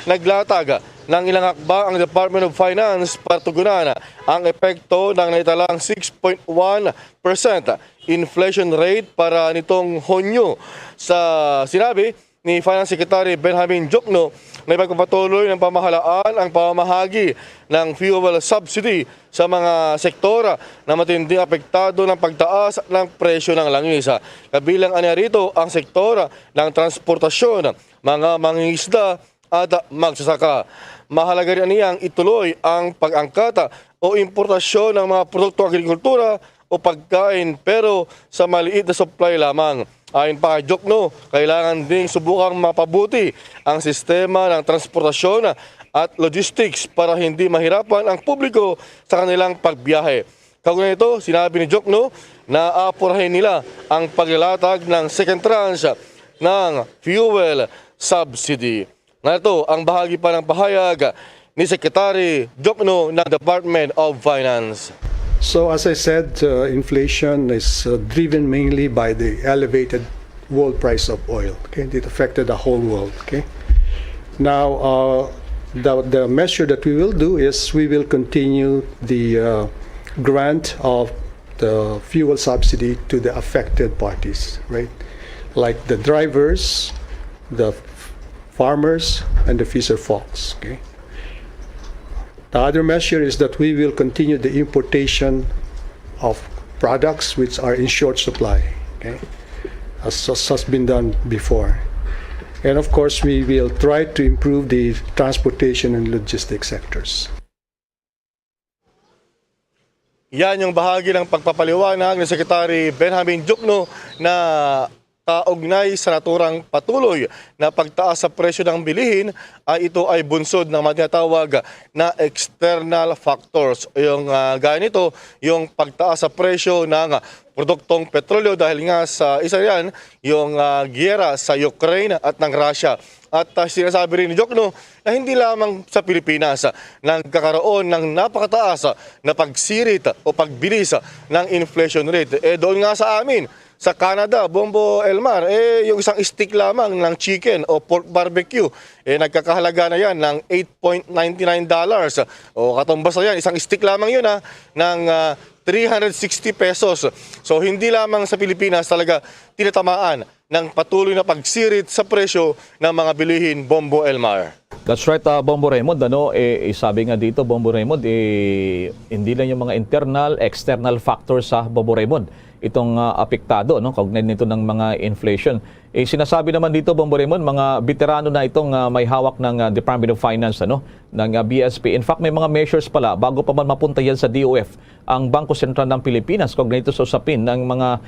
naglatag ng ilang hakbang ang Department of Finance para tugunan ang epekto ng naitalang 6.1% inflation rate para nitong Hunyo. Sa sinabi ni Finance Secretary Benjamin Diokno, na ipagpapatuloy ng pamahalaan ang pamamahagi ng fuel subsidy sa mga sektora na matinding apektado ng pagtaas ng presyo ng langis. Kabilang anya rito ang sektora ng transportasyon, mga mangingisda at magsasaka. Mahalaga rin niyang ituloy ang pag-angkata o importasyon ng mga produkto agrikultura o pagkain pero sa maliit na supply lamang. Ayon pa kay Diokno, kailangan ding subukang mapabuti ang sistema ng transportasyon at logistics para hindi mahirapan ang publiko sa kanilang pagbiyahe. Kaugnay nito, sinabi ni Diokno na aapurahin nila ang paglalatag ng second tranche ng fuel subsidy. Narito ang bahagi pa ng pahayag ni Secretary Diokno ng Department of Finance. So as I said, inflation is driven mainly by the elevated world price of oil. Okay, it affected the whole world. Okay, now the measure that we will do is we will continue the grant of the fuel subsidy to the affected parties, right? Like the drivers, the farmers, and the fisher folks. Okay. The other measure is that we will continue the importation of products which are in short supply, okay, as has been done before. And of course, we will try to improve the transportation and logistics sectors. Yan yung bahagi ng pagpapaliwanag ni Secretary Benjamin Diokno na kaugnay sa naturang patuloy na pagtaas sa presyo ng bilihin ay ito ay bunsod ng tinatawag na external factors. Yung ganito, yung pagtaas sa presyo ng produktong petrolyo dahil nga sa isa yan, yung giyera sa Ukraine at ng Russia. At sinasabi rin ni Diokno na hindi lamang sa Pilipinas nagkakaroon ng napakataas na pagsirit o pagbilis ng inflation rate. Doon nga sa amin, sa Canada, Bombo Elmar, yung isang stick lamang ng chicken o pork barbecue, nagkakahalaga na yan ng $8.99. O katumbas na yan, isang stick lamang yun ng 360 pesos. So hindi lamang sa Pilipinas talaga tinatamaan ng patuloy na pagsirit sa presyo ng mga bilihin, Bombo Elmar. That's right, Bombo Raymond. Sabi nga dito, Bombo Raymond, hindi lang yung mga internal, external factors sa Bombo Raymond itong apektado, no, kaugnay nito ng mga inflation. Sinasabi naman dito, Bombo Raymond, mga veterano na itong may hawak ng Department of Finance, ng BSP. In fact, may mga measures pala bago pa man mapunta yan sa DOF, ang Bangko Sentral ng Pilipinas, kaugnay nito sa usapin ng mga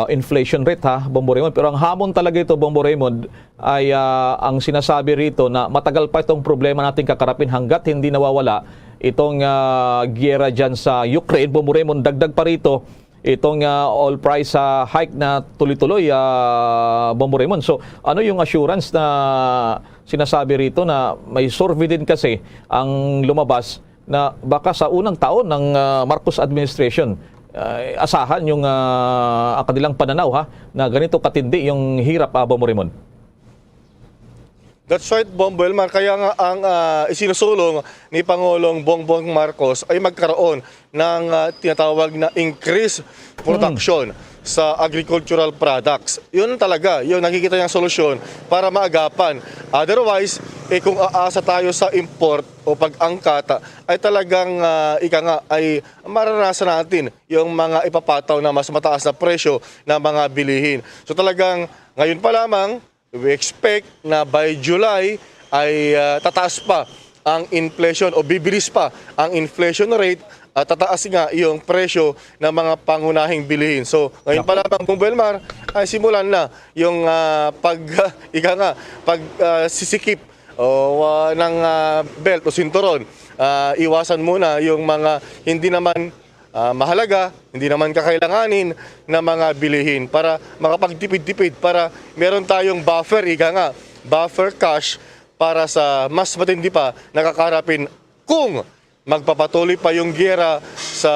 inflation rate, Bombo Raymond. Pero ang hamon talaga ito, Bombo Raymond, ay ang sinasabi rito na matagal pa itong problema nating kakarapin hanggat hindi nawawala itong giyera dyan sa Ukraine. Bombo Raymond, dagdag pa rito itong oil price hike na tuloy-tuloy, Bombo Raymond. So ano yung assurance na sinasabi rito na may survey din kasi ang lumabas na baka sa unang taon ng Marcos administration, asahan yung ang kanilang pananaw na ganito katindi yung hirap, Bombo Raymond. That's right, Bombo Elmar. Kaya nga ang isinusulong ni Pangulong Bongbong Marcos ay magkaroon ng tinatawag na increase production sa agricultural products. Yun talaga, yung nakikita niyang solusyon para maagapan. Otherwise, kung aasa tayo sa import o pag-angkat, ay talagang ay maranasan natin yung mga ipapataw na mas mataas na presyo ng mga bilihin. So talagang ngayon pa lamang, we expect na by July ay tataas pa ang inflation o bibilis pa ang inflation rate at tataas nga yung presyo ng mga pangunahing bilihin. So ngayon pa lamang, Bombo Elmar, ay simulan na yung sisikip ng belt o sinturon. Iwasan muna yung mga hindi naman mahalaga, hindi naman kakailanganin na mga bilihin para makapagtipid-tipid, para meron tayong buffer, buffer cash para sa mas matindi pa nakakarapin kung magpapatuloy pa yung giyera sa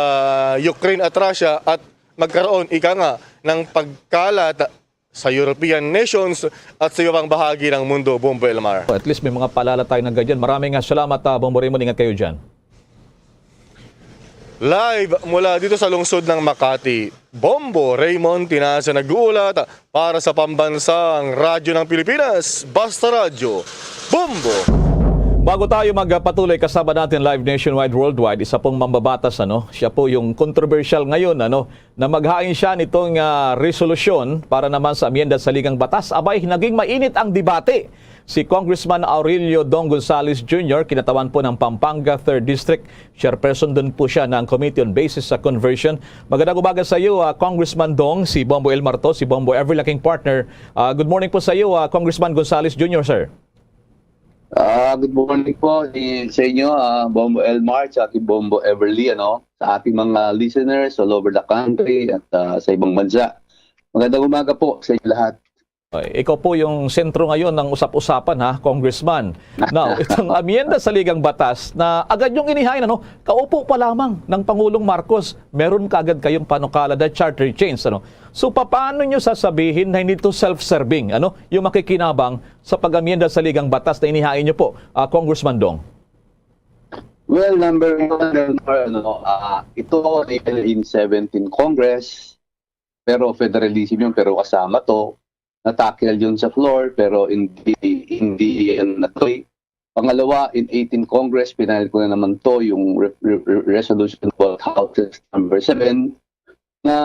Ukraine at Russia at magkaroon ng pagkalat sa European nations at sa ibang bahagi ng mundo, Bombo Elmar. At least may mga paalala tayo na ganyan. Maraming salamat, Bombo Raymond. Ingat kayo dyan. Live mula dito sa lungsod ng Makati, Bombo Raymond Tinasa nag-uulat para sa pambansang radyo ng Pilipinas, Basta Radyo, Bombo! Bago tayo magpatuloy, kasama natin live nationwide, worldwide, isa pong mambabatas, siya po yung controversial ngayon, na maghain siya nitong resolusyon para naman sa amyenda sa Ligang Batas. Abay, naging mainit ang debate. Si Congressman Aurelio Dong Gonzales Jr., kinatawan po ng Pampanga 3rd District. Chairperson din po siya ng Committee on Basis sa Conversion. Magandang umaga sa iyo, Congressman Dong, si Bombo Elmar to, si Bombo Everlaking partner. Good morning po sa iyo, Congressman Gonzales Jr., sir. Good morning po sa inyo, Bombo Elmar, at Bombo Everly, sa ating mga listeners all over the country at sa ibang bansa. Magandang umaga po sa inyo lahat. Ikaw po yung sentro ngayon ng usap-usapan, Congressman. Now, itong amyenda sa Ligang Batas na agad yung inihain, kaupo pa lamang ng Pangulong Marcos, meron kaagad kayong panukala na charter change. So, paano nyo sasabihin na hindi ito self-serving? Yung makikinabang sa pag-amyenda sa Ligang Batas na inihain nyo po, Congressman Dong? Well, number one, ito in 17 Congress, pero federalism yun, pero kasama to. Natakil yun sa floor pero hindi yan natuloy. Pangalawa, in 18 Congress, pinalit ko na naman to yung resolution about House number 7 na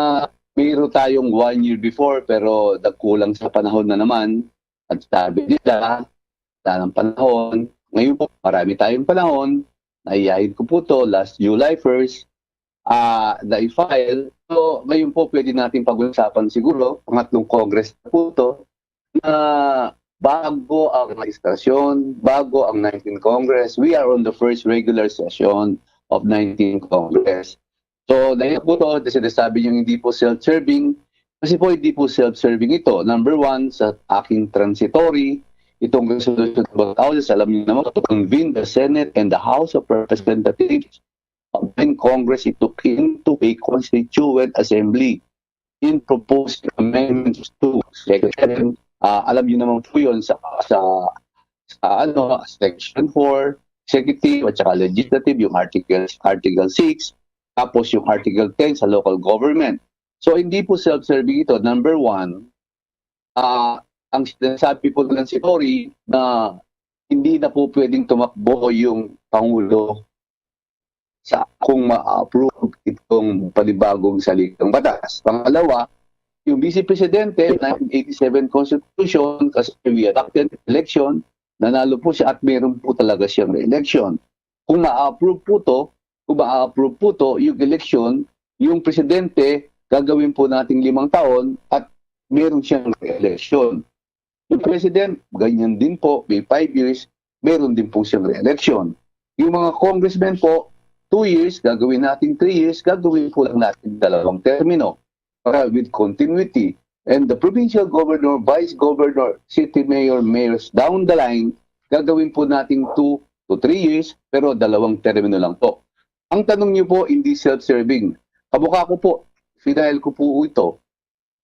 mayroon tayong 1 year before pero nagkulang sa panahon na naman at sabi nila wala ng panahon. Ngayon po, marami tayong panahon. Naiyahin ko po to last July 1st na-file. So, ngayon po pwede natin pag-usapan siguro, pangatlong Congress na po ito, na bago ang legislation, bago ang 19th Congress, we are on the first regular session of 19th Congress. So, dahil po ito, sinasabi nyo hindi po self-serving, kasi po hindi po self-serving ito. Number one, sa aking transitory, itong resolution about houses, alam niyo naman, to convene the Senate and the House of Representatives when Congress it took into a constituent assembly in proposed amendments to Section 7. Alam niyo naman po yun sa Section 4, Executive at saka Legislative, yung Article 6, tapos yung Article 10 sa local government. So hindi po self-serving ito. Number one, ang sinasabi po ng si Tory na hindi na po pwedeng tumakbo yung Pangulo sa kung ma-approve itong panibagong saligang batas. Pangalawa, yung Vice Presidente, 1987 Constitution, kasi we adopted election, nanalo po siya at meron po talaga siyang re-election. Kung ma-approve po to, yung election, yung Presidente, gagawin po natin 5 taon at meron siyang re-election. Yung President, ganyan din po, may 5 years, meron din po siyang re-election. Yung mga congressmen po, 2 years, gagawin natin 3 years, gagawin po lang natin 2 termino para with continuity. And the provincial governor, vice governor, city mayor, mayors down the line, gagawin po natin 2 to 3 years, pero 2 termino lang po. Ang tanong niyo po, hindi self-serving. Kamukha ko po, final ko po ito.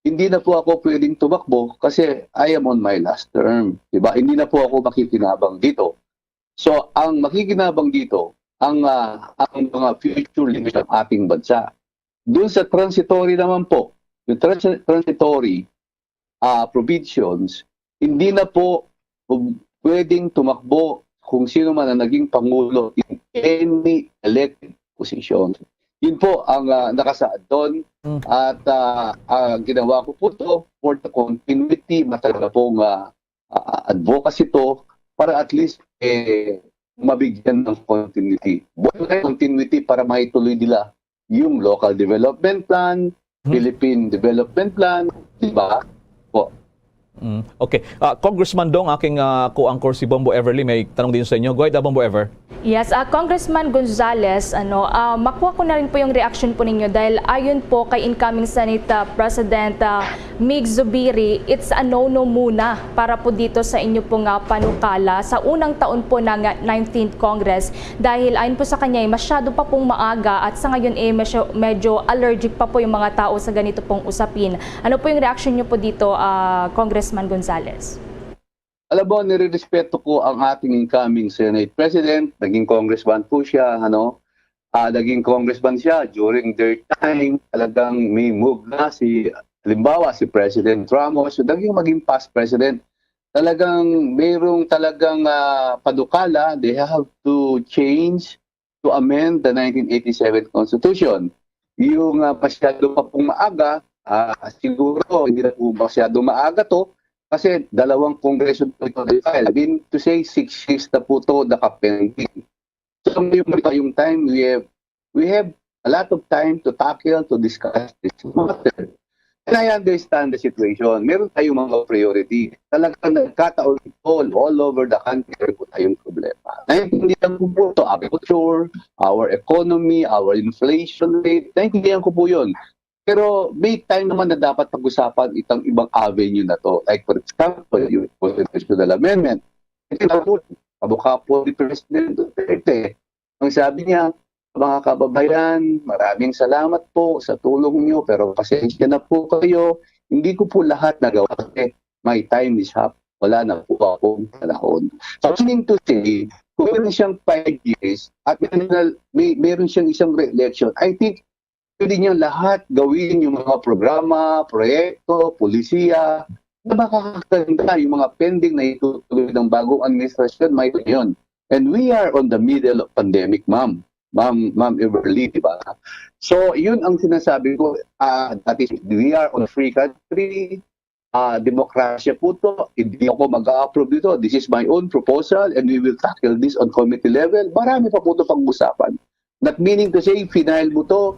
Hindi na po ako pwedeng tumakbo kasi I am on my last term. Diba? Hindi na po ako makikinabang dito. So, ang makikinabang dito, ang mga future leaders ng ating bansa. Doon sa transitory naman po, yung transitory provisions, hindi na po pwedeng tumakbo kung sino man ang naging Pangulo in any elected position. Yun po ang nakasaad doon. At ginawa ko po ito for the continuity, matagal na pong advocacy to para at least mabigyan ng continuity. Buhay continuity para maituloy nila yung local development plan, Philippine development plan, diba? Po. Okay. Congressman Dong, aking co-anchor si Bombo Everly, may tanong din sa inyo. Go ahead, Bombo Ever. Yes, Congressman Gonzales, makuha ko na rin po yung reaction po ninyo dahil ayon po kay incoming Senate President Mig Zubiri, it's a no-no muna para po dito sa inyo pong panukala sa unang taon po ng 19th Congress dahil ayon po sa kanya masyado pa pong maaga at sa ngayon medyo allergic pa po yung mga tao sa ganito pong usapin. Ano po yung reaction nyo po dito, Congressman Gonzales? Alam mo, nirerespeto ko ang ating incoming Senate President. Naging congressman po siya, naging congressman siya during their time. Talagang may move na halimbawa, si President Ramos, naging maging past president. Talagang mayroong padukala, they have to amend the 1987 Constitution. Yung masyado pa pong maaga, siguro hindi na po masyado maaga to, kasi 2 kongreso po ito na-file. I mean, to say 6 years na po ito nakapending. So, yung time, we have a lot of time to tackle, to discuss this matter. And I understand the situation. Meron tayong mga priority. Talagang nagkataon all over the country, meron po tayong problema. Naintindihan ko po ito, agriculture, our economy, our inflation rate. Naintindihan ko po yun. Pero may time naman na dapat pag-usapan itang ibang avenue na to. Like for example, yung constitutional amendment. Kabukha po ni President Duterte. Ang sabi niya, mga kababayan, maraming salamat po sa tulong niyo pero pasensya na po kayo. Hindi ko po lahat nagawa kasi my time is up. Wala na po akong panahon. So, meaning to say, kung meron siyang 5 years at meron siyang isang re-election, I think pwede niyo lahat gawin yung mga programa, proyekto, polisiya, na makakaganda yung mga pending na itutuloy ng bagong administrasyon, may yun. And we are on the middle of pandemic, Ma'am Everly, di ba? So, yun ang sinasabi ko, that is, we are on free country, demokrasya po to, hindi ako mag-a-approve dito. This is my own proposal and we will tackle this on committee level. Marami pa po ito pag-usapan. Not meaning to say, final mo to,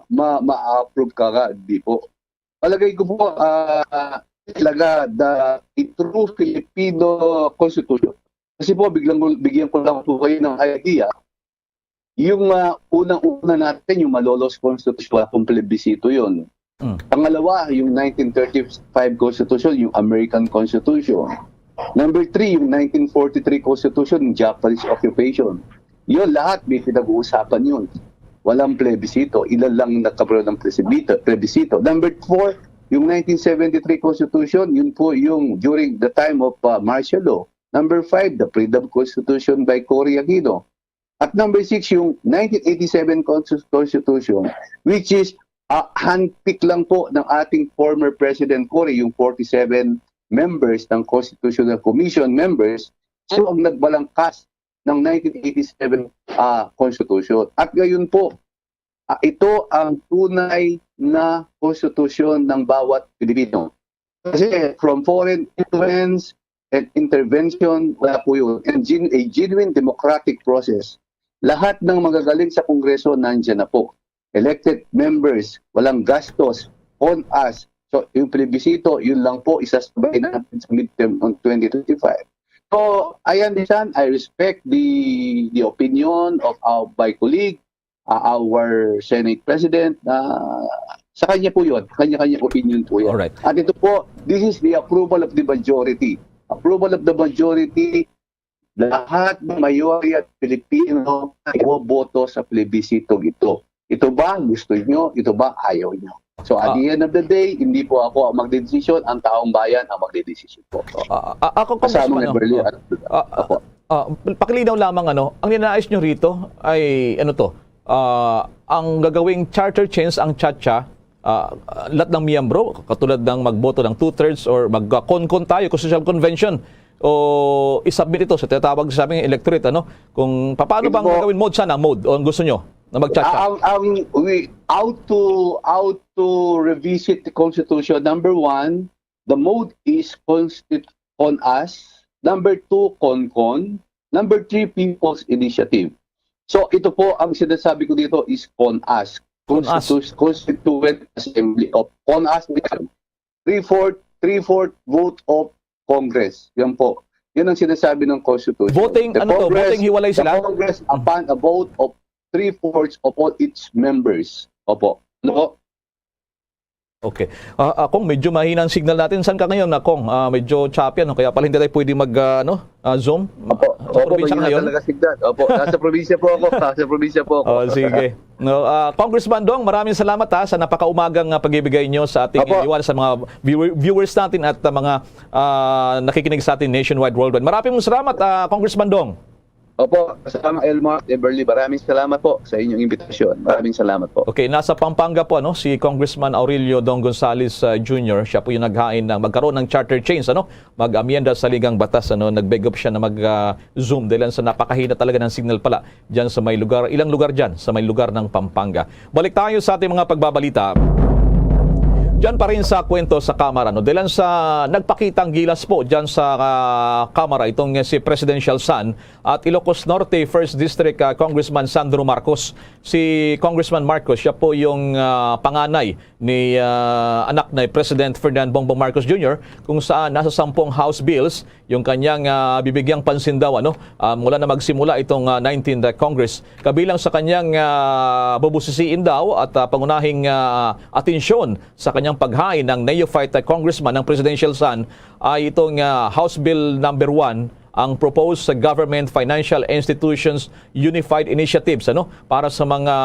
ma-approve ka, di po. Palagay ko po, talaga, the true Filipino Constitution. Kasi po, bigyan ko lang po kayo ng idea, yung unang-una natin, yung Malolos Constitution, kung plebisito yun. Pangalawa, yung 1935 Constitution, yung American Constitution. Number 3, yung 1943 Constitution, yung Japanese occupation. Yun, lahat may pinag-uusapan yun. Walang plebisito. Ilan lang nagkaroon ng plebisito. Number 4, yung 1973 Constitution, yun po yung during the time of martial law. Number 5, the Freedom Constitution by Cory Aquino. At number 6, yung 1987 Constitution, which is handpick lang po ng ating former President Cory, yung 47 members ng Constitutional Commission members, so ang nagbalangkas ng 1987 Constitution. At ngayon po, ito ang tunay na konstitusyon ng bawat Pilipino. Kasi from foreign influence and intervention, wala po yun. And a genuine democratic process. Lahat ng magagaling sa Kongreso nandiyan na po. Elected members, walang gastos on us. So yung plebisito, yun lang po, isasabay natin sa midterm on 2025. So, I understand, I respect the opinion of my colleague, our Senate President. Sa kanya po yun, kanya-kanya opinion po yun. Alright. At ito po, this is the approval of the majority. Approval of the majority, lahat ng mayori at Pilipino ay boto sa plebisito ito. Ito ba gusto nyo? Ito ba ayaw nyo? So at the end of the day, hindi po ako ang magdedesisyon, ang taong bayan ang magdedesisyon po. Ako kasama ni Berli. Pakilinaw lamang ang ninais nyo rito ay ang gagawing charter change ang Chacha, lahat ng miyembro, katulad ng magboto ng 2/3 or mag-con-con tayo, constitutional convention, o isubmit ito sa tinatawag sa aming electorate, kung paano bang gagawin mode o ang gusto nyo na mag-Chacha? How to revisit the Constitution. Number 1, the mode is on us. Number 2, con-con. Number 3, people's initiative. So ito po ang sinasabi ko dito is on us. Constituent Assembly of on us. 3/4 vote of Congress. Yan po. Yan ang sinasabi ng Constitution. Voting, voting hiwalay sila? The Congress upon a vote of 3/4 of all its members. Opo. Okay. Akong medyo mahina ang signal natin. Saan ka ngayon, Akong? Medyo choppy, kaya pala hindi tayo pwede mag-zoom. Sa probinsya ka ngayon? Opo, nasa probinsya po ako. Sige. Congressman Dong, maraming salamat sa napakaumagang pagbibigay nyo sa ating iwan sa mga viewers natin at mga nakikinig sa atin nationwide, worldwide. Maraming salamat, Congressman Dong. Opo, kasama Elmar Eberly, maraming salamat po sa inyong imbitasyon. Maraming salamat po. Okay, nasa Pampanga po si Congressman Aurelio Dong Gonzales Jr. Siya po yung naghain na magkaroon ng charter change, mag-amienda sa ligang batas, nag-beg up siya na mag-zoom dahil sa napakahina talaga ng signal pala diyan sa may lugar, ilang lugar diyan sa may lugar ng Pampanga. Balik tayo sa ating mga pagbabalita. Diyan pa rin sa kwento sa Kamara, dahil sa nagpakitang gilas po diyan sa Kamara itong si Presidential Son at Ilocos Norte 1st District Congressman Sandro Marcos. Si Congressman Marcos, siya po yung panganay ni anak na President Ferdinand Bongbong Marcos Jr. kung saan nasa 10 House bills yung kanyang bibigyang pansin daw mula na magsimula itong 19th Congress. Kabilang sa kanyang bubusisiin daw at pangunahing atensyon sa kanyang paghain ng neophyte congressman ng Presidential Son ay itong House Bill number 1, ang proposed sa Government Financial Institutions Unified Initiatives para sa mga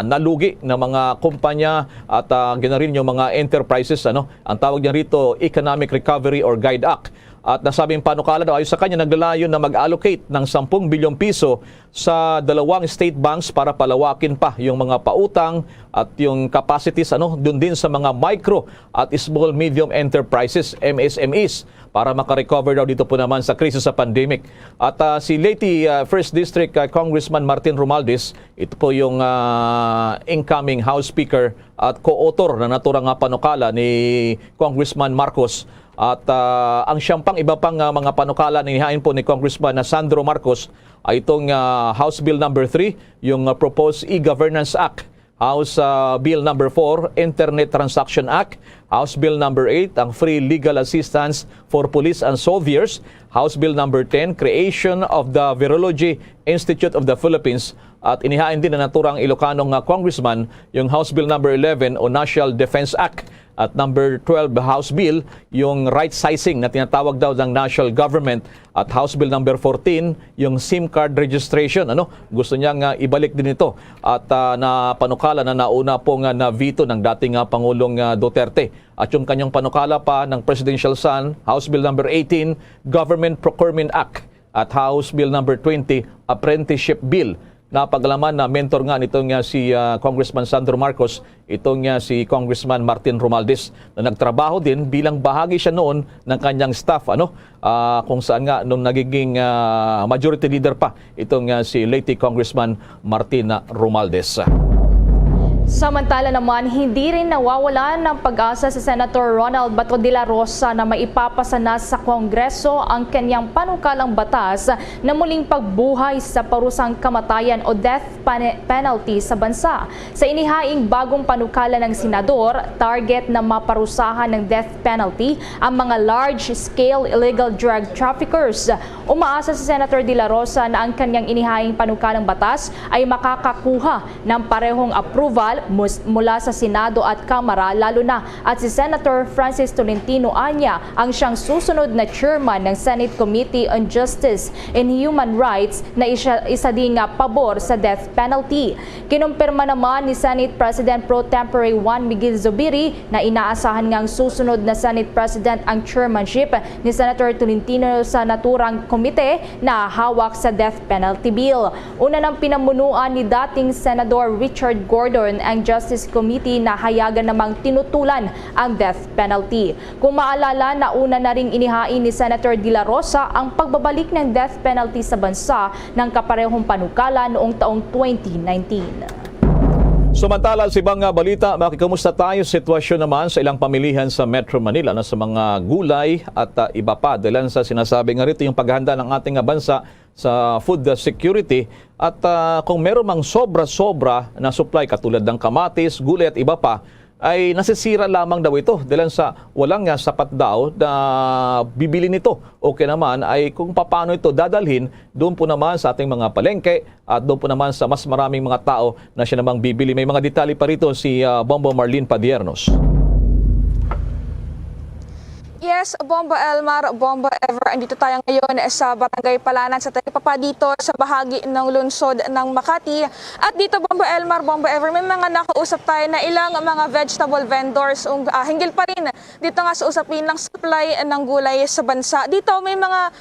nalugi na mga kumpanya at ganarin yung mga enterprises. Ang tawag niya rito Economic Recovery or GUIDE Act. At nasabing panukala daw ayon sa kanya naglalayon na mag-allocate ng 10 bilyong piso sa 2 state banks para palawakin pa yung mga pautang at yung capacities doon din sa mga micro at small medium enterprises, MSMEs, para makarecover daw dito po naman sa krisis sa pandemic. At si Leyte 1st District Congressman Martin Romualdez, ito po yung incoming House Speaker at co-author na naturang panukala ni Congressman Marcos. At ang siyang iba pang mga panukala na inihain po ni Congressman Sandro Marcos ay itong House Bill number 3, yung proposed E-Governance Act, House Bill number 4, Internet Transaction Act, House Bill number 8, ang Free Legal Assistance for Police and Soldiers, House Bill number 10, Creation of the Virology Institute of the Philippines, at inihain din na naturang Ilocanong Congressman yung House Bill number 11 o National Defense Act, at number 12 House Bill yung right sizing na tinatawag daw ng national government, at House Bill number 14 yung SIM card registration. Gusto niyang ibalik din ito at na panukala na nauna pong na veto ng dating Pangulong Duterte. At yung kanyang panukala pa ng Presidential Son, House Bill number 18 Government Procurement Act, at House Bill number 20 Apprenticeship Bill. Napagalaman na mentor nga nitong si Congressman Sandro Marcos, itong si Congressman Martin Romualdez, na nagtrabaho din bilang bahagi siya noon ng kanyang staff, kung saan nga nung nagiging majority leader pa itong si Leyte Congressman Martin Romualdez. Samantala naman, hindi rin nawawalan ng pag-asa si Senator Ronald Bato de la Rosa na maipapasa na sa Kongreso ang kanyang panukalang batas na muling pagbuhay sa parusang kamatayan o death penalty sa bansa. Sa inihaing bagong panukala ng Senador, target na maparusahan ng death penalty ang mga large-scale illegal drug traffickers. Umaasa si Senator de la Rosa na ang kanyang inihaing panukalang batas ay makakakuha ng parehong approval mula sa Senado at Kamara, lalo na at si Senator Francis Tolentino Anya ang siyang susunod na chairman ng Senate Committee on Justice and Human Rights na isa ding pabor sa death penalty. Kinumpirma naman ni Senate President Pro Tempore Juan Miguel Zubiri na inaasahan ngang susunod na Senate President ang chairmanship ni Senator Tolentino sa naturang komite na hawak sa death penalty bill. Una ng pinamunuan ni dating Senador Richard Gordon ang Justice Committee na hayagan namang tinutulan ang death penalty. Kung maalala, nauna na ring inihain ni Senator de la Rosa ang pagbabalik ng death penalty sa bansa ng kaparehong panukala noong taong 2019. Samantala sa ibang balita, makikamusta tayo sitwasyon naman sa ilang pamilihan sa Metro Manila na sa mga gulay at iba pa. Dahil sa sinasabi nga rito yung paghahanda ng ating bansa sa food security at kung meron mang sobra-sobra na supply katulad ng kamatis, gulay at iba pa, ay nasisira lamang daw ito dahil sa walang sapat daw na bibili nito. Okay naman ay kung paano ito dadalhin doon po naman sa ating mga palengke at doon po naman sa mas maraming mga tao na siya namang bibili. May mga detalye pa rito si Bombo Marlene Padiernos. Yes, Bombo Elmar, Bombo Ever. Andito tayo ngayon sa Barangay Palanan sa Talipapa dito sa bahagi ng lungsod ng Makati. At dito, Bombo Elmar, Bombo Ever, may mga nakausap tayo na ilang mga vegetable vendors. Hinggil pa rin dito nga sa usapin ng supply ng gulay sa bansa. Dito may mga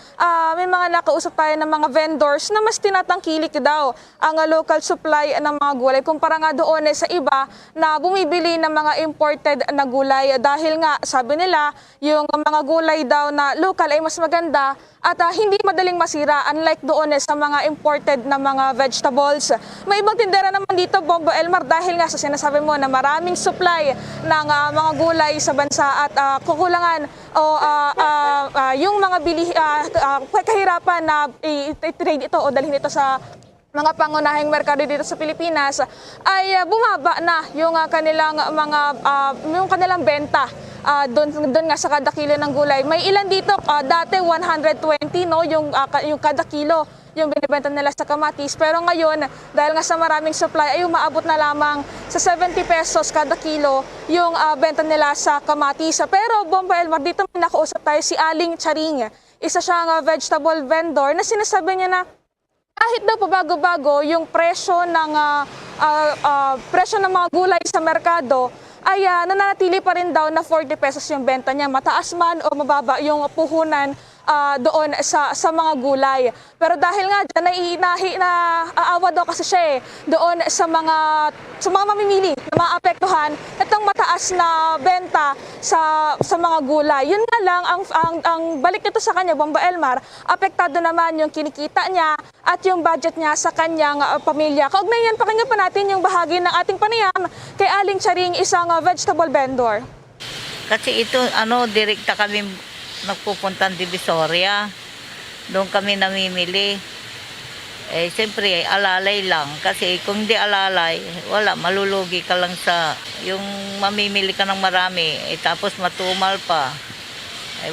nakausap tayo ng mga vendors na mas tinatangkilik daw ang local supply ng mga gulay kumpara nga doon sa iba na bumibili ng mga imported na gulay dahil nga sabi nila yung mga gulay daw na local ay mas maganda at hindi madaling masira unlike doon sa mga imported na mga vegetables. May ibang tindera naman dito, Bombo Elmar, dahil nga sa sinasabi mo na maraming supply ng mga gulay sa bansa at kukulangan o yung mga kahirapan na i-trade ito o dalhin ito sa mga pangunahing merkado dito sa Pilipinas ay bumaba na yung kanilang benta. Doon nga sa kada kilo ng gulay. May ilan dito, dati 120 no, yung kada kilo yung binibenta nila sa kamatis. Pero ngayon, dahil nga sa maraming supply, ay umaabot na lamang sa 70 pesos kada kilo yung benta nila sa kamatis. Pero Bombo Elmar, dito may nakausap tayo si Aling Charing. Isa siyang vegetable vendor na sinasabi niya na kahit daw pabago-bago yung presyo ng mga gulay sa merkado, ay nananatili pa rin daw na 40 pesos yung benta niya. Mataas man o mababa yung puhunan doon sa mga gulay. Pero dahil nga dyan aawa daw kasi siya doon sa mga mamimili na maapektuhan itong mataas na benta sa mga gulay. Yun nga lang, ang balik nito sa kanya, Bombo Elmar, apektado naman yung kinikita niya at yung budget niya sa kanyang pamilya. Kaugnay yan, pakinggan pa natin yung bahagi ng ating panayam kay Aling Charing, isang vegetable vendor. Kasi ito, direkta kami nagpupuntang Divisoria. Doon kami namimili. Siyempre, alalay lang. Kasi kung di alalay, wala, malulugi ka lang sa, yung mamimili ka ng marami, tapos matumal pa.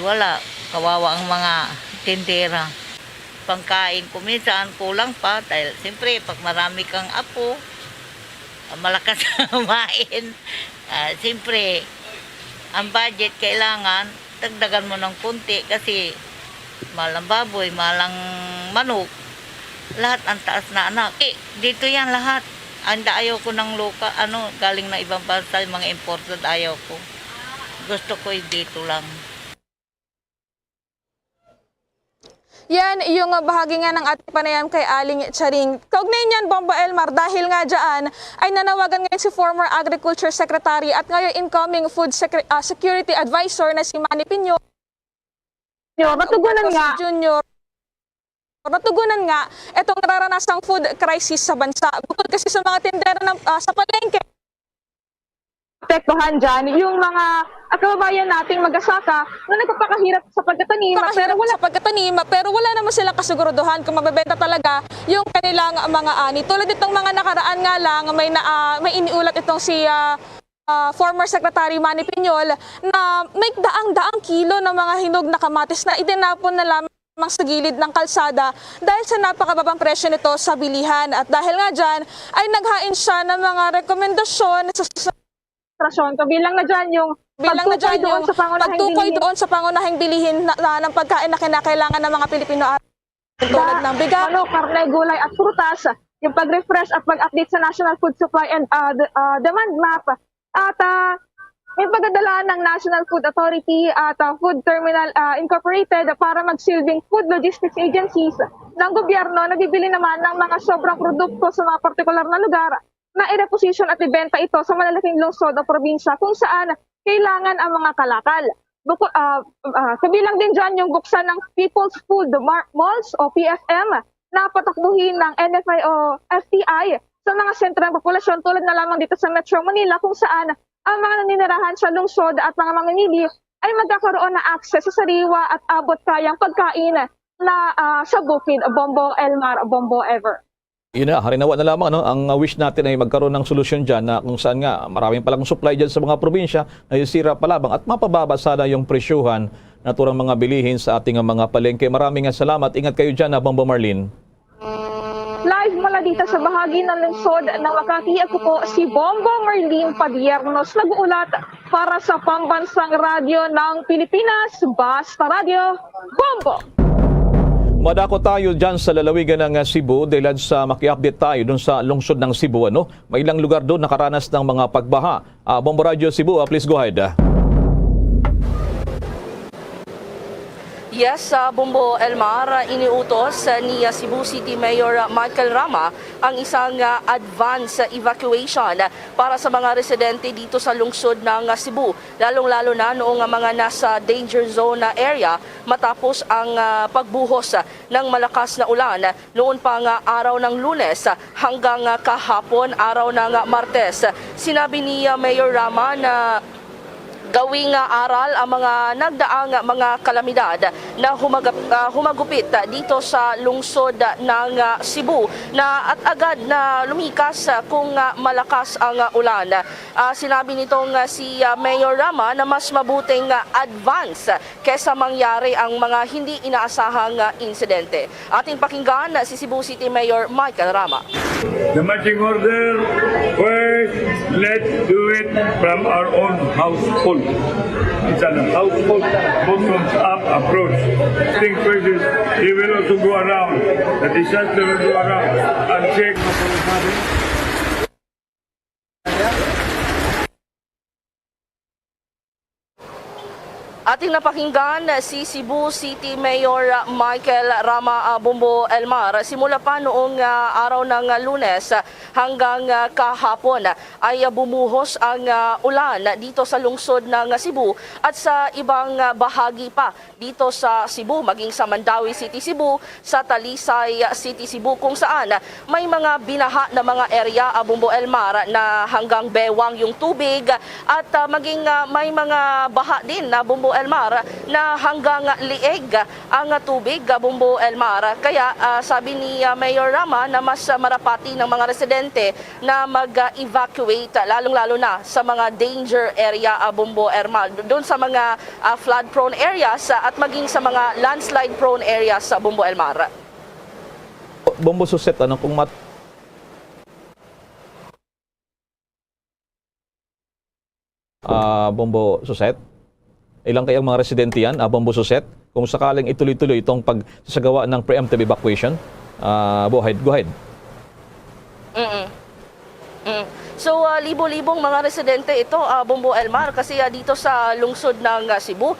Wala, kawawa ang mga tindera. Pangkain ko minsan, kulang pa. Dahil siyempre, pag marami kang apo, malakas kumain. Siyempre, ang budget kailangan, dagdagan mo ng kunti kasi malang baboy, malang manok, lahat ang taas na anak. Dito yan lahat. Ayaw ko ng galing na ibang bansa, mga imported ayaw ko. Gusto ko dito lang. Yan yung bahagi nga ng ating panayam kay Aling Charing. Kaugnay niyan, Bombo Elmar, dahil nga dyan ay nanawagan ngayon si former Agriculture Secretary at ngayon incoming Food Security Advisor na si Manny Piño. Natugunan nga itong nararanasang food crisis sa bansa. Bukod kasi sa mga tindera sa palengke, apektuhan dyan yung mga kababayan nating mag-asaka na nagpapakahirap sa pagtatanim pero wala naman silang kasiguraduhan kung mabebenta talaga yung kanilang mga ani. Tulad itong mga nakaraan nga lang may iniulat itong si former Secretary Manny Piñol na may daang-daang kilo ng mga hinog na kamatis na idinapon na lamang sa gilid ng kalsada dahil sa napakababang presyo nito sa bilihan. At dahil nga dyan ay naghain siya ng mga rekomendasyon sa kabilang na dyan yung pagtukoy doon sa pangunahing bilihin ng pagkain na kinakailangan ng mga Pilipino tulad ng bigas, karne, gulay at prutas, yung pag-refresh at pag-update sa National Food Supply and Demand Map at yung pagdadala ng National Food Authority at Food Terminal Incorporated para magsilbing food logistics agencies ng gobyerno na bibili naman ng mga sobrang produkto sa mga partikular na lugar na i-reposition at ibenta ito sa malalaking lungsod o probinsya kung saan kailangan ang mga kalakal. Kabilang din dyan yung buksan ng People's Food Malls o PFM na patakbuhin ng NFI o FTI sa mga sentro ng populasyon tulad na lamang dito sa Metro Manila kung saan ang mga naninirahan sa lungsod at mga mamimili ay magkakaroon ng access sa sariwa at abot kayang pagkain na sa bukid, Bombo Elmar, Bombo Ever. Yun na, harinawa na lamang. Ang wish natin ay magkaroon ng solusyon dyan na kung saan nga maraming palang supply dyan sa mga probinsya na sira palabang at mapababa sana yung presyuhan na turang mga bilihin sa ating mga palengke. Maraming salamat. Ingat kayo dyan, Bombo Marlene. Live mula dito sa bahagi ng lungsod ng Makati, ako po si Bombo Marlene Padiernos, nag-uulat para sa Pambansang Radyo ng Pilipinas, Basta Radio, Bombo! Madako tayo dyan sa lalawigan ng Cebu dahil sa maki-update tayo dun sa lungsod ng Cebu. May ilang lugar doon nakaranas ng mga pagbaha. Bombo Radio Cebu, please go ahead. Yes, Bombo Elmar, iniutos ni Cebu City Mayor Michael Rama ang isang advance evacuation para sa mga residente dito sa lungsod ng Cebu, lalong-lalo na noong mga nasa danger zone na area matapos ang pagbuhos ng malakas na ulan noon pang araw ng Lunes hanggang kahapon araw ng Martes. Sinabi ni Mayor Rama na gawing aral ang mga nagdaang mga kalamidad na humagupit dito sa lungsod ng Cebu na at agad na lumikas kung malakas ang ulan. Sinabi nitong si Mayor Rama na mas mabuting advance kesa mangyari ang mga hindi inaasahang insidente. Ating pakinggan si Cebu City Mayor Michael Rama. The marching order, first, let's do it from our own household. It's a household, bottoms-up approach. Think first is, he will also go around, the disaster will go around and check. Ating napakinggan si Cebu City Mayor Michael Rama, Bombo Elmar. Simula pa noong araw ng Lunes hanggang kahapon ay bumuhos ang ulan dito sa lungsod ng Cebu at sa ibang bahagi pa dito sa Cebu, maging sa Mandawi City, Cebu, sa Talisay City, Cebu, kung saan may mga binaha na mga area, Bombo Elmar, na hanggang bewang yung tubig at maging may mga baha din na Bombo Elmar na hanggang lieg ang tubig, Bombo Elmar. Kaya sabi ni Mayor Rama na mas marapati ng mga residente na mag-evacuate, lalong-lalo na sa mga danger area, Bombo Elmar, doon sa mga flood-prone areas at maging sa mga landslide-prone areas sa Bombo Elmar. Bombo Suset, kung Bombo Suset? Ilang kayang mga residente yan, Bombo Suset? Kung sakaling ituloy-tuloy itong pagsasagawa ng preemptive evacuation, go ahead. So, libo-libong mga residente ito, Bombo Elmar, kasi dito sa lungsod ng Cebu,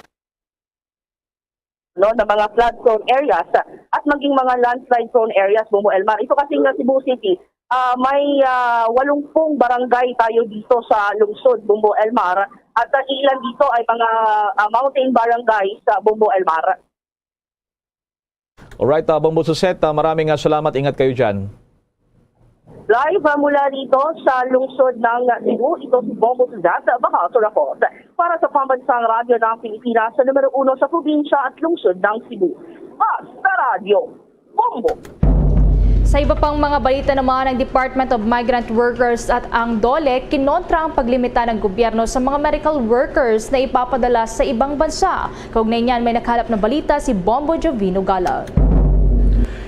na mga flood-prone areas at maging mga landslide-prone areas, Bombo Elmar. Ito kasi ng Cebu City, may 80 barangay tayo dito sa lungsod, Bombo Elmar, at ilan dito ay mga mountain barangay sa Bombo Elmar. Alright, Bombo Suset, maraming salamat. Ingat kayo dyan. Live mula rito sa lungsod ng Cebu, ito si Bongo Suzat, Bahaso Racos, para sa Pambansang Radyo ng Pilipinas sa numero 1 sa probinsya at lungsod ng Cebu. Basta Radio, Bongo! Sa iba pang mga balita naman, ang Department of Migrant Workers at ang DOLE kinontra ang paglimita ng gobyerno sa mga medical workers na ipapadala sa ibang bansa. Kaugnay niyan, may nakahalap na balita si Bombo Jovino Gala.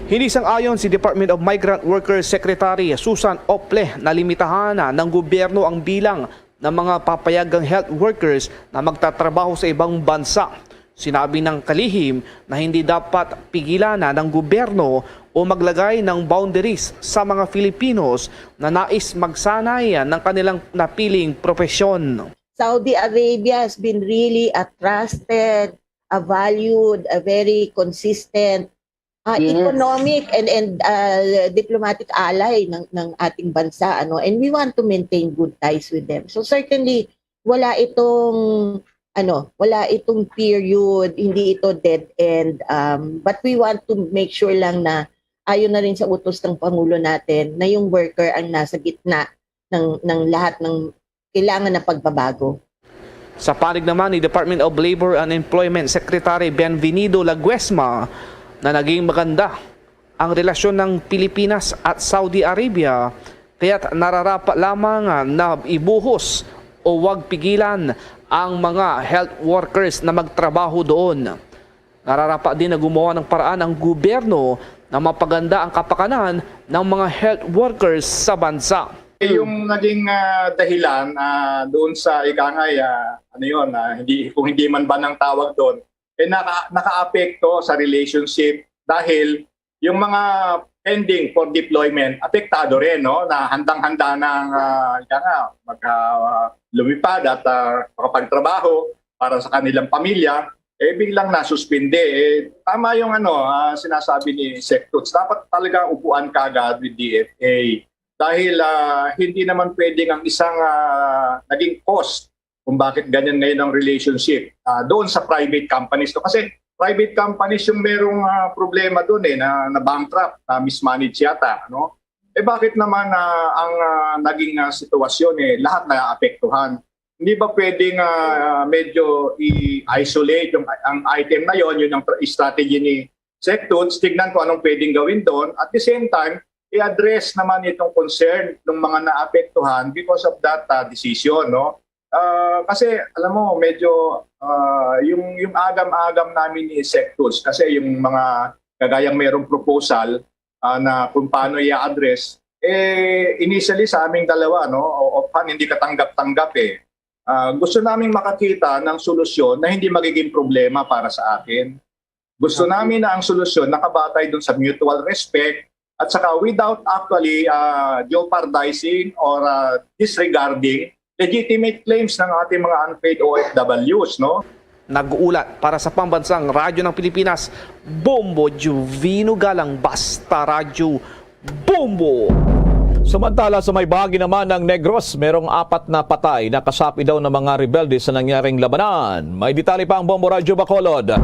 Hindi sang-ayon si Department of Migrant Workers Secretary Susan Ople na limitahan ng gobyerno ang bilang ng mga papayagang health workers na magtatrabaho sa ibang bansa. Sinabi ng kalihim na hindi dapat pigilan ng gobyerno o maglagay ng boundaries sa mga Filipinos na nais magsanay ng kanilang napiling profesyon. Saudi Arabia has been really a trusted, a valued, a very consistent economic and diplomatic ally ng ating bansa, and we want to maintain good ties with them. So certainly wala itong period, hindi ito dead end, but we want to make sure lang na ayon na rin sa utos ng Pangulo natin na yung worker ang nasa gitna ng lahat ng kailangan na pagbabago. Sa panig naman ni Department of Labor and Employment Secretary Benvenido Laguesma na naging maganda ang relasyon ng Pilipinas at Saudi Arabia, kaya't nararapat lamang na ibuhos o wag pigilan ang mga health workers na magtrabaho doon. Nararapat din na gumawa ng paraan ang gobyerno na mapaganda ang kapakanan ng mga health workers sa bansa. Yung naging dahilan doon sa ikangay, kung hindi man ba ng tawag doon, naka-apekto sa relationship dahil yung mga pending for deployment, apektado rin, no? Na handang-handa ng lumipad at makapagtrabaho para sa kanilang pamilya, biglang nasuspinde. Tama yung sinasabi ni Sec. Toots, dapat talaga upuan kagad with DFA. Dahil hindi naman pwedeng ang isang naging cost kung bakit ganyan ngayon ang relationship doon sa private companies. Kasi private companies yung merong problema doon na bankrupt, na mismanage yata. No? Bakit naman ang naging sitwasyon lahat na apektuhan? Hindi ba pwedeng medyo i-isolate ang item na yun ang strategy ni Sec. Toots, tignan ko anong pwedeng gawin doon. At the same time, i-address naman itong concern ng mga naapektuhan because of that decision. No? Kasi alam mo, medyo yung agam-agam namin ni Sec. Toots, kasi yung mga kagayang merong proposal na kung paano i-address, initially sa aming dalawa, no, hindi katanggap-tanggap gusto naming makakita ng solusyon na hindi magiging problema para sa akin. Gusto namin na ang solusyon nakabatay dun sa mutual respect at saka without actually jeopardizing or disregarding legitimate claims ng ating mga unpaid OFWs, no? Nag-uulat para sa Pambansang Radyo ng Pilipinas, Bombo Jovino Galang, Basta Radio, Bombo! Samantala sa may bahagi naman ng Negros, merong 4 na patay na kasapi daw ng mga rebelde sa nangyaring labanan. May detalye pa ang Bombo Radyo Bacolod.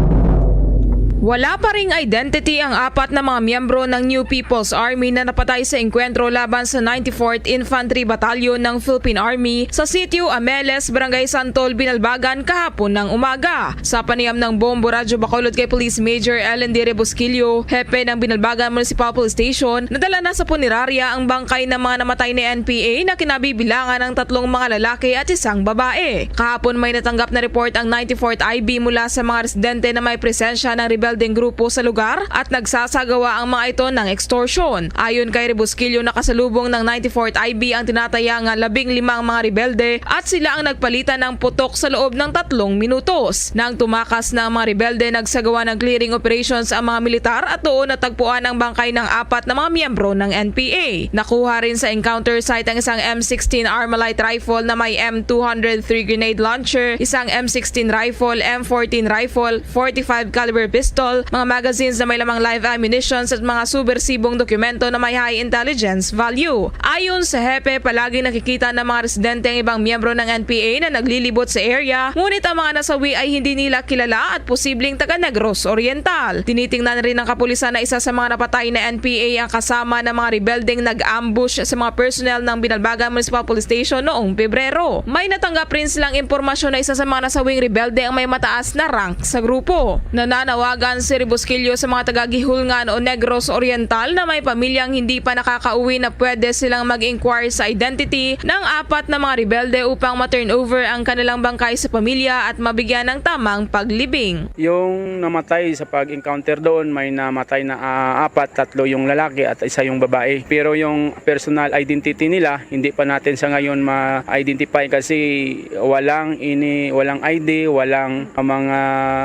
Wala pa ring identity ang 4 na mga miyembro ng New People's Army na napatay sa engkwentro laban sa 94th Infantry Battalion ng Philippine Army sa sitio Ameles, Barangay Santol, Binalbagan kahapon ng umaga. Sa panayam ng Bombo Radyo Bacolod kay Police Major Ellen D. Rebusquillo, hepe ng Binalbagan Municipal Police Station, nadala na sa punerarya ang bangkay ng mga namatay ni NPA na kinabibilangan ng 3 mga lalaki at 1 babae. Kahapon may natanggap na report ang 94th IB mula sa mga residente na may presensya ng rebelde grupo sa lugar at nagsasagawa ang mga ito ng extortion. Ayon kay Rebusquillo, nakasalubong ng 94th IB ang tinatayang 15 mga rebelde at sila ang nagpalitan ng putok sa loob ng 3 minutos. Nang tumakas na ang mga rebelde, nagsagawa ng clearing operations ang mga militar at doon natagpuan ang bangkay ng 4 na mga miyembro ng NPA. Nakuha rin sa encounter site ang isang M16 Armalite rifle na may M203 grenade launcher, isang M16 rifle, M14 rifle, 45 caliber pistol pistol, mga magazines na may lamang live ammunitions at mga subversibong dokumento na may high intelligence value. Ayon sa hepe, palaging nakikita ng mga residente ang ibang miyembro ng NPA na naglilibot sa area, ngunit ang mga nasawi ay hindi nila kilala at posibleng taga Negros Oriental. Tinitingnan rin ng kapulisan na isa sa mga napatay na NPA ang kasama ng mga rebeldeng nag-ambush sa mga personnel ng Binalbagan Municipal Police Station noong Pebrero. May natanggap rin silang impormasyon na isa sa mga nasawing rebelde ang may mataas na rank sa grupo. Nananawagan si Rebusquillo sa mga taga-Gihulngan o Negros Oriental na may pamilyang hindi pa nakakauwi na pwede silang mag-inquire sa identity ng 4 na mga rebelde upang ma-turn over ang kanilang bangkay sa pamilya at mabigyan ng tamang paglibing. Yung namatay sa pag-encounter doon, may namatay na 4, 3 yung lalaki at isa yung babae. Pero yung personal identity nila, hindi pa natin sa ngayon ma-identify kasi walang ID, walang mga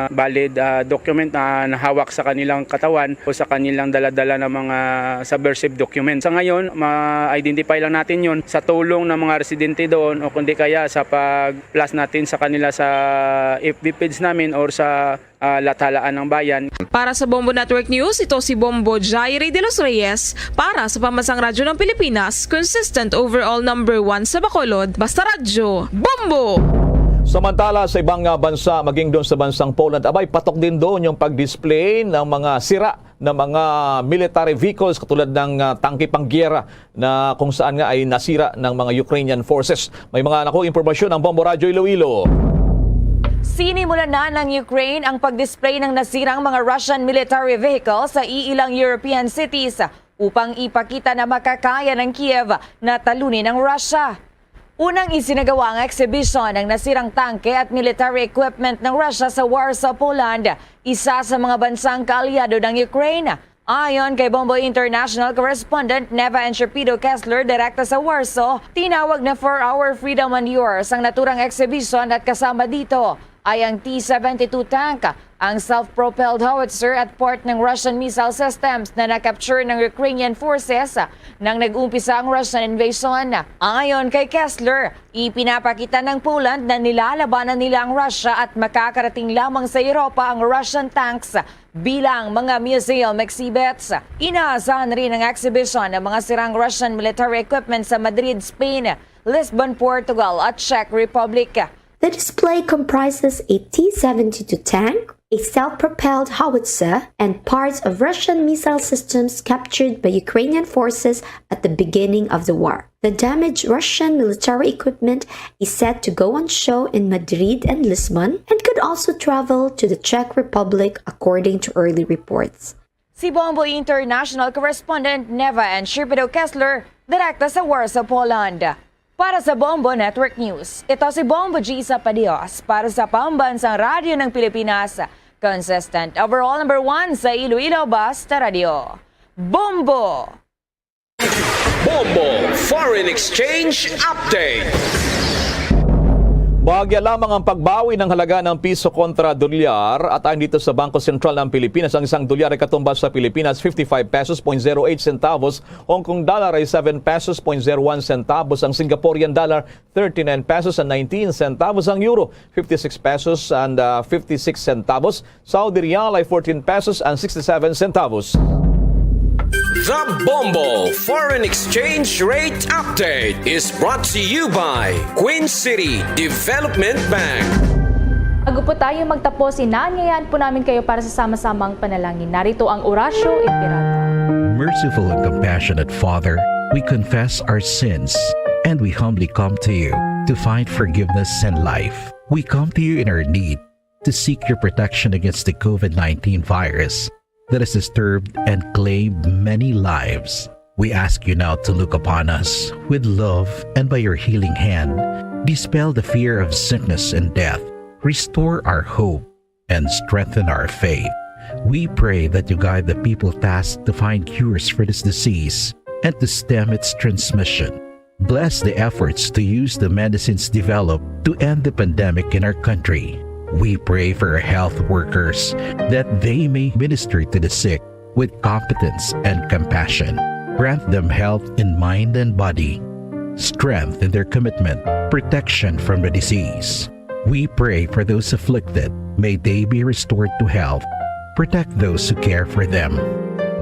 valid document na nahawak sa kanilang katawan o sa kanilang daladala ng mga subversive document. Sa ngayon, ma-identify lang natin yon sa tulong ng mga residente doon o kundi kaya sa pag-plus natin sa kanila sa FB page namin or sa Latalaan ng Bayan. Para sa Bombo Network News, ito si Bombo Jairi de los Reyes para sa Pambansang Radyo ng Pilipinas, consistent overall number 1 sa Bacolod, basta radyo, Bombo! Samantala sa ibang bansa, maging doon sa bansang Poland, abay patok din doon yung pag-display ng mga sira ng mga military vehicles katulad ng tangke panggiyera na kung saan nga ay nasira ng mga Ukrainian forces. May mga impormasyon ang Bombo Radyo Iloilo. Sinimulan na ng Ukraine ang pag-display ng nasirang mga Russian military vehicles sa iilang European cities upang ipakita na makakaya ng Kiev na talunin ang Russia. Unang isinagawa ang exhibition ng nasirang tangke at military equipment ng Russia sa Warsaw, Poland, isa sa mga bansang kaalyado ng Ukraine. Ayon kay Bombo International Correspondent Neva Encherpido Kessler, direkta sa Warsaw, tinawag na 4-hour freedom on yours ang naturang exhibition at kasama dito ay ang T-72 tank, ang self-propelled howitzer at part ng Russian missile systems na nakapture ng Ukrainian forces nang nag-umpisa ang Russian invasion. Ayon kay Kessler, ipinapakita ng Poland na nilalabanan nila ang Russia at makakarating lamang sa Europa ang Russian tanks bilang mga museum exhibits. Inaasahan rin ang exhibition ng mga sirang Russian military equipment sa Madrid, Spain, Lisbon, Portugal at Czech Republic. The display comprises a T-72 tank, a self-propelled howitzer, and parts of Russian missile systems captured by Ukrainian forces at the beginning of the war. The damaged Russian military equipment is set to go on show in Madrid and Lisbon and could also travel to the Czech Republic according to early reports. Si Bombo International Correspondent Neva Encherpido Kessler, direkta sa Warsaw, Poland. Para sa Bombo Network News, ito si Bombo Gisa Padios para sa Pambansang Radyo ng Pilipinas, consistent overall number 1 sa Iloilo, basta radyo, Bombo! Bombo Foreign Exchange Update. Bahagya lamang ang pagbawi ng halaga ng piso kontra dolyar at ayon dito sa Bangko Sentral ng Pilipinas, ang isang dolyar ay katumbas sa Pilipinas 55 pesos 0.08 centavos, Hong Kong dollar ay 7 pesos 0.01 centavos, ang Singaporean dollar 39 pesos and 19 centavos, ang euro 56 pesos and 56 centavos, Saudi Riyal ay 14 pesos and 67 centavos. The Bombo Foreign Exchange Rate Update is brought to you by Queen City Development Bank. Bago po tayo magtapos, inaanyayahan po namin kayo para sa sama-samang panalangin. Narito ang Orasyo Imperator. Merciful and compassionate Father, we confess our sins and we humbly come to you to find forgiveness and life. We come to you in our need to seek your protection against the COVID-19 virus that has disturbed and claimed many lives. We ask you now to look upon us with love and by your healing hand, dispel the fear of sickness and death, restore our hope, and strengthen our faith. We pray that you guide the people tasked to find cures for this disease and to stem its transmission. Bless the efforts to use the medicines developed to end the pandemic in our country. We pray for our health workers that they may minister to the sick with competence and compassion. Grant them health in mind and body, strength in their commitment, protection from the disease. We pray for those afflicted. May they be restored to health. Protect those who care for them.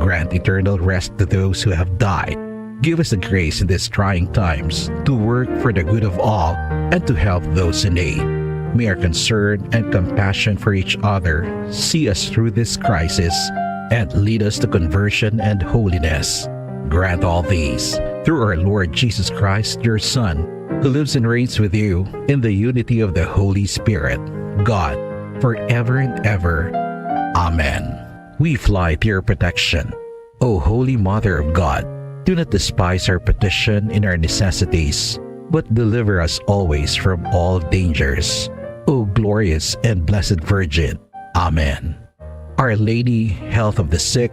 Grant eternal rest to those who have died. Give us the grace in these trying times to work for the good of all and to help those in need. May our concern and compassion for each other see us through this crisis and lead us to conversion and holiness. Grant all these through our Lord Jesus Christ, your Son, who lives and reigns with you in the unity of the Holy Spirit, God, forever and ever. Amen. We fly to your protection, O Holy Mother of God. Do not despise our petition in our necessities, but deliver us always from all dangers. O glorious and blessed Virgin. Amen. Our Lady, health of the sick,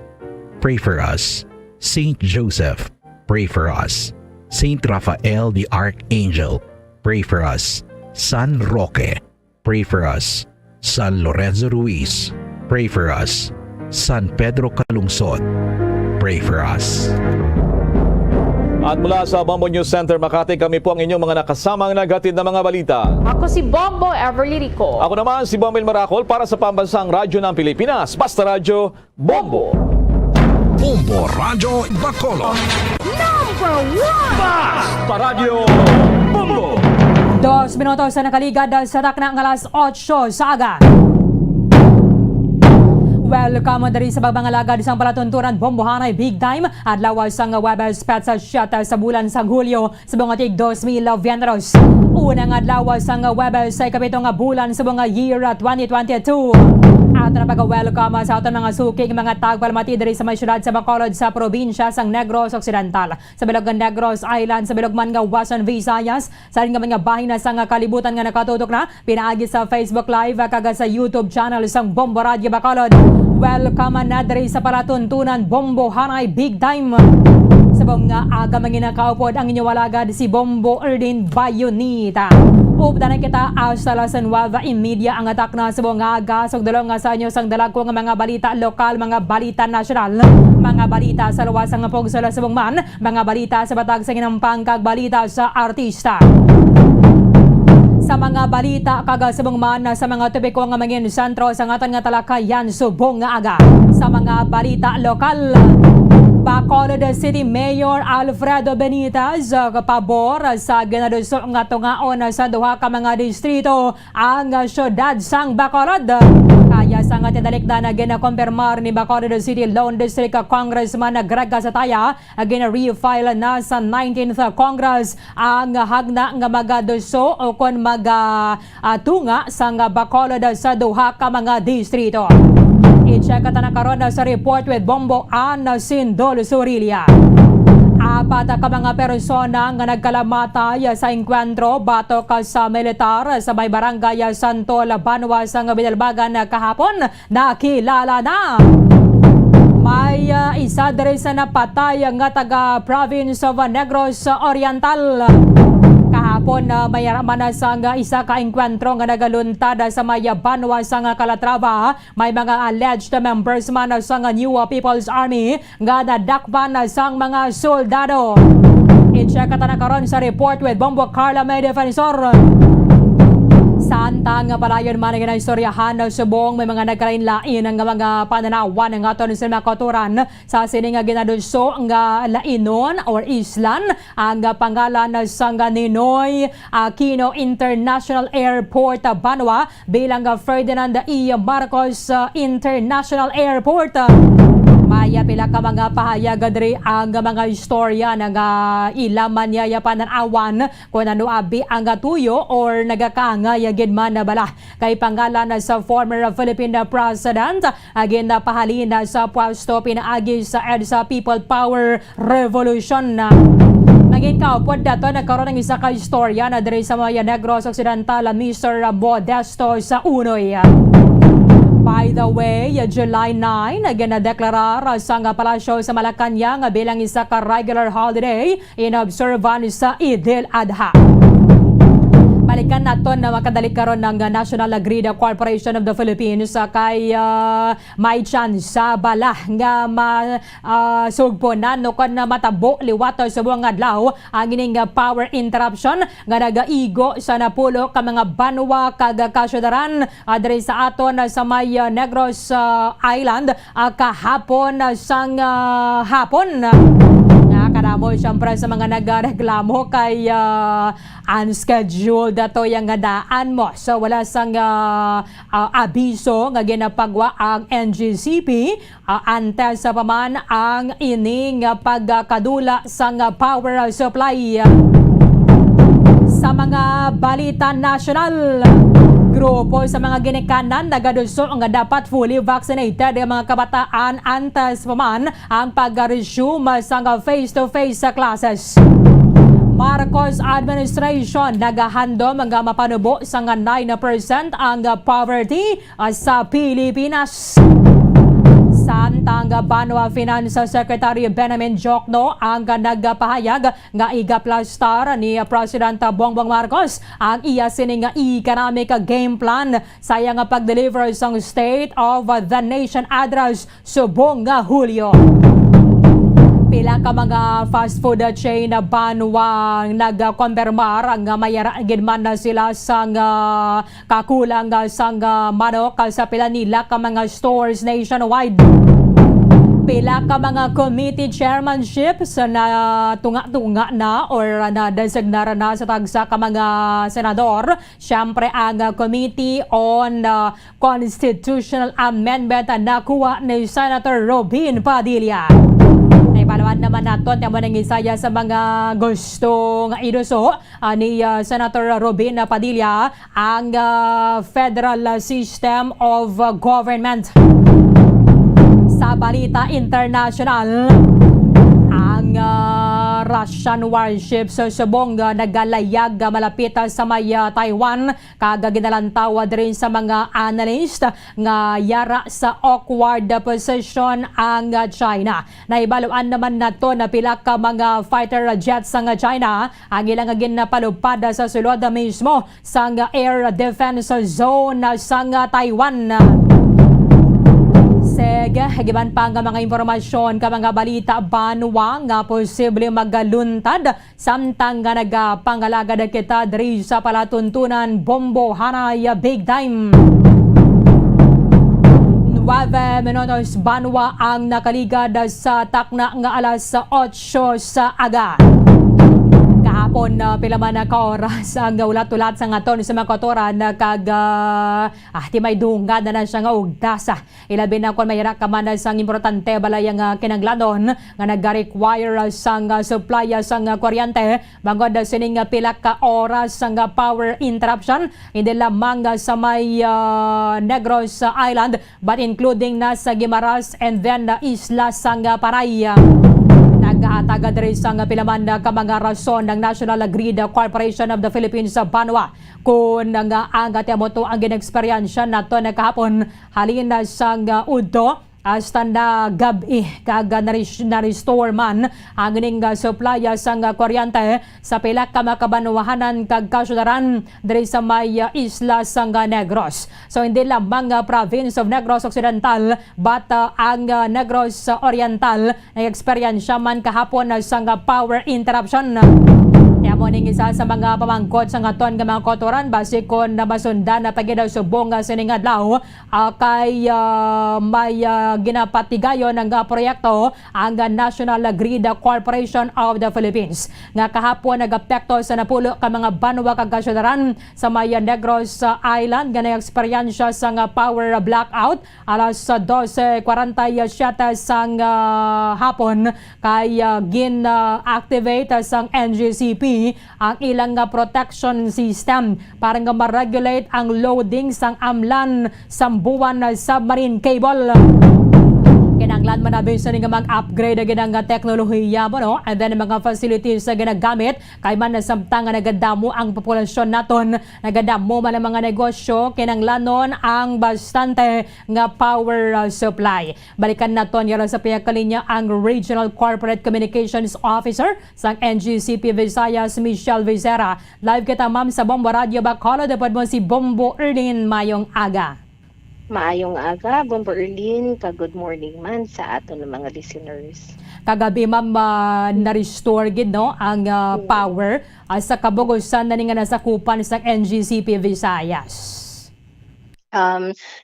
pray for us. Saint Joseph, pray for us. Saint Raphael the Archangel, pray for us. San Roque, pray for us. San Lorenzo Ruiz, pray for us. San Pedro Calungsod, pray for us. At mula sa Bombo News Center Makati, kami po ang inyong mga nakasamang naghatid na mga balita. Ako si Bombo Everly Rico. Ako naman si Bomel Maracol para sa Pambansang Radyo ng Pilipinas. Basta Radyo, Bombo! Bombo Radyo Bacolod. Number 1! Basta Radyo, Bombo! 2 minutos sa nakaligad sa takna ng alas 8 sa aga. Welcome dari sa pagbangalagad sa palatuntunan Bombohanay Big Time at lawas ang Webers Pets Shot sa bulan sa Hulyo sa bungatig 2022. Unang adlaw sang Webers sa ikapitong bulan sa bunga year 2022. At napag-welcome sa aton mga suking mga tagpalmati diri sa may syudad sa Bacolod sa probinsya sang Negros Occidental. Sa bilog ng Negros Island, sa bilog man nga Wason Visayas, sa rin nga mga bahin na sang kalibutan nga nakatutok na, pinaagi sa Facebook Live kaga sa YouTube channel sang Bombo Radio Bacolod. Welcome na diri sa palatuntunan Bombohanay Big Time. Sa mga aga manginakaupod ang inyong walagad si Bombo Erdin Bayonita. Updanan kita hasta las 9 media ang atak na sa mga aga. So dalawang nga sa inyo sang dalag ko nga mga balita lokal, mga balita nasyonal, mga balita sa luwas ang pogsala sa man, mga balita sa batag sa ginampang kag balita sa artista. Sa mga balita kaga sa man sa mga tubiko nga mangin sentro sa ngatan nga talakayan subong nga aga. Sa mga balita lokal, Bacolod City Mayor Alfredo Benitez kapabor sa ginaduso nga tungaon sa duha ka mga distrito ang syudad sang Bacolod. Kaya sa nga tinalikda na ginakompirmar ni Bacolod City Lone District Congressman Greg Casataya gina-refile na sa 19th Congress ang hagna nga magaduso o kon tunga sang Bacolod sa duha ka mga distrito. I-check na karon sa report with Bombo Ana Sindol Surilia. Apat ka mga persona nga nagkalamatay sa enkwentro batok sa militar sa may barangay Santo Labanwa sa Binalbagan kahapon. Nakilala na. May isa diri sa napatay nga taga province of Negros Oriental. Kahapon may araman sa isa ka enkwentro nga nagaluntad sa may Banwa sa Calatrava. May mga alleged members man sa New People's Army nga nadakpan sa mga soldado. I-check na karon sa report with Bombo Carla May Defensor. Santa nga palayon man nga istoryahan subong may mga nagkalain-lain ang mga pananawan ng aton sa mga kauturan sa sini nga ginadulso nga lainon or islan ang pangalan sa Ninoy Aquino International Airport Banwa bilang Ferdinand E. Marcos International Airport. Maya pila ka mga pahayag diri ang mga istorya nga ilaman niya pananawan kung ano abi ang tuyo or nagakangay gid man na bala kay pangalan sa former Philippine President agin na pahalin sa pwesto pinaagi sa EDSA People Power Revolution. Naging kaupod dato nagkaroon ng isa ka istorya na diri sa mga Negros Occidental Mr. Modesto sa Unoy. By the way, July 9, ginadeklarar sa palasyo sa Malacanang bilang isa ka regular holiday in observance sa Idil Adha. Balikan naton na makadali karon ng National Grid Corporation of the Philippines kay may chance sa bala nga masugponan no kon na matabo liwat sa buong adlaw ang ining power interruption nga nagaigo sa napulo ka mga banwa kag kasyudaran diri sa aton sa may Negros Island kahapon sang hapon. Kadamo siyempre sa mga nagreklamo kay unscheduled dato yung daan mo. So wala sang abiso nga ginapagwa ang NGCP antes sa paman ang ining pagkadula sang power supply. Sa mga balita nasyonal, grupo sa mga ginikanan nagaduso nga dapat fully vaccinated ang mga kabataan antes pa man ang pag-resume sa face-to-face classes. Marcos administration nagahandom nga mapanubo sa 9% ang poverty sa Pilipinas. Samtang Banwa Finance Secretary Benjamin Jokno ang nagpahayag nga igaplastar ni President Bongbong Marcos ang iya sining economic game plan sa iyang pag-deliver sang State of the Nation address subong Hulyo. Pila ka mga fast food chain na Banwa nagkonfirmar nga mayaragin man na sila sang kakulang sang manok sa pila nila ka mga stores nationwide. Pila ka mga committee chairmanships na tunga-tunga na or na designar na sa tagsa ka mga senador. Siyempre ang Committee on Constitutional Amendment na nakuha ni Senator Robin Padilla. Naipalawan naman naton tamo ng isaya sa mga gustong inuso ni Senator Robin Padilla ang federal system of government. Sa balita international, ang Russian warship sa subong nagalayag malapit sa may Taiwan kaga ginalantaw rin sa mga analyst nga yara sa awkward position ang China. Naibaluan naman nato na pila ka mga fighter jets ng China ang ilang ginapalupad sa sulod mismo sa air defense zone sa Taiwan. Sige, giban pa nga mga impormasyon ka mga balita Banwa nga posible magaluntad samtang nga nagapangalagad kita diri sa palatuntunan Bombo Hanay Big Time. 9 minutos Banwa ang nakaligad sa takna nga alas 8 sa aga. Kahapon pila man ka oras ang ulat-ulat sa ngaton sa mga kotoran kag di may dunggan na siya nga ugdasa. Ilabi na kon mayra ka man sang importante balay ang kinanglanon nga nag-require sang supply sang kuryente bangod sining pila ka oras sang power interruption hindi lamang sa may Negros Island but including na sa Guimaras and then Isla sang Paray. Nag-aatagad rin sa pilaman ka mga rason ng National Grid Corporation of the Philippines sa Banwa kung nga-angat mo to ang ginexperyansya nato na kahapon halin na sang udto hasta na gabi kaga na-restore man ang ining supply sang kuryente sa pila ka makabanwahanan kag kasyudaran diri sa may isla sang Negros. So hindi lamang province of Negros Occidental but ang Negros Oriental nag-eksperyensya man kahapon sang power interruption. Yamo ning isa sa mga pamangkot sa ngaton nga mga kotoran base kon na masundan na pagidaw subong sining adlaw kay may ginapatigayon ng proyekto ang National Grid Corporation of the Philippines. Nga kahapon nagapekto sa napulo ka mga banwa kag kasyudaran sa may Negros Island nga na-eksperyensya sa power blackout alas 12:47 sang hapon kay gin-activate sang NGCP ang ilang protection system para nga ma-regulate ang loading sang amlan sambuan submarine cable. Kinanglan man nabi sa nga mag-upgrade agad ang teknolohiya mo, no? And then mga facilities sa ginagamit kay man nasamtang nga nagadamo ang populasyon naton, nagadamo man ang mga negosyo, kinanglanon ang bastante nga power supply. Balikan naton yara sa piyakalinya ang Regional Corporate Communications Officer sa NGCP Visayas, Michelle Vicera. Live kita ma'am sa Bombo Radio Bacolod, dapat mo si Bombo Erlin mayong aga. Maayong aga, Bombo Erlin, ka-good morning man sa ato ng mga listeners. Kagabi ma'am na-restore gid no ang power sa kabugosan na nga nasakupan sa NGCP Visayas.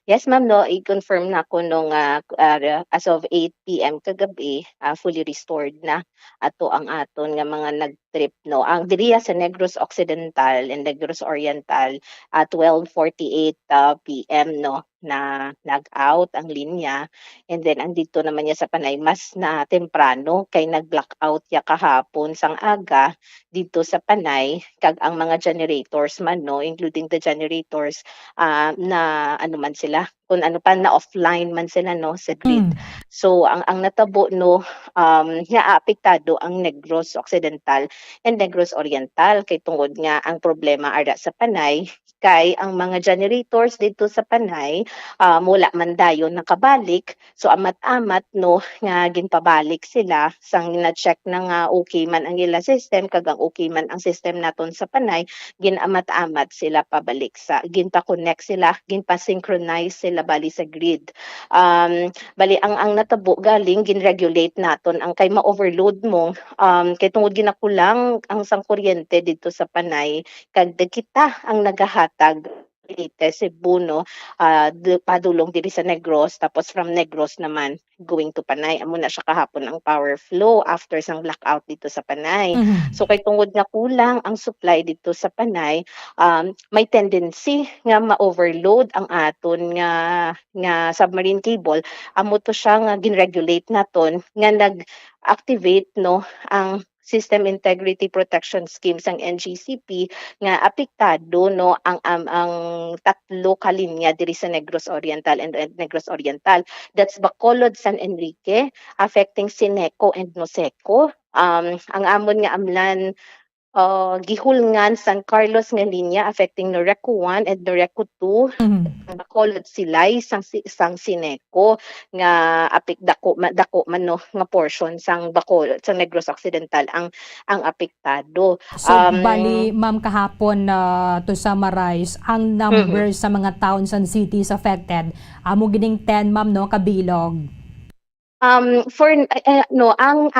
Yes ma'am, no, i-confirm na ko nung as of 8 p.m. kagabi, fully restored na ato ang aton nga mga nag-trip, no. Ang diriya sa Negros Occidental and Negros Oriental at 12:48 p.m. no na nag-out ang linya, and then andito naman niya sa Panay mas na temprano kay nag-blackout ya kahapon sang aga dito sa Panay, kag ang mga generators man, no, including the generators na ano man sila, kung ano pa na offline man sila, no, sa grid. So ang natabo, no, apektado ang Negros Occidental and Negros Oriental kay tungod nga ang problema ara sa Panay kay ang mga generators dito sa Panay mula man dayon nakabalik, so amat-amat, no, nga ginpabalik sila sang na-check na nga okay man ang ila system, kag ang okay man ang system naton sa Panay, ginamat-amat sila pabalik sa ginpa-connect sila, ginpa-synchronize sila bali sa grid. Bali ang natabo galing ginregulate naton ang kay ma-overload mo, kay tungod ginakulang ang sang kuryente dito sa Panay, kag kita ang nagahatag Cebu, no, padulong diri sa Negros, tapos from Negros naman going to Panay. Amo na siya kahapon ang power flow after sang blackout dito sa Panay. So kay tungod nga kulang ang supply dito sa Panay, may tendency nga ma-overload ang aton nga submarine cable. Amo to siya nga ginregulate naton nga nag-activate, no, ang System Integrity Protection Scheme sang NGCP nga apektado, no, ang tatlo ka linya diri sa Negros Oriental and Negros Oriental. That's Bacolod, San Enrique, affecting Sineco and Noseco. Ang amon nga amlan gihulngan San Carlos nga linya affecting Noreco 1 and Noreco 2. Bacolod Silay sang Sineco nga dako man, no, nga portion sang Bacolod sang Negros Occidental ang apektado. So bali ma'am kahapon to summarize ang numbers sa mga towns and cities affected, amo gining 10 ma'am, no, kabilog. No, ang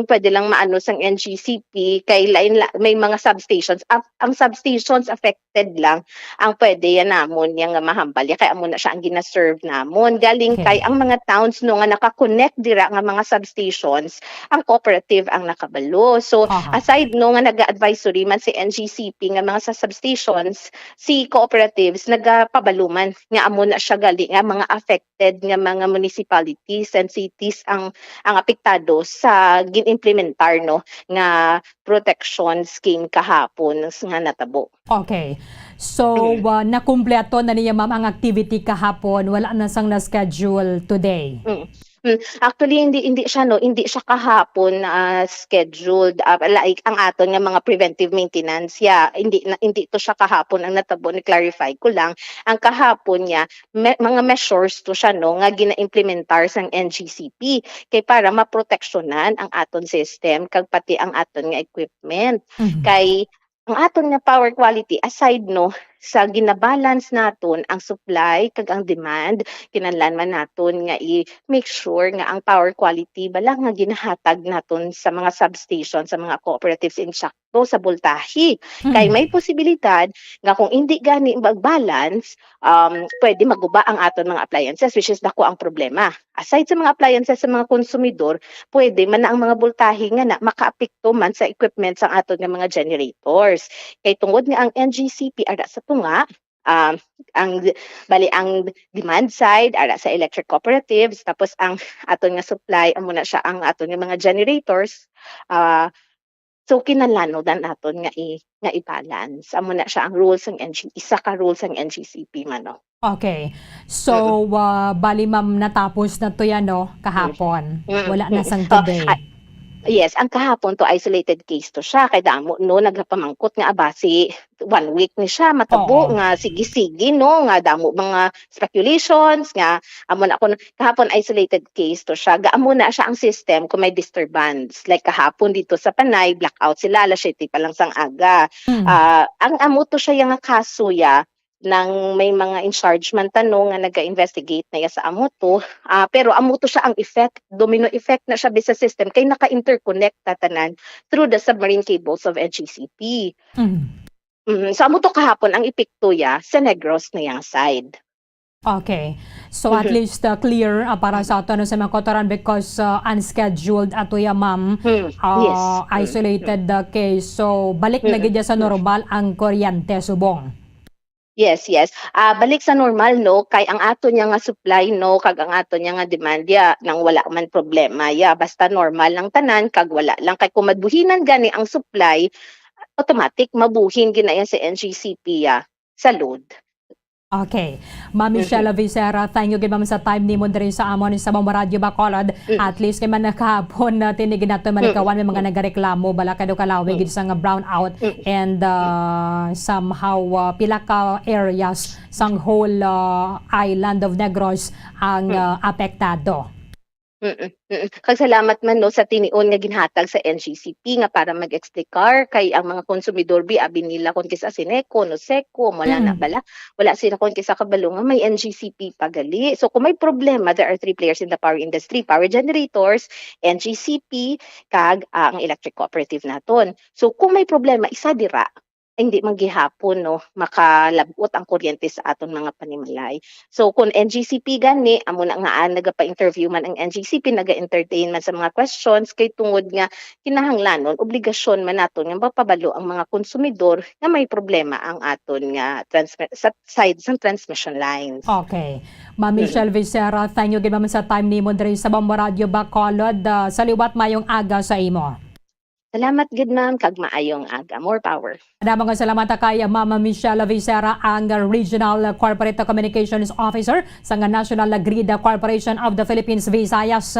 pwede lang maano sang NGCP kay may mga substations. Ang substations affected lang ang pwede yan namon yang mahambal kay amo na siya ang gina-serve namon. Galing kay ang mga towns, no, nga naka-connect dira nga mga substations, ang cooperative ang nakabalo. So aside, no, nga naga-advisory man si NGCP nga mga sa substations, si cooperatives nagapabaluman nga amo na siya galing nga mga affected nga mga municipalities and cities ang apektado sa ginimplementar, no, nga protection scheme kahapon nga natabo. Okay. So nakumpleto na niya ma'am ang activity kahapon, wala na sang na-schedule today. Actually hindi siya, no, hindi siya kahapon scheduled, like ang aton nga mga preventive maintenance hindi to siya kahapon ang natabo, ni clarify ko lang. Ang kahapon niya mga measures to siya, no, nga gina-implementar sang NGCP kay para maproteksyonan ang aton system kag pati ang aton nga equipment. Kay ang aton nga power quality aside, no, sa ginabalance naton ang supply kag ang demand, kinahanglan man naton nga i-make sure nga ang power quality bala nga ginahatag naton sa mga substation, sa mga cooperatives insakto sa voltahe. Kay may posibilidad nga kung hindi gani mag-balance, pwede maguba ang aton mga appliances, which is dako ang problema. Aside sa mga appliances sa mga konsumidor, pwede man na ang mga voltahe nga na makaapekto man sa equipment sa aton nga mga generators. Kay tungod nga ang NGCP ara sa tunga, ang demand side ara sa electric cooperatives, tapos ang aton nga supply amo na siya ang aton nga mga generators. So kinahanglan naton nga i-balance amo na siya ang rules ng isa ka rules ng NGCP man, no. Okay. So, bali ma'am, natapos na to yan, no? Kahapon. Wala na sang today. Yes, ang kahapon to isolated case to siya kay damo no nagapamangkot nga abasi 1 week ni siya matabo nga sige-sige no nga damo mga speculations nga amo na ako kahapon isolated case to siya gaamo na siya ang system kung may disturbance like kahapon dito sa Panay blackout sila alas 7 pa lang sang aga. Ang amo to siya nga kaso ya nang may mga in charge man tanong nga naga-investigate na sa amuto pero amuto siya ang effect domino effect na siya sa system kay naka-interconnect tatanan through the submarine cables of NGCP. So amuto kahapon ang epekto ya sa Negros na yang side. Okay. So at least clear para sa ato sa mga kotoran because unscheduled ato ya ma'am isolated case. So balik na gid sa normal ang kuryente subong. Yes. Balik sa normal no kay ang ato niya nga supply no kag ang ato niya nga demand ya nang wala man problema ya basta normal lang tanan kag wala lang kay kung madbuhinan gani ang supply automatic mabuhin ginaya sa NGCP ya sa load. Okay. Ma'am Michelle Vicera, thank you ma'am sa time ni mo diri sa amon sa Radyo Bacolod. At least kay man nakahapon na tinigin nato malikawan may mga nagareklamo bala kay do kalawig gid sa nga brownout and somehow pila ka areas sang whole island of Negros ang apektado. Kag salamat man no sa tinion nga ginhatag sa NGCP nga para mag-explicar kay ang mga konsumidor abi nila kon kisa Sineco no Seco wala na bala wala sila kon kisa kabalo nga may NGCP pagali. So kung may problema there are 3 players in the power industry, power generators, NGCP kag ang electric cooperative naton. So kung may problema isa dira hindi man gihapon no makalabot ang kuryente sa aton mga panimalay. So kung NGCP gani amo na nga nagapa-interview man ang NGCP naga-entertain man sa mga questions kay tungod nga kinahanglanon obligasyon man naton nga mapabalo ang mga konsumidor nga may problema ang aton nga sa side sa transmission lines. Okay. Ma'am Michelle Vicera, thank you gid ma'am sa time nimo diri sa Radyo Bacolod. Saliwat mayong aga sa imo. Salamat gid ma'am kag maayong aga. More power. Mga salamat kay Ma'am Michelle Vicera, ang Regional Corporate Communications Officer sa National Grid Corporation of the Philippines Visayas.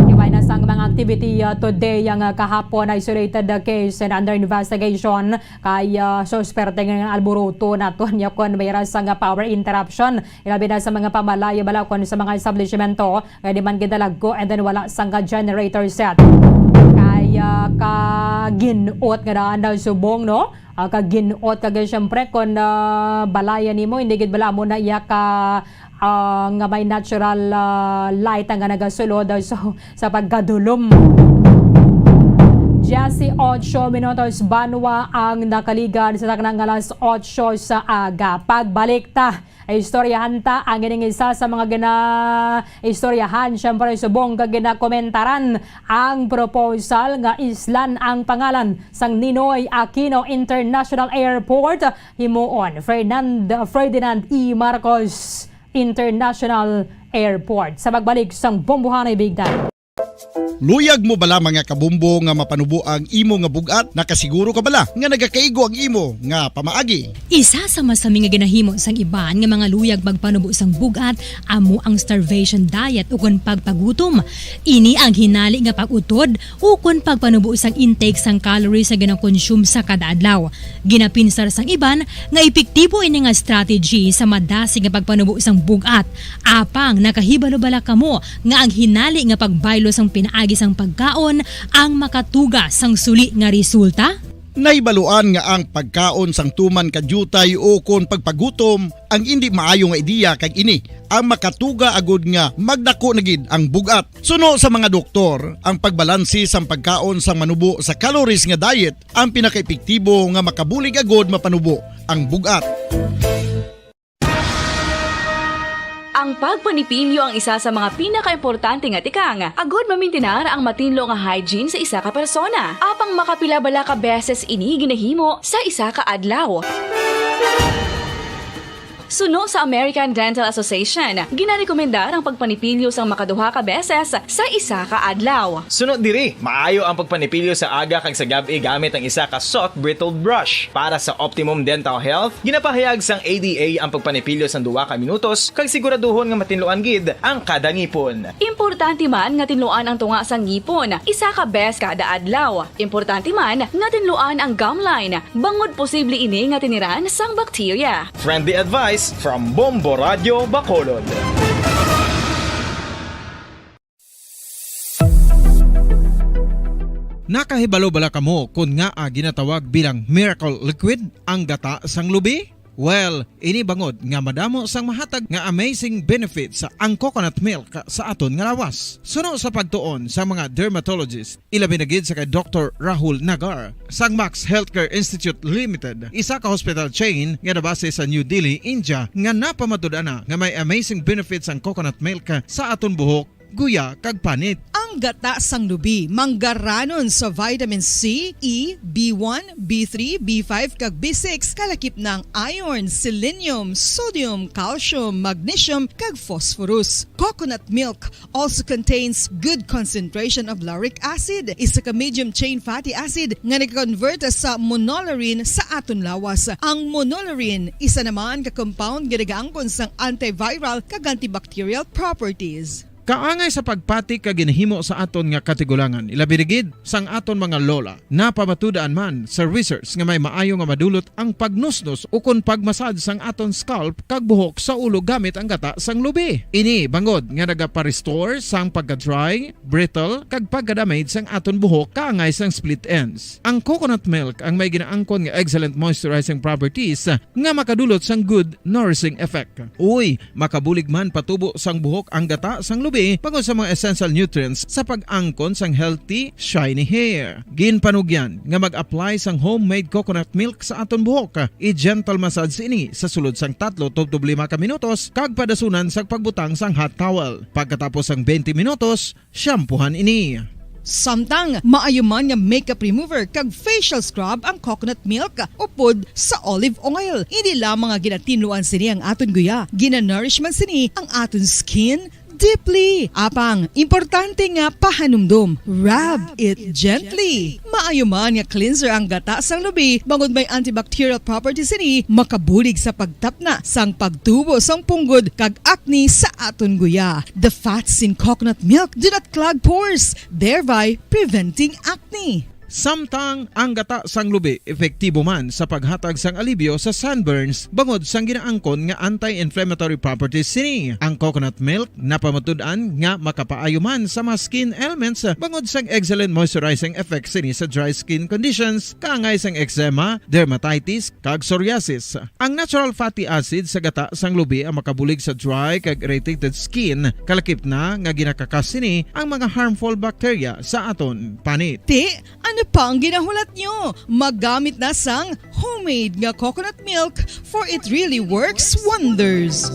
Iway na sang mga activity today ang kahapon isolated case and under investigation kay susperte ng alburuto naton ya kon mayroon sang power interruption. Ilabi na sa mga pamalayo bala kon sa mga establishmento kay di man gidalaggo and then wala sang generator set. Kaginot nga daan daw subong no kaginot kag syempre kon balaya nimo hindi gid bala mo na iya ka nga may natural light ang nagasulod daw sa paggadulom. Jesse 8 minutos banwa ang nakaligan sa taknang alas 8 sa aga. Pagbalik ta istoryahan ta ang gining isa sa mga istoryahan syempre subong kag ginakomentaran ang proposal nga islan ang pangalan sang Ninoy Aquino International Airport himuon Ferdinand E. Marcos International Airport. Sa pagbalik sang Bombohanay Big Time. Luyag mo bala mga kabumbo nga mapanubo ang imo nga bugat? Nakasiguro ka bala nga nagakaigo ang imo nga pamaagi? Isa sa masami nga ginahimo sang iban nga mga luyag magpanubo sang bugat amo ang starvation diet ukon pagpagutom. Ini ang hinali nga pag-utod ukon pagpanubo sang intake sang calories sa ginakonsume sa kada adlaw. Ginapinsar sang iban nga epektibo ini nga strategy sa madasig nga pagpanubo sang bugat. Apang nakahibalo bala kamo nga ang hinali nga pagbaylo sang pinaagi sang pagkaon ang makatuga sang suli nga resulta? Naibaluan nga ang pagkaon sang tuman kadyutay o kon pagpagutom ang hindi maayo nga ideya kag ini ang makatuga agud nga magdako na gid ang bugat. Suno sa mga doktor, ang pagbalansi sang pagkaon sang manubo sa calories nga diet ang pinakaepektibo nga makabulig agud mapanubo ang bugat. Ang pagpanipilyo ang isa sa mga pinaka-importante nga tikang. Agod mamintinar ang matinlo nga hygiene sa isa ka persona. Apang makapila bala ka beses ini ginahimo sa isa ka adlaw. Suno sa American Dental Association, ginarekomendar ang pagpanipilyo sang makaduha ka beses sa isa ka adlaw. Sunod diri, maayo ang pagpanipilyo sa aga kag sa gabi gamit ang isa ka soft brittled brush. Para sa optimum dental health, ginapahayag sang ADA ang pagpanipilyo sa 2 ka minutos kag siguraduhon nga matinluan gid ang kada ngipon. Importante man nga tinluan ang tunga sang ngipon, isa ka bes kada adlaw. Importante man nga tinluan ang gum line, bangod posible ini nga tiniran sang bakterya. Friendly advice from Bombo Radio Bacolod. Nakahibalo bala kamo kung nga ginatawag bilang miracle liquid ang gata sang lubi? Well, ini bangod nga madamo sang mahatag nga amazing benefits sa ang coconut milk sa aton nga lawas. Suno sa pagtuon sa mga dermatologist, ilabi na gid sa kay Dr. Rahul Nagar sang Max Healthcare Institute Limited, isa ka hospital chain nga nabase sa New Delhi, India, nga napamatud-ana nga may amazing benefits ang coconut milk sa aton buhok, guya kag panit. Ang gata sang lubi manggaranon sa vitamin C, E, B1, B3, B5 kag B6 kalakip ng iron, selenium, sodium, calcium, magnesium kag phosphorus. Coconut milk also contains good concentration of lauric acid, isa ka medium chain fatty acid nga nag-convert sa monolaurin sa aton lawas. Ang monolaurin isa naman ka compound nga nagaangkon sang antiviral kag antibacterial properties. Kaangay sa pagpati ka ginahimo sa aton nga katigulangan, ilabirigid sang aton mga lola, napamatudaan man sa research nga may maayo nga madulot ang pagnusnos o kon pagmasad sang aton scalp kag buhok sa ulo gamit ang gata sang lubi. Ini bangod nga nagapa-restore sang pagka-dry, brittle kag pagka-damage sang aton buhok kaangay sang split ends. Ang coconut milk ang may ginaangkon nga excellent moisturizing properties nga makadulot sang good nourishing effect. Uy, makabulig man patubo sang buhok ang gata sang lubi pagod sa mga essential nutrients sa pag-angkon sang healthy, shiny hair. Ginpanugyan nga mag-apply sang homemade coconut milk sa aton buhok. I-gentle massage ini sa sulod sang 3 to 5 ka minutos kag padasunan sa pagbutang sang hot towel. Pagkatapos sang 20 minutos, shampoohan ini. Samtang maayuman nga makeup remover kag facial scrub ang coconut milk upod sa olive oil. Hindi lamang nga ginatinluan sini ang aton guya, ginanourishman sini ang aton skin deeply. Apang, importante nga pahanumdum. Rub it gently. Maayuman nga cleanser ang gata sang lubi, bangod may antibacterial properties ini, makabulig sa pagtapna sang pagtubo sang punggod kag acne sa aton guya. The fats in coconut milk do not clog pores, thereby preventing acne. Samtang ang gata sang lubi epektibo man sa paghatag sang alibyo sa sunburns bangod sang ginaangkon nga anti-inflammatory properties sini. Ang coconut milk napamatud-an nga makapaayo man sa mga skin ailments bangod sang excellent moisturizing effect sini sa dry skin conditions kaangay sang eczema, dermatitis kag psoriasis. Ang natural fatty acid sa gata sang lubi ang makabulig sa dry kag irritated skin, kalakip na nga ginakakas sini ang mga harmful bacteria sa aton panit. Ano pa ang ginahulat nyo? Maggamit na sang homemade nga coconut milk for it really works wonders.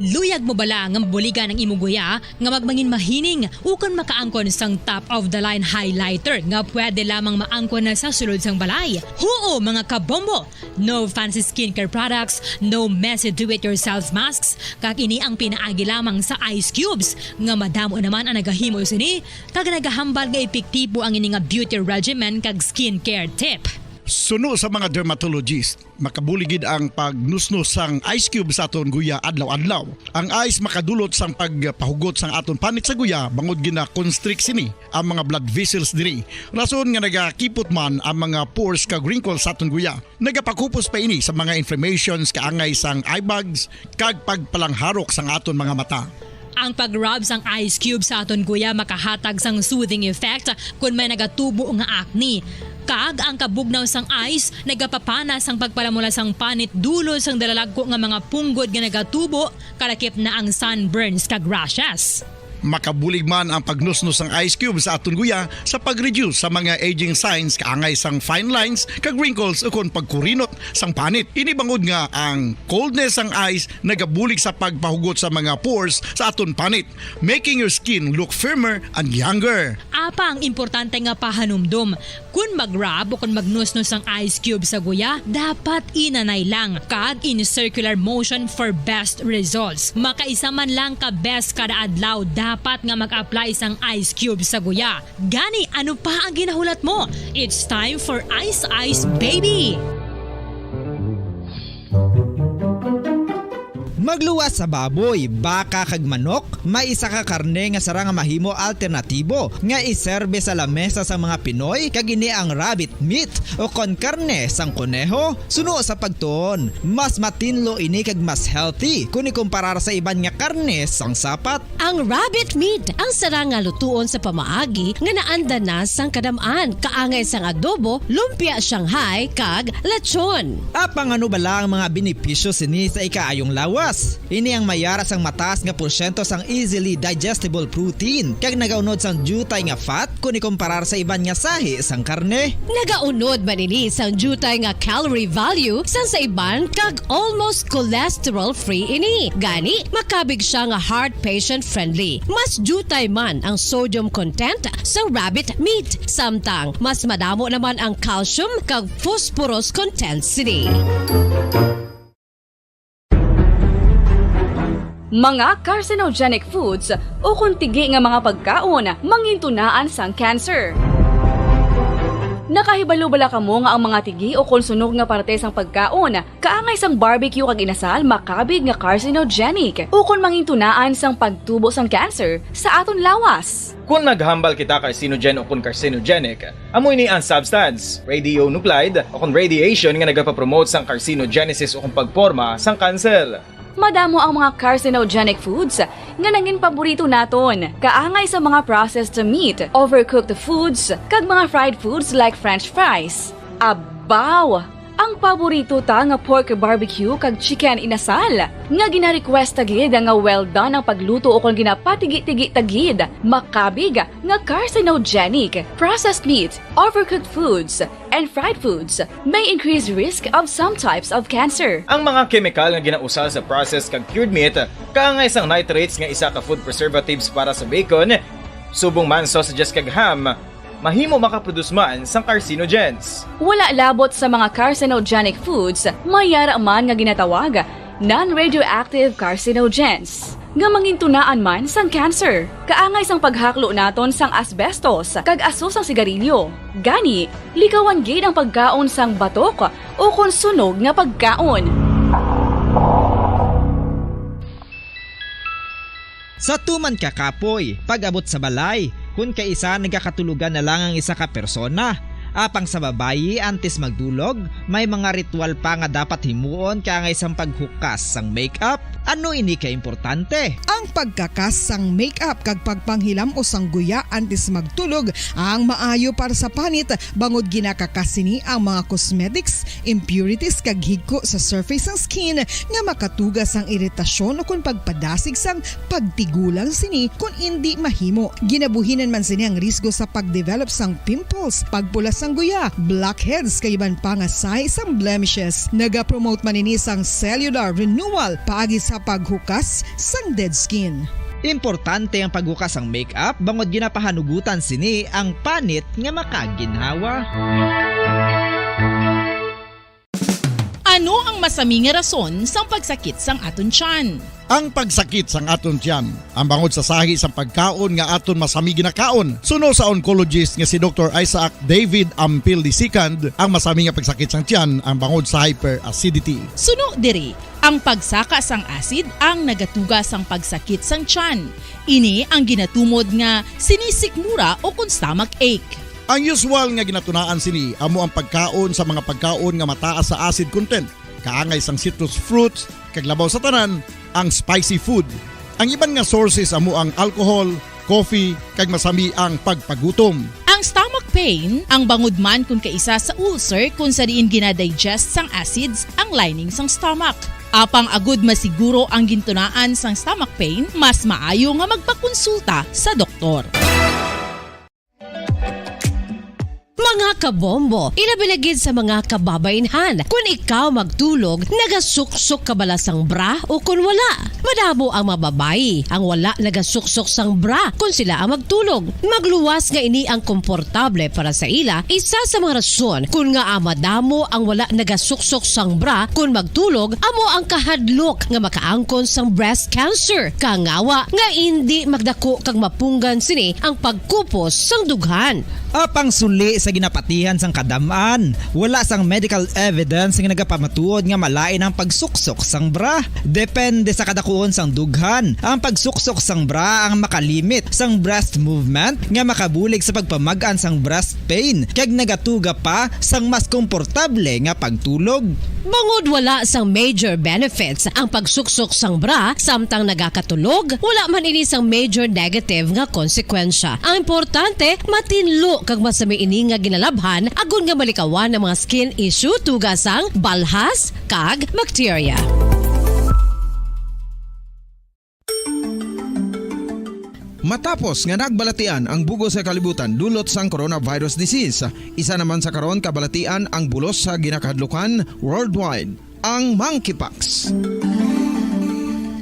Luyag mo bala nga buligan ng imuguya nga magmangin mahining ukon makaangkon sang top of the line highlighter nga pwede lamang maangkon na sa sulod sang balay. Huo mga kabombo! No fancy skincare products, no messy do-it-yourself masks, kag ini ang pinaagi lamang sa ice cubes nga madamo naman ang nagahimo sini kag nagahambal nga epektibo ang ini nga beauty regimen kag skincare tip. Suno sa mga dermatologist, makabuligid ang pagnusnos sang ice cube sa aton guya adlaw-adlaw. Ang ice makadulot sang pagpahugot sang aton panit sa guya bangod gina-constrict sini ang mga blood vessels diri. Rason nga nagakipot man ang mga pores kag wrinkles sa aton guya. Nagapakupos pa ini sa mga inflammations kaangay sang eye bags kag pagpalangharok sang aton mga mata. Ang pag-rub sang ice cube sa aton guya makahatag sang soothing effect kung may nagatubo nga acne. Kag ang kabugnaw sang ice nagapapana sang pagpalamula sang panit dulo sang dalalagko nga mga punggod nga nagatubo kalakip na ang sunburns kag rashes. Makabulig man ang pagnusnos ng ice cube sa aton guya sa pag-reduce sa mga aging signs kaangay sang fine lines kag wrinkles ukon pagkurinot sang panit. Inibangod nga ang coldness sang ice nagabulig sa pagpahugot sa mga pores sa aton panit, making your skin look firmer and younger. Apa ang importante nga pahanumdum. Kung mag-rub o kung magnusnos ang ice cube sa guya, dapat inanay lang kag in circular motion for best results. Makaisa man lang ka best kada adlaw, dapat nga mag-apply sang ice cube sa guya. Gani, ano pa ang ginahulat mo? It's time for Ice Ice Baby! Magluwas sa baboy, baka kag manok, may isa ka karne nga sarang mahimo alternatibo nga iserbe sa lamesa sa mga Pinoy kag ini ang rabbit meat o kon karne sang kuneho. Suno sa pagtuon, mas matinlo ini kag mas healthy kung ikumparar sa iban nga karne sang sapat. Ang rabbit meat ang sarang nga lutuon sa pamaagi nga naanda na sang kadamaan, kaangay sang adobo, lumpia Shanghai kag lechon. Apang ano bala ang mga benepisyo sini sa ikaayong lawas? Ini ang mayara sang mataas nga porsyento sang easily digestible protein kag nagaunod sang jutay nga fat kung ikumparar sa iban nga sahi sang karne. Nagaunod man ini sang jutay nga calorie value sang sa iban kag almost cholesterol free ini. Gani makabig siya nga heart patient friendly. Mas jutay man ang sodium content sa rabbit meat, samtang mas madamo naman ang calcium kag phosphorus content sini. Mga carcinogenic foods o kung tigi nga mga pagkaon mangintunaan sang cancer. Nakahibalo bala kamo nga ang mga tigi o kung sunog nga parte sang pagkaon kaangay sang barbecue kag inasal makabig nga carcinogenic o kung mangintunaan sang pagtubo sang cancer sa aton lawas. Kung maghambal kita carcinogen o kung carcinogenic, amoy ni ang substance, radionuclide o kung radiation nga nagapapromote sang carcinogenesis o kung pagporma sang cancer. Madamo ang mga carcinogenic foods nga nangin paborito naton. Kaangay sa mga processed meat, overcooked foods, kag mga fried foods like french fries. Abaw! Ang paborito ta nga pork barbecue kag chicken inasal. Nga gina-request tagid nga well done ang pagluto o kung ginapatigi-tigi tagid. Makabig nga carcinogenic, processed meat, overcooked foods, and fried foods may increase risk of some types of cancer. Ang mga chemical nga ginausal sa processed kag cured meat, kaangay sang nitrates nga isa ka food preservatives para sa bacon, subong man sausages kag ham, mahimo makaproduce man sang carcinogens. Wala labot sa mga carcinogenic foods, mayara man nga ginatawag non-radioactive carcinogens nga mangintunaan man sang cancer. Kaangay sang paghaklo naton sang asbestos kag aso sang sigarilyo. Gani, likawan gid ang pagkaon sang batok o kung sunog nga pagkaon. Sa tuman ka kapoy, pag-abot sa balay, kung kaisa nagakatulugan na lang ang isa ka persona. Apang sa babayi antes magdulog, may mga ritual pa nga dapat himuon kaangay sang paghukas sang makeup. Ano ini ka importante? Ang pagkakas sang makeup kag pagpanghilam o sang guya antes magtulog ang maayo para sa panit bangod ginakakas sini ang mga cosmetics, impurities kag higko sa surface sang skin nga makatugas sang iritasyon o kung pagpadasig sang pagtigulang sini kung hindi mahimo. Ginabuhinan man sini ang risgo sa pagdevelop sang pimples, pagpula sang guya, blackheads kay iban pa nga size sang blemishes. Naga-promote man ini sang cellular renewal paagi sa paghukas sang dead skin. Importante ang paghukas sang makeup bangod ginapahanugutan sini ang panit nga makaginhawa. Ano ang masaming nga rason sang pagsakit sang aton tiyan? Ang pagsakit sang aton tiyan, ang bangod sa sahi sang pagkaon nga aton masami ginakaon. Suno sa oncologist nga si Dr. Isaac David Ampil II, ang masami nga pagsakit sang tiyan ang bangod sa hyperacidity. Suno diri, ang pagsaka sang acid ang nagatuga sang pagsakit sang tiyan. Ini ang ginatumod nga sinisikmura o kung stomach ache. Ang usual nga ginatunaan sini amo ang pagkaon sa mga pagkaon nga mataas sa acid content, kaangay sang citrus fruits, kag labaw sa tanan ang spicy food. Ang iban nga sources amo ang alcohol, coffee kag masami ang pagpagutom. Ang stomach pain, ang bangod man kung kaisa sa ulcer kung sa diin ginadigest sang acids ang lining sang stomach. Apang agud masiguro ang gintunaan sang stomach pain, mas maayo nga magpakonsulta sa doktor. Mga kabombo, inabilagid sa mga kababainhan. Kung ikaw magtulog, nagasuksok ka bala sang bra o kung wala. Madamo ang mababayi ang wala nagasuksok sang bra kung sila ang magtulog. Magluwas nga ini ang komportable para sa ila. Isa sa mga rason kung nga madamo ang wala nagasuksok sang bra kung magtulog, amo ang kahadlok nga makaangkon sang breast cancer. Kangawa nga hindi magdako kag mapunggan sini ang pagkupos sang dughan. Apang suli sa ginapatihan sang kadamaan, wala sang medical evidence nga nagapamatuod nga malain ang pagsuksok sang bra. Depende sa kadakuon sang dughan. Ang pagsuksok sang bra ang makalimit sang breast movement nga makabulig sa pagpamagaan sang breast pain kag nagatuga pa sang mas komportable nga pagtulog. Bangod wala sang major benefits ang pagsuksok sang bra samtang nagakatulog, wala man ini sang major negative nga konsekwensya. Ang importante, matinlo kag masami ini nga ginalabhan agon nga malikawan ang mga skin issue tugasang balhas kag bacteria. Matapos nga nagbalatian ang bugos sa kalibutan dulot sang coronavirus disease, isa naman sa karon kabalatian ang bulos sa ginakahadlukan worldwide, ang monkeypox.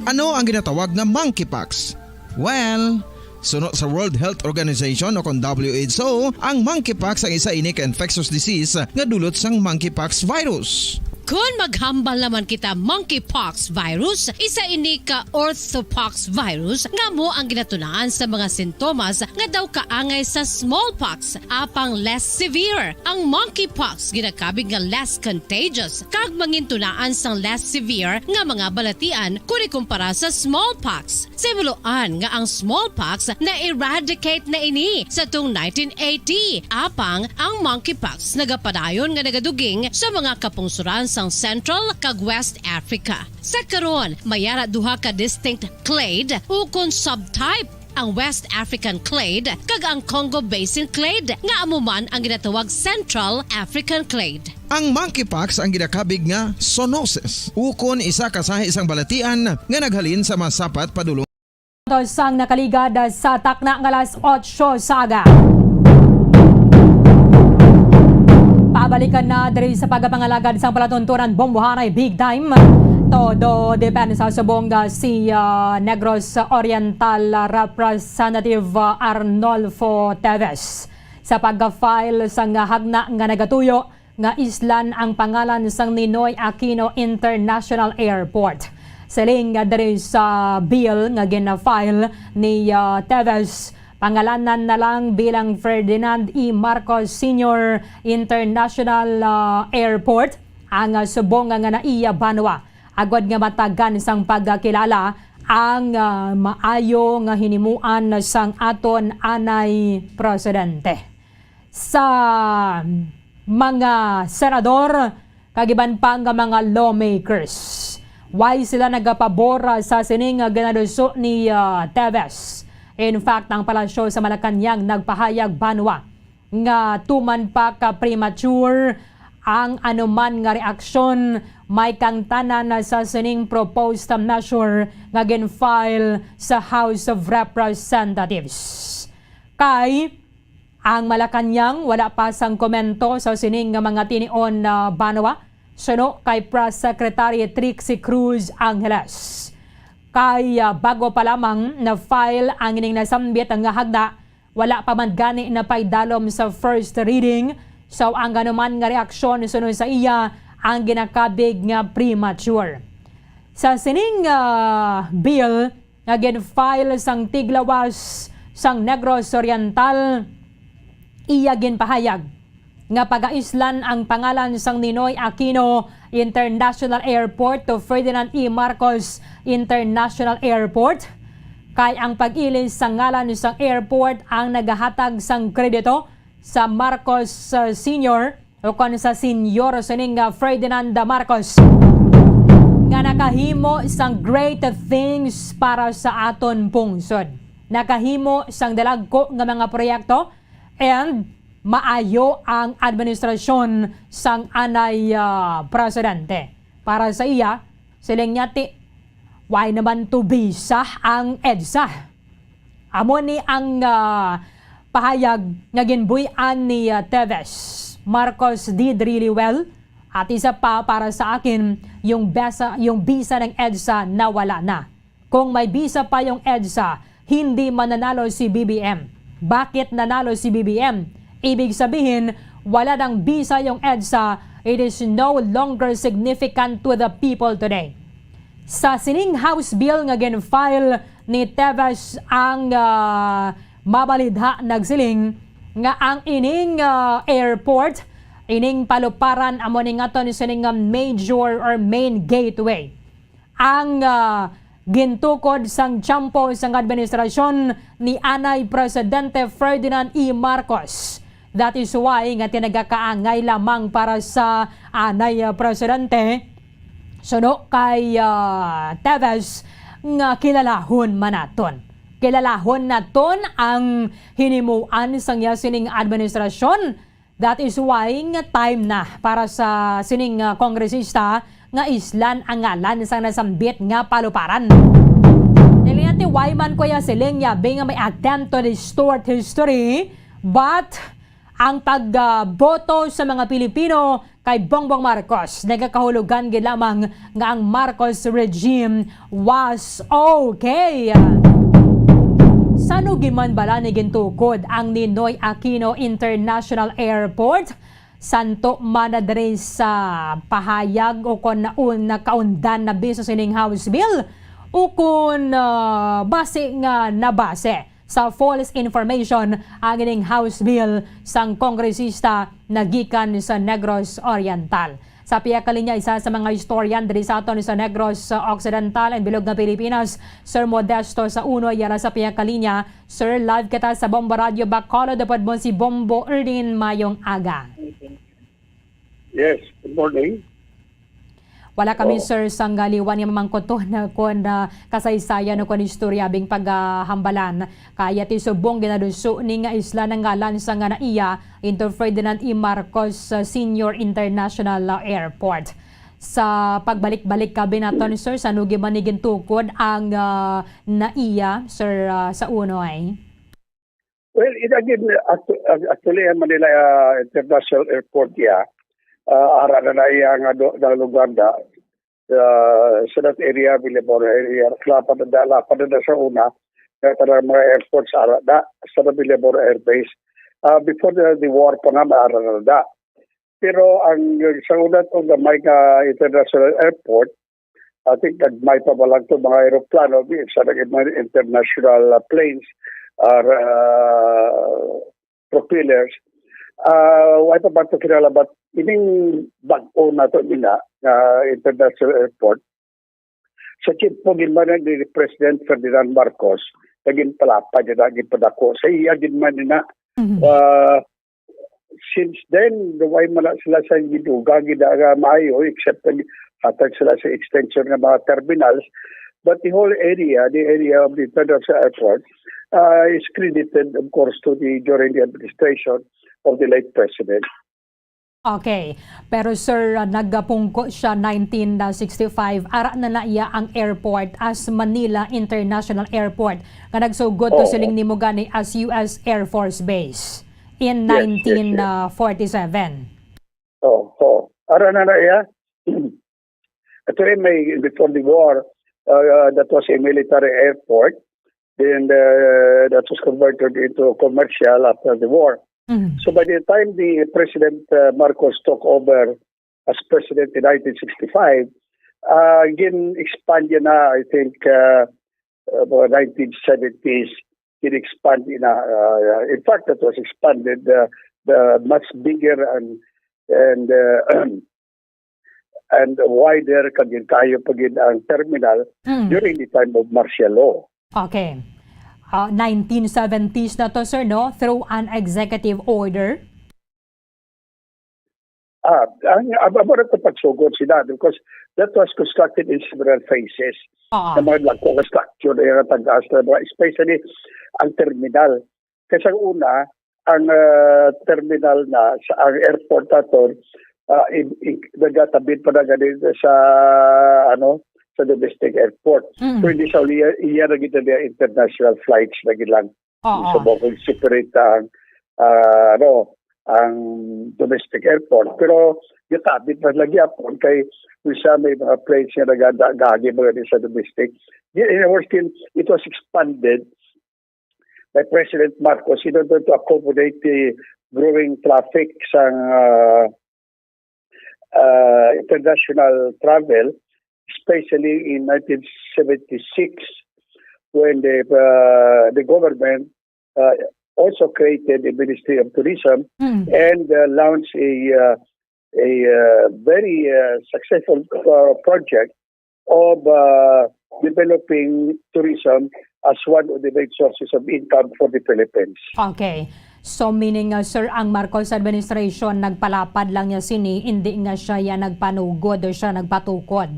Ano ang ginatawag na monkeypox? Well, sunod sa World Health Organization o kung WHO, ang monkeypox ang isa ini ka infectious disease nga dulot sang monkeypox virus. Kung maghambal naman kita monkeypox virus, isa ini ka orthopox virus nga mo ang ginatunaan sa mga sintomas nga daw kaangay sa smallpox, apang less severe. Ang monkeypox ginakabig nga less contagious kag mangintunaan sang less severe nga mga balatian kung ikumpara sa smallpox. Simuloan nga ang smallpox na eradicate na ini sa tung 1980, apang ang monkeypox nagapadayon nga nagaduging sa mga kapungsuran sa Central kag West Africa. Sa karon, mayara duha ka distinct clade ukon subtype, ang West African clade kag ang Congo Basin clade nga amuman ang ginatawag Central African clade. Ang monkeypox ang ginakabig nga zoonosis ukon isa ka sa isang balatian nga naghalin sa masapat padulong sang nakaligad sa takna ng alas 8 sa aga. Pabalikan na diri sa pagpangalagad sa palatuntunan bombohanay big time. Todo depende sa subong si Negros Oriental Representative Arnolfo Teves sa pagka-file sa hagna nga nagatuyo nga islan ang pangalan sang Ninoy Aquino International Airport. Siling diri sa bill nga gina-file ni Teves, pangalanan na lang bilang Ferdinand E. Marcos Sr. International Airport ang subong nga naiya banwa. Agwad nga matagan sang pagkakilala ang maayo nga hinimuan sang aton anay presidente. Sa mga senador, kagiban pa nga mga lawmakers, why sila nagapabor sa sining ganaduso ni Teves. In fact, ang palasyo sa Malacanang nagpahayag banwa nga tuman pa ka premature ang anuman nga reaksyon may kang tanan sa sining proposed measure nga gin-file sa House of Representatives. Kay ang Malacanang wala pa sang komento sa sining nga mga tinion na banwa suno kay Press Secretary Trixie Cruz Angeles. Kay bago pa lamang na file ang ining nasambit ang hagda, wala pa man gani na paidalom sa first reading. So ang ganuman nga reaksyon sunod sa iya ang ginakabig nga premature. Sa sining bill nga gin-file sang tiglawas sang Negros Oriental, iya ginpahayag nga pagaislan ang pangalan sang Ninoy Aquino International Airport to Ferdinand E. Marcos International Airport. Kay ang pag-ilis sa ngalan sang airport ang nagahatag sang kredito sa Marcos Sr. o kon sa Senior sining Ferdinand Marcos nga nakahimo sang great things para sa aton pungsod. nakahimo sang dalagko nga mga proyekto and maayo ang administrasyon sang anay presidente. Para sa iya, siling nyati, why naman to bisa ang EDSA. Amo ni ang pahayag nga ginbuy-an ni Teves. Marcos did really well. At isa pa para sa akin, yung bisa ng EDSA na wala na. Kung may bisa pa yung EDSA, hindi mananalo si BBM. Bakit nanalo si BBM? Ibig sabihin, wala nang bisa yung EDSA, it is no longer significant to the people today. Sa sining House Bill nga gin-file ni Teves ang mabalidha nagsiling nga ang ining airport, ining paluparan amo ning aton sining major or main gateway. Ang gintukod sang tiyempo sang administrasyon ni anay Presidente Ferdinand E. Marcos. That is why nga tinagakaangay lamang para sa anay presidente suno kay Teves nga kilalahon manaton. Kilalahon naton ang hinimuan sang sining administrasyon. That is why nga time na para sa sining kongresista nga islan ang ngalan sang nasambit nga paluparan. Niliyati why man ko ya siling yabi nga may attempt to distort history, but ang pagboto sa mga Pilipino kay Bongbong Marcos nagakahulugan gid lamang nga ang Marcos regime was okay. Sano giman bala ni gintukod ang Ninoy Aquino International Airport? Santo manadre sa pahayag o kon nakaundan na biso sining House Bill o kun base nga nabase sa false information ang ining House Bill sang kongresista na gikan sa Negros Oriental. Sa piyakalinya, isa sa mga historian diri sa aton sa Negros Occidental and Bilog na Pilipinas, Sir Modesto sa uno yara sa piyakalinya. Sir, live kita sa Bombo Radio Bacolod, dapat mo si Bombo Erdin mayong aga. Yes, good morning. Wala kami sir sang galiwan yung mamangkoto na kon kasaysayan no kon istorya bing paghambalan kaya ti subong ginaduso ni nga isla ng ngalan sa nga naiya into Ferdinand E. Marcos Senior International Airport. Sa pagbalik-balik kabi naton sir sa nugi manigin tukod ang naiya sir sa unoy. Well, actually Manila International Airport ara na iya nga lugar sa that area, Villamor area, lapad na sa una, kaya mga airports ara na sa Villamor Air Base. Before the war pa nga maara na da. Pero ang sa una itong may international airport, I think may pa lang itong mga aeroplano, sa mga international planes or propellers. Why pa ba ito kinalabat? Ining bag-o na ito nila international airport. Sa chip po ginman ni President Ferdinand Marcos, naging palapad na naging padako. Sa iya ginman nila, since then, why mala sila sa giduga, gidaga maayo, except hatag sila sa extension ng mga terminals. But the whole area, the area of the international airport, is credited, of course, during the administration of the late President. Okay, pero sir, nagpungko siya 1965, ara na iya ang airport as Manila International Airport. Nga nagsugot to siling nimo gani as US Air Force Base in 1947. Ara na iya. Actually, before the war, that was a military airport. Then that was converted into commercial after the war. So by the time the President Marcos took over as president in 1965, again expanded na, I think, 1970s, it expanded na. In fact, that was expanded much bigger and wider kagin kayo pagin ang terminal during the time of martial law. Okay. 1970s na to sir, no? Through an executive order. About the pagsugod sila because that was constructed in several phases. Sa mga lagko na structure na yung tagas na especially ang terminal. Kasi ang una, ang terminal na sa ang airport nato, nagatabit pa na ganito sa sa domestic airport. So hindi sa iya na kita niya international flights na gilang. So kung separate ang domestic airport. Pero gitabit pa lagi po kay isa may mga planes na nagagagi mga sa domestic. It was expanded by President Marcos in order to accommodate the growing traffic sa international travel, especially in 1976 when the government also created a Ministry of Tourism and launched a very successful project of developing tourism as one of the main sources of income for the Philippines. Okay. So meaning, sir, ang Marcos administration nagpalapad lang niya sini, hindi nga siya nagpanugod o siya nagpatukod?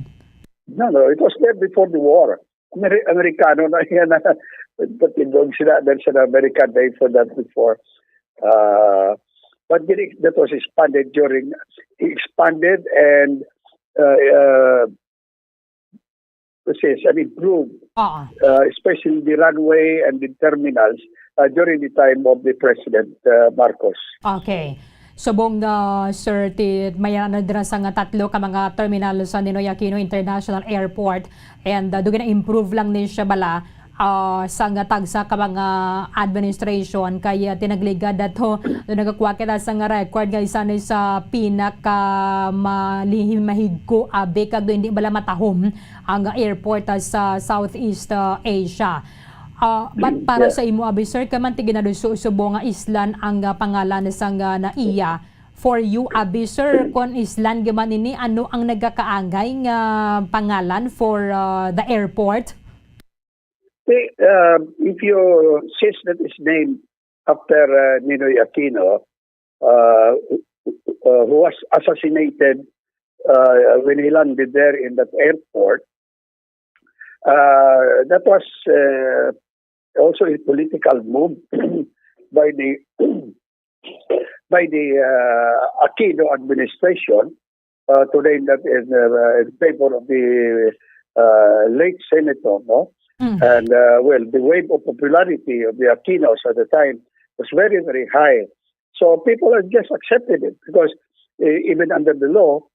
No, it was there before the war. Amerikano na yan na patindog sila. There's an American name for that before. But that was expanded and improved, especially the runway and the terminals during the time of the President Marcos. Okay. Subong Sir, mayan na dira sa tatlo ka mga terminal sa Ninoy Aquino International Airport and dugi na improve lang ni siya bala sa tagsa ka mga administration kaya tinagligad dato nagakuha kita sa nga record nga isa ni sa pinaka mahigko abe kag hindi bala matahom ang airport sa Southeast Asia. But para sa imo abi sir kaman ti ginadusubo nga islan ang pangalan sa nga naiya for you abi sir kon islan gaman ini ano ang nagakaangay nga pangalan for the airport? If you since that is named after Ninoy Aquino who was assassinated when he landed there in that airport, that was also a political move by the Aquino administration to name that in favor of the late senator, no? And the wave of popularity of the Aquinos at the time was very, very high. So people have just accepted it because even under the law,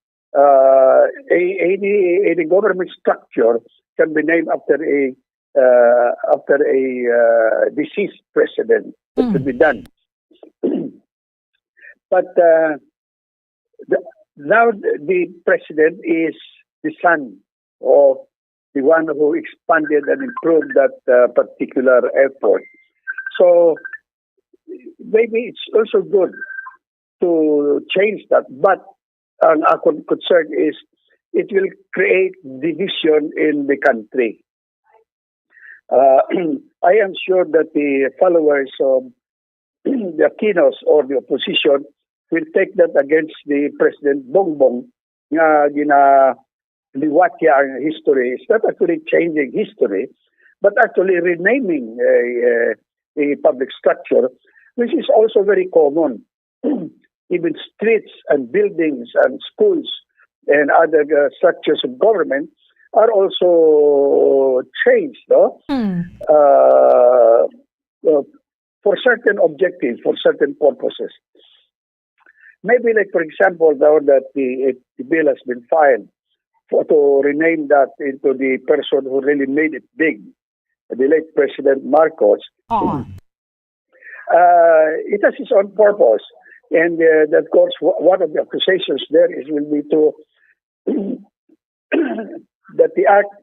any government structure can be named after a deceased president. It could be done. But now the president is the son of the one who expanded and improved that particular airport. So maybe it's also good to change that. But our concern is it will create division in the country. I am sure that the followers of the Aquinos or the opposition will take that against the President Bongbong nga ginaliwatya ang history. It's not actually changing history, but actually renaming a public structure, which is also very common. Even streets and buildings and schools and other structures of government are also changed, no? For certain objectives, for certain purposes. Maybe, like for example, now that the bill has been filed to rename that into the person who really made it big, the late President Marcos. It has its own purpose, and of course, one of the accusations there will be to that the act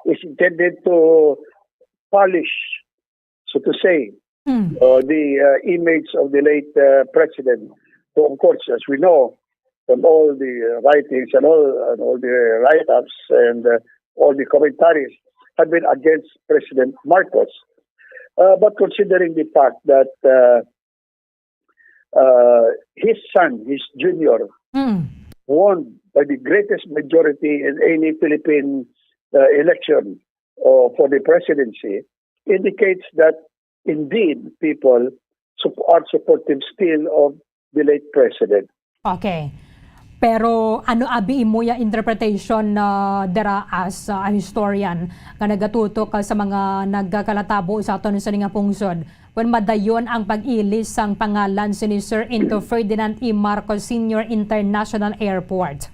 is intended to polish, so to say, the image of the late president. So, of course, as we know from all the writings and all the write-ups and all the commentaries have been against President Marcos. But considering the fact that his son, his junior, won by the greatest majority in any Philippine election for the presidency, indicates that indeed people are supportive still of the late president. Okay. Pero ano abi mo ya interpretation na dera as a historian nga nagatutok sa mga nagkakalatabo sa aton sa nga pungsod when madayon ang pag-ilis sang pangalan si Sir into Ferdinand E. Marcos Sr. International Airport?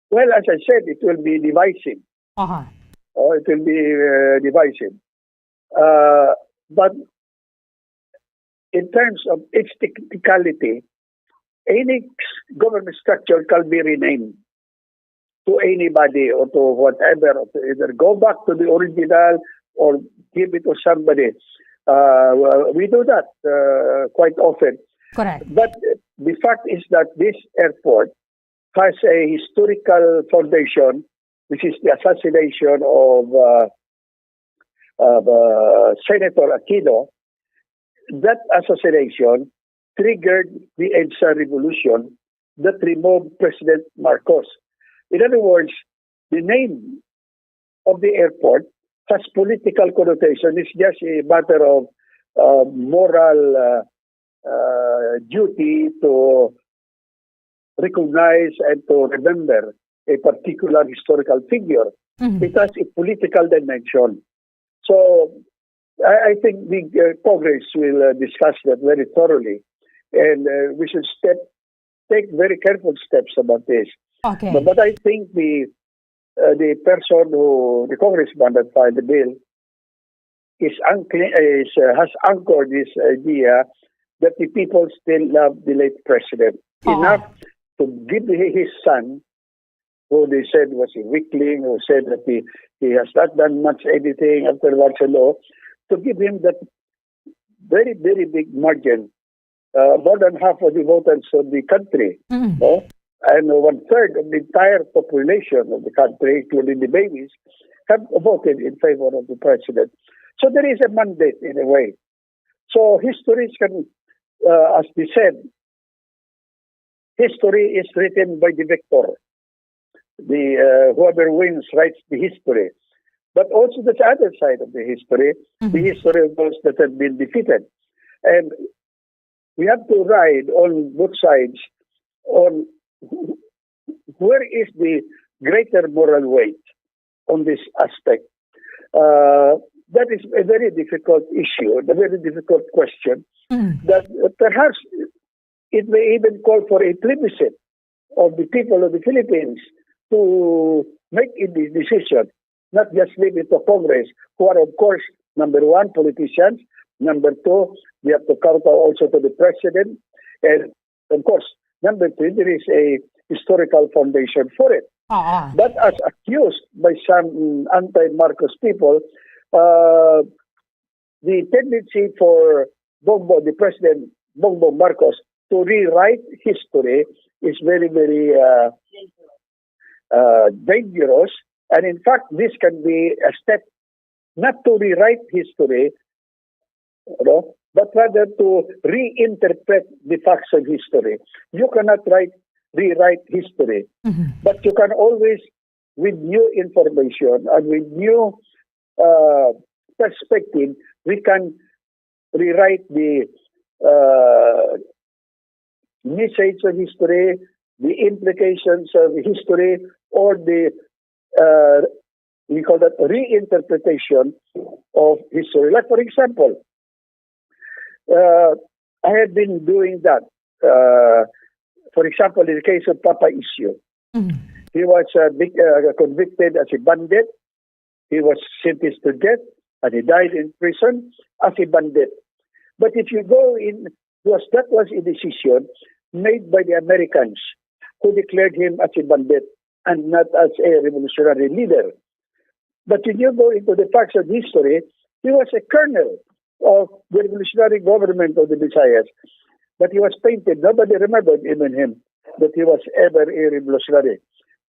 Well, as I said, it will be divisive. It will be divisive. But in terms of its technicality, any government structure can be renamed to anybody or to whatever, or to either go back to the original or give it to somebody. We do that quite often. Correct. But the fact is that this airport has a historical foundation, which is the assassination of Senator Aquino. That assassination triggered the EDSA revolution that removed President Marcos. In other words, the name of the airport has political connotation. It's just a matter of moral duty to recognize and to remember a particular historical figure. It has a political dimension. So I think the Congress will discuss that very thoroughly, and we should take very careful steps about this. Okay. But I think the person the congressman that filed the bill has anchored this idea that the people still love the late president enough to give his son, who they said was a weakling, who said that he has not done much anything after martial law, to give him that very, very big margin, more than half of the voters of the country, and 1/3 of the entire population of the country, including the babies, have voted in favor of the president. So there is a mandate in a way. So history can, as they said, history is written by the victor. Whoever wins writes the history. But also the other side of the history of those that have been defeated. And we have to ride on both sides on where is the greater moral weight on this aspect. That is a very difficult issue, a very difficult question, that perhaps it may even call for a plebiscite of the people of the Philippines to make a decision, not just leave it to Congress, who are, of course, number one, politicians. Number two, we have to counter also to the president. And, of course, number three, there is a historical foundation for it. But as accused by some anti-Marcos people, the tendency for the President Bongbong Marcos to rewrite history is very, very dangerous. And in fact, this can be a step not to rewrite history, but rather to reinterpret the facts of history. You cannot rewrite history, but you can always, with new information and with new perspective, we can rewrite the message of history, the implications of history, or the we call that reinterpretation of history. Like, for example, I had been doing that. For example, in the case of Papa Issue, he was convicted as a bandit. He was sentenced to death, and he died in prison as a bandit. But if you go in, that was a decision made by the Americans, who declared him as a bandit and not as a revolutionary leader. But when you go into the facts of history, he was a colonel of the revolutionary government of the Visayas. But he was painted. Nobody remembered even him that he was ever a revolutionary.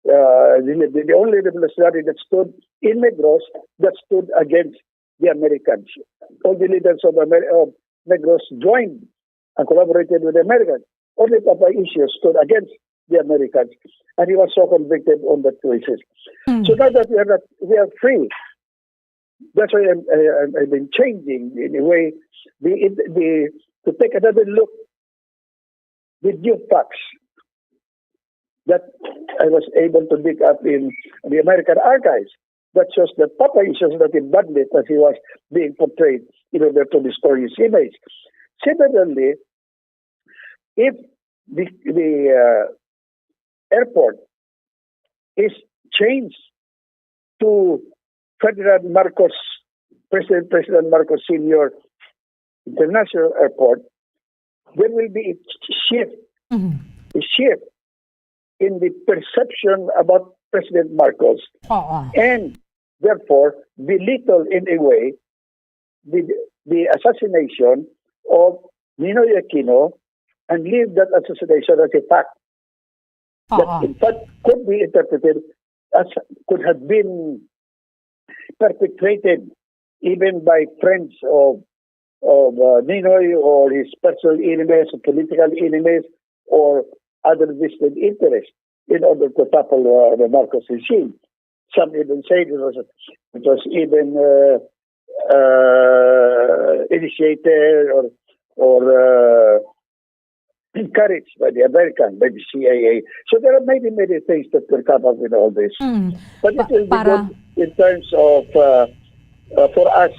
The only revolutionary that stood in Negros, that stood against the Americans. All the leaders of Negros joined and collaborated with the Americans. Only Papay Isyos stood against the Americans, and he was so convicted on that basis. So now that we are free, that's why I've been changing in a way to take another look with new facts that I was able to dig up in the American archives. That shows that Papay Isyos not a bandit as he was being portrayed in order to destroy his image. Similarly, if the airport is changed to President Marcos Sr. International Airport, there will be a shift in the perception about President Marcos, and therefore belittle in a way the assassination of Ninoy Aquino, and leave that assassination as a fact that in fact could be interpreted as could have been perpetrated even by friends of Ninoy or his personal enemies, political enemies, or other vested interests in order to topple the Marcos regime. Some even say it was even initiated or encouraged by the American, by the CIA. So there are many things that will come up in all this. But it will be good in terms of for us,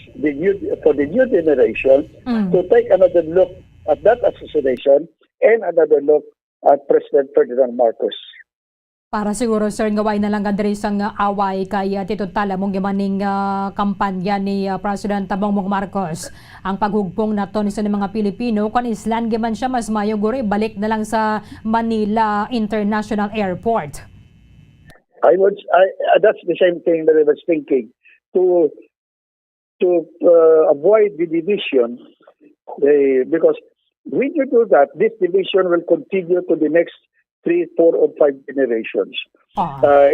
for the new generation, to take another look at that assassination and another look at President Ferdinand Marcos. Para siguro, sir, gaway na lang kadiri sang away kay Tito Tala mong gimaning kampanya ni President Bongbong Marcos. Ang paghugpong nato ni sa mga Pilipino, kung islan giman siya, mas mayo guro balik na lang sa Manila International Airport. That's the same thing that I was thinking. To avoid the division, because when you do that, this division will continue to the next 3, 4, or 5 generations.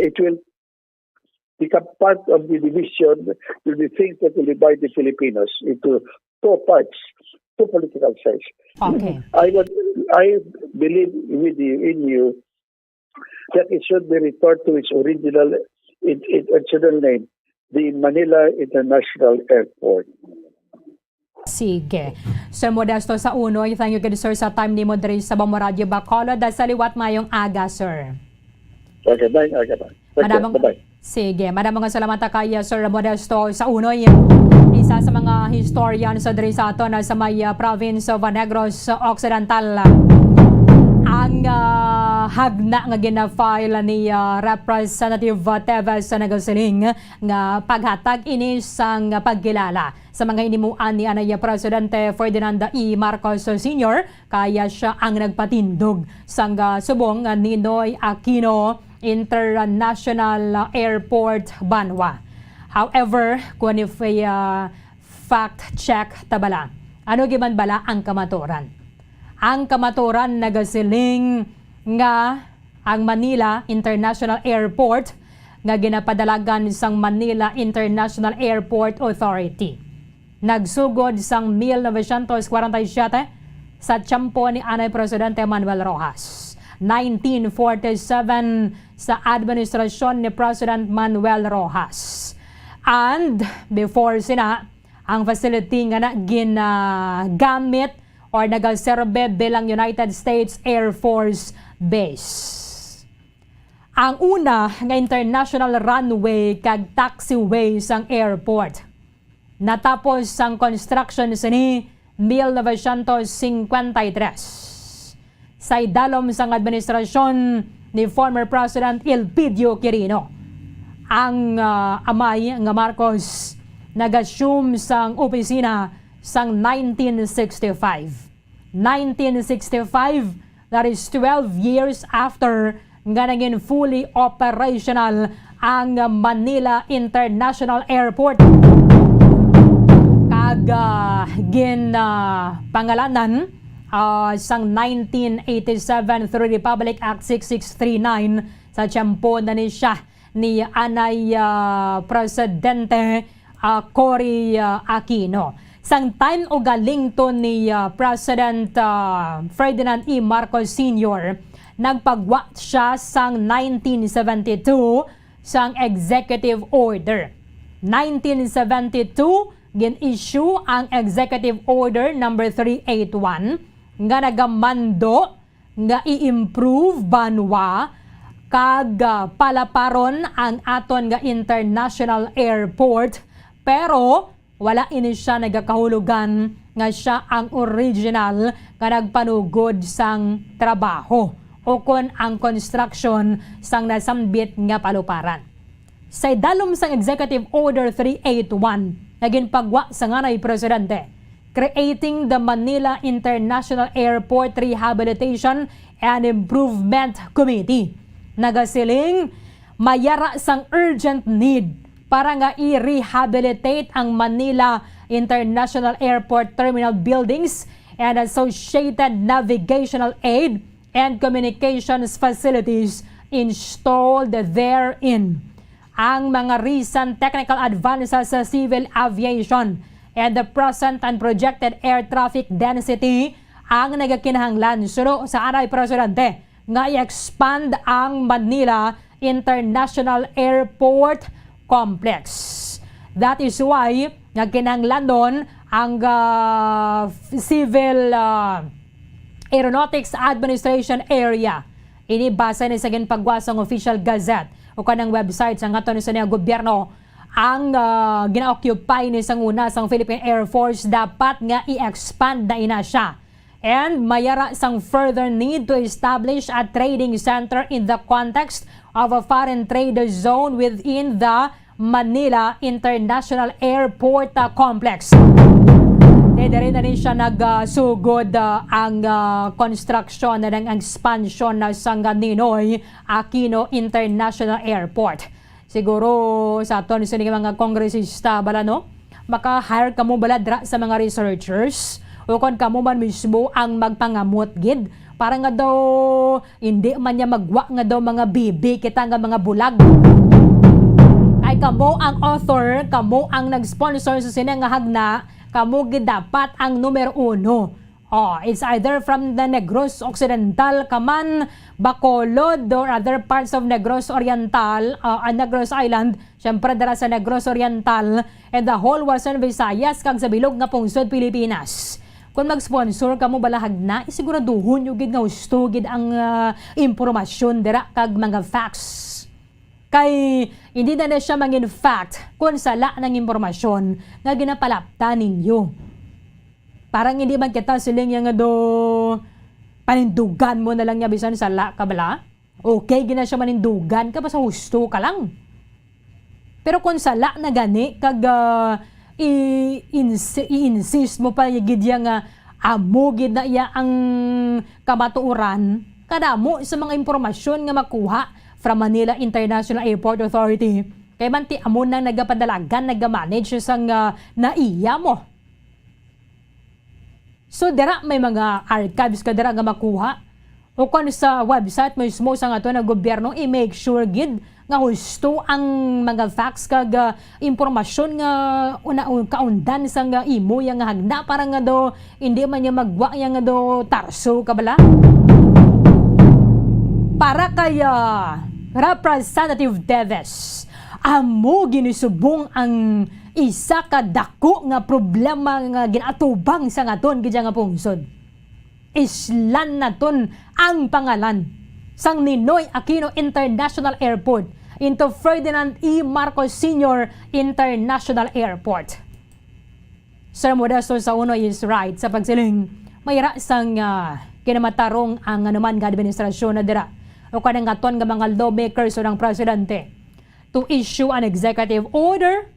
It will become part of the division, will be things that will divide the Filipinos into 2 parts, 2 political sides. Okay. I believe in you that it should be returned to its original name, the Manila International Airport. Sige. Sir Modesto sa Unoy, thank you good sir sa time ni mo diri sa Bamo Radio Bacolod. Sa liwat mayong aga, sir. Okay, bye. Bye. Sige, madamang salamat kay Sir Modesto sa Unoy. Isa sa mga historian sa diri sa aton sa may province of Negros Occidental. Ang hagna nga gina-file ni Representative Teves sa nagasiling nga paghatag ini sang pagkilala sa mga inimuan ni Anay Presidente Ferdinand E. Marcos Sr. kaya siya ang nagpatindog sang subong Ninoy Aquino International Airport, Banwa. However, kung if fact check tabala, ano giman bala ang kamaturan? Ang kamaturan nagasiling nga ang Manila International Airport nga ginapadalagan sang Manila International Airport Authority. Nagsugod sang 1947 sa tiyempo ni Anay Presidente Manuel Rojas. 1947 sa administrasyon ni President Manuel Rojas. And before sina, ang facility nga na ginagamit or nagaserbe bilang United States Air Force Base. Ang una nga international runway kag taxiway sang airport. Natapos sang construction sini 1953. Sa idalom sang administrasyon ni former President Elpidio Quirino. Ang amay nga Marcos nag-assume sang opisina sang 1965. 1965, that is 12 years after nga naging fully operational ang Manila International Airport. Kag pangalanan sang 1987 through Republic Act 6639 sa tiyempo na ni siya ni Anay Presidente Cory Aquino. Sang time o galing to ni President Ferdinand E. Marcos Sr., nagpagwa siya sang 1972 sang executive order. 1972, gin-issue ang executive order number 381 nga nagamando nga i-improve banwa kag palaparon ang aton nga international airport, pero wala ini siya nagakahulugan nga siya ang original nga nagpanugod sang trabaho o kon ang construction sang nasambit nga paluparan. Sa idalom sang Executive Order 381 naging pagwa sa nganay Presidente, creating the Manila International Airport Rehabilitation and Improvement Committee. Nagasiling mayara sang urgent need para nga i-rehabilitate ang Manila International Airport Terminal buildings and associated navigational aid and communications facilities installed therein. Ang mga recent technical advances sa civil aviation and the present and projected air traffic density ang nagakinahanglan suno sa anay Presidente nga i-expand ang Manila International Airport Complex. That is why nagkinahanglan doon ang Civil Aeronautics Administration Area. Inibasa ni sa ginpagwasang official gazette o kanang website sa ngaton sa gobyerno. Ang gina-occupy ni sang una sang Philippine Air Force dapat nga i-expand na ina siya. And mayara sang further need to establish a trading center in the context of a foreign trade zone within the Manila International Airport Complex. Dere na rin siya nagsugod ang construction na ng expansion na sang Ninoy Aquino International Airport. Siguro sa aton sa mga kongresista bala no, maka-hire kamo bala dra sa mga researchers o kon kamo man mismo ang magpangamot gid para nga daw hindi man niya magwa nga daw mga bibi kita nga mga bulag. Ay kamo ang author, kamo ang nag-sponsor sa sina nga hagna, kamo gid dapat ang numero 1. It's either from the Negros Occidental, Kaman, Bacolod, or other parts of Negros Oriental, Negros Island, syempre dara sa Negros Oriental, and the whole Western Visayas, kag sa bilog nga pungsod Pilipinas. Kung mag-sponsor kamo balahag na, isiguraduhon yung gid nga gusto gid ang impormasyon dira kag mga facts. Kay hindi na siya mangin fact kung sala ng impormasyon nga ginapalapta ninyo. Parang hindi man kita siling yung panindugan mo na lang niya bisan sala ka bala. Okay, gina siya manindugan ka, basta husto ka lang. Pero kung sala na gani, kag i-insist mo pa gid nga amo gid na iya ang kamatuoran, kadamo sa mga impormasyon nga makuha from Manila International Airport Authority. Kaya man ti amo nang nagapadalagan, nagamanage sang naiya mo. So dira may mga archives ka dira nga makuha. O kung sa website mismo sa nga to na gobyerno, i-make sure gid nga husto ang mga facts kag impormasyon nga kaundan sa nga imo yang hagna para nga do hindi man niya magwa yang nga do tarso ka bala. Para kaya Representative Teves, amo ginisubong ang isa ka dako nga problema nga ginatubang sa ngaton gid nga pungsod. Islan naton ang pangalan sang Ninoy Aquino International Airport into Ferdinand E. Marcos Sr. International Airport. Sir Modesto sa uno is right sa pagsiling mayra sang kinamatarong ang anuman nga administrasyon na dira o kanang ngaton nga mga lawmakers o ng presidente to issue an executive order,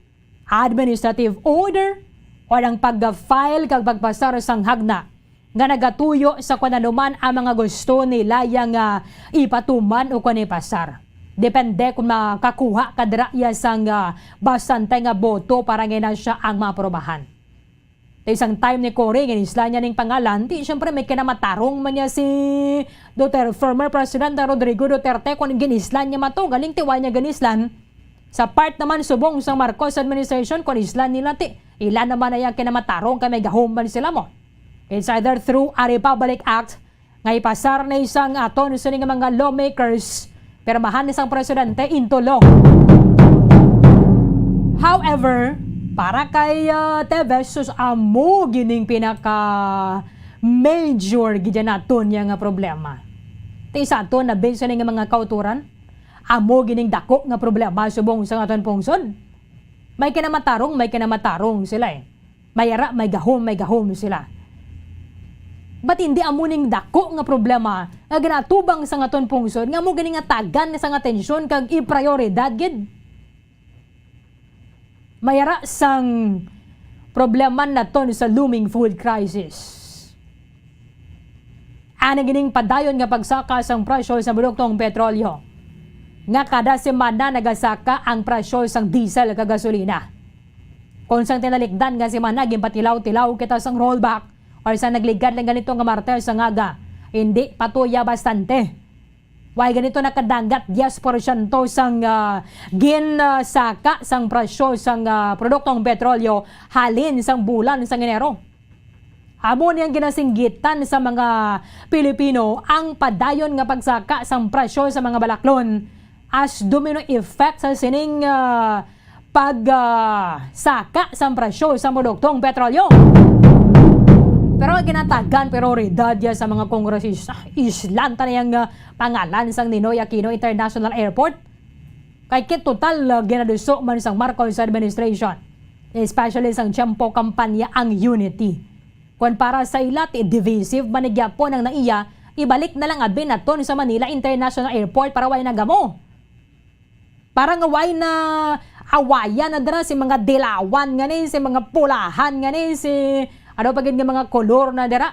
administrative order, o ang pag-file kag pagpasar sang hagna nga nagatuyo sa kunanuman ang mga gusto nila yang ipatuman o kung ipasar. Depende kung makakuha kadra iya sang bastante nga boto para nga siya ang maaprobahan. Isang time ni Cory, ginisla niya ning pangalan, di siyempre may kinamatarong man niya si former President Rodrigo Duterte kung ginislan niya mato, galing tiwa niya ginislan. Sa part naman subong sa Marcos administration, kung islan nila ti, Ilan naman ay kinamatarong kay may gahumban sila mo. It's either through a Republic Act nga ipasar na isang aton sa mga lawmakers pirmahan isang presidente into law. However, para kay Teves, amo gining pinaka major gidya naton nga problema. Ti sa aton na base nga mga kauturan, amo gining dako nga problema subong sa aton pungsod. May kinamatarong sila eh. Mayara, may gahom sila. Ba't hindi amo ning dako nga problema nga ginatubang sa aton pungsod nga mo gining tagan sa atensyon kag i-prioridad gid? Mayara sang problema naton sa looming food crisis. Ana gining padayon nga pagsaka sang presyo sa produktong petrolyo. Nga kada semana nagasaka ang presyo sang diesel kag gasolina. Kung sang tinalikdan nga semana gimpatilaw-tilaw kita sang rollback or sa nagligad lang ganito nga martes sa ngaga, hindi patuya bastante. Why ganito nakadanggat 10% sang ginsaka sang presyo sang produktong petrolyo halin sang bulan sang Enero. Amo niyang ginasinggitan sa mga Pilipino ang padayon nga pagsaka sang presyo sa mga balaklon as domino effect sa sining pagsaka sang presyo sa produktong petrolyo. Pero ginatagan prioridad sa mga kongresista. Islanta na yung pangalan sang Ninoy Aquino International Airport. Kay kit total ginaduso man sang Marcos administration. Especially sang tiyempo kampanya ang Unity. Kung para sa ilat, divisive manigya po ng naiya, ibalik na lang abin naton sa Manila International Airport para way nagamo. Parang away na awayan na dara si mga dilawan nga ni, si mga pulahan nga ni, si ano pagin nga mga kolor na dara.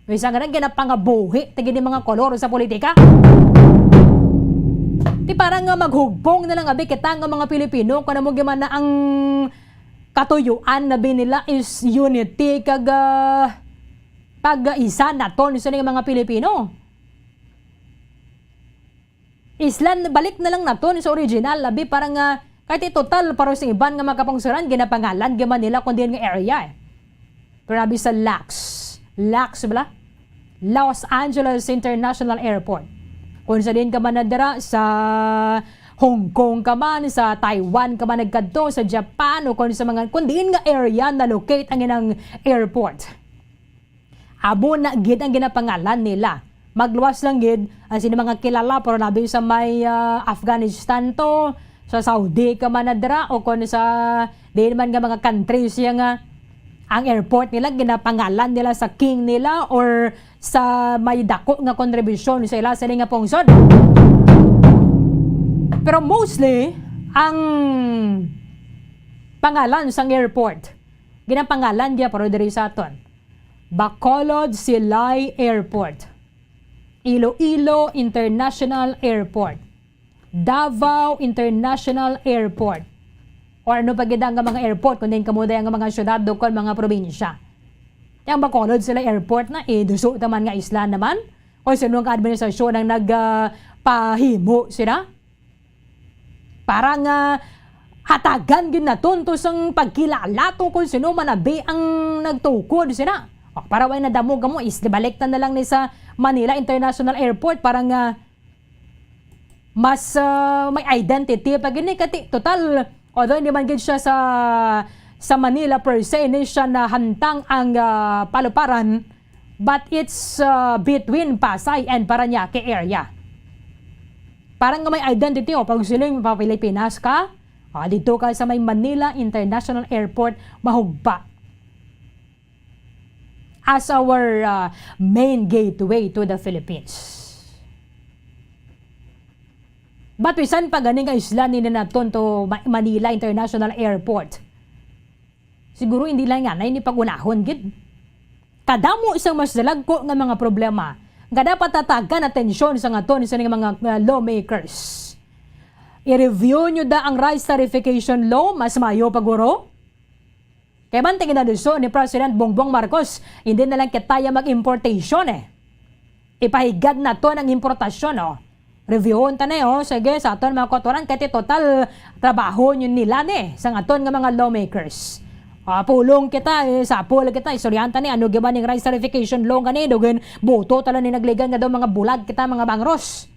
Isa nga nang ginapangabuhi tigin ni mga kolor sa politika. Ti parang nga maghugpong na lang abi kita nga mga Pilipino kung mo man na ang katuyuan na binila is unity kag pag-isa naton sa mga Pilipino. Islan balik na lang naton sa original labi parang kahit total para sa iban nga makapangsuran ginapangalan gaman nila kundi nga area eh. Grabe sa LAX bala? Los Angeles International Airport. Kung sa din ka man nadara sa Hong Kong ka man, sa Taiwan ka man nagkadto, sa Japan o kung sa mga kundiin nga area na locate ang inang airport. Abo na gid ang ginapangalan nila. Magluwas lang gid ang sino mga kilala pero labi sa may Afghanistan to, sa Saudi ka man nadara o kung sa di man nga mga countries nga ang airport nila ginapangalan nila sa king nila or sa may dako nga kontribusyon sa ila sa nga pungsod. Pero mostly ang pangalan sa airport ginapangalan dia pero diri sa aton Bacolod Silay Airport, Iloilo International Airport, Davao International Airport, or ano pagid ang mga airport kundi kamuday ang mga syudad dokon mga probinsya. Yang Bacolod sila airport na duso taman nga isla naman o sinong administrasyon ang nagpahimo sila. Parang hatagan gid naton to sang pagkilala tungkol sino manabi ang nagtukod sila. O, para way nadamo gamo is dibalektan na lang ni sa Manila International Airport parang mas may identity pag ini kati total. Although hindi man gid siya sa Manila per se, hindi siya na hantang ang paluparan, but it's between Pasay and Parañaque area. Parang nga may identity o pag siling pa Pilipinas ka, dito ka sa may Manila International Airport, mahugpa. As our main gateway to the Philippines. But wisan pa ganing ka isla ni naton to Manila International Airport. Siguro hindi lang yan ay ni pagunahon gid. Kadamo isang mas dalagko nga mga problema nga dapat tatagan atensyon sa aton sa mga lawmakers. I-review nyo da ang rice tarification law mas mayo paguro. Kaya man tingin na duso ni President Bongbong Marcos, hindi na lang kitaya mag-importation eh. Ipahigad na to ng importasyon Reviewon ta na sige sa aton mga kotoran kaya total trabaho yun nila sa aton nga mga lawmakers. Pulong kita, sapul kita, istoryanta ni, ano gaman yung rice certification long ka ni, dogen, boto tala ni nagligan nga daw mga bulag kita, mga bangros.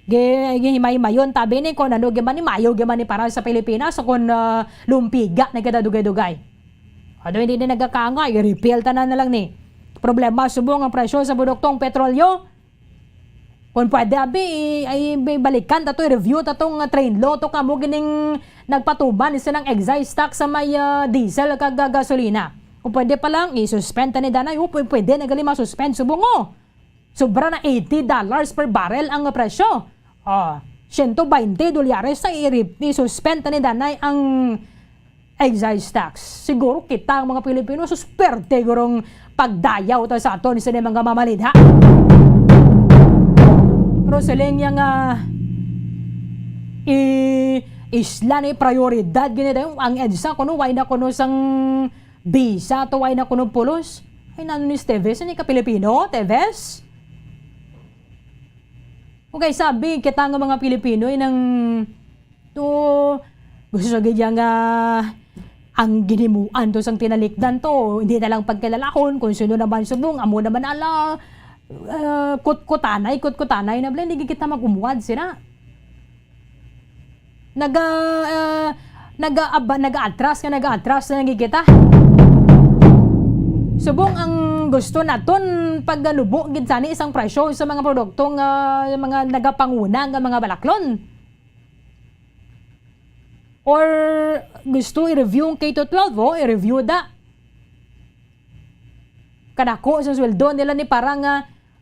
Himay-mayon, tabi ni, kung ano gaman ni, mayo gaman ni para sa Pilipinas, o kung lumpiga na kita dugay-dugay. Ano hindi na nagkakangay, repeal tanan na lang ni. Problema, subong ang presyo sa produktong petrolyo. Kung pwede, ay balikan, tato i-review, tatong train law, to kamo gining nagpatuban, isa ng excise tax sa may diesel kag gasolina. Kung pwede pa lang, i-suspend ni Danay, pwede na gali ma-suspend, subong o. Sobra na $80 per barrel ang presyo. $120 sa i-suspend ni Danay ang excise tax. Siguro kita ang mga Pilipino, susperte gurong pagdayaw to sa aton sa mga mamalidha. Pero siling yung isla ni prioridad ganito ang EDSA kuno way na kuno sang visa to way na kuno pulos ay nano ni Teves ni ka Pilipino Teves. Okay, sabi kita nga mga Pilipino ay nang to gusto sa gayang ang ginimuan to sang tinalikdan to hindi na lang pagkilalakon kung sino naman subong amo naman ala kutkutanay na bala, hindi kita mag-umuwad sila. Nag-atras na nagigita. Subong ang gusto naton pag ganubo ginsani isang presyo sa mga produktong mga nagapanguna nga mga balaklon. Or gusto i-review ang K-12 i-review da. Kanako sa sweldo nila ni parang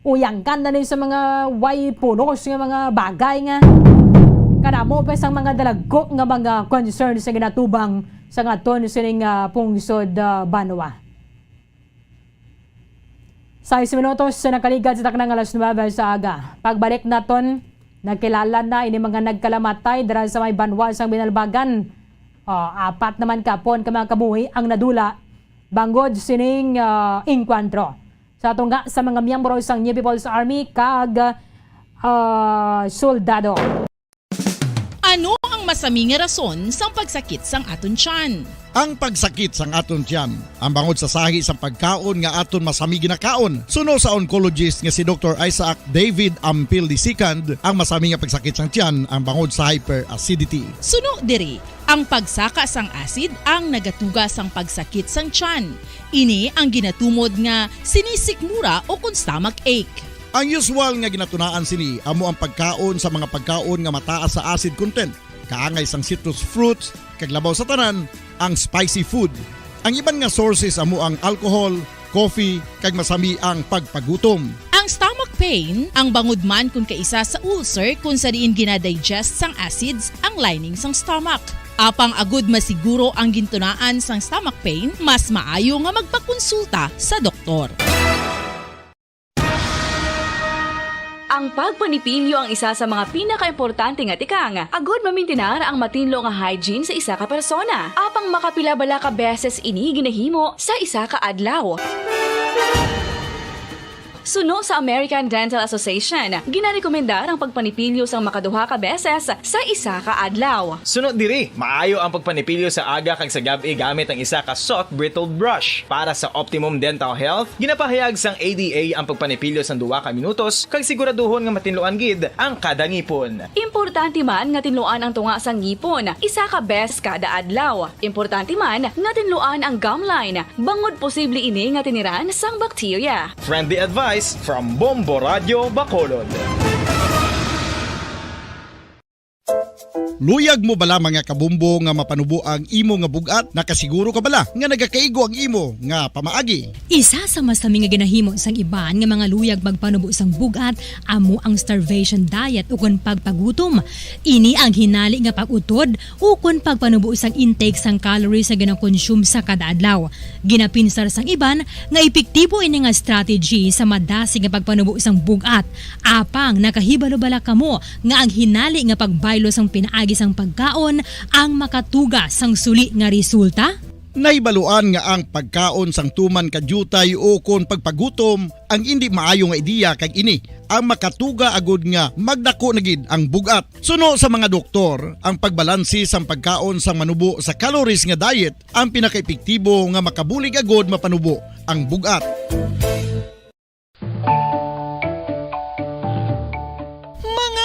uyangkan na rin sa mga way punos nga mga bagay nga. Kanamo pa sa mga dalagko nga mga concerns sa ginatubang sa ngaton sining pungsod Banwa. 6 minutos sa nakaligad sa taknang alas 9 sa aga. Pagbalik naton, nagkilala na ini mga nagkalamatay dara sa may Banwa sang Binalbagan. 4 naman kapon ka mga kabuhi ang nadula bangod sining inkwantro. Sa tungga sa mga miyembro sang New People's Army kag soldado. Ano ang masaming rason sang pagsakit sang aton tiyan? Ang pagsakit sang aton tiyan, ang bangod sa sahi sang pagkaon nga aton masami ginakaon. Suno sa oncologist nga si Dr. Isaac David Ampil II, ang masami nga pagsakit sang tiyan ang bangod sa hyperacidity. Suno diri, ang pagsaka sang acid ang nagatuga sang pagsakit sang tiyan. Ini ang ginatumod nga sinisikmura o kung stomach ache. Ang usual nga ginatunaan sini amo ang pagkaon sa mga pagkaon nga mataas sa acid content. Kaangay sang citrus fruits, kag labaw sa tanan, ang spicy food. Ang iban nga sources amo ang alcohol, coffee, kag masami ang pagpagutom. Ang stomach pain, ang bangod man kung kaisa sa ulcer kung sa diin ginadigest sang acids ang lining sang stomach. Apang agud masiguro ang gintunaan sang stomach pain, mas maayo nga magpakonsulta sa doktor. Ang pagpanipilyo ang isa sa mga pinaka-importante nga tikang. Agud mamintinar ang matinlo nga hygiene sa isa ka persona. Apang makapila-bala ka beses ini ginahimo sa isa ka adlaw. Suno sa American Dental Association, ginarekomendar ang pagpanipilyo sang makaduha ka beses sa isa ka adlaw. Sunod diri, maayo ang pagpanipilyo sa aga kag sa gabi gamit ang isa ka soft brittled brush. Para sa optimum dental health, ginapahayag sang ADA ang pagpanipilyo sang 2 ka minutos kag siguraduhon nga matinluan gid ang kada ngipon. Importante man nga tinluan ang tunga sang ngipon, isa ka beses kada adlaw. Importante man nga tinluan ang gum line, bangod posible ini nga tiniran sang bakterya. Friendly advice from Bombo Radio Bacolod. Luyag mo bala mga kabumbo nga mapanubo ang imo nga bugat? Nakasiguro ka bala nga nagakaigo ang imo nga pamaagi? Isa sa masami nga ginahimo sang iban nga mga luyag magpanubo sang bugat amo ang starvation diet ukon pagpagutom. Ini ang hinali nga pag-utod ukon pagpanubo sang intake sang calories sa ginakonsume sa kada adlaw. Ginapinsar sang iban nga epektibo ini nga strategy sa madasi nga pagpanubo sang bugat. Apang nakahibalo-bala kamo nga ang hinali nga pagbaylo sang pinaagi sang pagkaon ang makatuga sang suli nga resulta? Naibaluan nga ang pagkaon sang tuman kadyutay o kon pagpagutom ang hindi maayo nga ideya kag ini ang makatuga agud nga magdako na gid ang bugat. Suno sa mga doktor, ang pagbalansi sang pagkaon sang manubo sa calories nga diet ang pinakaepektibo nga makabulig agud mapanubo ang bugat.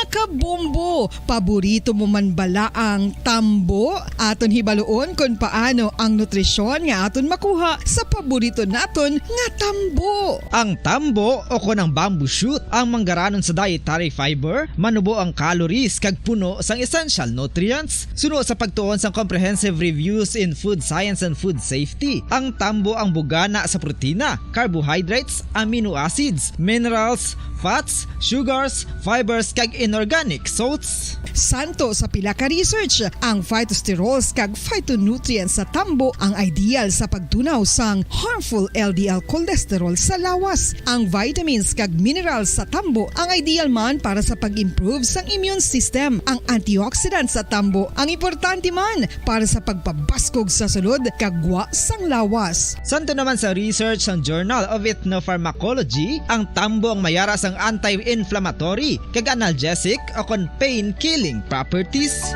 Kabombo, paborito mo man bala ang tambo? Aton hibaloon kung paano ang nutrisyon nga aton makuha sa paborito naton nga tambo. Ang tambo o kon ang bamboo shoot ang manggaranon sa dietary fiber, manubo ang calories kag puno sang essential nutrients. Suno sa pagtuon sang comprehensive reviews in food science and food safety, ang tambo ang bugana sa protina, carbohydrates, amino acids, minerals, fats, sugars, fibers kag inorganic salts. Santo sa pila ka research, ang phytosterols kag phytonutrients sa tambo ang ideal sa pagtunaw sang harmful LDL cholesterol sa lawas. Ang vitamins kag minerals sa tambo ang ideal man para sa pag-improve sang immune system. Ang antioxidants sa tambo ang importante man para sa pagpabaskog sa sulod kag gwa sang lawas. Santo naman sa research ng Journal of Ethnopharmacology, ang tambo ang mayara sang anti-inflammatory kag analgesic o kon pain-killing properties.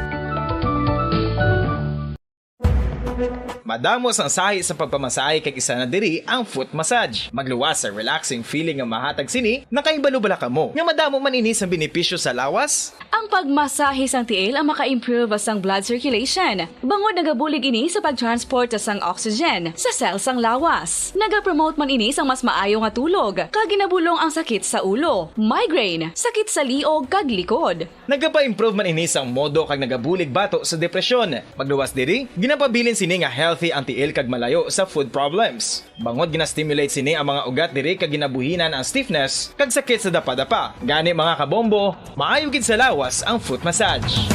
Madamos ang sahi sa pagpamasahe kag isa na diri ang foot massage. Magluwas sa relaxing feeling nga mahatag sini, nakaibalo-bala ka mo. Nga madamo man ini sa benepisyo sa lawas. Ang pagmasahe sang tiil ang maka-improve sang blood circulation. Bangod nagabulig ini sa pagtransport sang oxygen sa cells sang lawas. Nagapromote man ini sang mas maayo nga tulog, kag ginabulong ang sakit sa ulo, migraine, sakit sa liog kag likod. Nagapa-improve man ini sang modo kag nagabulig bato sa depresyon. Magluwas diri, ginapabilin sini nga healthy ang tiil kag malayo sa food problems. Bangod gina-stimulate sini ang mga ugat diri kag ginabuhinan ang stiffness kag sakit sa dapa-dapa. Gani mga kabombo, maayo gid sa lawas ang foot massage.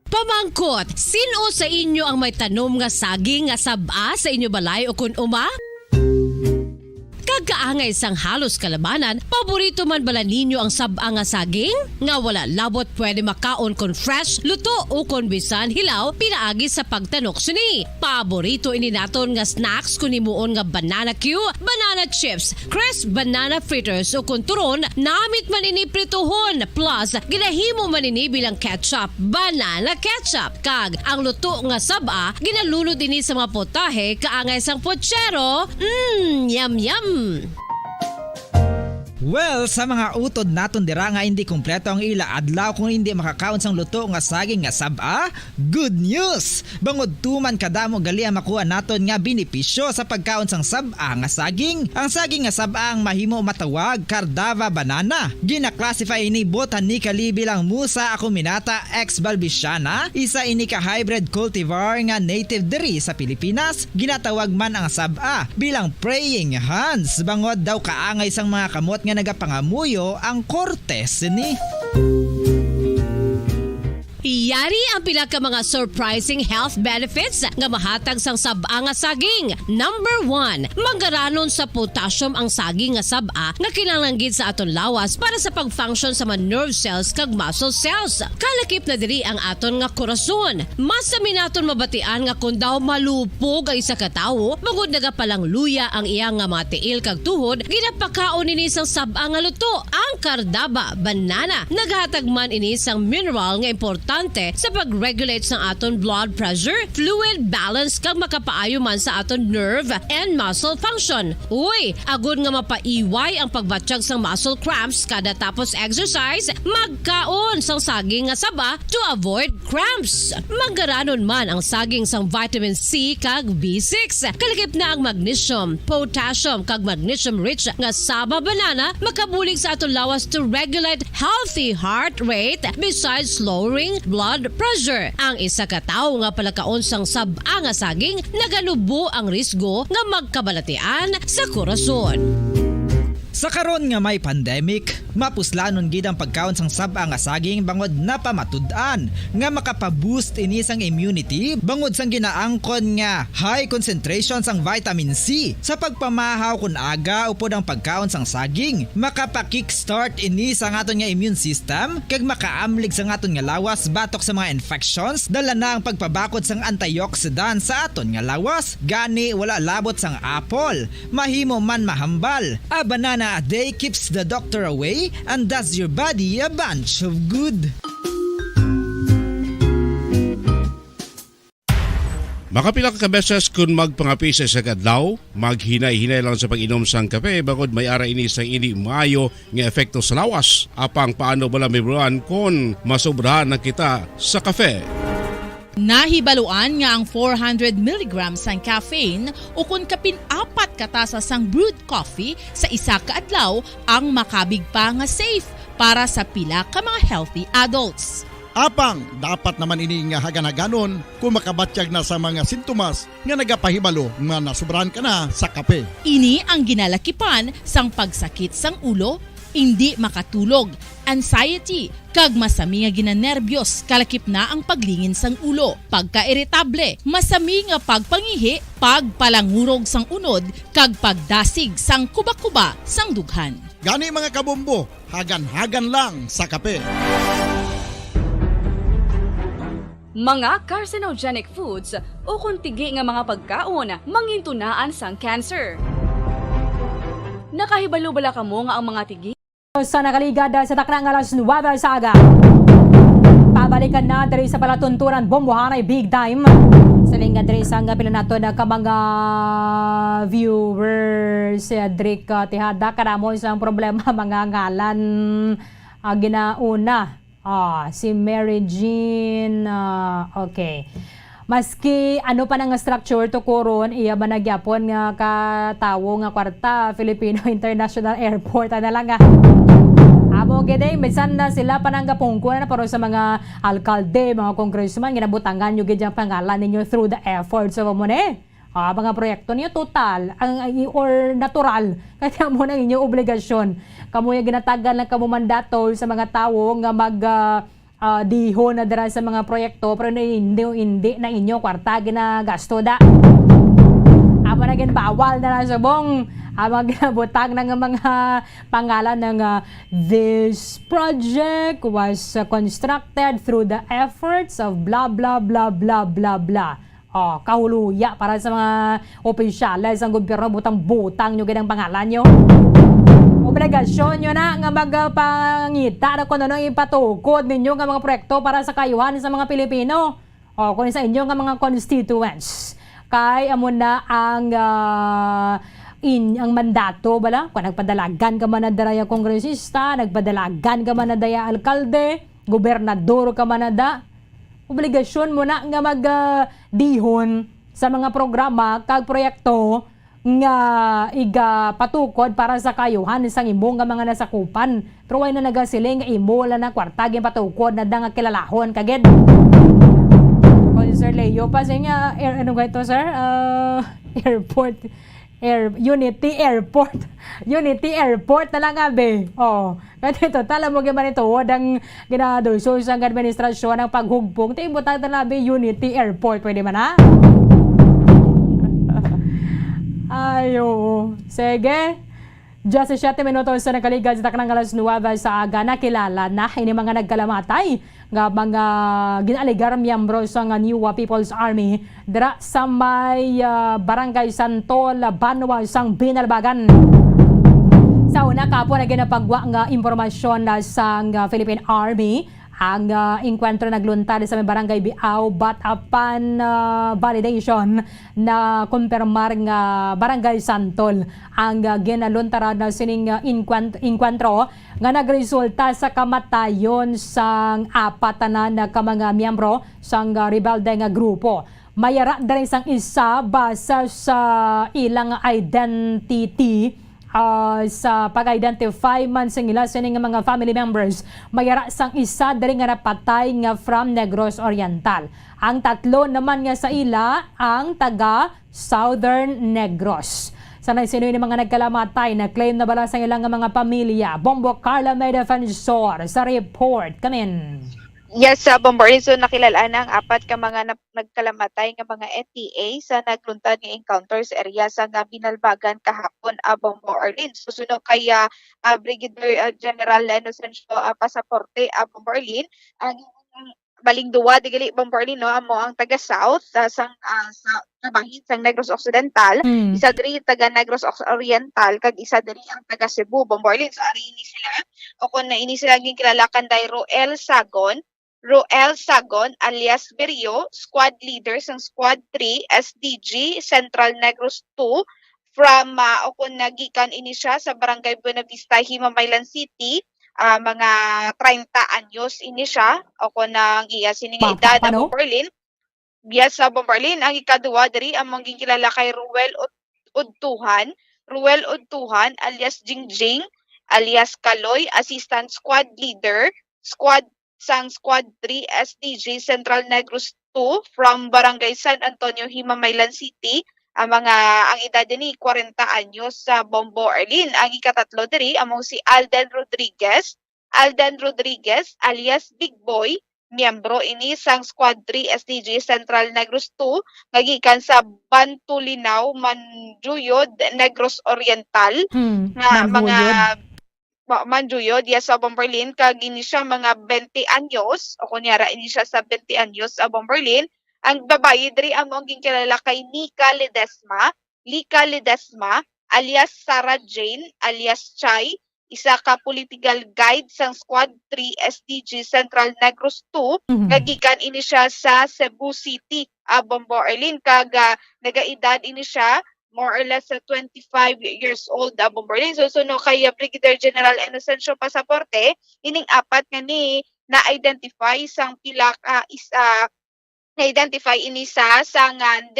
Pamangkot, sino sa inyo ang may tanom nga saging nga sab-a sa inyo balay o kun uma? Kagaangay sang halos kalabanan, paborito man bala ninyo ang sab-a nga saging? Nga wala labot pwede makaon kon fresh, luto o kon bisan hilaw, pinaagi sa pagtanok sini. Paborito ini naton nga snacks kun himuon nga banana Q, banana chips, crisp banana fritters o kun turon, namit man ini prituhon, plus ginahimo man ini bilang ketchup, banana ketchup. Kag ang luto nga sab-a, ginalunod ini sa mga potahe kaangay sang pochero. Yum yum. Well, sa mga utod naton dira nga hindi kumpleto ang ila adlaw kung hindi makakaon sang luto nga saging nga sab-a, good news! Bangod tuman kadamo gali ang makuha naton nga benepisyo sa pagkaon sang sab-a nga saging. Ang saging nga sab-a ang mahimo matawag Cardava banana. Gina-classify ini botanically bilang Musa acuminata ex balbisiana, isa ini ka hybrid cultivar nga native diri sa Pilipinas. Ginatawag man ang sab-a bilang praying hands. Bangod daw kaangay sang mga kamot nga nagapangamuyo ang kortes ni. Yari ang pila ka mga surprising health benefits nga mahatag sang sab-a nga saging. Number 1, manggaranon sa potassium ang saging nga sab-a nga kinahanglan gid sa aton lawas para sa pag-function sa mga nerve cells kag muscle cells. Kalakip na diri ang aton nga korason. Mas sa minaton mabatian nga kun daw malupog ang isa ka tawo, bangod nagapalang luya ang iyang nga mga tiil kag tuhod, ginapakaon ini sang sab-a nga luto, ang Cardava banana. Naghatag man ini sang mineral nga importante sa pag-regulate sa aton blood pressure, fluid balance kag makapaayo man sa aton nerve and muscle function. Uy, agud nga mapaiway ang pagbatsyag sang muscle cramps kada tapos exercise, magkaon sang saging nga saba to avoid cramps. Manggaranon man ang saging sang vitamin C kag B6. Kalikip na ang magnesium, potassium kag magnesium rich nga saba banana makabulig sa aton lawas to regulate healthy heart rate besides lowering blood pressure. Ang isa ka tawo nga palakaon sang sab-a nga saging naganubo ang risgo nga magkabalatian sa korason. Sa karon nga may pandemic, mapuslanon gid ang pagkaon sang sab-a nga saging bangod napamatud-an nga makapaboost ini sang immunity bangod sang ginaangkon nga high concentration sang vitamin C sa pagpamahaw kun aga upod ang pagkaon sang saging makapa-kickstart ini sa aton nga immune system kag makaamlig sa aton nga lawas batok sa mga infections dala na ang pagpabakod sang antioxidant sa aton nga lawas gani wala labot sang apple mahimo man mahambal a banana a day keeps the doctor away and does your body a bunch of good. Makapila ka beses kung magpangapisa sa kadlaw, maghinay-hinay lang sa pag-inom sang kape bagod may ara ini sang ini maayo nga epekto sa lawas. Apang paano bala mibruan kung masobrahan na kita sa kape? Nahibaluan nga ang 400 mg sang caffeine o kung kapin-apat katasa sang brewed coffee sa isa ka adlaw ang makabig pa nga safe para sa pila ka mga healthy adults. Apang, dapat naman ini nga haganaganon kung makabatyag na sa mga sintomas nga nagapahibalo nga nasubrahan ka na sa kape. Ini ang ginalakipan sang pagsakit sang ulo, hindi makatulog, anxiety, kag masami nga ginanerbiyos, kalakip na ang paglingin sang ulo, pagka-irritable, masami nga pagpangihi, pagpalangurog sang unod, kag pagdasig sang kuba-kuba sang dughan. Gani mga kabombo, hagan-hagan lang sa kape. Mga carcinogenic foods o kuntigi nga mga pagkaon mangintunaan sang cancer. Nakahibalo bala kamo nga ang mga tigi? Sa nakaligad sa taknang alas 9 sa aga. Pabalikan na diri sa palatunturan bombohanay big time. Sa lingad diri sa nga pila nato na ka mga viewers Adric Tihada kadamo sa problema mga ngalan ginauna. Si Mary Jean okay. Maski ano pa nang structure to koron iya ba nagyapon nga katawo nga kwarta Filipino International Airport na lang nga. Amo gede minsan na sila pa nang gapungkuan na pero sa mga alkalde, mga congressman ginabutangan yo gid ang pangalan ninyo through the efforts of money. Mga proyekto niyo total or natural kaya mo nang inyong obligasyon. Kamo yung ginatagal lang kamo mandato sa mga tao nga mag diho na dira sa mga proyekto pero hindi na inyo kwarta ginagasto da. Amo na bawal na subong mga ginabutang ng mga pangalan ng this project was constructed through the efforts of blah blah blah blah blah blah. Kahuluya para sa mga opisyales ang gobyerno butang-butang nyo ganang pangalan nyo. Obligasyon nyo na nga magpangita na kung ano ipatukod ninyo nga mga proyekto para sa kayuhan sa mga Pilipino o kung sa inyo nga mga constituents. Kay amo na ang ang mandato bala kung nagpadalagan ka man na daya kongresista, nagpadalagan ka man na daya alkalde, gobernador ka man na da. Obligasyon mo na nga mag-dihon sa mga programa kag proyekto nga iga patukod para sa kayuhan isang imo nga mga nasakupan. Pero way na nagasiling nga imo la na kwarta gyud patukod na nga kilalahon kaged. Sir Leo pa sa nga ano ga ito sir? Airport Unity Airport na lang abe. Kasi total mo gyud man ito ang ginadulso sa administrasyon ng paghugpong tibutan na labi Unity Airport pwede man ha? Ayo. Sige. Just 7 minutos sa nakaligad sa taknang alas 9 sa aga nakilala na ini mga nagkalamatay nga mga ginaligar miyembro sa New People's Army dira sa may Barangay Santol, Banwa, sang Binalbagan. Sa una kapo na ginapagwa nga impormasyon sa Philippine Army ang inkwentro nagluntad sa may Barangay Biao but upon validation na kumpirmar nga Barangay Santol ang ginaluntaran na sining inkwentro nga nagresulta sa kamatayon sang apat na mga miyembro sang rebelde nga grupo. Mayara diri sang isa basa sa ilang identity sa pag-identify man sa ila sining mga family members, mayara sang isa diri nga napatay nga from Negros Oriental. Ang tatlo naman nga sa ila ang taga Southern Negros. Sanay sino ni mga nagkalamatay na claim na bala sa ilang mga pamilya. Bombo Carla may defensor sa report. Kamin. Yes, sa Bombardier, so nakilala na ang apat ka mga nagkalamatay nga mga NTA sa nagluntad nga encounter sa area sa nga binalbagan kahapon Bombardier. Susunod kay Brigadier General Inocencio Pasaporte Bombardier, ang baling duwa digali Bombardier no amo ang taga South sa bahin sang Negros Occidental, isa diri taga Negros Oriental kag isa diri ang taga Cebu Bombardier. So ari ini sila o kun na ini sila gikilalakan dai Roel Sagon alias Berio, squad leader ng Squad 3 SDG Central Negros 2 from o kung nagikan ini siya sa Barangay Buena Vista, Himamaylan City, mga 30 anyos ini siya o kung nang iya sining edad ang Bombardier. Yes, sa Bombardier ang ikaduwa diri among ginkilala kay Ruel Udtuhan alias Jingjing alias Kaloy, assistant squad leader, Squad 3 SDG Central Negros 2 from Barangay San Antonio, Himamaylan City. Ang edad ni 40 anyos sa Bombardier. Ang ikatatlo diri among si Alden Rodriguez alias Big Boy, miyembro ini sang Squad 3 SDG Central Negros 2 ngagikan sa Bantulinaw, Manjuyod, Negros Oriental. Manjuyod, yes, sa Bombardier, kag ini siya mga 20 anyos, o kunyara ini siya sa 20 anyos sa Bombardier. Ang babae diri among ginkilala kay Lika Ledesma alias Sarah Jane alias Chai, isa ka political guide sang Squad 3 SDG Central Negros 2, nagikan ini siya sa Cebu City, Bombardier, kag nagaedad ini siya more or less 25 years old Bombardier. So no kay Brigadier General Inocencio Pasaporte, ining apat nga ni na-identify sang pila na-identify ini sa 19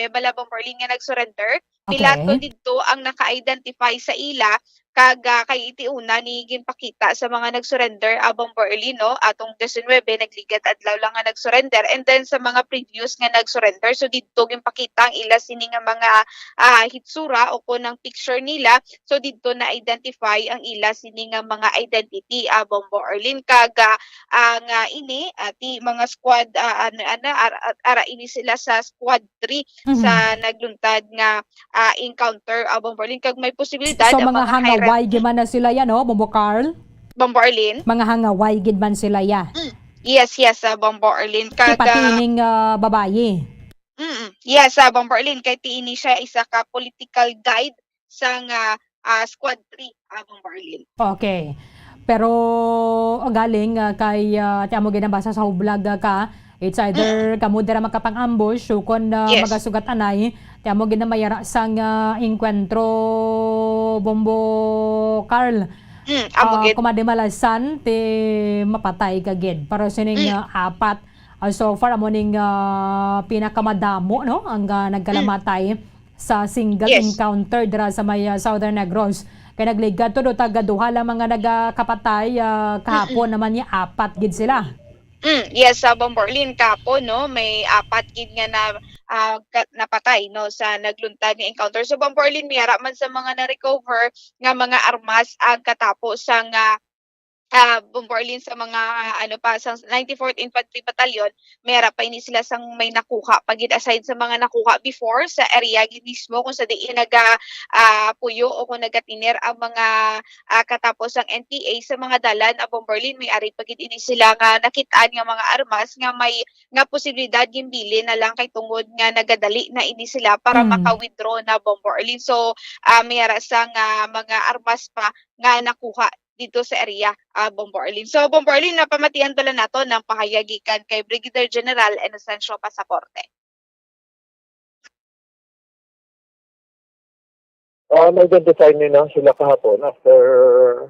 bala Bombardier nga nag-surrender. Pila to didto ang naka-identify sa ila kag kay itiuna ni ginpakita sa mga nag-surrender Bombardier no atong 19 nagligat adlaw lang nga nag-surrender, and then sa mga previous nga nag-surrender so didto ginpakita ang ila sini nga mga hitsura o kun ang picture nila, so didto na identify ang ila sini nga mga identity Bombardier kag ang ini ti mga squad ara ini sila sa Squad 3 sa nagluntad nga encounter Bombardier kag may posibilidad so mga hangaway gid man na sila yan no Bombo Carl? Bombardier, mga hangaway gid man sila ya. Yes, Bombardier kag patining babaye. Yes, Bombardier kay tiini siya isa ka political guide sang Squad 3 Bombardier. Okay. Pero galing kay tiamo ginabasa sa vlog ka, it's either kamo dira makapang-ambush o kon magasugat anay, tiamo ginamayara sang encuentro Bombo Carl. Kumadimalasan ti mapatay kagid para sining apat. So far amo ning pinakamadamo no ang nagkalamatay sa single encounter dira sa may Southern Negros. Kaya nagligad to do taga duha lang mga nagkapatay kahapon naman niya apat gid sila. Yes, sa Bombardier kahapon no may apat gid nga na napatay no sa nagluntad nga encounter. So Bombardier miyara man sa mga na-recover nga mga armas ang katapos sang Bombardier sa mga sa 94th Infantry Battalion, mayara pa ini sila sang may nakuha pagid aside sa mga nakuha before sa area gid mismo kung sa diin puyo o kung nagatiner ang mga katapos ang NPA sa mga dalan Bombardier, may ari pagid ini sila nga nakitaan nga mga armas nga may nga posibilidad gimbili na lang kay tungod nga nagadali na ini sila para maka-withdraw na Bombardier. So mayara sang mga armas pa nga nakuha dito sa area Bombardier. So Bombardier napamatian pala nato ng pahayagikan kay Brigadier General Inocencio Pasaporte. Na-identify nila sila kahapon after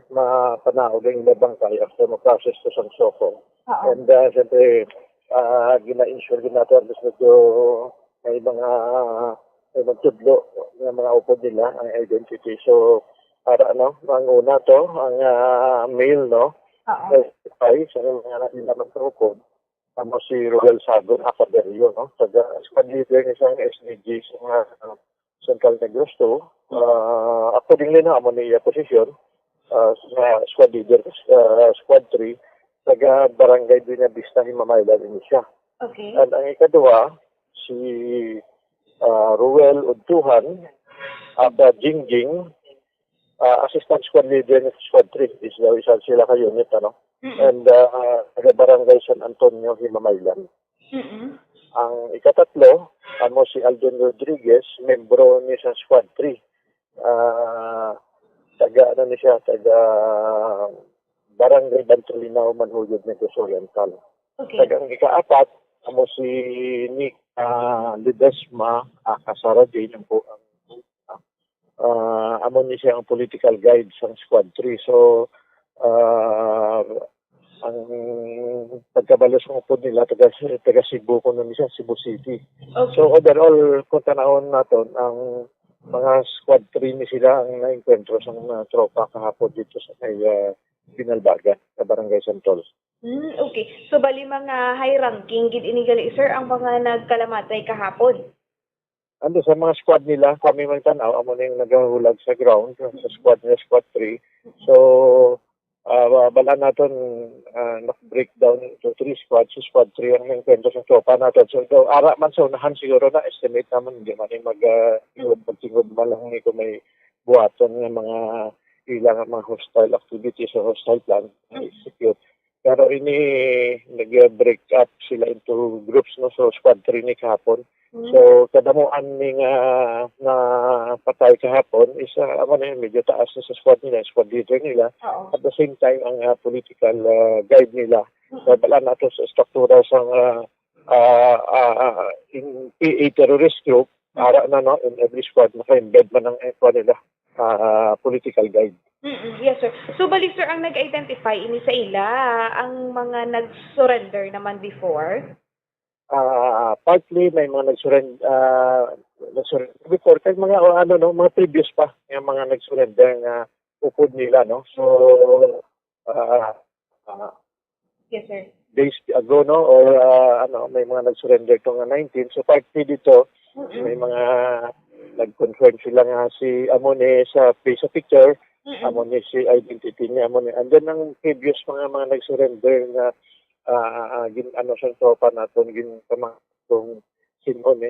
mapanahog ng bangkay after ma-process to sa Soko. And siyempre gina-insure din natin at medyo may magtudlo ng mga upod nila ang identity. So para ang una to, ang male, ay sa mga natin naman trupod, si Roel Sagon, Berio, squad leader ng isang SDG sa Central Negros 2, Accordingly na amo niya posisyon sa squad leader, squad 3, taga barangay Dunya Vista, Himamaylan ini siya. Okay. At ang ikadua, si Ruel Udtuhan, at Jingjing, assistant squad leader ng squad 3, isa sila ka unit, ano? And taga barangay San Antonio, Himamaylan. Ang ikatatlo, amo si Alden Rodriguez, membro ni sa squad 3. Taga barangay Bantolinaw, Manhuyod, Negros Oriental. Okay. Taga ang ikaapat, amo si Nick Ledesma Kasara din ang amo ni siya ang political guide sa squad 3. So ang pagkabalos ng upod nila taga Cebu ko nun siya, Cebu City. Okay. So overall, kung tanawon natin, ang mga squad 3 ni sila ang na-encuentro sa mga tropa kahapon dito sa may Binalbagan, sa Barangay Santol. Okay. So bali mga high ranking gid ini gali sir ang mga nagkalamatay kahapon. Ando sa mga squad nila, kami man tanaw, amo na yung naghulag sa ground, sa squad nila, squad 3. So, bala natin breakdown into 3 squads. So, squad 3 ang nagkwento sa tropa natin. So, ara man sa unahan siguro na estimate naman, hindi man yung mag-tingod man lang kung may buhaton ng mga ilang mga hostile activities o hostile plan na execute. Pero ini nag-break up sila into groups, no? So, squad 3 ni kahapon. So, kadamuan ni nga patay kahapon is medyo taas na sa squad nila, squad leader nila. At the same time, ang political guide nila. So, bala nato sa struktura sa in PA terrorist group, ara na, no, in every squad, naka-embed man ang nila political guide. Yes, sir. So, bali, sir, ang nag-identify ini sa ila, ang mga nag-surrender naman before? Partly, may mga nag-surrender before, kaya mga previous pa, yung mga nag-surrender nga upod nila, no? So, yes, sir. Days ago, no, or may mga nag-surrender itong 19. So, partly dito, may mga nag-confirm sila nga si Amone sa face of picture, Amone si identity niya, Amone. And then, ang previous mga nag-surrender na sa tropa natin, kung Simone,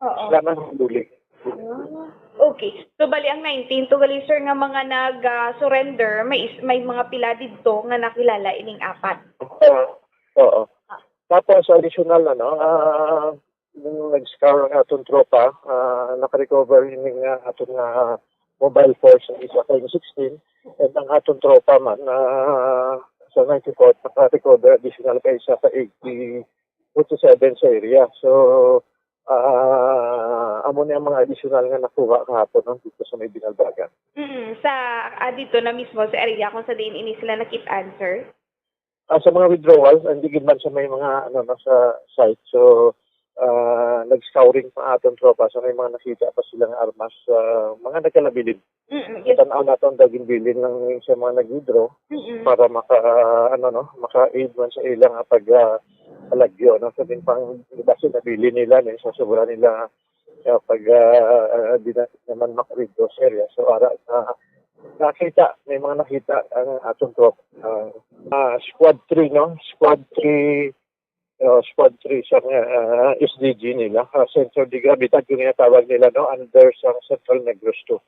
sila na huli. Okay. So, bali ang 19, to gali, sir, nga mga nag-surrender, may mga pila dito nga nakilala ining apat. Oo. Tapos, additional, nung nag-scour ang atong tropa, nakarecover yung atong mobile force ng isa kayong 16, and ang atong tropa man, sa 94, naka-recover additional kay isa ka 47 sa area. So, amo na ang mga additional nga nakuha kahapon dito sa may Binalbagan. Sa dito na mismo sa area kung sa diin ini sila nakip-answer? Sa mga withdrawal, hindi man sa may mga sa site. So, nag-scouring pa atong tropa. So, may mga nakita pa silang armas, mga nagkalabilin. Yes. Tanaw natin daging bilin ng sa mga nag-withdraw para maka-aid man sa ilang pag-alagyo. Sabihin pang kasi nabili nila, sa sobra nila pag di naman maka-withdraw sa area. So, nakita, may mga nakita ang atong tropa. Squad 3, no? Squad 3 sa SDG nila, Central de Gravidad, yung tawag nila, no, under sa Central Negros 2.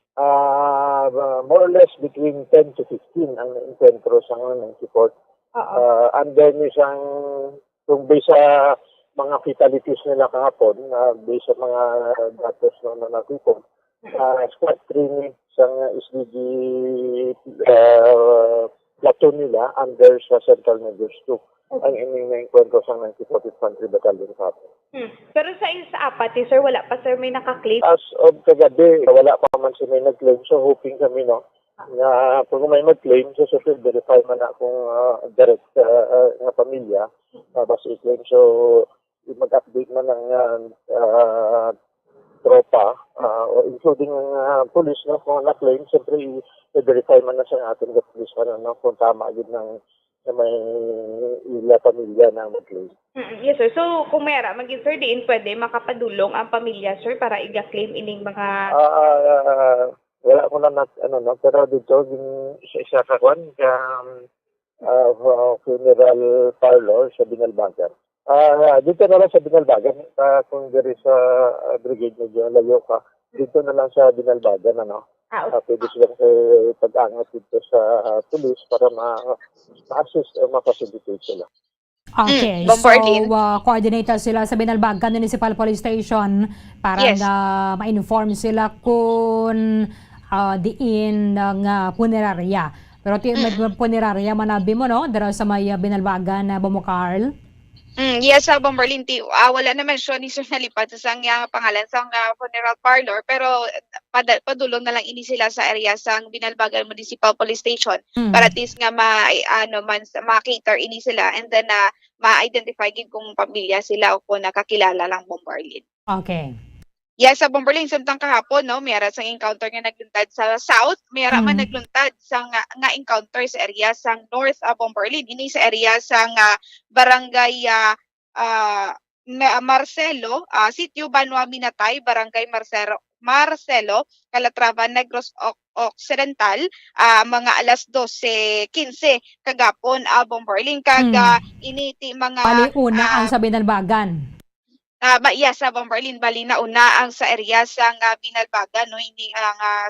More or less between 10 to 15 ang encuentro sa 94. Under ni siyang, kung based sa mga fatalities nila kahapon, based sa mga datos na nakipon, Squad 3 ni sa SDG platoon nila under sa Central Negros 2. Ang ining na-encuentro sa 94th Infantry Battalion kahapon. Pero sa apat, sir, wala pa, sir, may naka-claim? As of kagabi, wala pa man siya may nag-claim. So, hoping kami, no, na kung may mag-claim, so verify man na kung direct na pamilya, basta i-claim. So, mag-update man ng tropa, including police, no, kung na-claim, siyempre i-verify man na sa ating police, no, kung tama yun ng may ila pamilya na mag-claim. Yes, sir. So, kung mayara, mag-sir, diin pwede makapadulong ang pamilya, sir, para i-claim ining mga... Wala ko na pero dito yung isa ka kwan funeral parlor sa Binalbagan. Dito na lang sa Binalbagan, kung there is brigade medyo layo ka, dito na lang sa Binalbagan, pwede silang pag-angat dito sa police para ma-assist o ma-facilitate sila. Okay, Bombardin. so coordinator sila sa Binalbagan Municipal Police Station para Yes. ma-inform sila kung diin ng punerarya. Pero may punerarya manabi mo, no? Dara sa may Binalbagan na Bomocarl. Yes, Bomberlin, wala naman siya ni Sir nalipad sa pangalan sa funeral parlor, pero padulong na lang ini sila sa area sa Binalbagan Municipal Police Station para at least nga ma-cater ini sila and then ma-identify gid kung pamilya sila o kung nakakilala lang Bomberlin. Okay. Yes, sa Bomberlin, samtang kahapon, no, mayroon sa encounter nga nagluntad sa south, mayroon man nagluntad sa nga encounter sa area sa north Bomberlin. Ini sa area sa barangay Marcelo, Sitio Banwa Minatay, barangay Marcelo, Calatrava, Negros Occidental, mga alas 12:15 kagapon Bomberlin initi mga Paliuna ang sa Binalbagan. sa Bomberlin bali na una ang sa area sa Binalbagan, no, hindi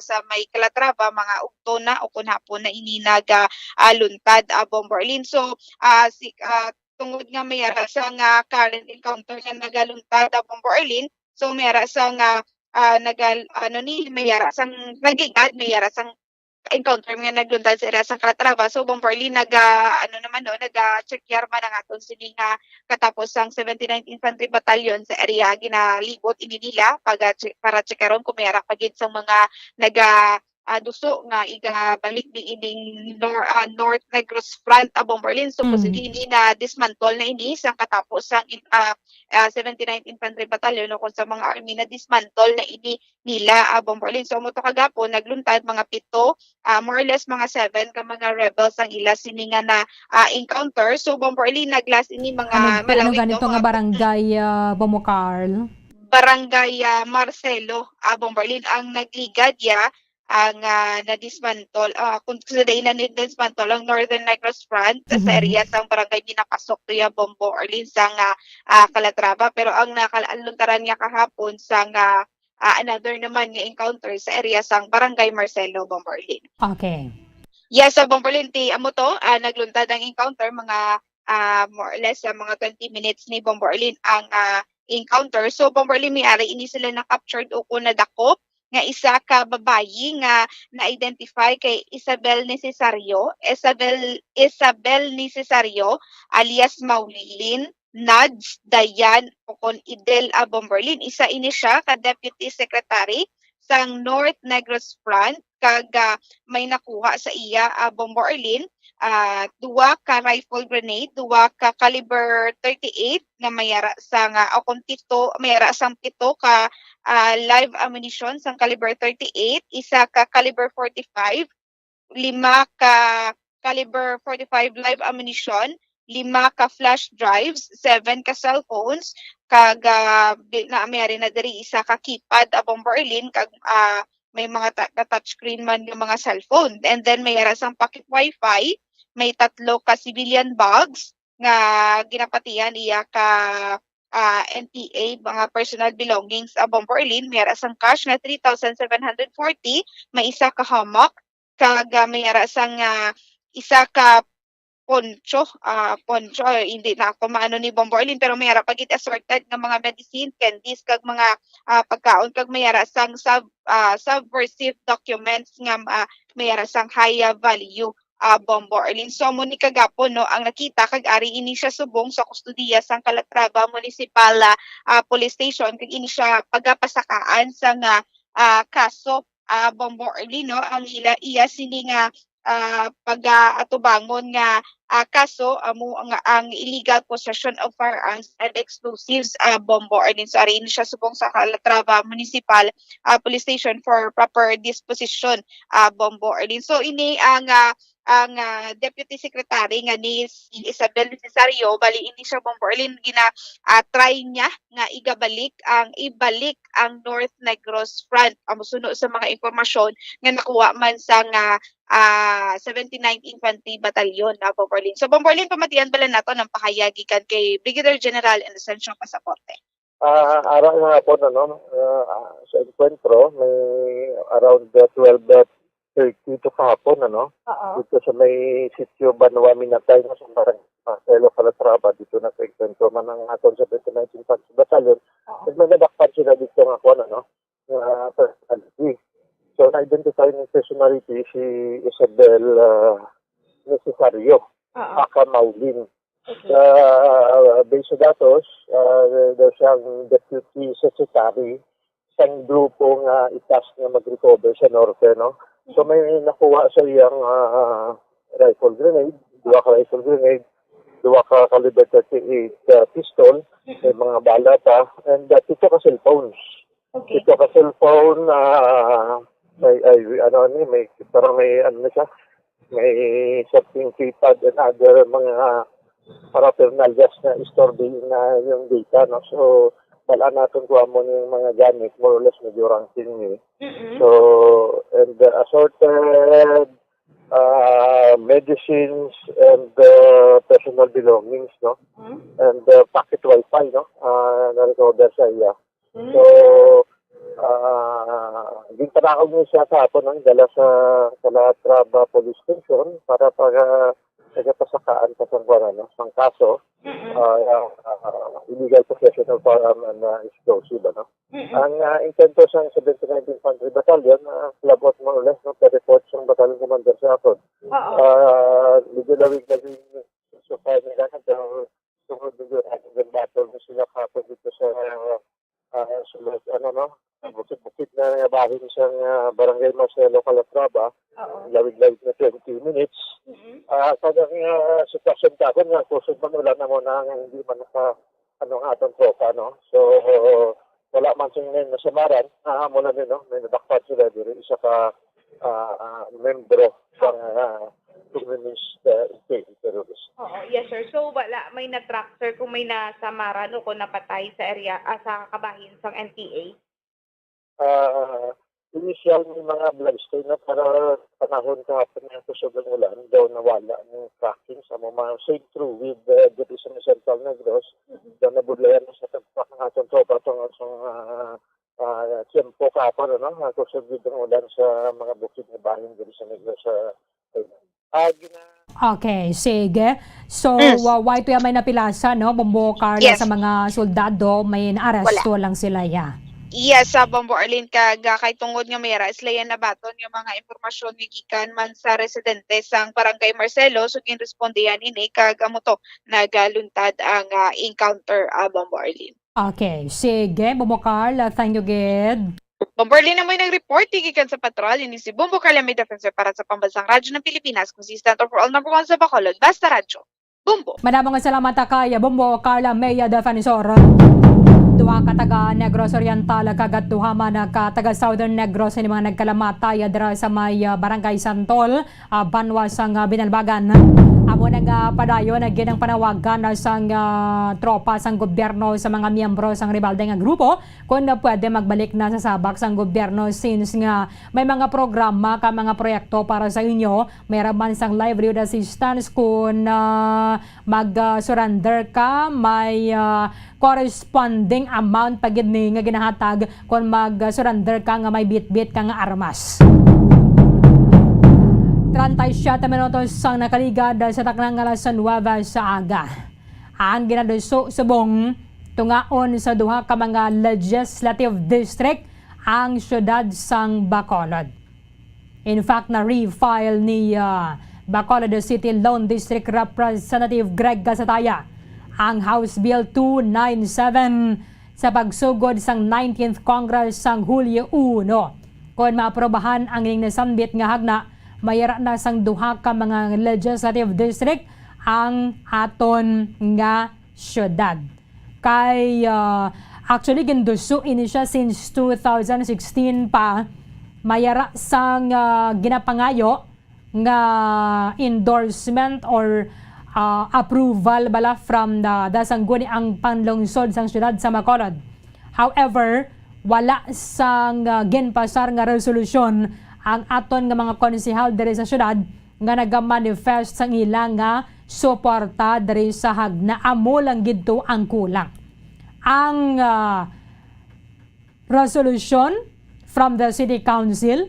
sa may Calatrava mga ukto na o kunhapon na ini luntad Bomberlin. So tungod nga mayara sa current encounter nga nagaluntad Bomberlin, so mayara sa mayara sang nagigad mayara sang encounter nga nagluntad sa area sa Calatrava. So Bomberlin nag-check man ang aton sini nga katapos ang 79th Infantry Battalion sa area ginalibot ini nila para checkaron kung mayara pagid sa mga duso nga igabalik di ining North Negros Front Bomberlin. So posibleng na dismantle na ini sa katapos ang 79th Infantry Battalion o kung sa mga army na dismantle na ini nila Bomberlin. So mo to kagapon nagluntad mga 7, more or less mga 7 ka mga rebels ang ila sini nga na encounter. So Bomberlin naglas ini mga Ano ganito nga barangay Bomocarl? Barangay Marcelo Bomberlin ang nagligad ang na-dismantle, kung today na-dismantle ang Northern Negros Front sa area sa barangay Minapasok to Bombo Orleans sa Calatrava, pero ang nakaluntaran niya kahapon sa another naman nga encounter sa area sa barangay Marcelo, Bomberlin. Okay. Yes, sa Bomberlin, amo to, nagluntad ang encounter mga more or less mga 20 minutes ni Bomberlin ang encounter. So Bomberlin may-ari ini sila na-captured o nadakop nga isa ka babayi nga na-identify kay Isabel Necesario alias Maulilin Nads Dayan o kon Idel Bomberlin. Isa ini siya ka Deputy Secretary sang North Negros Front kag may nakuha sa iya Bomberlin 2 ka rifle grenade, 2 ka caliber 38 na mayara sang mayara sang 7 ka live ammunition sang caliber 38, isa ka caliber 45, 5 ka caliber 45 live ammunition, 5 ka flash drives, 7 ka cellphones, kag mayari na diri isa ka keypad Bomberlin kag may mga touchscreen man yung mga cellphone. And then may sang pocket wifi, may 3 ka civilian bags nga ginapatian iya ka NPA, mga personal belongings Bomberlin. May sang cash na 3,740, may isa ka hammock, kag may sang isa ka poncho, hindi na ako maano ni Bomberlin, pero mayara pagit assorted nga mga medicine, candies, kag mga pagkaon, kag mayara sang subversive documents nga mayara sang high value Bomberlin. So mo ni kagapon, no, ang nakita kag ari ini siya subong sa kustudiya sang Calatrava Municipal Police Station, kag ini siya pagapasakaan sa kaso Bomberlin, no, ang iya sini nga pag-atubangon nga kaso amo ang illegal possession of firearms and explosives Bombo Arlene. So arin siya subong sa Calatrava Municipal Police Station for proper disposition Bombo Arlene. So ini ang Deputy Secretary nga ni si Isabel Cesario, bali ini siya Bombo Arlene try niya nga ibalik ang North Negros Front amusuno sa mga impormasyon nga nakuha man sa 79th Infantry Battalion na Bomborlin. So Bomborlin, pamatian bala nato ng pakayagi kan kay Brigadier General Inocencio Pasaporte. Araw nga po sa encuentro may around 12:30 to kahapon dito sa may sitio Banwa Minatay na sa barangay Marcelo Calatrava dito na sa encuentro man ang aton sa 79th Infantry Battalion. Nagmadakpan sila dito nga po personality. So na-identify ng personality si Isabel Cesario aka Maulin. Based sa datos, daw siyang Deputy Secretary sa grupo nga itas nga mag-recover sa Norte. So may nakuha sa iyang rifle grenade, 2 ka rifle grenade, 2 ka caliber 38 pistol, may mga bala pa, and 2 ka cellphones. Okay. 2 ka cellphone, may parang may may something keypad and other mga paraphernalias na store na yung data. So wala natin kuha mo yung mga gamit, more or less medyo ranking So, and assorted medicines and personal belongings, and pocket wifi, na-recover sa iya. So, gintanakaw niya siya sa hapon dala sa Calatrava Police Station para nagapasakaan pa sang kaso, illegal possession of firearm and explosive. Ang intento sa 79th Infantry Battalion, labot more or less, report sa battalion commander sa aton. Medyo lawig na rin so far nila tungkol medyo active battle na sila kapag dito sa sulod, bukid na bahin sa barangay Marcelo Calatrava, lawig-lawig na 20 minutes. Kadang sitwasyon kakon nga, kusod man wala na mo na hindi man ang atong tropa, So, wala man siyang nasamaran, mula may nadakpat sila dito, isa ka membro ng communist terrorist. Yes sir. So wala may na-track sir kung may nasamaran o kung napatay sa area sa kabahin sang NPA? Initial may mga bloodstain na para panahon kahapon ng kusog ng ulan daw nawala ng tracking sa mga safe through with dito sa Central Negros. Daw nabudlayan sa tagpak ng atong tropa itong tiyempo kahapon, kusog dito ng ulan sa mga bukid na bahin dito sa Negros. Okay, sige. So, why to may napilasa, Bombo Carla, Yes. sa mga soldado, may naaresto lang sila, Yes, sa Bombo Arlene kay tungod nga mayra islayan na baton yung mga impormasyon nga gikan man sa residente sang Barangay Marcelo so ginrespondihan ini kagamuto nagaluntad ang encounter Bombo Arlene. Okay, sige. Bombo Carla, thank you, Ged. Bombo Arlene na may nag-report gikan sa patrol ini si Bombo Carla, may defensor para sa pambansang radyo ng Pilipinas, consistent overall number 1 sa Bacolod, Basta Radyo. Bombo. Madamong salamat kay Bombo Carla, Meya Defensor. Duha ka taga Negros Oriental kagat duha man ka taga Southern Negros ni mga nagkalamatay dira sa may Barangay Santol, Banwa sang Binalbagan. Amo nang padayon na ginang panawagan sang tropa sang gobyerno sa mga miyembro sang rebelde nga grupo kung pwede magbalik na sa sabak sang gobyerno since nga may mga programa ka mga proyekto para sa inyo, may raman sang livelihood assistance kung mag-surrender ka, may corresponding amount pagid ni nga ginahatag kung mag-surrender ka nga may bit-bit ka nga armas. 37 minutos sang nakaligad sa taknang alas 9 sa aga. Ang ginaduso subong tungaon sa duha ka mga legislative district ang syudad sang Bacolod. In fact, na-refile ni Bacolod City Lone District Representative Greg Gasataya ang House Bill 297 sa pagsugod sang 19th Congress sang Hulyo 1. Kung maaprobahan ang ining nasambit nga hagna, mayara na sang duha ka mga legislative district ang aton nga syudad. Kay actually ginduso ini siya since 2016 pa, mayara sang ginapangayo nga endorsement or approval bala from the Dasangguni ang panlungsod sang syudad sa Bacolod. However, wala sang ginpasar nga resolusyon ang aton nga mga konsehal diri sa syudad nga nagamanifest sang ilang nga suporta diri sa hagna. Amo lang gidto ang kulang. Ang resolution from the City Council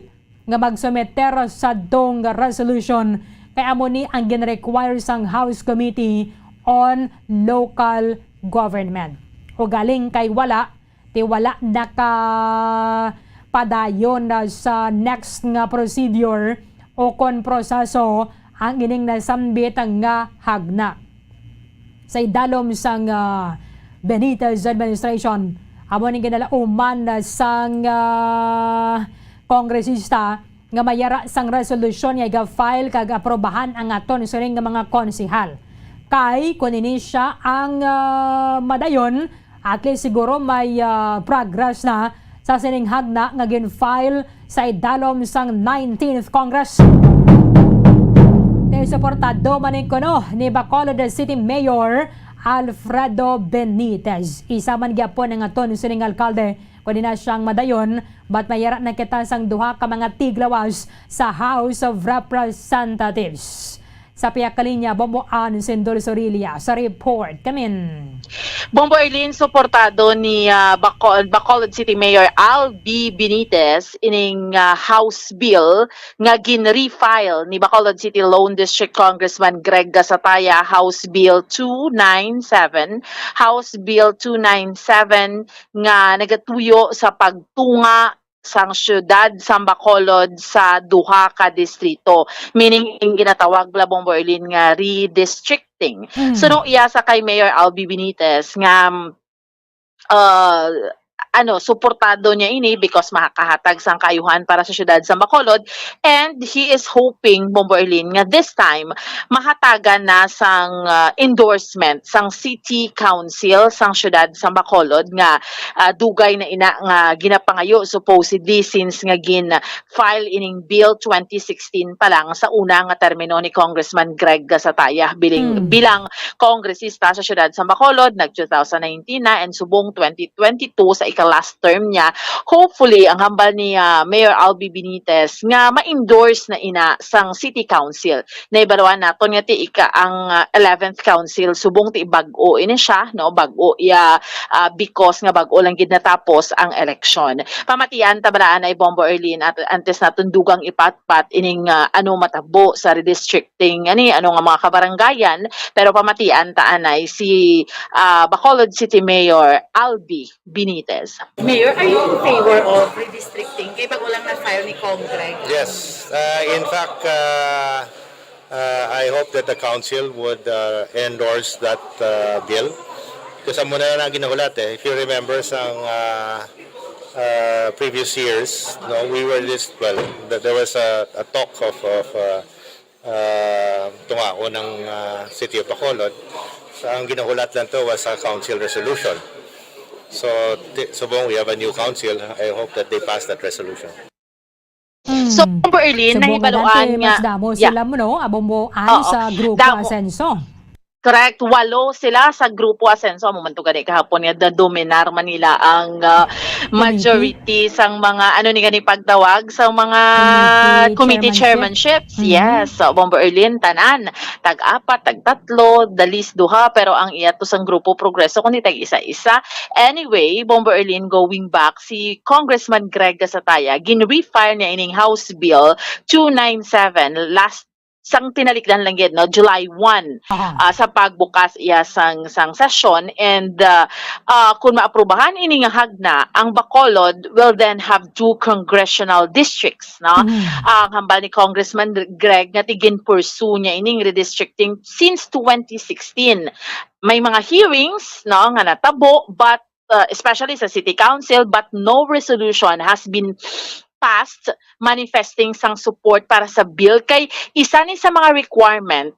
nga magsumetero sa dong resolution kay amo ni ang gin-require sang House Committee on Local Government. O galing kay wala nakapadayon na sa next nga procedure o kon proseso ang ining nasambit nga hagna. Sa idalom sang Benitez administration, amo ning ginalauman sang kongresista nga mayara sang resolusyon nga ga-file kag aprobahan ang aton siring nga mga konsehal. Kay kun ini siya ang madayon, at least siguro may progress na sa sining hagna nga gin-file sa idalom sang 19th Congress. Suportado maning kuno ni Bacolod City Mayor Alfredo Benitez. Isa man gyapon ang aton sining alkalde kundi na siyang madayon, but mayara na kita sang duha ka mga tiglawas sa House of Representatives. Sa piyakalinya, Bombo Ann Sindol Sorilia sa report. Kamin. Bombo Erlin, suportado ni Bacolod City Mayor Albi Benitez ining House Bill nga gin-refile ni Bacolod City Lone District Congressman Greg Gasataya, House Bill 297. House Bill 297 nga nagatuyo sa pagtunga sang syudad sa Bacolod sa duha ka distrito, meaning yung ginatawag labong Berlin nga redistricting. So nung iya sa kay Mayor Albi Benitez nga suportado niya ini because makakahatag sang kayuhan para sa syudad sa Bacolod, and he is hoping Bombo Erlin nga this time mahatagan na sang endorsement sang City Council sang syudad sa Bacolod nga dugay na ina nga ginapangayo supposedly since nga file ining Bill 2016 pa lang sa una nga termino ni Congressman Greg Gasataya bilang kongresista sa syudad sa Bacolod nag 2019 na and subong 2022 sa last term niya. Hopefully, ang hambal ni Mayor Albi Benitez nga ma-endorse na ina sang City Council. Naibaluan naton nga ti ang 11th Council subong ti bag-o ini siya, no? Bag-o because nga bag-o lang gid natapos ang election. Pamatian tabalaan ay Bombo Erlin at antes naton dugang ipatpat ining matabo sa redistricting nga mga kabaranggayan, pero pamatian taanay si Bacolod City Mayor Albi Benitez. Mayor, are you in favor of redistricting? Kaya bago lang na-file ni Congress? Yes. In fact, I hope that the council would endorse that bill. Kasi muna na ginahulat If you remember sang previous years, we were there was a talk of tungao ng City of Bacolod. Ang ginahulat lang to was a council resolution. So, we have a new council. I hope that they pass that resolution. So, Bombo Erlin, nahibaluan nga. Mas damo sila mo, no? Abomboan sa Grupo Asenso. Correct. 8 sila sa Grupo Asenso. Momentu gani kahapon nga dominar Manila ang majority sang mga ni gani pagtawag sa mga committee chairmanships. Yes. So, Bombo Erlin tanan tag-4, tag-3, dalis duha pero ang iyato sang Grupo Progreso kundi tag-isa-isa. Anyway, Bombo Erlin, going back si Congressman Greg Gasataya gin-refile niya ining House Bill 297 last sang tinalikdan lang yun, July 1 sa pagbukas iya sang session, and kung maaprubahan ini nga hagna, ang Bacolod will then have 2 congressional districts, no? Ang hambal ni Congressman Greg nga tigin pursue niya ining redistricting since 2016. May mga hearings, no, nga natabo, but especially sa City Council, but no resolution has been passed manifesting sang support para sa bill kay isa ni sa mga requirement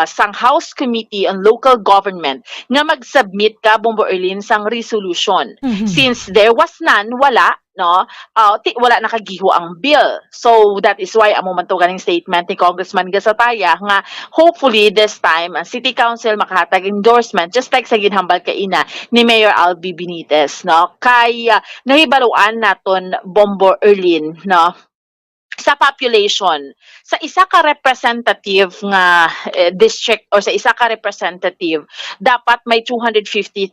sang House Committee on Local Government nga mag-submit ka Bombo Erlin sang resolution. Since there was none, wala no, wala nakagiho ang bill. So that is why amo man to ganing statement ni Congressman Gasataya nga hopefully this time ang City Council makahatag endorsement just like sa ginhambal kaina ni Mayor Albi Benitez no, kay nahibaluan naton Bombo Erlin no, sa population sa isa ka representative nga district or sa isa ka representative dapat may 250,000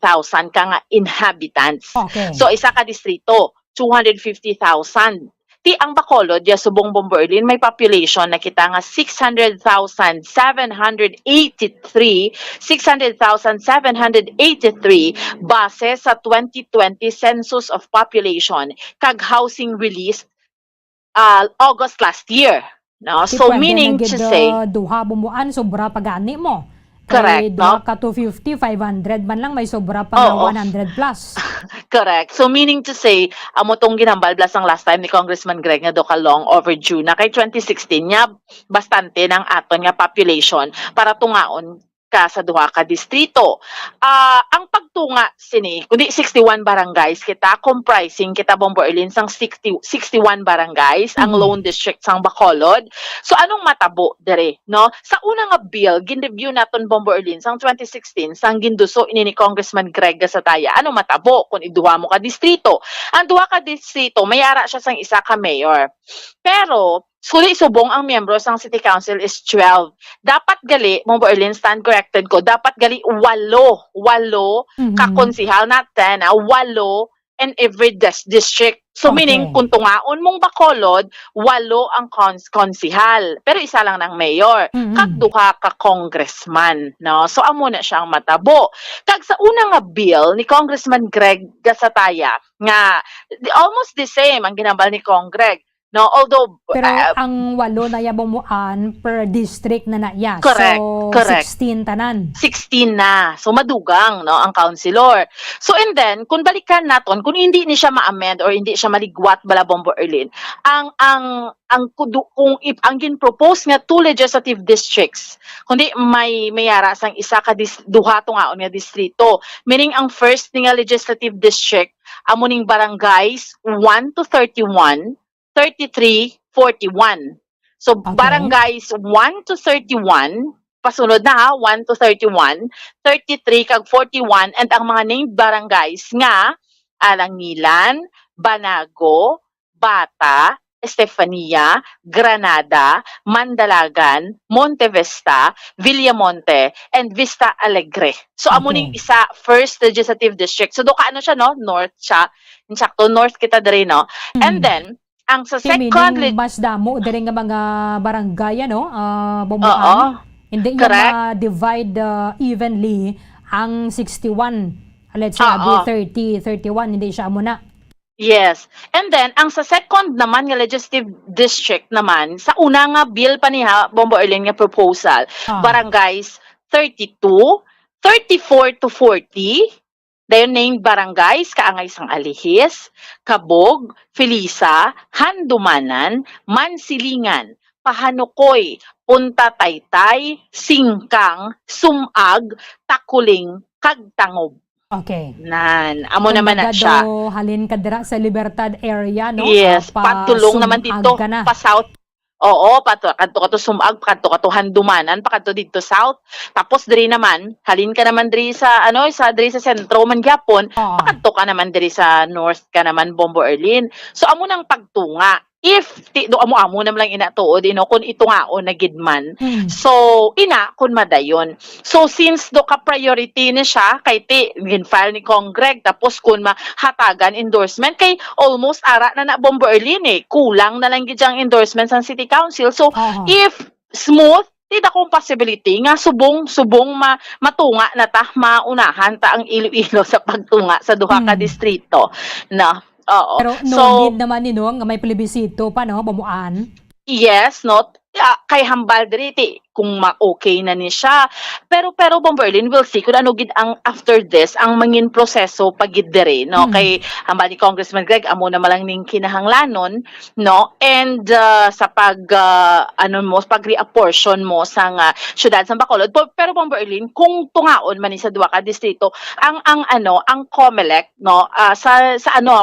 ka nga inhabitants. Okay. So isa ka distrito 250,000. Ti ang Bacolod, ya subong Bombo Erlin, may population na kita nga 600,783 base sa 2020 Census of Population kag housing released August last year. No? So meaning to say, duha bumuan sobra pagani mo. Correct, duha ka 250, 500 man lang may sobra pa na 100 plus. Correct. So meaning to say, amo tong ginambal blas ang last time ni Congressman Greg nga do ka long overdue na kay 2016 nya bastante ng aton nga population para tungaon ka sa duha ka distrito. Ang pagtunga sini kundi 61 barangays kita comprising kita Bombo Erlin sang 61 barangays ang lone district sang Bacolod. So anong matabo dere no? Sa una nga bill gin-review naton Bombo Erlin sang 2016 sang ginduso ini ni Congressman Greg Gasataya. Anong matabo kung iduha mo ka distrito? Ang duha ka distrito mayara siya sang isa ka mayor. Pero suli subong ang miyembro sang City Council is 12. Dapat gali, Bombo Erlin, stand corrected ko, dapat gali 8 kakonsihal natin, 8 in every district. So meaning, kung tungaon mong Bacolod, 8 ang konsihal. Pero isa lang ng mayor. Kag duha ka congressman. No? So amo na siyang matabo. Kag sa una nga bill ni Congressman Greg Gasataya, nga almost the same ang ginambal ni Congreg. No, although pero ang 8 na yabamuan per district na naya. Correct, so correct. 16 tanan. 16 na. So madugang no ang councilor. So and then kung balikan naton kung hindi ni siya ma-amend or hindi siya maligwat bala Bombo Erlin, ang kung ang gin-propose nga 2 legislative districts, kundi may mayara sang isa ka duha tungaon nga distrito. Meaning ang first nga legislative district amo ning barangays 1 to 31 33, 41. So, barangays 1 to 31, pasunod na ha, 1 to 31, 33 kag 41, and ang mga named barangays nga, Alangilan, Banago, Bata, Estefania, Granada, Mandalagan, Montevista, Villamonte, and Vista Alegre. So, amo ning isa, first legislative district. So, do ka ano siya, no? North siya. Insakto, north kita dere, no? And then, ang sa second mas damo diri nga mga barangay no bumuan. Hindi nga divide evenly ang 61. Let's say 30, 31 hindi siya amo na. Yes. And then ang sa second naman nga legislative district naman sa una nga bill pa niya Bombo Erlin nga proposal, barangays 32, 34 to 40. Dayon named barangays kaangay sang Alihis, Kabog, Felisa, Handumanan, Mansilingan, Pahanukoy, Punta Taytay, Singkang, Sumag, Takuling, kag Tangob. Okay. Nan, amo naman na siya. Halin ka dira sa Libertad area no. Yes, patulong naman dito pa south. Oo, kadto ka to Sumag, kadto ka to Handumanan, kadto dito south. Tapos diri naman, halin ka naman diri sa diri sa sentro man gyapon, kadto ka naman diri sa north ka naman Bombo Erlin. So amo nang pagtunga. If do amo naman lang ina tuod kun itungaon na gidman. So ina kun madayon. So since do ka priority ni siya kay gin-file ni Congreg tapos kun mahatagan endorsement kay almost ara na Bombo Erlin kulang na lang gid ang endorsement sa City Council. So if smooth tida kong possibility nga subong matunga na ta maunahan ta ang Iloilo sa pagtunga sa duha ka distrito na. Oo. Pero no need naman ni nga may plebisito pa no bumuan. Yes, no. Kay hambal diri kung ma-okay na ni siya. Pero Bomberlin, we'll see kung ano gid ang after this ang mangin proseso pagid dire, no? Kay hamba ni Congressman Greg amo na malang ning kinahanglanon, no? And sa pag-reapportion mo sa syudad sa Bacolod. Pero Bomberlin, kung tungaon man ni sa duwa ka distrito, ang COMELEC, no?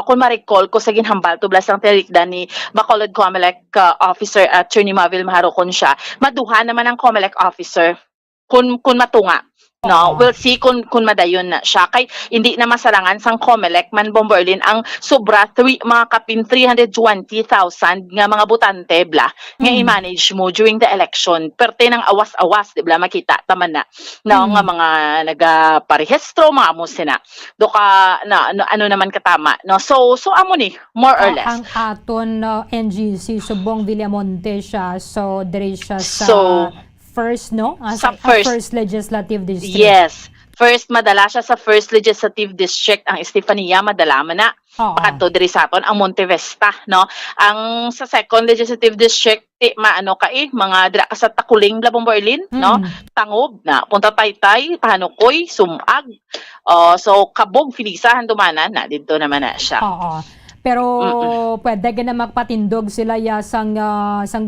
Kung ma-recall ko sa ginhambal tublas ang tinikdan ni Bacolod COMELEC officer Attorney Mavil Maharocon siya, maduha naman ang COMELEC officer kung matunga. No, we'll see kung madayon na siya. Kay hindi na masarangan sang COMELEC man Bomberlin ang sobra mga kapin 320,000 nga mga butante bla nga i-manage mo during the election. Perte ng awas-awas, di bla makita taman na. No, nga mga nagaparehistro mga amo sina. Doka ano naman katama. No, so amo ni more or less. Ang aton NGC subong Villamonte siya. So dire siya sa first, no? Sa first legislative district. Yes. First, madala siya sa first legislative district. Ang Estefania, madala man na. Pakato diri sa aton ang Monte Vista, no? Ang sa second legislative district, mga dira ka sa Takuling, Bomberlin, no? Tangob na, Punta Taytay, Pahanukoy, Sumag. So, Kabog, Filisa, Handumanan, na dito naman na siya. Pero pwede na magpatindog sila sang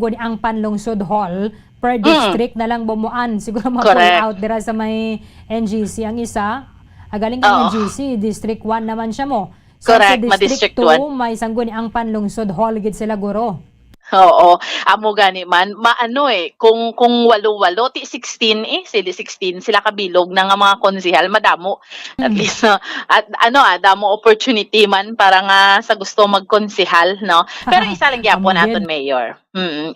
guni ang Panlungsod Hall per district na lang bumuan. Siguro ma-pull out dira sa may NGC. Ang isa, galing ang NGC, District 1 naman siya mo. So sa District 2, may sangguni ang Panlungsod Hall gid sila guro. Oo, amo gani man kung 8-8 ti 16 sila 16 sila kabilog na nga mga konsehal madamo at least damo opportunity man para nga sa gusto magkonsehal, no, pero isa lang gyapon aton mayor.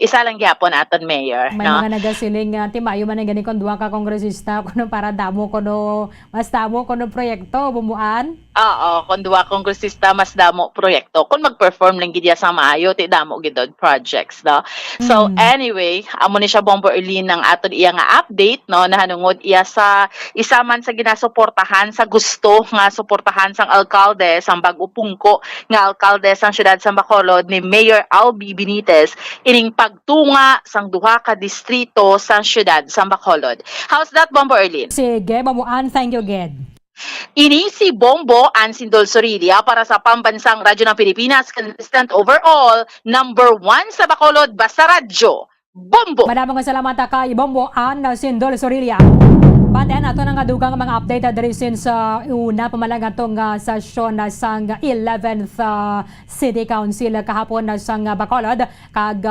Isa lang gyapon aton mayor, may no? mga nagasiling timayo man gani kon duha ka kongresista kuno para damo kuno mas damo kuno proyekto bumuan. Oo, kung duwa kongresista mas damo proyekto kung mag-perform lang gid sa maayo ti damo gid projects, no? So anyway, amo ni siya Bomberlin ng aton iya nga update, no, nahanungod iya sa isa man sa ginasuportahan sa gusto nga suportahan sang alkalde sang Bag-o Pungko nga alkalde sang siyudad sa Bacolod ni Mayor Albi Benitez ining pagtunga sang duha ka distrito sang siyudad sa Bacolod. How's that, Bomberlin? Sige, mamuan, thank you, Ged. Ini si Bombo Ansindol Sorilia para sa Pambansang Radyo ng Pilipinas, consistent overall, number 1 sa Bacolod, basta radyo, Bombo! Maraming salamat kay Bombo Ansindol Sorilia. Bantayan nato ng dugang mga update diri sa una pamalang atong session sang 11th City Council kahapon sang Bacolod kag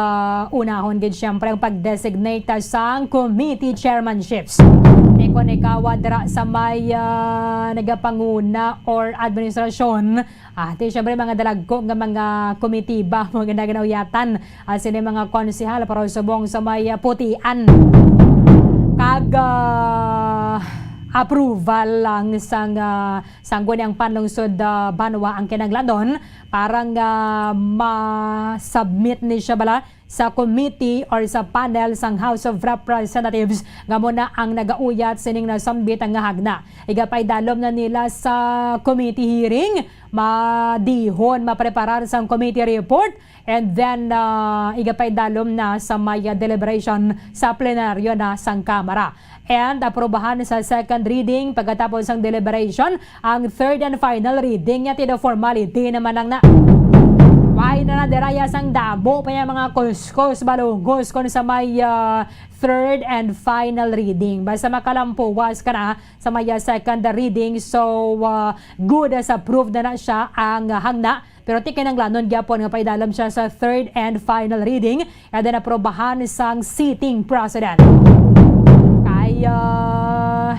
unahon gid syempre ang pag-designate sang committee chairmanships. Ikaw dira sa may nagapanguna or administrasyon ati syempre mga dalagko nga mga komitiba mga ginaganawyatan sila mga konsehal para subong sa may putian kag approval lang sangguni ang Panlungsod Banwa ang kinanglanon parang ma-submit ni siya bala sa committee or sa panel sang House of Representatives nga muna ang nagauyat sining nasambit ang hagna. Igapay dalom na nila sa committee hearing, madihon, mapreparar sang committee report, and then igapay dalom na sa may deliberation sa plenaryo na sang Kamara. And aprobahan sa second reading pagkatapos ng deliberation ang third and final reading niya tida formality naman lang na. Why na nadiraya sang dabo pa yung mga kuskos balugos kung sa may third and final reading. Basta makalampuwas ka na sa may second reading. So, good as approved na siya ang hangna. Pero tikin ang lanon gyapon nga paidalam siya sa third and final reading. And then aprobahan sang sitting president. Kaya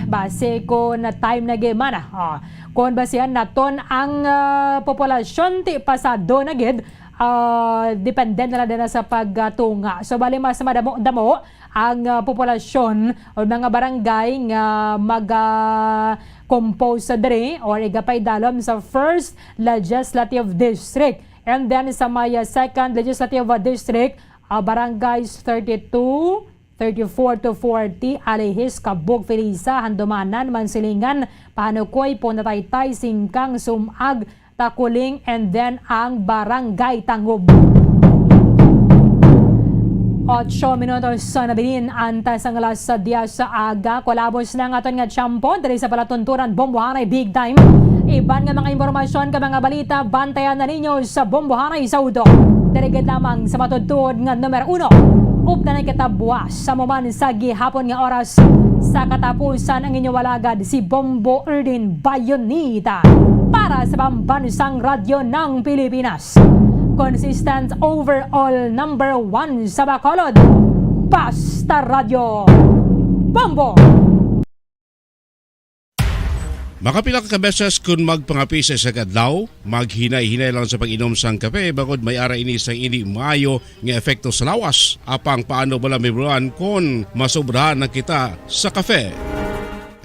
base ko na time na gimana. Kung basihan naton ang populasyon ti pasado na gid depende na din sa pagtunga. So bali mas madamo ang populasyon o mga barangay nga mag-compose sa diri or igapay dalom sa first legislative district. And then sa may second legislative district, barangays 32, 34 to 40, Alihis, Kabog, Felisa, Handumanan, Mansilingan, Panukoy, Punta Taytay, Singkang, Sumag, Takuling, and then ang Barangay Tangob. 8 minutos sa nabilin antas ang alas sa diya sa aga. Kolabos na nga aton nga tiyampo dali sa palatunturan Bombohanay Big Time. Iban nga mga impormasyon ka mga balita bantayan na ninyo sa Bombohanay Saudo. Dirigid lamang sa matudtod nga numero 1. Upna na kitabuas sa muman sa gihapon nga oras sa katapusan ang inyong walagad si Bombo Erdin Bayonita para sa Pambansang Radyo ng Pilipinas. Consistent overall number 1 sa Bacolod, Basta Radio Bombo! Makapila ka beses kung magpangapi sa kadlaw, maghinay-hinay lang sa pag-inom sang kape bakod may ara ini sang ini maayo nga epekto sa lawas. Apang paano bala mibruan kung masobrahan na kita sa kape.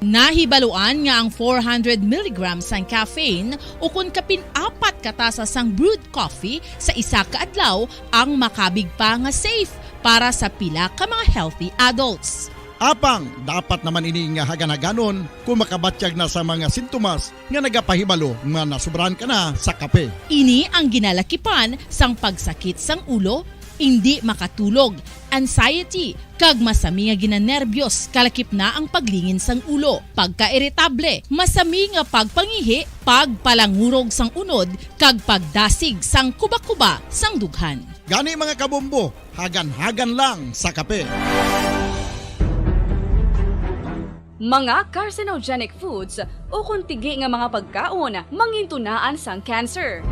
Nahibaluan nga ang 400 mg sang caffeine o kung kapin-4 katasa sang brewed coffee sa isa ka adlaw ang makabig pa nga safe para sa pila ka mga healthy adults. Apang, dapat naman ini nga haganaganon kung makabatyag na sa mga sintomas nga nagapahibalo nga nasubrahan ka na sa kape. Ini ang ginalakipan sang pagsakit sang ulo, hindi makatulog, anxiety, kag masami nga ginanerbiyos, kalakip na ang paglingin sang ulo, pagka-irritable, masami nga pagpangihi, pagpalangurog sang unod, kag pagdasig sang kuba-kuba sang dughan. Gani mga kabombo, hagan-hagan lang sa kape. Mga carcinogenic foods o kuntigi nga mga pagkaon mangintunaan sang cancer.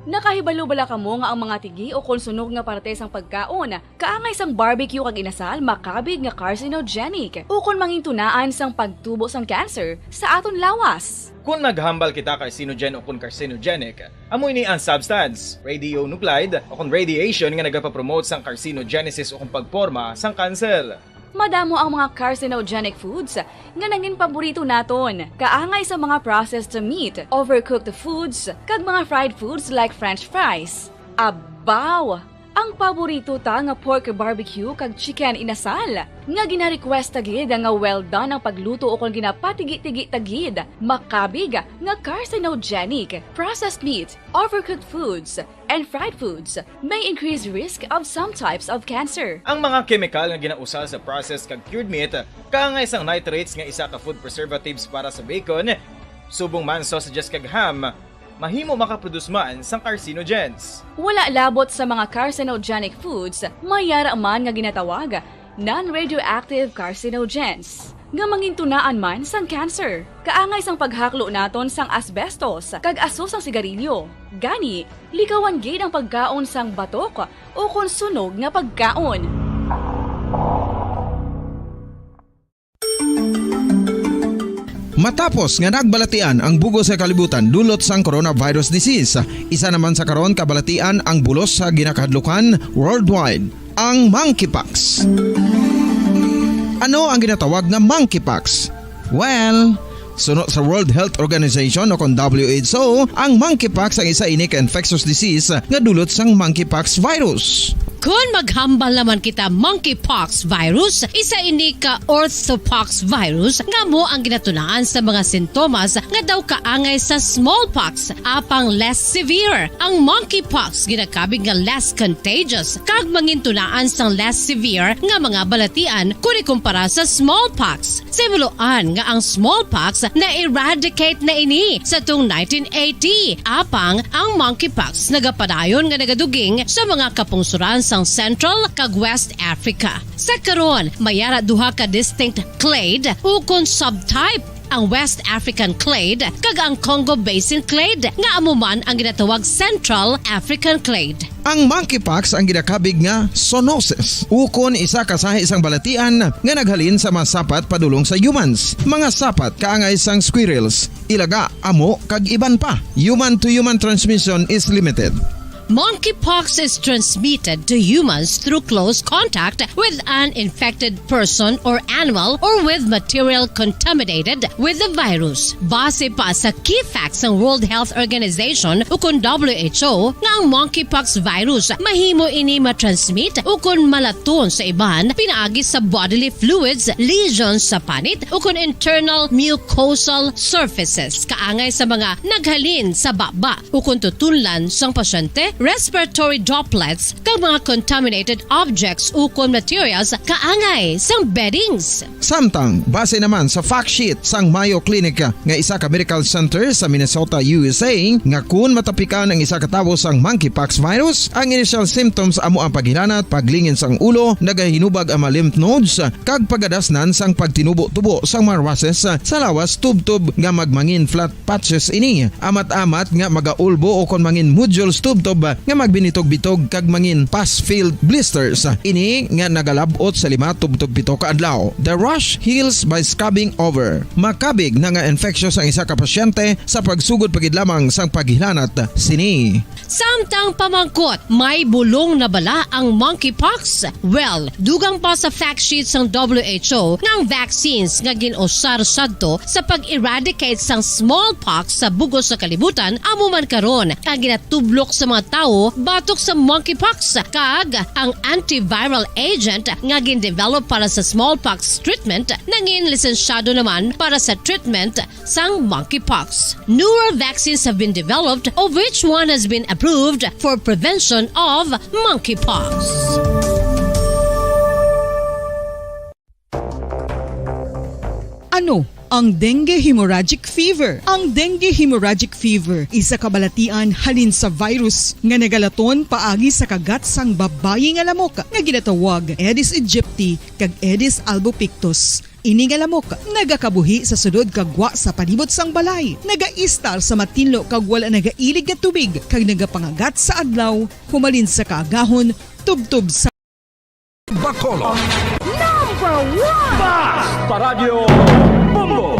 Nakahibalo bala kamo nga ang mga tigi o konsunog nga parte sang pagkaon kaangay sang barbecue kag inasal makabig nga carcinogenic o kon mangintunaan sang pagtubo sang cancer sa aton lawas. Kung naghambal kita carcinogen o kung carcinogenic, amoy ni ang substance, radionuclide o kung radiation nga nagapapromote sang carcinogenesis o kung pagporma sang cancer. Madamo ang mga carcinogenic foods nga nangin paborito naton. Kaangay sa mga processed meat, overcooked foods, kag mga fried foods like french fries. Abaw! Ang paborito ta nga pork barbecue kag chicken inasal. Nga gina-request tagid nga well done ang pagluto o kung ginapatigi-tigi-tagid. Makabig nga carcinogenic, processed meat, overcooked foods, and fried foods may increase risk of some types of cancer. Ang mga chemical nga ginausal sa processed kag cured meat, kaangay sang nitrates nga isa ka food preservatives para sa bacon, subong man sausages kag ham, mahimo makaproduce man sang carcinogens. Wala labot sa mga carcinogenic foods, mayara man nga ginatawag non-radioactive carcinogens nga mangintunaan man sang cancer. Kaangay sang paghaklo naton sang asbestos kag aso sang sigarilyo. Gani, likawan gid ang pagkaon sang batok o konsunog nga pagkaon. Matapos nga nagbalatian ang bugo sa kalibutan dulot sang coronavirus disease, isa naman sa karon kabalatian ang bulos sa ginakahadlukan worldwide, ang monkeypox. Ano ang ginatawag na monkeypox? Well, sunod sa World Health Organization o kung WHO, ang monkeypox ang isa ini ka infectious disease nga dulot sang monkeypox virus. Kung maghambal naman kita monkeypox virus, isa ini ka orthopox virus nga mo ang ginatunaan sa mga sintomas nga daw kaangay sa smallpox apang less severe. Ang monkeypox ginakabig nga less contagious kag mangintunaan sang less severe nga mga balatian kung ikumpara sa smallpox. Simuloan nga ang smallpox na eradicate na ini sa tung 1980 apang ang monkeypox nagapadayon nga nagaduging sa mga kapungsuran sang Central kag West Africa. Sa karon, mayara duha ka distinct clade o kung subtype ang West African clade kag ang Congo Basin clade nga amuman ang ginatawag Central African clade. Ang monkeypox ang ginakabig nga zoonosis. Ukon isa kasahi isang balatian nga naghalin sa mga sapat padulong sa humans. Mga sapat kaangay sang squirrels, ilaga, amo kag iban pa. Human-to-human transmission is limited. Monkeypox is transmitted to humans through close contact with an infected person or animal or with material contaminated with the virus. Base pa sa key facts ng World Health Organization o kung WHO nga ang monkeypox virus mahimo ini matransmit o kung malaton sa iban pinaagi sa bodily fluids, lesions sa panit o kung internal mucosal surfaces kaangay sa mga naghalin sa baba o kung tutunlan sang pasyente, respiratory droplets kag mga contaminated objects ukon materials kaangay sang beddings. Samtang, base naman sa fact sheet sang Mayo Clinic nga isa ka medical center sa Minnesota, USA, nga kun matapikan ang isa ka tawo sang monkeypox virus, ang initial symptoms amo ang paghinanat, paglingin sang ulo, nagahinubag ang mga lymph nodes, kag pagadasnan sang pagtinubo-tubo sang mga rashes sa lawas tub-tub nga magmangin flat patches ini. Amat-amat nga magaulbo o kon mangin nodules tub-tub nga magbinitog-bitog kag mangin pus-filled blisters. Ini nga nagalabot sa 5 tub-tub 7 ka adlaw. The rash heals by scabbing over. Makabig na nga infectious ang isa ka pasyente sa pagsugod pagid lamang sang paghilanat sini. Samtang pamangkot, may bulong na bala ang monkeypox? Well, dugang pa sa fact sheet sang WHO nga ang vaccines nga ginusar sadto sa pag-eradicate sang smallpox sa bugos sa kalibutan amo man karon ang ginatublok sa mga tao batok sa monkeypox kag ang antiviral agent nga gin-develop para sa smallpox treatment nangin lisensyado naman para sa treatment sang monkeypox. Newer vaccines have been developed of which one has been approved for prevention of monkeypox. Ano ang dengue hemorrhagic fever? Ang dengue hemorrhagic fever isa kabalatian halin sa virus nga nagalaton paagi sa kagat sang babayi nga lamok nga ginatawag Aedes aegypti kag Aedes albopictus. Ini nga lamok nagakabuhi sa sudod kagwa sa palibot sang balay, nagaistar sa matinlo kag wala nagailig nga tubig kag nagapangagat sa adlaw, humalin sa kaagahon, tubtub sa Bacolod. Number 1 Basta Radio Bombo.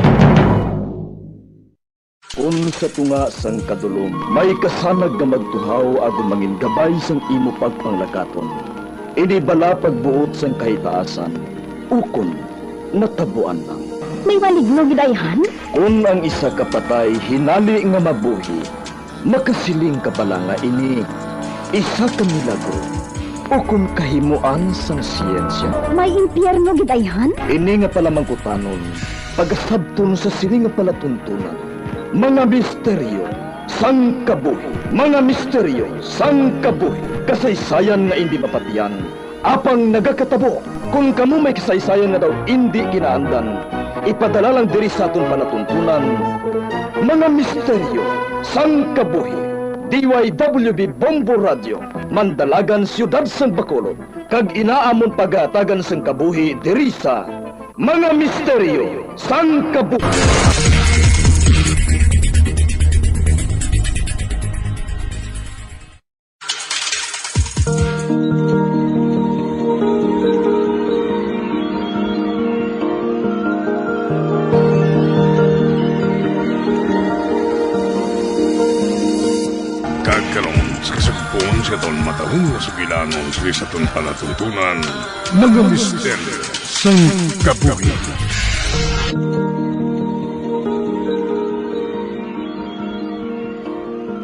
Sa tunga sang kadulom, may kasanag nga magtuhaw agon mangin gabay sang imo pagpanglakaton. Ini bala pagbuot sang kahitaasan, ukon natabuan lang. May maligno gidayhan? Kung ang isa ka patay hinali nga mabuhi, makasiling ka pala nga ini isa ka milagro o kung kahimuan sang siyensya. May impyerno gidayhan? Ini nga pala mangkutanon, pagasabton sa siling nga palatuntunan. Mga misteryo sang kabuhi, mga misteryo sang kabuhi, kasaysayan nga hindi mapatiyan. Apang nagakatabo, kung kamo may kasaysayan nga daw hindi ginaandan, ipadala lang diri sa aton palatuntunan. Mga misteryo sang kabuhi, DYWB Bombo Radio, Mandalagan, Siyudad San Bacolod, kag inaamon pagatagan sang kabuhi diri sa Mga Misteryo sang Kabuhi. Kagkaroon sa kasagpon sa taon matahong na sugilanon sa taon palatuntunan, mga misteryo sang kabuhi.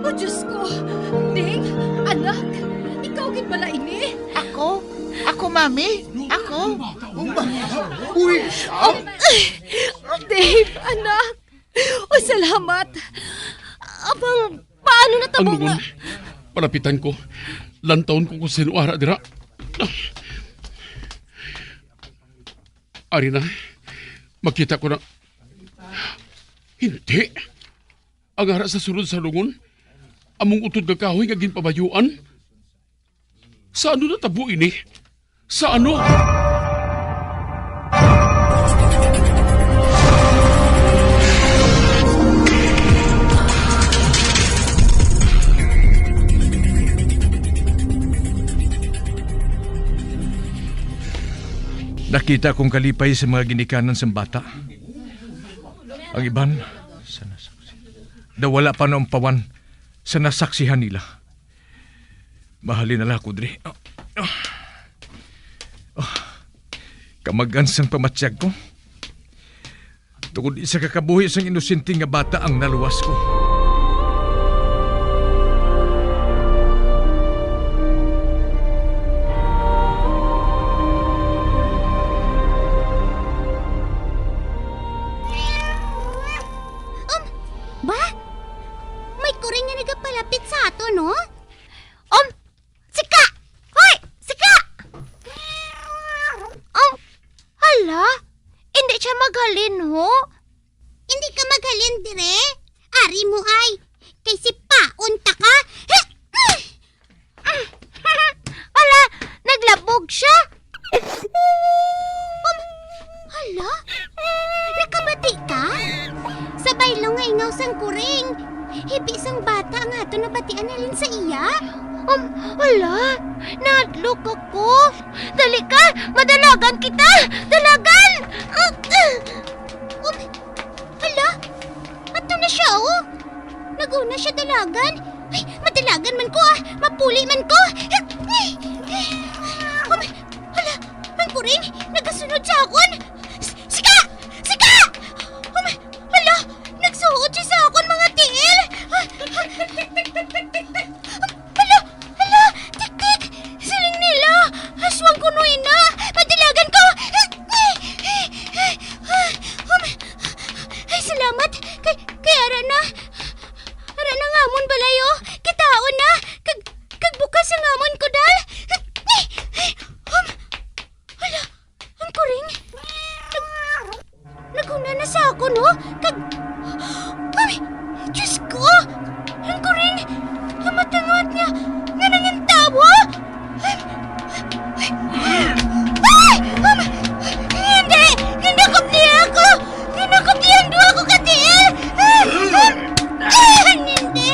Oh, Diyos ko! Ding, anak, ikaw gid pala ini? Ako, mami? Ako? Uy! Oh, Dave, anak! Oh, salamat! Abang, paano natabo Ang lungon, palapitan ko. Lantaon ko kung sinuara dira. Ari na, makita ko na. Hindi. Ang ara sa sulod sa lungon, among utod nga kahoy nga ginpabayuan. Sa ano natabo ini? Sa ano? Nakita kong kalipay sa mga ginikanan sa bata. Ang iban, sa nasaksi. Wala pa noong pawan sa nasaksihan nila. Mahalin nala ko, Dre. Kamagansang pamatsyag ko. Tungod isa kakabuhi sang inusinting nga bata ang naluwas ko. Hindi siya maghalin, ho? Hindi ka maghalin, dire? Ari mo ay. Kay si Paon ta ka. Ala, naglabog siya. Hala, nakabati ka? Sabay lang nga ingaw sang kuring. Hibi sang bata nga ito nabatian na rin sa iya. Hala, nadlok ako. Dali ka, madalagan kita. Dalagan! Hala, ato na siya, oh. Naguna siya dalagan. Ay, madalagan man ko, ah. Mapuli man ko. Hala, ang kuring, nagasunod sa akon. Sika! Sika! Hala, nagsuod siya sa akon, mga tiil. Hala, tik-tik. Siling nila. Aswang kunoy na. Madalagan ko. Ay, salamat. Kay ara na. Ara na ngamon balayo. Kitaon na. Kagbukas ang ngamon ko dal. Hala, ang kuring. Naguna na sa ako, no? Ay, Diyos ko. Ang kuring. Ang matangat niya. Nga nanging tawa. Hindi! Ginakop niya ako! Ginakop niya ang duwa ko katiil! Hindi!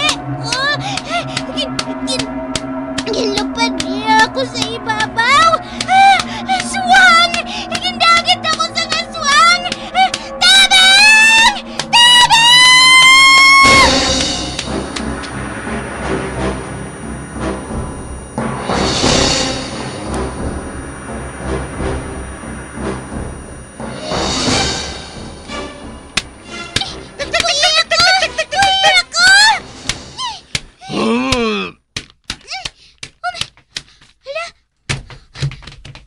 Ginlupad niya ako sa ibabaw! Aswang! Gindagit ako sa aswang! Tabang! Tabang!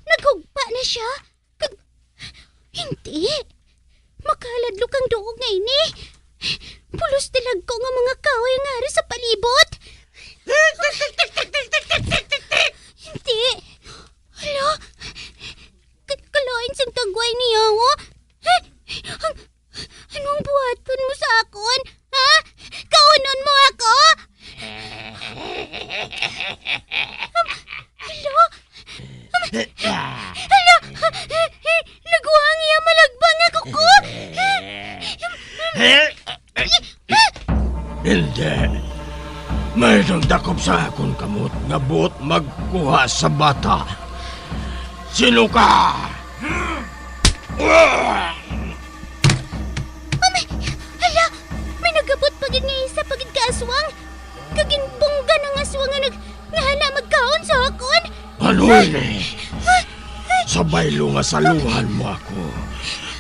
Naghugpa na siya? Hindi. Makaladlok ang duog nga ini. Pulos tilag ko nga mga kahoy nga ari sa palibot. Hindi. Hala. Kalain sang tagway niya, ho? Anong buhaton mo sa akon? Ha? Kaunon mo ako? Hala. Hala. Naguhang iya malagbang ako ko. Hindi. May nagdakop sa akong kamot nga buot magkuha sa bata. Sino ka? Hala. May nagabot pagid nga isa pagid ka aswang. Kaginbungga ng aswang nga hala magkaon sa akon. Ano ini? Sabay nga saluhan mo ako.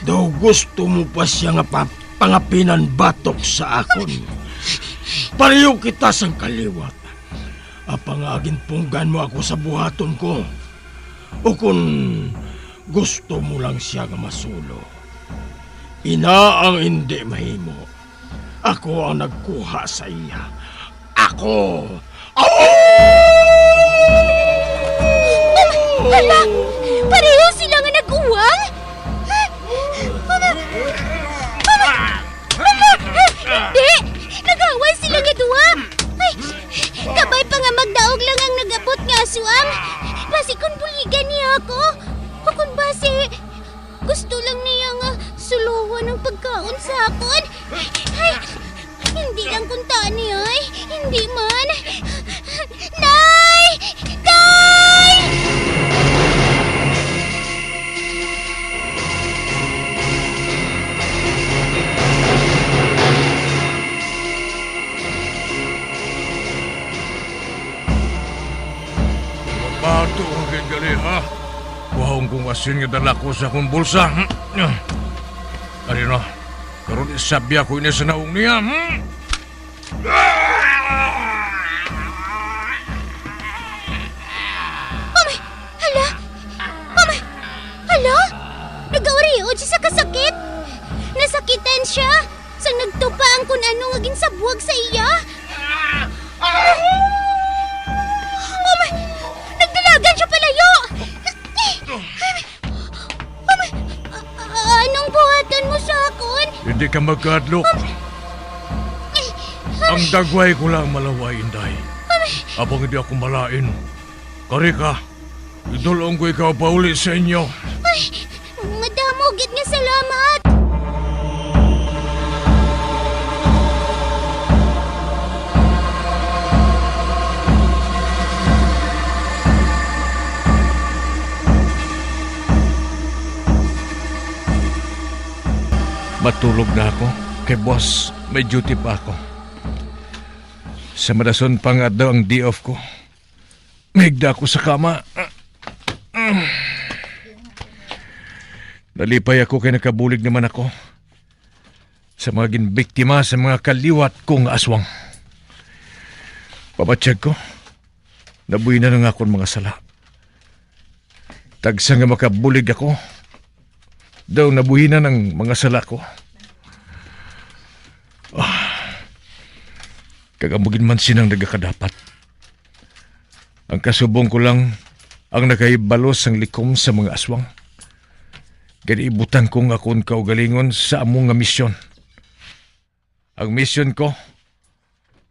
Daw gusto mo pa siya nga pangapinan batok sa akon. Pariyo kita sang kaliwat. Apangagin punggan mo ako sa buhaton ko. O kung gusto mo lang siya nga masulo. Ina ang hindi mahimo. Ako ang nagkuha sa iya. Ako! Hala! Pareho sila nga nag-uwang? Hindi! Nag-away sila nga duwa! Ay, kabay pa nga magdaog lang ang nagabot nga aswang! Basi kung buligan niya ako! O kung basi, gusto lang niya nga suluhan ng pagkaon sa akon! Ay, hindi lang kuntaan niya ay! Hindi man! Nay! Nay! Bato ang gali ha. Wahong kong asin nga dala ko sa akong bulsa. Ano na? Karoon isabya ko ini sa naong niya. Hala! Hala! Nag-auriod siya sa kasakit! Nasakitan siya! Sa nagtupaan kung ano nga ginsabuag sa iya! Nagdalagan siya palayo! Anong Hindi ka magkadlok. Ang dagway ko lang malaway, Inday. Abang hindi ako malain. Kari ka, idulong ko ikaw pauli sa inyo. Ay, madamo gid nga salamat. Matulog na ako. Kay boss, may duty pa ako. Sa madason pa nga daw ang day off ko. Mahigda ako sa kama. Nalipay ako kay nakabulig naman ako sa mga ginbiktima sa mga kaliwat kong aswang. Pabatsyag ko, nabuhi na nga akong mga sala. Tagsa nga makabulig ako, daw nabuhi na ng mga sala ko. Kagamugin man sinang nagakadapat. Ang kasubong ko lang ang nakaibalos ang likom sa mga aswang. Ganiibutan kong akong kaugalingon sa among nga misyon. Ang misyon ko,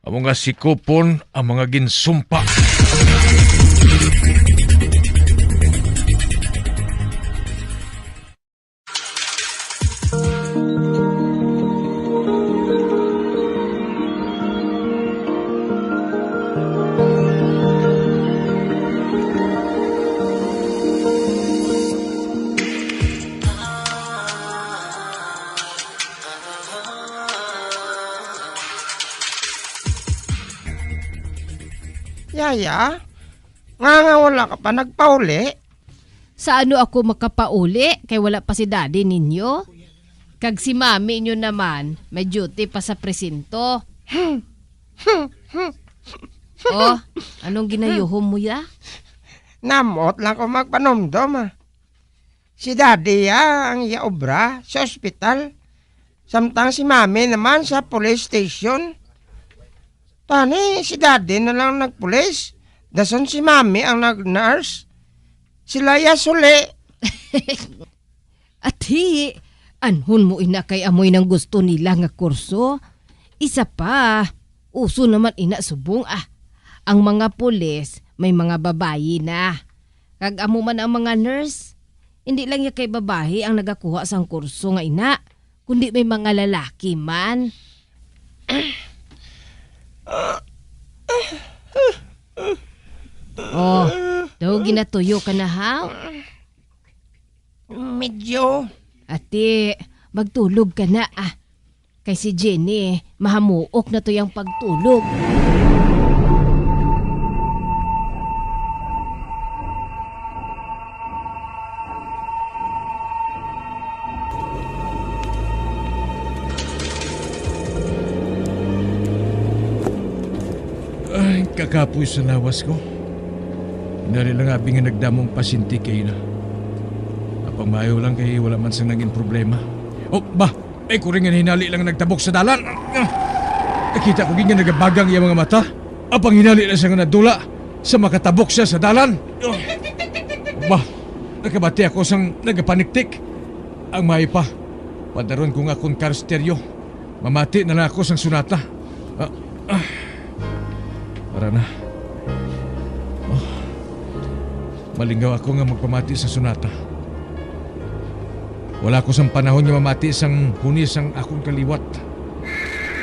ang mga sikupon ang mga ginsumpa. Yaya, nga wala ka pa nagpauli? Sa ano ako makapauli kay wala pa si daddy ninyo? Kag si mami nyo naman, may duty pa sa presinto. Oh, anong ginayuhom mo ya? Namot lang ko magpanomdom. Si daddy ang yaobra sa ospital. Samtang si mami naman sa police station. Tani, si daddy na lang nagpulis. Dason si mami ang nag-nurse. Sila ya suli. Ati, anhon mo ina kay amoy ng gusto nila nga kurso. Isa pa, uso naman ina subong Ang mga pulis may mga babayi na. Kag amo man ang mga nurse. Hindi lang ya kay babae ang nagakuha sang kurso nga ina, kundi may mga lalaki man. Oh, daw ginatuyo ka na ha? Medyo. Ate, magtulog ka na Kay si Jenny, mahamuok na to yung pagtulog. Ay, kakapoy sa lawas ko. Hinari lang abing nga nagdamong pasinti kayo na. Apang mayo lang kay wala man sang naging problema. Oh, ba? Ay, kuring nga hinali lang nagtabok sa dalan. Nakita ko nga nagabagang iya mga mata. Apang hinali na siya nga nadula sa makatabok siya sa dalan. Ba? Nakabati ako sang nagapaniktik. Ang mayo pa. Padaron ko nga akong car stereo. Mamati na lang ako sang sunata. Para na. Malingaw ako nga magpamati sa sunata. Wala ko sang panahon nga mamati sang hunis ang akong kaliwat.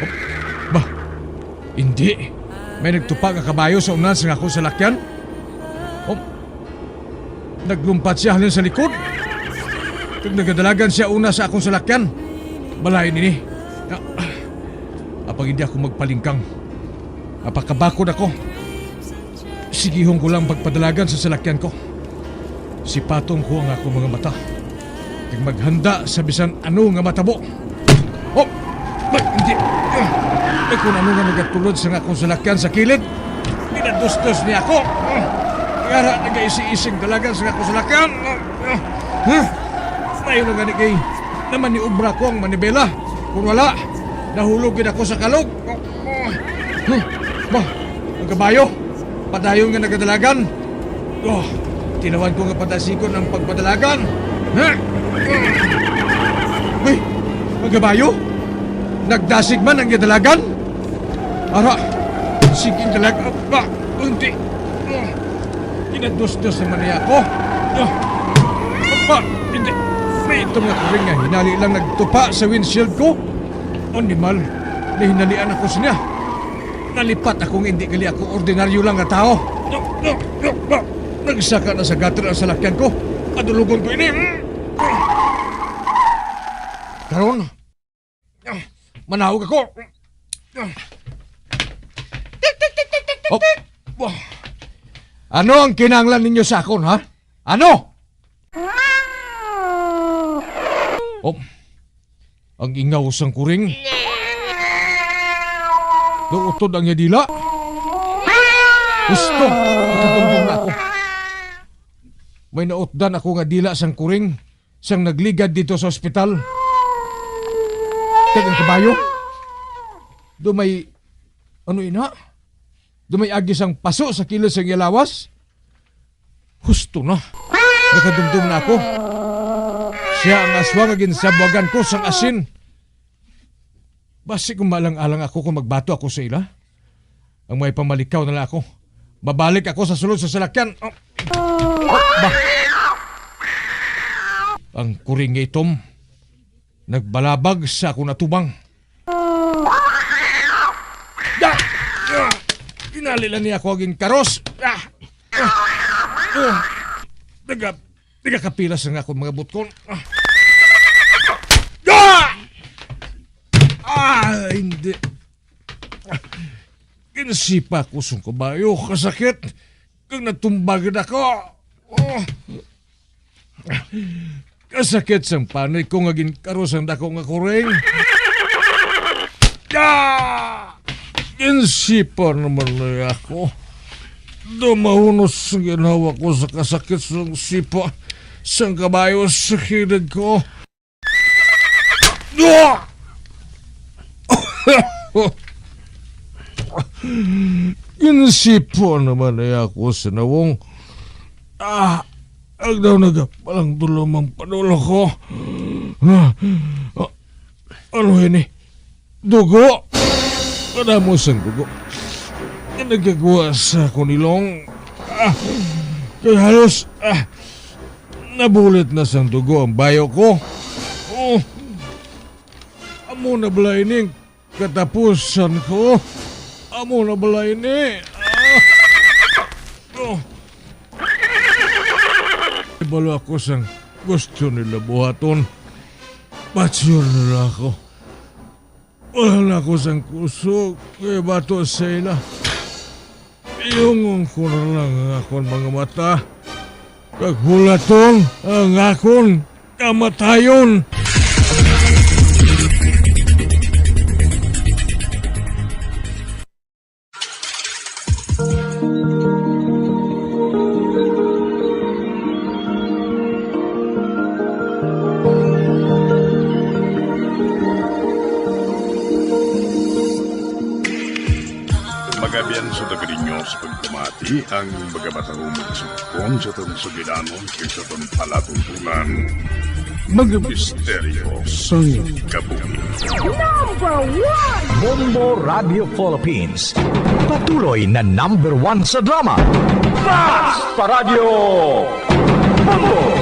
Oh, ba? Hindi. May nagtupa nga kabayo sa unan sang akong salakyan. Oh, naglumpat siya halin sa likod. Kag nagadalagan siya una sa akong salakyan. Balayin ini. Apang hindi ako magpalingkang. Apakabakod ako. Sigihong ko lang pagpadalagan sa salakyan ko. Sipatong ko ang ako mga mata. Kag maghanda sa bisan ano nga matabo. Oh! Hindi! Kung ano nga nagatulod sa akong salakyan sa kilid, pinadustos niya ako. Kaya nag-iisi-ising dalagan sa akong salakyan. Mayon nga ni kay naman ni ubra ko ang manibela. Kung wala, nahulogin ako sa kalog. Bah, ang kabayo, padayon nga nagadalagan. Oh, tinawan ko nga padasikon ang pagpadalagan. Uy, Mga bayo? Nagdasig man ang gidalagan? Ara, sige dalaga ba? Hindi. Inados-dos naman niya ako. Ba, hindi. May itong nakuring nga hinali lang nagtupa sa windshield ko. Animal, nahinalian ako sa niya. Nalipat akong hindi gali ako ordinaryo lang na tao. Nagsaka na sa gutter ang salakyan ko. Adulugon ko ini. Karon, manawag ako. Oh. Ano ang kinanglan ninyo sa akon, ha? Ano? Oh, ang ingaw sang kuring. Doutod ang yadila. Gusto, nakatumbong na ako. May nautdan ako nga dila sang kuring sang nagligad dito sa ospital. Tagang kabayo. Dumay, ano ina? Dumay agis ang paso sa kilos ang yalawas. Gusto na. Nakadumdum na ako. Siya ang aswang agin sa buwagan ko sang asin. Basi kung malang-alang ako kung magbato ako sa ila. Ang may pamalikaw na lang ako. Babalik ako sa sulod sa salakyan. Ba? Ang kuring nga itom. Nagbalabag sa ako natubang. Inalilan niya ako aging karos. Nagakapilas na nga ako mga butkon. Hindi. Kinasipa ko sung kabayo. Kasakit. Kung natumbagin ako. Kasakit sang panay ko nga ginkaros ang dako nga kuring. Kinasipa naman na ako. Dumahunos ang ginawa ko sa kasakit sang sipa sang kabayo sa kilid ko. Kinasipa naman na ako sa nawong. Ang daw nagapalang dulomang panulo ko. Ano yun eh? Dugo? Ano mo sang dugo? Nagagawa sa kunilong. Kaya halos nabulit na sang dugo ang bayo ko. Amo na balay ning katapusan ko. Amo na balay ni. Ibalo ako sang gusto nila buhaton. Mature nila ako. Wala na ako sang kusog. Kaya bato sa ila. Iyong ko na lang ang akong mga mata. Kaghulaton ang akong kamatayon. Magabian sa dagarinyo sa pagpamati ang magabatahong magsukon sa tansugilanon kaysa itong palatuntunan. Mga misteryo sa kabuhi. Number 1! Bombo Radio Philippines. Patuloy na number 1 sa drama. Basta Radio Bombo!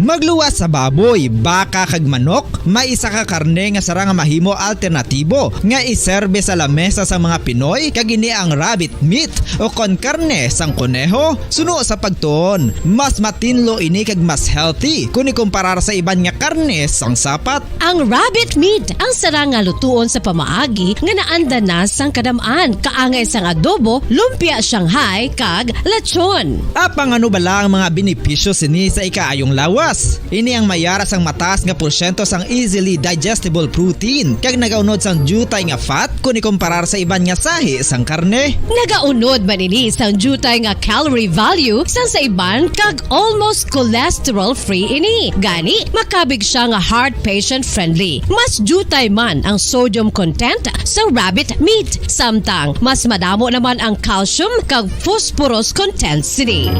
Magluwas sa baboy, baka kag manok, may isa ka karne nga sarang mahimo alternatibo nga iserbe sa lamesa sa mga Pinoy kag ini ang rabbit meat o kon karne sang kuneho. Suno sa pagtuon, mas matinlo ini kag mas healthy kung ikumparar sa iban nga karne sang sapat. Ang rabbit meat ang sarang nga lutuon sa pamaagi nga naanda na sang kadamaan, kaangay sang adobo, lumpia Shanghai kag lechon. Apang ano bala ang mga benepisyo sini sa ikaayong lawas? Ini ang mayara sang mataas nga porsyento sang easily digestible protein kag nagaunod sang jutay nga fat kung ikumparar sa iban nga sahi sang karne. Nagaunod man ini sang jutay nga calorie value sang sa iban kag almost cholesterol free ini. Gani makabig siya nga heart patient friendly. Mas jutay man ang sodium content sa rabbit meat, samtang mas madamo naman ang calcium kag phosphorus content sini.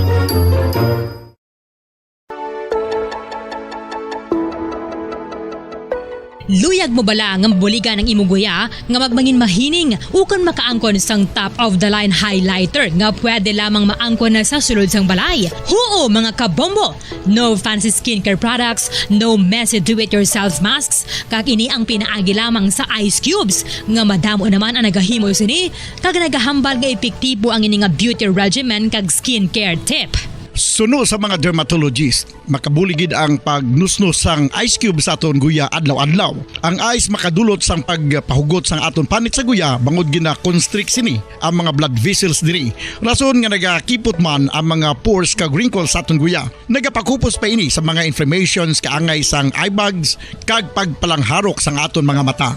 Luyag mo bala nga buligan ng imuguya nga magmangin mahining ukon makaangkon sang top of the line highlighter nga pwede lamang maangkon na sa sulod sang balay. Huo mga kabombo! No fancy skincare products, no messy do-it-yourself masks, kag ini ang pinaagi lamang sa ice cubes nga madamo naman ang nagahimo sini kag nagahambal nga epektibo ang ini nga beauty regimen kag skincare tip. Suno sa mga dermatologist, makabuligid ang pagnusnos sang ice cube sa aton guya adlaw-adlaw. Ang ice makadulot sang pagpahugot sang aton panit sa guya bangod gina-constrict sini ang mga blood vessels diri. Rason nga nagakipot man ang mga pores kag wrinkles sa aton guya. Nagapakupos pa ini sa mga inflammations kaangay sang eye bags kag pagpalangharok sang aton mga mata.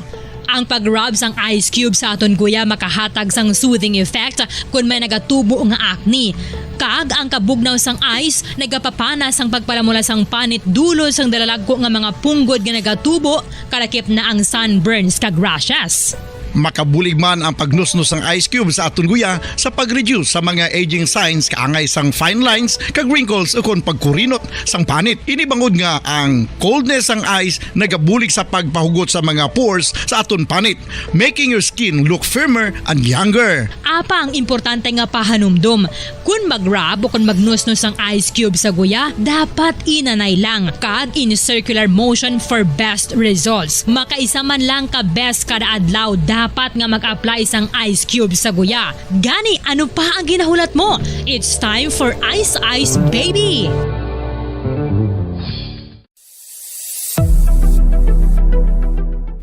Ang pag-rub sang ice cube sa aton guya makahatag sang soothing effect kung may nagatubo nga acne. Kag ang kabugnaw sang ice nagapapana sang pagpalamula sang panit dulo sang dalalagko nga mga punggod nga nagatubo kalakip na ang sunburns kag rashes. Makabulig man ang pagnusnos ng ice cube sa aton guya sa pag-reduce sa mga aging signs kaangay sang fine lines kag wrinkles ukon pagkurinot sang panit. Ini bangod nga ang coldness sang ice nagabulig sa pagpahugot sa mga pores sa aton panit, making your skin look firmer and younger. Apa ang importante nga pahanumdum, kung mag-rub o kung magnusnos ang ice cube sa guya, dapat inanay lang kag in circular motion for best results. Makaisa man lang ka best kada adlaw dapat nga mag-apply sang ice cube sa guya. Gani, ano pa ang ginahulat mo? It's time for Ice Ice Baby!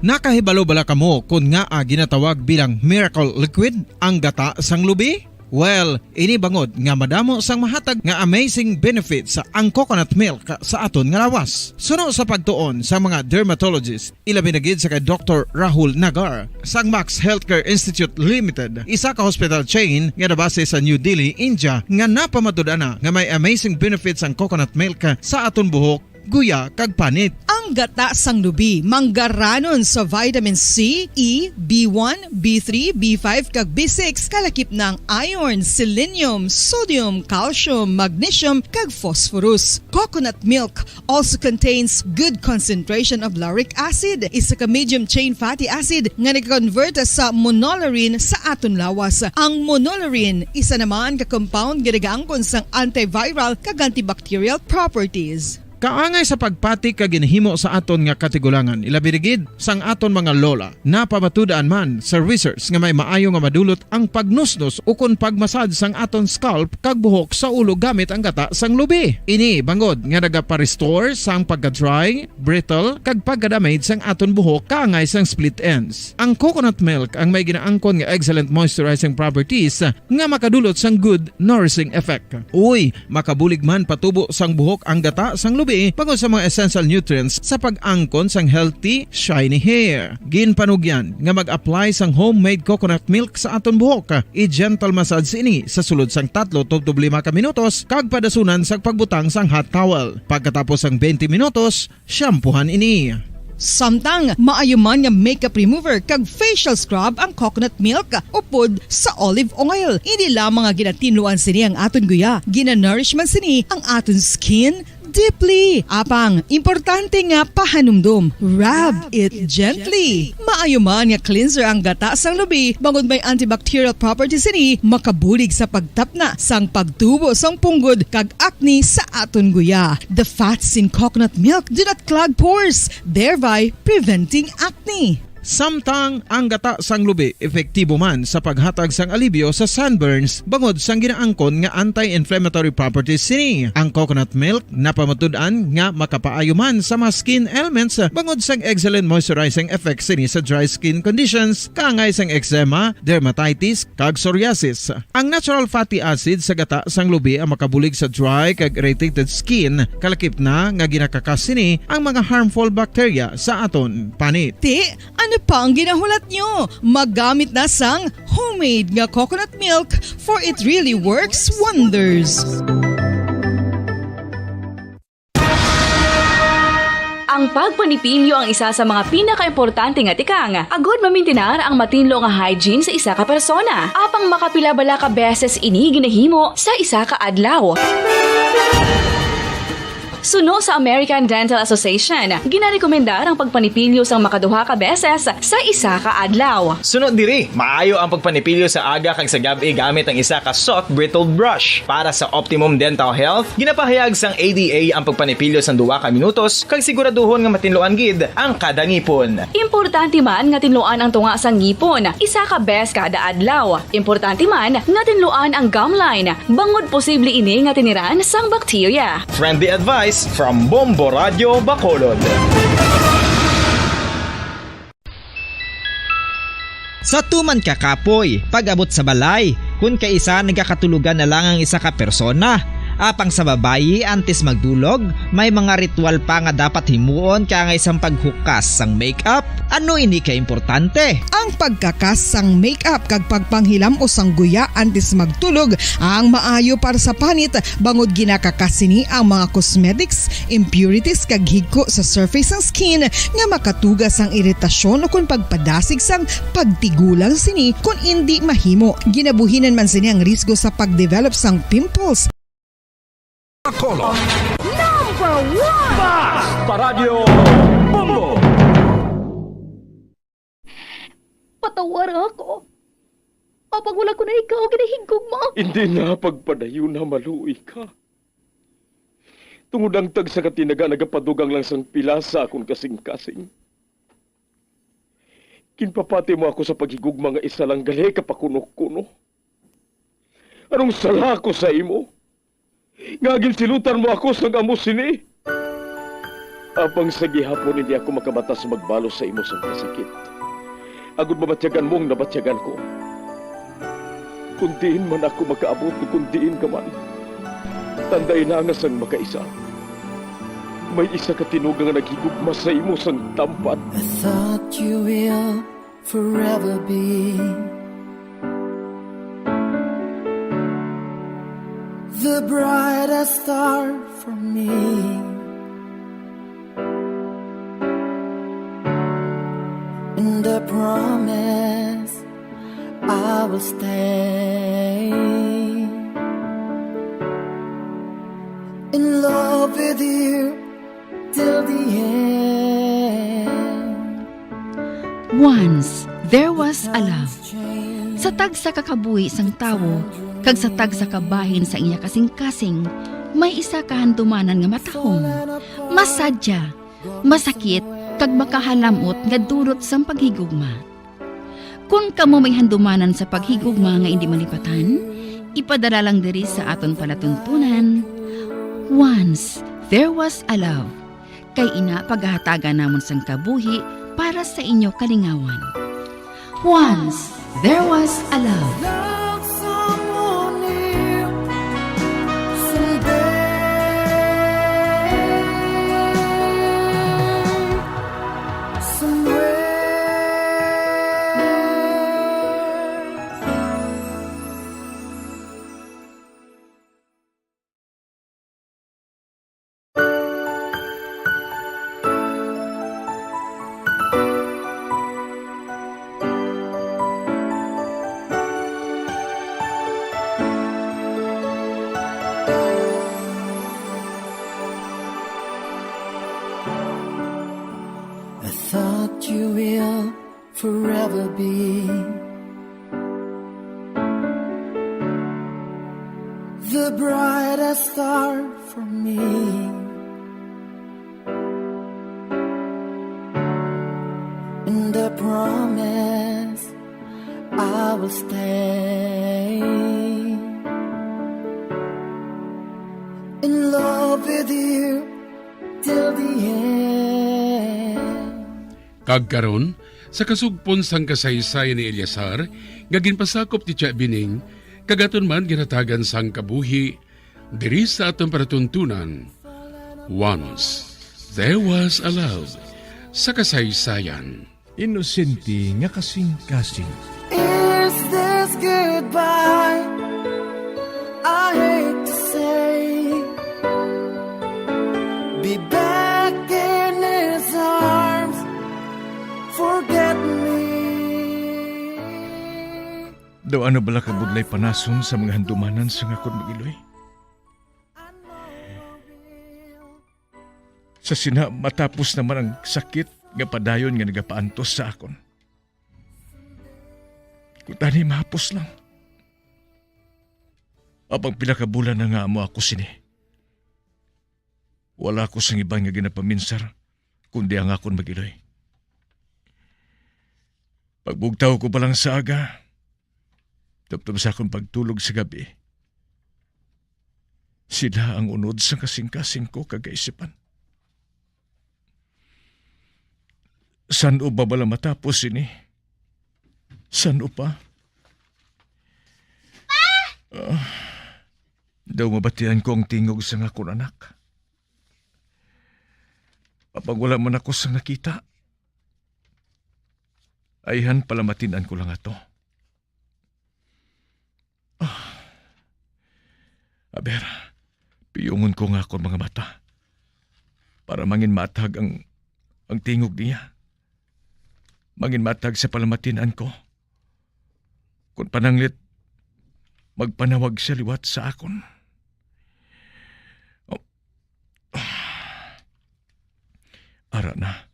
Nakahibalo bala kamo kung nga ginatawag bilang miracle liquid ang gata sang lubi? Well, ini bangod nga madamo sang mahatag nga amazing benefits sa ang coconut milk sa aton nga lawas. Suno sa pagtuon sa mga dermatologist, ilabi na gid sa kay Dr. Rahul Nagar sang Max Healthcare Institute Limited, isa ka hospital chain nga nabase sa New Delhi, India, nga napamatud-ana nga may amazing benefits ang coconut milk sa aton buhok, guya kag panit. Ang gata sang lubi manggaranon sa vitamin C, E, B1, B3, B5 kag B6 kalakip ng iron, selenium, sodium, calcium, magnesium kag phosphorus. Coconut milk also contains good concentration of lauric acid, isa ka medium chain fatty acid nga nag-convert sa monolarin sa aton lawas. Ang monolarin isa naman ka compound nga nagaangkon sang antiviral kag antibacterial properties. Kaangay sa pagpati ka ginhimo sa aton nga katigulangan, ilabirigid sang aton mga lola na pamatudaan man sa research nga may maayo nga madulot ang pagnusnos ukon pagmasad sang aton scalp kag buhok sa ulo gamit ang gata sang lubi. Ini bangod nga nagapa-restore sang pagka-dry, brittle kag pagka-damage sang aton buhok kaangay sang split ends. Ang coconut milk ang may ginaangkon nga excellent moisturizing properties nga makadulot sang good nourishing effect. Uy, makabulig man patubo sang buhok ang gata sang lubi pagod sa mga essential nutrients sa pag-angkon sang healthy, shiny hair. Ginpanugyan nga mag-apply sang homemade coconut milk sa aton buhok. I-gentle massage ini sa sulod sang 3 to 5 ka minutos kag padasunan sa pagbutang sang hot towel. Pagkatapos sang 20 minutos, shampoohan ini. Samtang maayuman nga makeup remover kag facial scrub ang coconut milk upod sa olive oil. Hindi lamang nga ginatinluan sini ang aton guya, gina-nourishman sini ang aton skin deeply. Apang, importante nga pahanumdum. Rub it gently. Maayuman nga cleanser ang gata sang lubi bangod may antibacterial properties ini makabulig sa pagtapna sang pagtubo sang punggod kag acne sa aton guya. The fats in coconut milk do not clog pores, thereby preventing acne. Samtang ang gata sang lubi epektibo man sa paghatag sang alibyo sa sunburns bangod sang ginaangkon nga anti-inflammatory properties sini. Ang coconut milk napamatud-an nga makapaayo man sa mga skin ailments bangod sang excellent moisturizing effects sini sa dry skin conditions kaangay sang eczema, dermatitis kag psoriasis. Ang natural fatty acid sa gata sang lubi ang makabulig sa dry kag irritated skin kalakip na nga ginakakas sini ang mga harmful bacteria sa aton panit. Ano pa ang ginahulat nyo? Maggamit na sang homemade nga coconut milk for it really works wonders. Ang pagpanipilyo ang isa sa mga pinaka-importante nga tikang. Agod mamintinar ang matinlo nga hygiene sa isa ka persona. Apang makapila bala ka beses ini ginahimo sa isa ka adlaw. Suno sa American Dental Association, ginarekomendar ang pagpanipilyo sang makaduha ka beses sa isa ka adlaw. Sunod diri, maayo ang pagpanipilyo sa aga kag sa gabi gamit ang isa ka soft brittled brush. Para sa optimum dental health, ginapahayag sang ADA ang pagpanipilyo sa 2 ka minutos kag siguraduhon nga matinluan gid ang kada ngipon. Importante man nga tinluan ang tunga sa ngipon, isa ka bes kada adlaw. Importante man nga tinluan ang gum line, bangod posible ini nga tiniran sang bakterya. Friendly advice from Bombo Radio Bacolod. Sa tuman ka kapoy, pag-abot sa balay, kung kaisa nagkakatulugan na lang ang isa ka persona. Apang sa babayi antes magdulog, may mga ritual pa nga dapat himuon kaya nga isang paghukas sang makeup. Ano ini ka importante? Ang pagkakas sang makeup kag pagpanghilam o sang guya antes magtulog ang maayo para sa panit bangod ginakakas sini ang mga cosmetics, impurities kag higko sa surface ng skin nga makatugas ang iritasyon o kung pagpadasig sang pagtigulang sini kung hindi mahimo. Ginabuhinan man sini ang risgo sa pagdevelop sang pimples. Bacolod. Number 1! Basta Radio Bombo! Patawar ako. Apag wala ko na ikaw, ginahigog mo. Hindi na pagpadayo na maluoy ka. Tungod ang tag sa katinaga nagapadugang lang sang pila sa akong kasing-kasing. Kinpapati mo ako sa paghigugma nga isa lang gali kapakuno-kuno. Anong sala ko sa imo? Ngagin silutan mo ako sa amos sini. Apang sa gihapon hindi ako makabatas magbalos sa imo sa kasakit. Agud mabatyagan mong nabatyagan ko. Kundiin man ako makaabot, kundiin ka man. Tanday na nga sang makaisa. May isa ka tinuga nga naghigugma sa imo sang tampat. I thought you will forever be the brightest star for me. And I promise I will stay in love with you till the end. Once, there was a love. Sa tag sa kakabuhi sang tawo, kag sa tag sa kabahin sa iya kasing-kasing, may isa kahandumanan nga matahong. Masadya, masakit, kag makahalamot nga dulot sang paghigugma. Kung kamo may handumanan sa paghigugma nga hindi malipatan, ipadala lang diri sa aton palatuntunan. Once, there was a love. Kay ina paghahatagan namon sang kabuhi para sa inyo kalingawan. Once, there was a love. Love someone new someday. Somewhere. I thought you will forever be the brightest star for me. And I promise I will stay in love with you till the end. Kagkaron, sa kasugpon sang kasaysayan ni Eliasar, nga ginpasakop ti Tia Bining, kagaton man ginatagan sang kabuhi, diri sa atong paratuntunan. Once, there was a love sa kasaysayan. Inosente nga kasing-kasing. Is this goodbye? I hate to say. Be back in his arms. Forget me. Daw ano bala kabudlay panason sa mga handumanan sa ngakon magiloy? Sa sina matapos naman ang sakit nga padayon nga nagapaantos sa akon. Kung tani mahapos lang. Apang pinakabulan na nga mo ako sini. Wala ko sang ibang nga ginapaminsar kundi ang akon magiloy. Pagbugtaw ko pa lang sa aga, tapos sa akong pagtulog sa gabi, sila ang unod sa kasing-kasing ko kagaisipan. San o ba bala matapos ini? San o pa? Daw mabatian ko ang tingog sa akong anak. Kapag wala man ako sa nakita, ayhan palamatinan ko lang ato. Aber, piyungon ko nga ako mga mata para mangin matag ang tingog niya. Mangin matag sa palamatinan ko. Kung pananglit, magpanawag siya liwat sa akon. Ara na.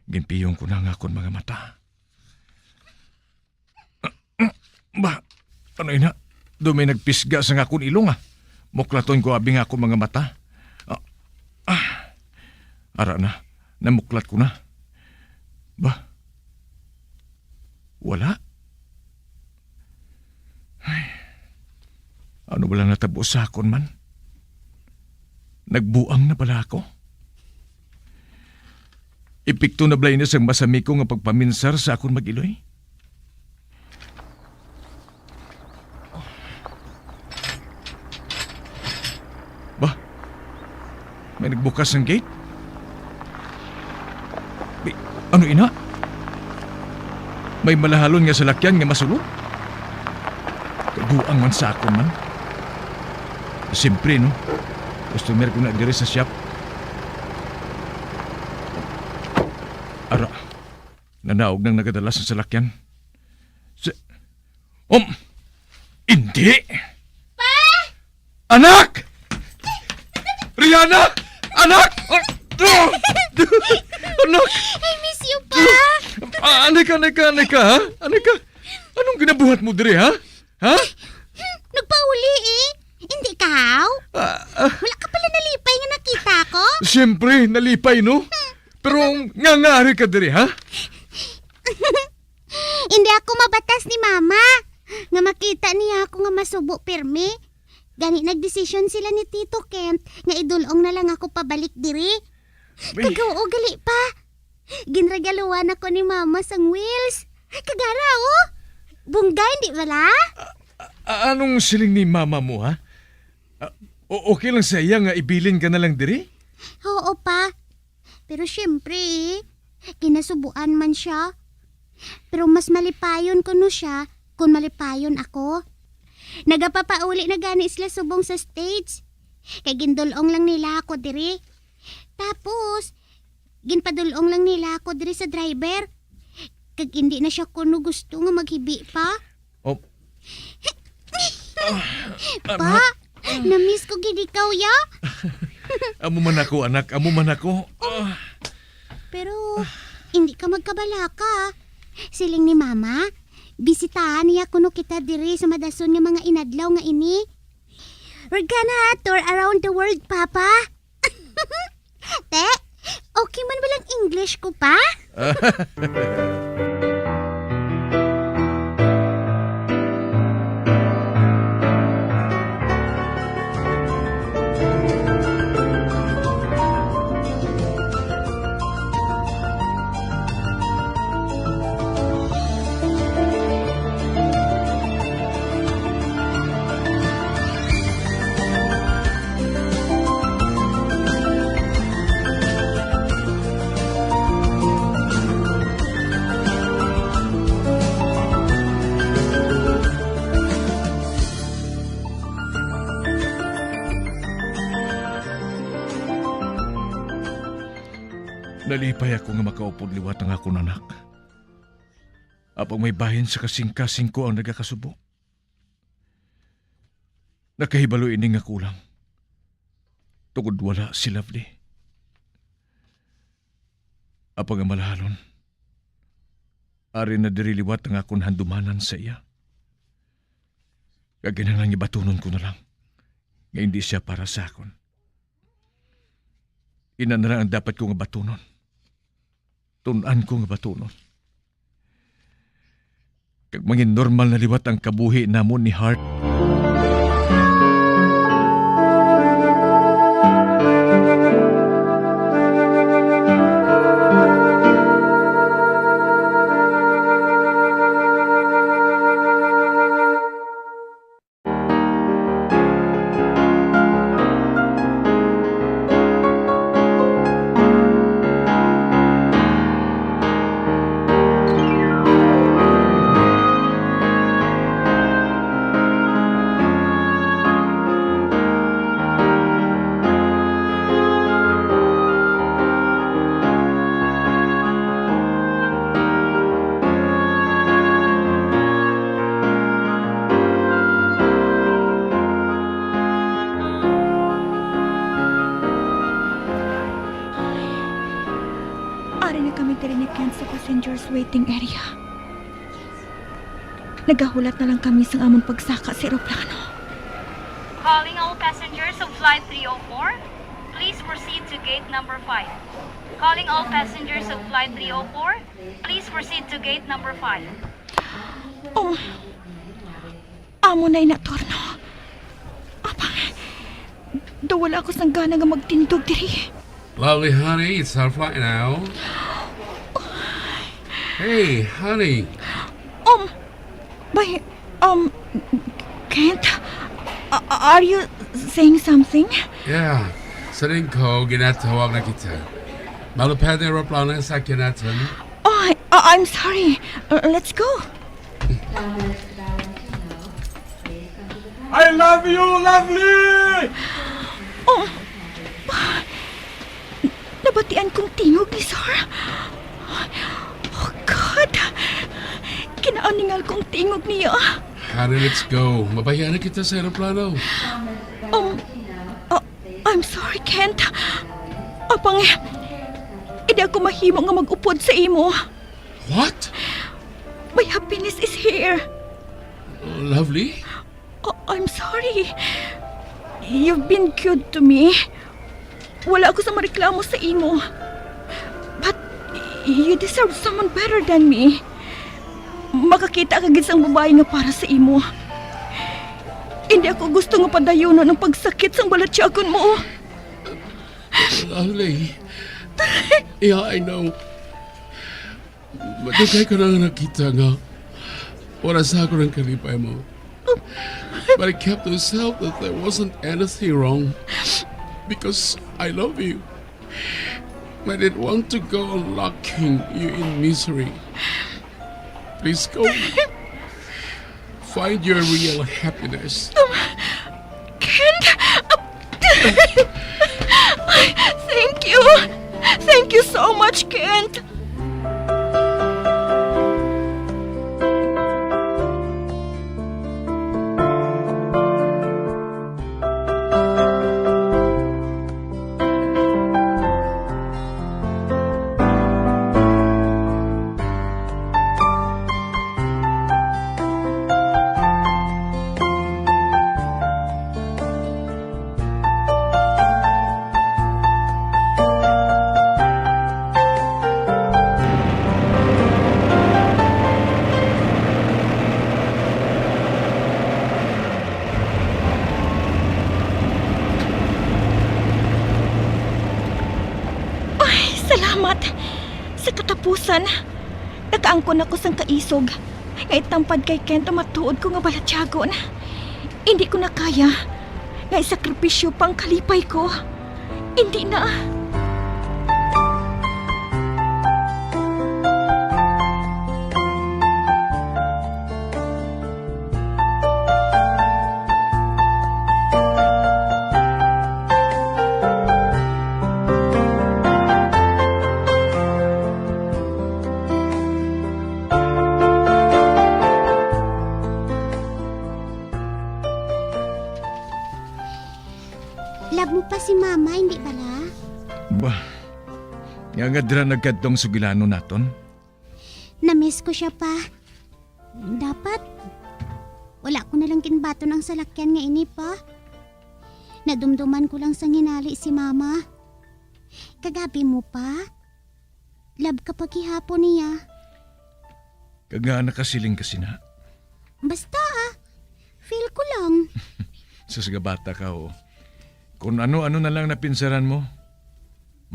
Ginpiyong ko na nga akong mga mata. Ba, ano ina? Dumi nagpisga sa nga akong ilong Muklaton ko abing akong mga mata. Ara na, namuklat ko na. Ba? Wala? Ay, ano ba lang natabo sa akon man? Nagbuang na pala ako? Ipikto na blay na sang masami ko nga pagpaminsar sa akon magiloy. Ba? May nagbukas ng gate? Ano ina? May malahalon nga salakyan nga masulod? Kabuang man sa akon man. Siyempre no, customer ko na diri sa shop. Ara, nanaog nang nagadala sa salakyan. Hindi! Pa! Anak! Rihanna! Anak! Anak! I miss you, Pa! Anika, ha? Anika, anong ginabuhat mo diri, ha? Ha? Nagpauli Hindi ka, wala ka pala nalipay nga nakita ko? Siyempre, nalipay, no? Pero ngangari ka diri, ha? Hindi ako mabatas ni Mama. Nga makita niya ako nga masubo pirmi. Gani nagdesisyon sila ni Tito Kent nga idulong na lang ako pabalik diri. Kagaw gali pa. Ginregaluhan ako ni Mama sang wheels. Kagara bunggay di bala? Anong siling ni Mama mo, ha? Okay lang sa iya nga ibilin ka na lang diri? Oo pa. Pero syempre kinasubuan man siya. Pero mas malipayon ko no siya kung malipayon ako. Nagapapauli na gani sila subong sa stage. Kay gindulong lang nila ako diri. Tapos, ginpadulong lang nila ako diri sa driver. Kag hindi na siya kuno gusto nga maghibi pa. Pa, na-miss ko gid ikaw, ya. Amo man ako, anak. Amo man ako. Pero, hindi ka magkabalaka. Siling ni Mama, bisitahan niya kuno kita diri sa madason nga mga inadlaw nga ini. We're gonna tour around the world, Papa. Te, okay man walang English ko pa? Nalipay ako nga makaupod liwat ang akong anak. Apang may bahin sa kasing-kasing ko ang nagakasubo. Nakahibalo ini nga kulang. Tungod wala si Lovely. Apang amalahalon, ari na diriliwat ang akong handumanan sa iya. Kaginahanglan ibatunon ko na lang nga hindi siya para sa akon. Ina na lang ang dapat kong batunon. Tunan ko nga batunon. Kag mangin normal na liwat ang kabuhi namon ni Hart. Passengers waiting area. Nagahulat na lang kami sa amon pagsaka sa eroplano. Calling all passengers of Flight 304. Please proceed to gate number 5. Calling all passengers of Flight 304. Please proceed to gate number 5. Oh, amo na inatorno. Apang, dawala ako sang gana nga magtindog diri. Lovely honey, it's our flight now. Hey, honey. Kent, are you saying something? Yeah, saring ko, ginatawag na kita. Malupad na aeroplano sa kinatan. Oh, I'm sorry. Let's go. I love you, lovely! Oh, nabatian kong tingog ni Sir. Oh, God. Kinaaningal kong tingog niya. Honey, let's go. Mabayan na kita sa aeroplano. I'm sorry, Kent. Apang, hindi ako mahimo nga mag-upod sa imo. What? My happiness is here. Lovely? I'm sorry. You've been good to me. Wala ako sa mareklamo sa imo. But you deserve someone better than me. Makakita ka gid sang babae nga para sa imo. Hindi ako gusto nga padayonon ng pagsakit sang balatyagon mo. Lovely. Yeah, I know. Madugay ko na nakita nga. Wala sa ako ng kalipay mo. But I kept to myself that there wasn't anything wrong. Because I love you. I didn't want to go on locking you in misery. Please go. Find your real happiness. Kent! Thank you! Thank you so much, Kent! Salamat! Sa katapusan, nakaangkon ako sang kaisog. Ngay tampad kay Kent matuod ko nga balatyagon. Hindi ko na kaya. Ngay sakripisyo pang kalipay ko. Hindi na. Love mo pa si Mama, hindi bala? Nga nga dira nagkadtong sugilano naton. Namiss ko siya pa. Dapat, wala ko nalang kinbato ng salakyan nga ini pa. Nadumduman ko lang sa nginali si mama. Kagabi mo pa? Lab ka paghihapon niya. Kaga nakasiling kasi na. Basta feel ko lang. Susgabata ka o. Kung ano-ano na lang napinsaran mo,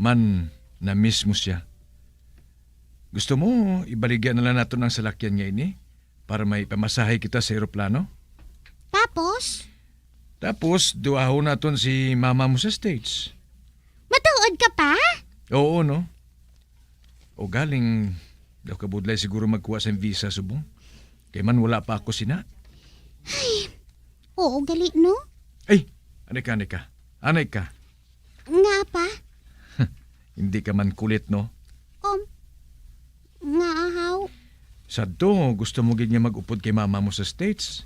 man na-miss mo siya. Gusto mo, ibaligyan na lang nato ng salakyan niya ini para may pamasahe kita sa aeroplano? Tapos, duaho naton si mama mo sa States. Matuod ka pa? Oo, no? O galing, daw kabudlay siguro magkuha sa visa subong. Kaya man wala pa ako sina. Ay, oo gali no? Ay, anay ka. Nga pa? Hindi ka man kulit, no? Nga ahaw. Sadto, gusto mo gid niya mag-upod kay mama mo sa States.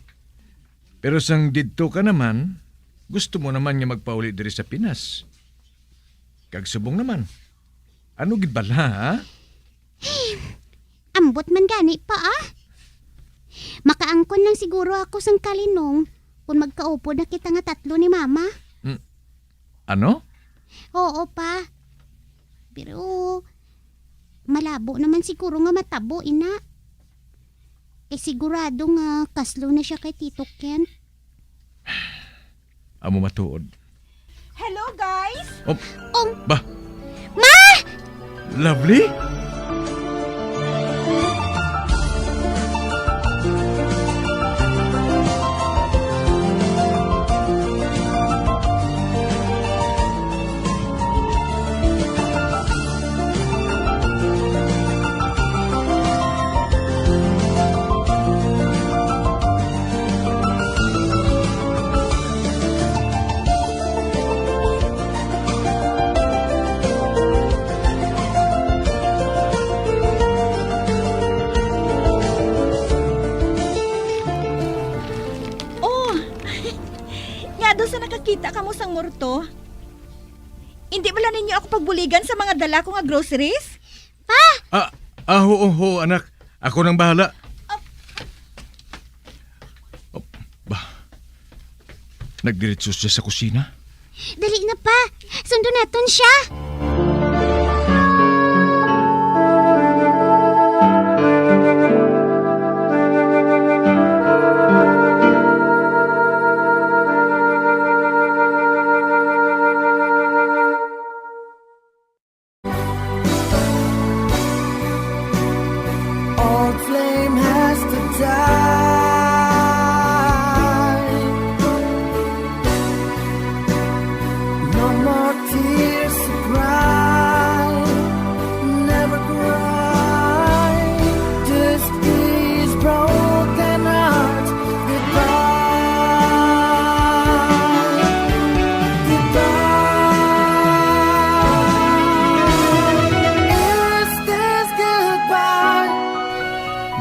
Pero sang didto ka naman, gusto mo naman niya magpauli diri sa Pinas. Kag subong naman. Ano gid bala, ha? Hey, ambot man gani pa Makaangkon lang siguro ako sang kalinong kung magkaupo na kita nga tatlo ni mama. Ano? Oo pa. Pero malabo naman siguro nga matabo ina. Sigurado nga kaslo na siya kay Tito Ken. Amo matuod. Hello, guys! Ba? Ma! Lovely? Nakakita ka mo sang morto? Hindi bala ninyo ako pagbuligan sa mga dala ko nga groceries? Pa! Oo, anak. Ako nang bahala. Nagdiretso siya sa kusina? Dali na pa. Sundo naton siya.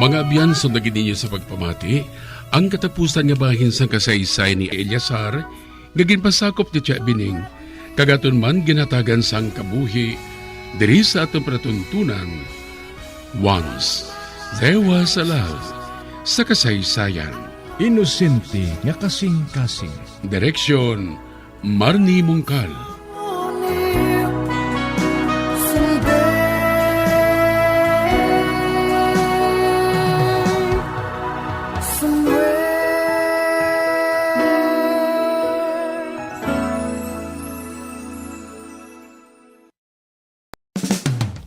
Mga abyan, sundagin ninyo sa pagpamati ang katapusan nga bahin sang kasaysay ni Eliasar nga ginpasakop ni Tia Bining kagaton man ginatagan sang kabuhi diri sa atong panatuntunan. Once there was a love sa kasaysayan. Inosente nga kasing-kasing. Direksyon Marnie Mungkal.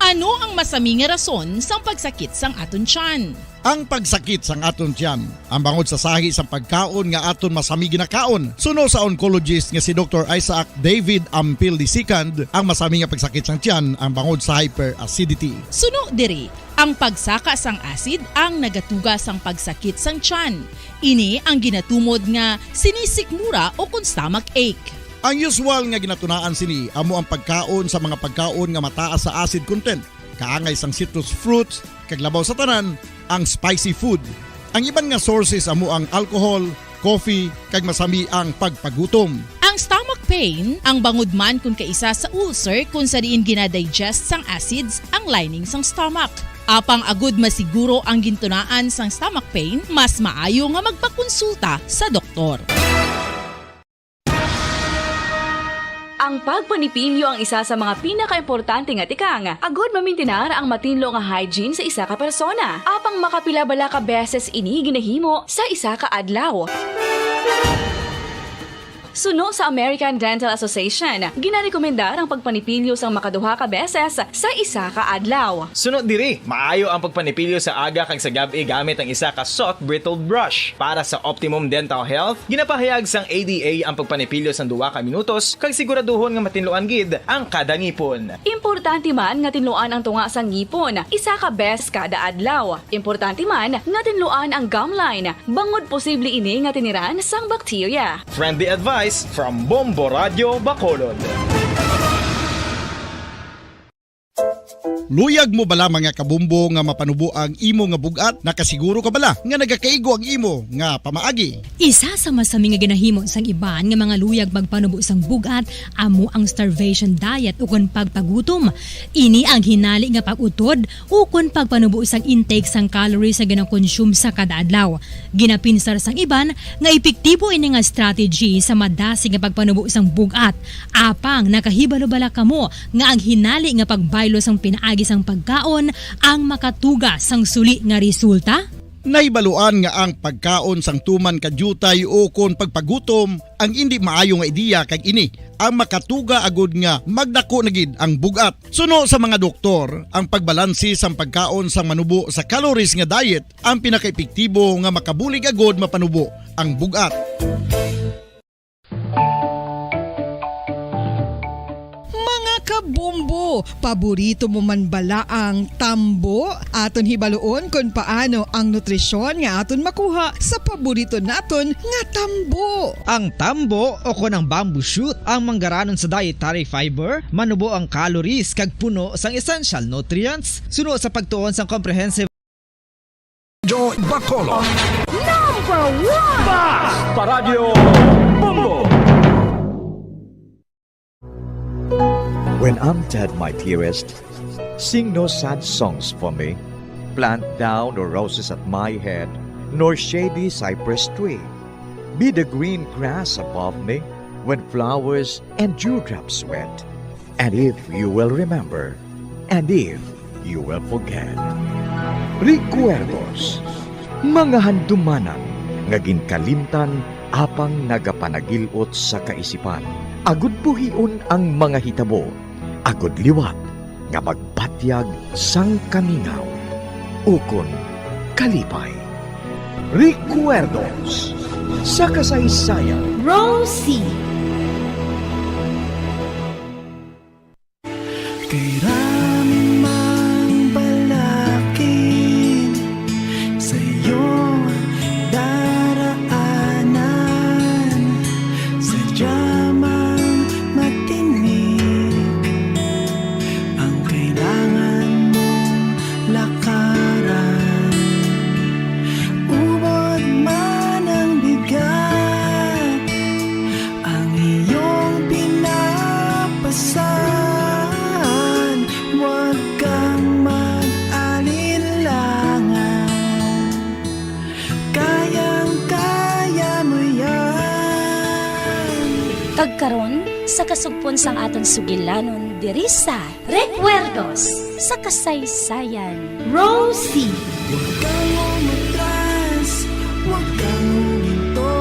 Ano ang masaming nga rason sang pagsakit sang aton tiyan? Ang pagsakit sang aton tiyan, ang bangod sa sahi sang pagkaon nga aton masami ginakaon. Suno sa oncologist nga si Dr. Isaac David Ampil II, ang masami nga pagsakit sang tiyan ang bangod sa hyperacidity. Suno diri, ang pagsaka sang acid ang nagatuga sang pagsakit sang tiyan. Ini ang ginatumod nga sinisikmura o kung stomach ache. Ang usual nga ginatunaan sini amo ang pagkaon sa mga pagkaon nga mataas sa acid content, kaangay sang citrus fruits, kaglabaw sa tanan ang spicy food. Ang iban nga sources amo ang alcohol, coffee, kag masami ang pagpagutom. Ang stomach pain, ang bangod man kung kaisa sa ulcer kung sa diin ginadigest sang acids ang lining sang stomach. Apang agud masiguro ang gintunaan sang stomach pain, mas maayo nga magpakonsulta sa doktor. Ang pagpanipilyo ang isa sa mga pinaka-importante nga tikang. Agod mamintinar ang matinlo nga hygiene sa isa ka persona. Apang makapila-bala ka beses ini ginahimo sa isa ka adlaw. Suno sa American Dental Association, ginarekomendar ang pagpanipilyo sang makaduha ka beses sa isa ka adlaw. Sunod diri, maayo ang pagpanipilyo sa aga kag sa gabi gamit ang isa ka soft brittled brush. Para sa optimum dental health, ginapahayag sang ADA ang pagpanipilyo sang 2 ka minutos kag siguraduhon nga matinluan gid ang kada ngipon. Importante man nga tinluan ang tunga sang ngipon, isa ka bes kada adlaw. Importante man nga tinluan ang gum line, bangod posible ini nga tiniran sang bakterya. Friendly advice from Bombo Radio Bacolod. Luyag mo bala mga kabumbo nga mapanubo ang imo nga bugat? Nakasiguro ka bala nga nagakaigo ang imo nga pamaagi? Isa sa masami nga ginahimo sang iban nga mga luyag magpanubo sang bugat amo ang starvation diet ukon pagpagutom. Ini ang hinali nga pag-utod ukon pagpanubo sang intake sang calories sa gina-consume sa kada adlaw. Ginapinsar sang iban nga epektibo ini nga strategy sa madasig nga pagpanubo sang bugat. Apang nakahibalo bala kamo nga ang hinali nga pagbaylo sang pinaagi sang pagkaon ang makatuga sang suli nga resulta? Naibaluan nga ang pagkaon sang tuman kadyutay o kon pagpagutom ang hindi maayo nga ideya kag ini ang makatuga agud nga magdako na gid ang bugat. Suno sa mga doktor, ang pagbalansi sang pagkaon sang manubo sa calories nga diet ang pinakaepektibo nga makabulig agud mapanubo ang bugat. Kabumbo, paborito mo man bala ang tambo? Aton hibaluon kung paano ang nutrisyon nga aton makuha sa paborito naton nga tambo. Ang tambo o kon ang bamboo shoot ang manggaranon sa dietary fiber, manubo ang calories kag puno sang essential nutrients. Suno sa pagtuon sang comprehensive Joy Bacolod. Number 1! Basta Radio Bombo. When I'm dead, my dearest, sing no sad songs for me. Plant down no roses at my head, nor shady cypress tree. Be the green grass above me when flowers and dewdrops wet. And if you will remember, and if you will forget. Recuerdos, mga handumanan, nga ginkalimtan apang nagapanagilot sa kaisipan. Agud buhion ang mga hitabo. Agud liwat nga magpatyag sang kamingaw. Ukon kalipay. Recuerdos sa kasaysayan. Rosie. Kay raming mang balakid sa iyong daraanan, sadya mang matinig ang kailangan mong lakaran. Ubod man ang bigat ang iyong pinapasan. Huwag kang mag-alinlangan, kayang-kaya mo yan. Kagkaron sa kasugpon sang aton sugilanon diri sa Recuerdos sa kasaysayan. Rosie. Huwag kang umatras, huwag kang huminto,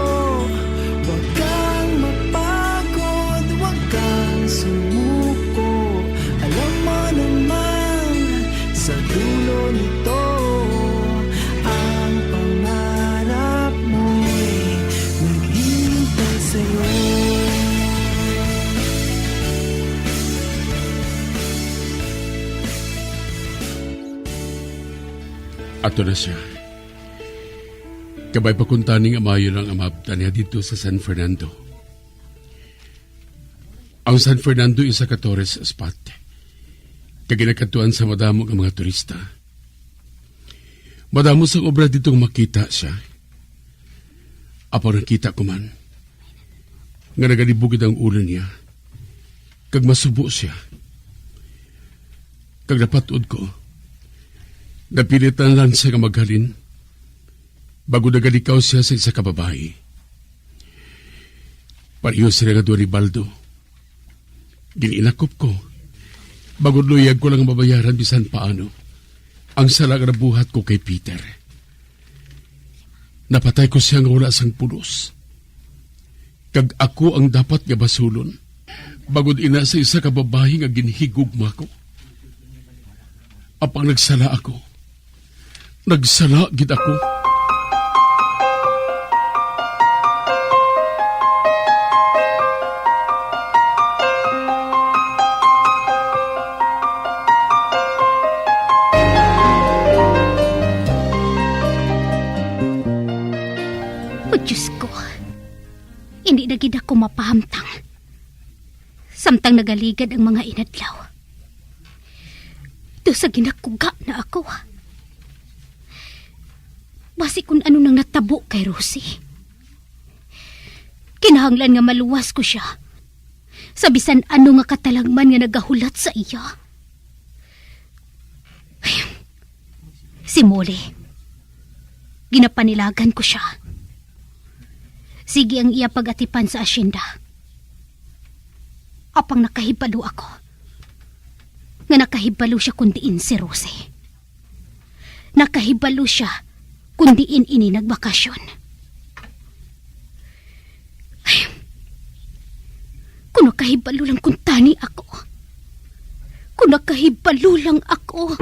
huwag kang mapagod, huwag kang sumuko. Alam mo naman sa dulo nito, ang pangarap mo'y naghihintay sa'yo. Ato na siya. Kabay pakuntaning amayo ng amabtan niya dito sa San Fernando. Ang San Fernando isa ka tourist spot. Kaginakatuan sa madamo ng mga turista. Madamo sa obra ditong makita siya. Apo nakita ko man. nga nagalibugid ang ulo niya. Kag masubo siya. Kag napatod ko. Napilitan lang siya nga maghalin bago nagalikaw siya sa isa ka babae. Pareho sila nga doon ni Baldo. Gininakop ko. Bago luyag ko lang mabayaran bisan paano ang sala nga nabuhat ko kay Peter. Napatay ko siya nga wala sang pulos. Kag ako ang dapat nga basulon bagod ina sa isa ka babae nga ginhigugma ko. Apang nagsala ako. Nagsala gid ako. O Diyos ko, hindi na gid ako mapahamtang. Samtang nagaligad ang mga inadlaw. Doon sa ginakuga na ako. Basi kung ano nang natabo kay Rosie. Kinahanglan nga maluwas ko siya. Sa bisan ano nga katalagman nga nagahulat sa iya. Ay, si Molly. Ginapanilagan ko siya. Sige ang iya pag-atipan sa asyenda. Apang nakahibalo ako. Nga nakahibalo siya kundiin si Rosie. Nakahibalo siya kundiin ini nagbakasyon. Ay, kung nakahibalo lang kung tani ako. Kung nakahibalo lang ako.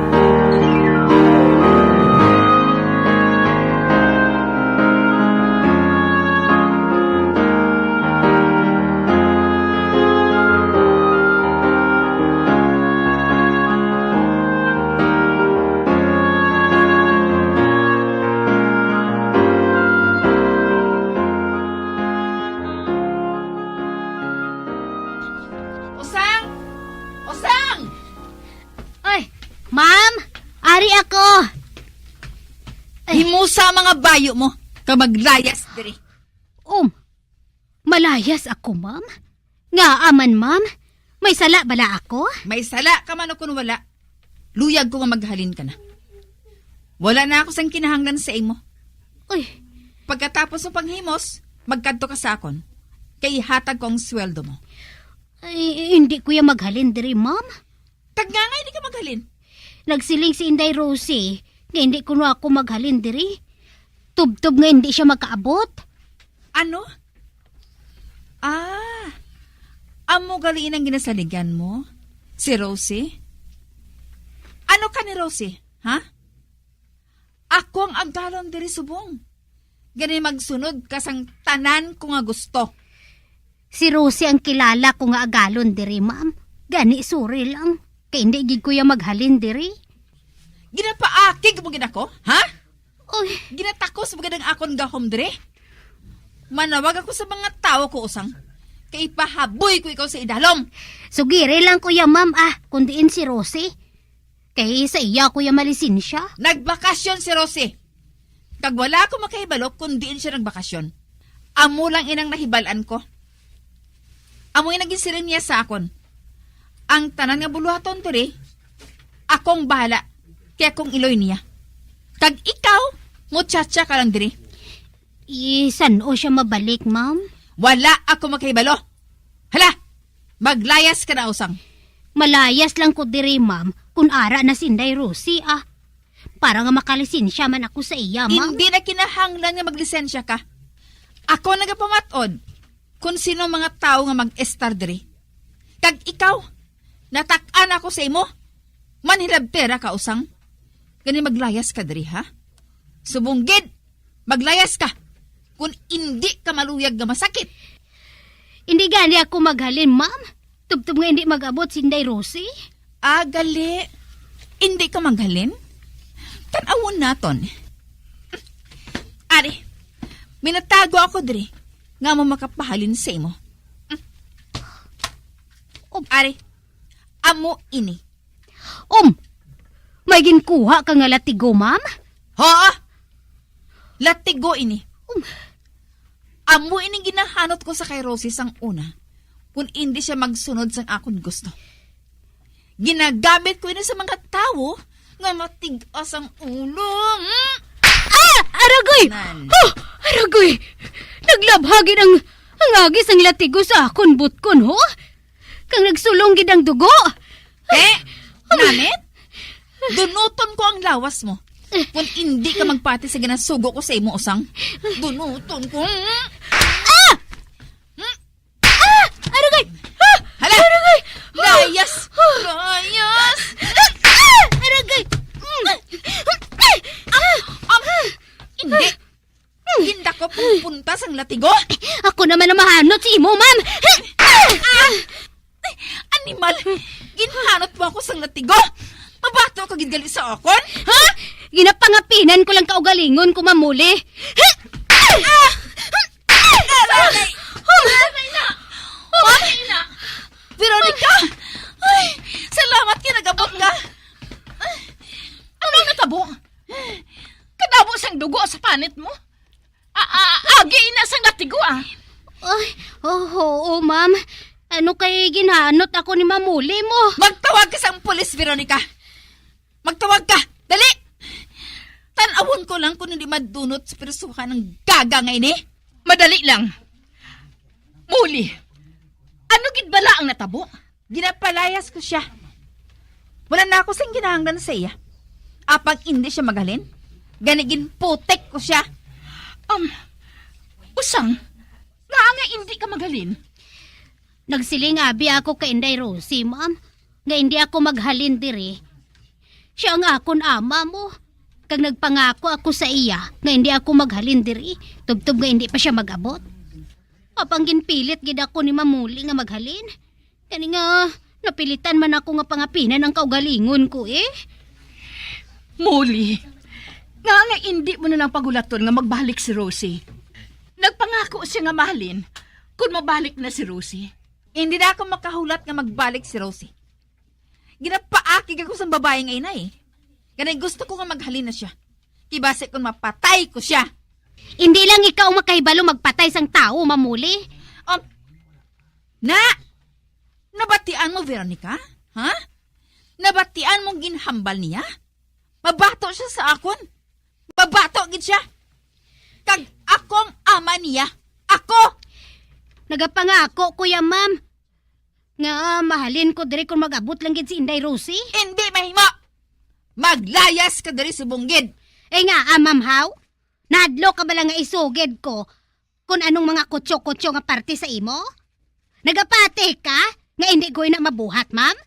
Himusa mga bayo mo, kamaglayas diri. Malayas ako, ma'am? Nga aman, ma'am? May sala bala ako? May sala ka man o kung wala. Luyag ko nga maghalin ka na. Wala na ako sang kinahanglan sa imo. Uy. Pagkatapos ng panghimos, magkanto ka sa akon. Kay hatag ko ang sweldo mo. Ay, hindi ko yung maghalin diri, ma'am. Tag nga hindi ka maghalin. Nagsiling si Inday Rosie. Nga hindi ko na ako maghalin diri. Tub-tub nga hindi siya makaabot. Ano? Amo galiin ang ginasaligan mo? Si Rosie? Ano ka ni Rosie? Ha? Ako ang agdalon diri subong. Gani magsunod kasang tanan ko nga gusto. Si Rosie ang kilala ko nga agalon diri, ma'am. Gani suri lang. Kaya hindi gid ko yung maghalin diri. Ginapaakig mo ginako? Ha? Uy. Ginatakos mo ganang akon gahom diri? Manawag ako sa mga tao ko usang. Kay pahaboy ko ikaw sa idalom. Sugiri lang kuya, ma'am, kundiin si Rosie. Kay sa iya kuya malisin siya. Nagbakasyon si Rosie. Kag wala ako makahibalo kundiin siya nagbakasyon. Amo lang inang nahibalan ko. Amo inang ginsirin niya sa akon. Ang tanan nga buluhaton diri, akong bahala. Kaya kung iloy niya. Kag ikaw, muchacha ka lang diri. Saan o siya mabalik, ma'am? Wala ako makahibalo. Hala, maglayas ka na usang. Malayas lang ko diri, ma'am, kung ara na si Inday Rosie, Para nga makalisensya man ako sa iya, ma'am. Hindi na kinahanglan nga maglisensya ka. Ako nagapamatod kung sino mga tao nga mag-estar diri. Kag ikaw, natak-an ako sa imo. Manhilabtera ka usang. Gani maglayas ka diri, ha? Subunggid, maglayas ka. Kung hindi ka maluyag nga masakit. Hindi gani ako maghalin, ma'am. Tubtub nga hindi mag-abot si Inday Rosie. Gali. Hindi ka maghalin? Tanawon naton. Ari, minatago ako diri. Nga mo makapahalin sa imo. Ari, amo ini. May ginkuha ka nga latigo, ma'am? Oo! Latigo ini. Amo ining ginahanot ko sa kay Rosie sang una, kung hindi siya magsunod sang akong gusto. Ginagamit ko ini sa mga tao nga matigas ang ulo. Aragoy! Oh, Aragoy! Naglabhagin ang agis ang latigo sa akon butkon, ho? Kang nagsulong gid ang dugo. Nanit? Dunuton ko ang lawas mo. Kung hindi ka magpati sa ginasugo ko sa imo, Usang. Dunuton ko. Aragoy! Hala! Aragoy! Layas! Layas! Aragoy! Hindi. Hindi ko pupunta sang latigo. Ako naman na mahanot si imo, ma'am. Animal! Ginhanot mo ako sang latigo. Mabato ka gidgali sa akon? Ha? Ginapangapinan ko lang kaugalingon ko mamuli. Aray! Aray na! Aray na! Veronica! Ay, salamat ka, nagabot ka. Ano natabo? Kadabo sang dugo sa panit mo? Agi na sang latigo Ay, oo, ma'am. Ano kay ginhanot ako ni mamuli mo? Magtawag ka sa pulis, Veronica. Magtawag ka. Dali! Tanawon ko lang kung hindi madunot sa pirsuhan ng gaga ngayon eh. Madali lang. Muli, ano gid bala ang natabo? Ginapalayas ko siya. Wala na ako sing ginahanglan sa iya. Apang hindi siya magalin, ganigin putek ko siya. Usang, nga hindi ka magalin. Nagsiling abi ako kay Inday Rosie, ma'am. Nga hindi ako maghalin diri. Siya ang akon ama mo. Kag nagpangako ako sa iya nga hindi ako maghalin diri. Tubtub nga hindi pa siya magabot. Apang ginpilit gid ako ni mamuli nga maghalin. Kani nga napilitan man ako nga pangapinan ang kaugalingon ko eh. Muli, nga hindi mo na lang pagulaton nga magbalik si Rosie. Nagpangako siya nga mahalin kung mabalik na si Rosie. Hindi na ako makahulat nga magbalik si Rosie. Ginapaakig ako sa babae nga ina eh. Ganay gusto ko nga maghalin na siya. Kibase kung mapatay ko siya. Hindi lang ikaw makahibalo magpatay sang tao, mamuli. Nabatian mo, Veronica? Ha? Nabatian mong ginhambal niya? Mabato siya sa akon. Mabato gid siya. Kag akong ama niya. Ako! Nagapangako, kuya ma'am. Nga mahalin ko diri kung mag-abot lang gid si Inday Rosie. Hindi mahimo. Maglayas ka diri sa bunggid. Nga, ma'am how? Nadlo ka ba lang nga isugid ko kung anong mga kutso-kutso nga parte sa imo? Nagapate ka? Nga hindi ko na mabuhat, ma'am?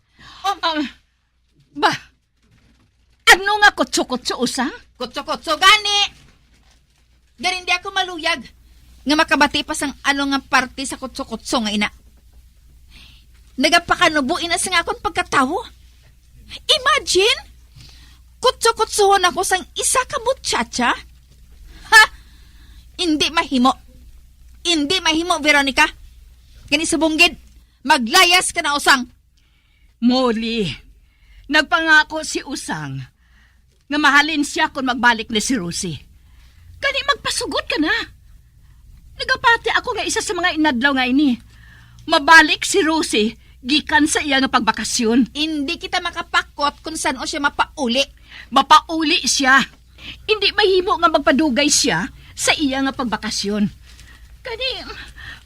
Ano nga kutso-kutso, Usang? Kutso-kutso, gani! Gani hindi ako maluyag nga makabati pa sang ano nga parte sa kutso-kutso nga ina. Nagapakanubuin na sa akong pagkatawo. Imagine! Kutso-kutsohon ako sang isa ka muchacha. Ha? Hindi mahimo. Hindi mahimo, Veronica. Kani sa bunggid, maglayas ka na, Usang. Moli, nagpangako si Usang nga mahalin siya kung magbalik na si Rosie. Kani magpasugod ka na. Nagapati ako nga isa sa mga inadlaw nga ini. Mabalik si Rosie gikan sa iya nga pagbakasyon. Hindi kita makapakot kung saan o siya mapauli. Mapauli siya. Hindi mahimo nga magpadugay siya sa iya nga pagbakasyon. Kani,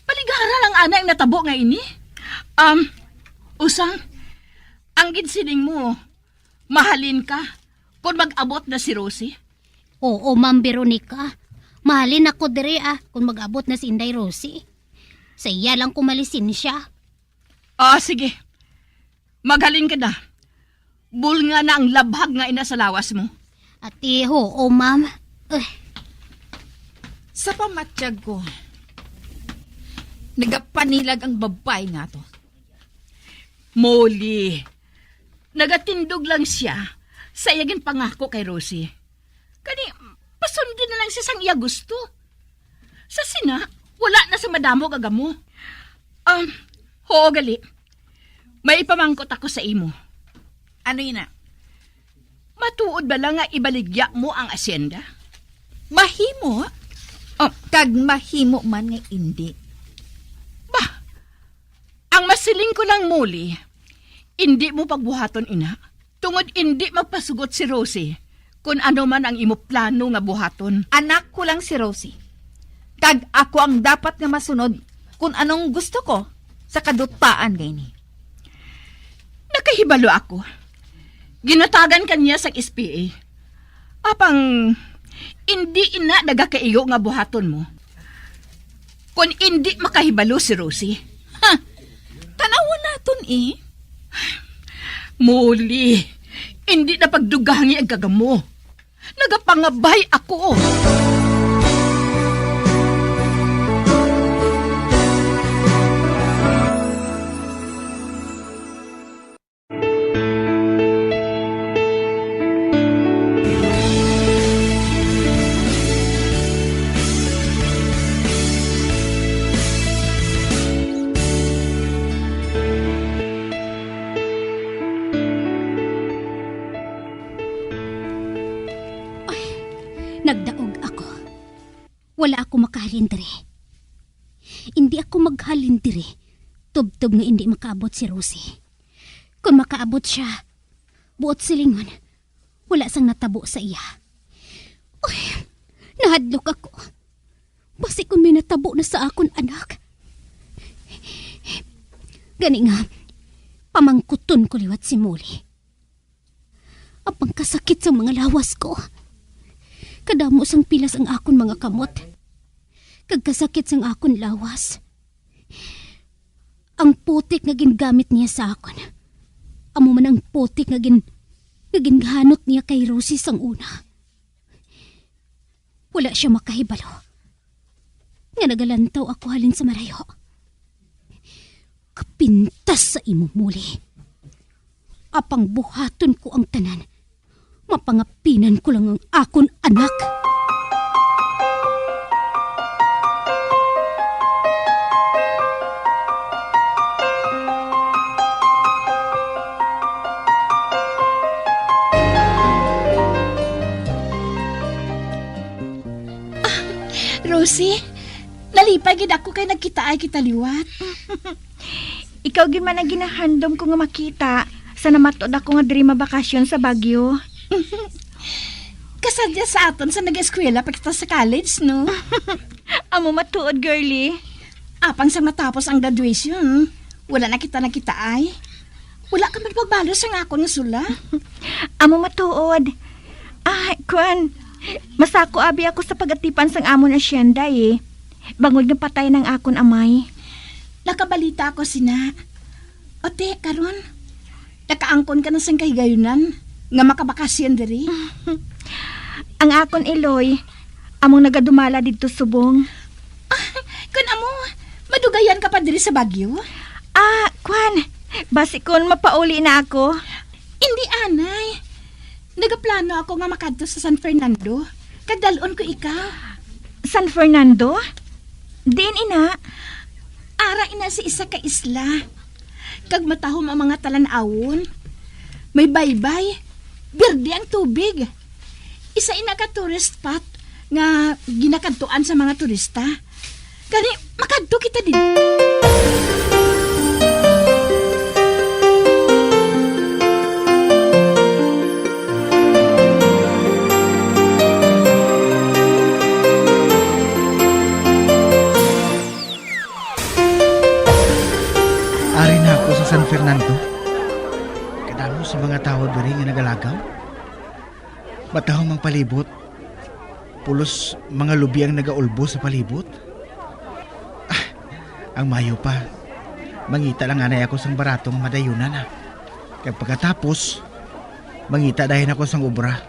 paligara lang ana ang natabo nga ini. Usang, ang ginsiling mo, mahalin ka kung mag-abot na si Rosie? Oo, Ma'am Veronica. Mahalin ako diri kung mag-abot na si Inday Rosie. Sa iya lang kumalisin siya. Sige. Magaling ka na. Bulnga na ang labhag nga ina sa lawas mo. Ate, oo, ma'am. Sa pamatsyag ko, nagapanilag ang babae nga to. Moli, nagatindog lang siya sa iyagin pangako kay Rosie. Kani, pasundin na lang siya sang iya gusto. Sa sina, wala na sa madamo kagamo. Oo, gali. May ipamangkot ako sa imo. Ano yun na? Matuod ba lang nga ibaligya mo ang asyenda? Mahimo? Kag mahimo man nga hindi. Ang masiling ko lang muli, hindi mo pagbuhaton ina, tungod hindi magpasugot si Rosie kung ano man ang imo plano nga buhaton. Anak ko lang si Rosie. Kag ako ang dapat nga masunod kung anong gusto ko sa kadutaan gayni. Nakahibalo ako. Ginatagan kanya sa SPA. Apang hindi ina nagakaiyo nga buhaton mo. Kung hindi makahibalo si Rosie. Tanawan naton Muli, hindi na pagdugangi ang gagamo. Nagapangabay ako. Nagdaog ako. Wala ako makahalindiri. Hindi ako maghalindiri. Tubtob nga hindi makaabot si Rosie. Kung makaabot siya, buot silingon, wala sang natabo sa iya. Uy, nahadlok ako. Basi kung may natabo na sa akon anak. Gani nga, pamangkuton ko liwat si Molly. Apang kasakit sa mga lawas ko. Kadamo sang pilas ang akon mga kamot. Kagkasakit sang akon lawas. Ang putik nga gingamit niya sa akon. Amo man ang putik nga ginhanot niya kay Rosie sang una. Wala siya makahibalo. Nga nagalantaw ako halin sa marayo. Kapintas sa imo muli. Apang buhaton ko ang tanan. Mapangapinan ko lang ang akon anak. Rosie, nalipay gid ako kay nagkita ay kita liwat. Ikaw gid man ang ginahandom ko nga makita sa namatod ako nga diri mabakasyon sa Baguio. Kasadya sa aton sa nag-eskwela pagkita sa college, no? Amo matuod, girlie. Apang sa matapos ang graduation, wala na kita ay. Wala ka magpagbalo sa nga ako ng sula. Amo matuod. Ay, Kwan, masako abi ako sa pagatipan sang amon asyenda eh. Bangod nga patay ng akon amay. Nakabalita ako sina. Ote, karon, nakaangkon ka na sang kahigayunan nga makabakasyon diri. Ang akon Eloy, among nagadumala dito subong. Kun amo, madugayan ka pa diri sa Baguio? Kwan, basi kun mapauli na ako. Hindi anay. Nagaplano ako nga makadto sa San Fernando. Kagdalon ko ikaw. San Fernando? Din ina. Ara ina si isa ka isla. Kag matahom ang mga talan-awon. May baybay. Berde ang tubig. Isa ina ka tourist spot nga ginakadtuan sa mga turista. Kani makadto kita din. Ari na ako sa San Fernando. Kadamo sa mga tao diri nga nagalagaw. Batahong mang palibot. Pulos mga lubiyang nagaulbo sa palibot. Ang mayo pa. Mangita lang anay ako sang baratong madayunan ha. Kaya pagkatapos, mangita dahil ako sang ubra.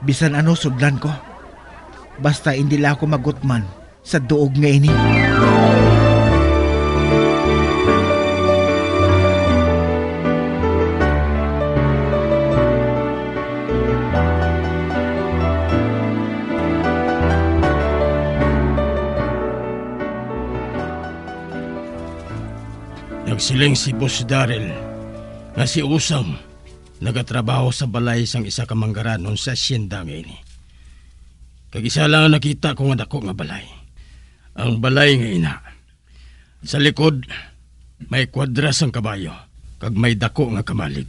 Bisan ano sudlan ko. Basta hindi lang ako magutman sa duog nga ini. Nagsiling si Boss Darrell nga si Usam nagatrabaho sa balay sang isa ka manggaranon sa asyenda ngayon. Kag isa lang ang nakita ko nga dako nga balay. Ang balay nga ina. Sa likod, may kwadras ang kabayo, kag may dako nga kamalig.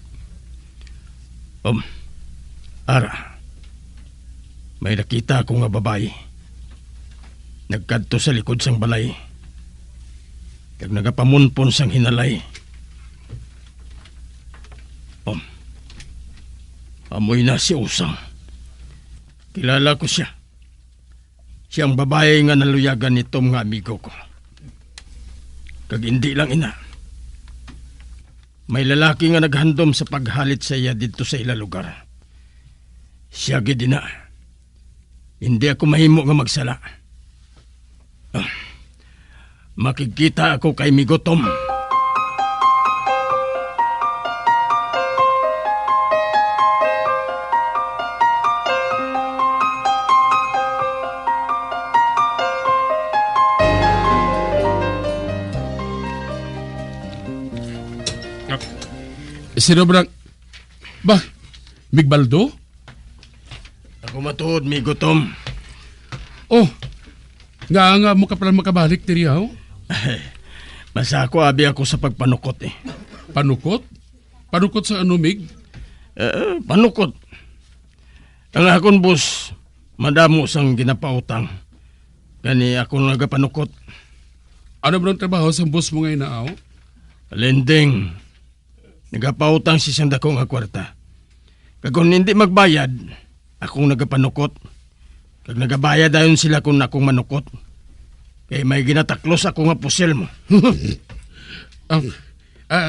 Ara, may nakita ko nga babae. Nagkadto sa likod sang balay. Kag nagapamunpon sang hinalay. Amoy na si Usang. Kilala ko siya. Siyang babae nga naluyagan nitong nga amigo ko. Kag hindi lang ina. May lalaki nga naghandom sa paghalit sa iya dito sa ila lugar. Siya gid ina. Hindi ako mahimo nga magsala. Makikita ako kay Migo Tom. Sino ba ba? Migbaldo? Ako matuod, Migo Tom. Oh, nga mo ka pala makabalik, Tiriaw? Basta ako abi ako sa pagpanukot eh. Panukot? Panukot sa ano, Mig? Panukot. Ang akon bus, madamo sang ginapautang. Gani ako nagapanukot. Ano ba ang trabaho sa bus mo ngayon na, aw? Lending. Nagapautang si siyang dako nga kwarta. Kag kung hindi magbayad, akong nagapanukot. Kag nagabayad ayon sila kung akong manukot. Kay may ginataklos ako nga pusil mo.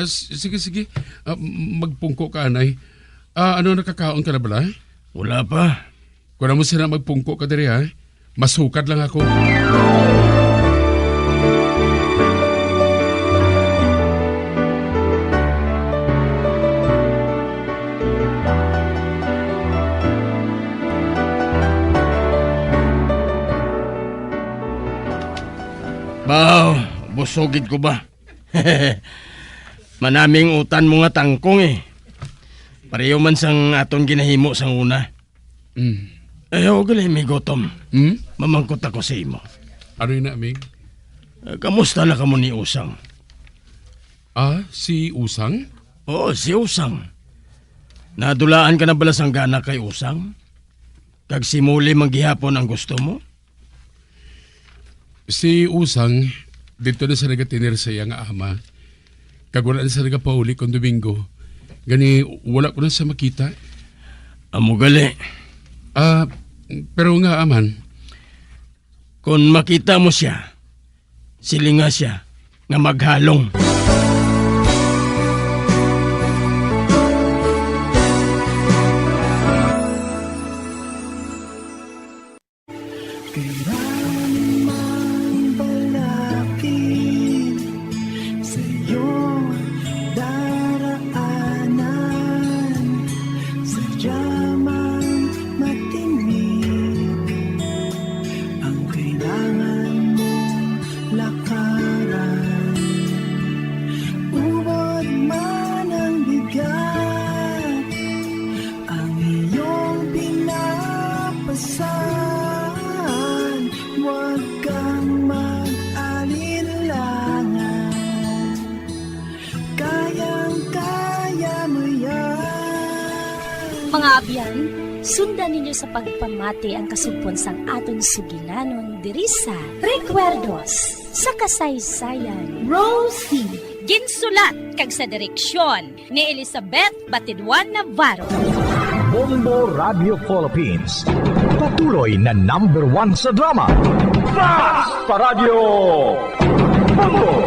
Sige. Magpungko ka, anay. Ano nakakaon ka na bala? Wala pa. Kung na mo sila magpungko ka diri, ha? Masukad lang ako. Bao, busogid ko ba? Manaming utan mo nga tangkong eh. Pareho man sang aton ginahimo sang una. Ayaw gali, Migo Tom. Mamangkot ako sa imo. Ano yun na, Mig? Kamusta na ka mo ni Usang? Si Usang? Oo, si Usang. Nadulaan ka na bala sang gana kay Usang? Kag simuli manggihapon ang gusto mo? Si Usang, dito na sa nagatinir sa iya nga ama. Kag wala na sa nagapauli kung Domingo. Gani, wala ko na sa makita. Amo gali. Pero nga aman. Kung makita mo siya, silinga siya nga maghalong. Mga abyan, sundan ninyo sa pagpamati ang kasugpon sang aton sugilanon diri sa Recuerdos sa kasaysayan. Rosie, ginsulat kag sa direksyon ni Elizabeth Batidwan Navarro. Bombo Radio Philippines, patuloy na #1 sa drama. Fast pa Radio Bombo!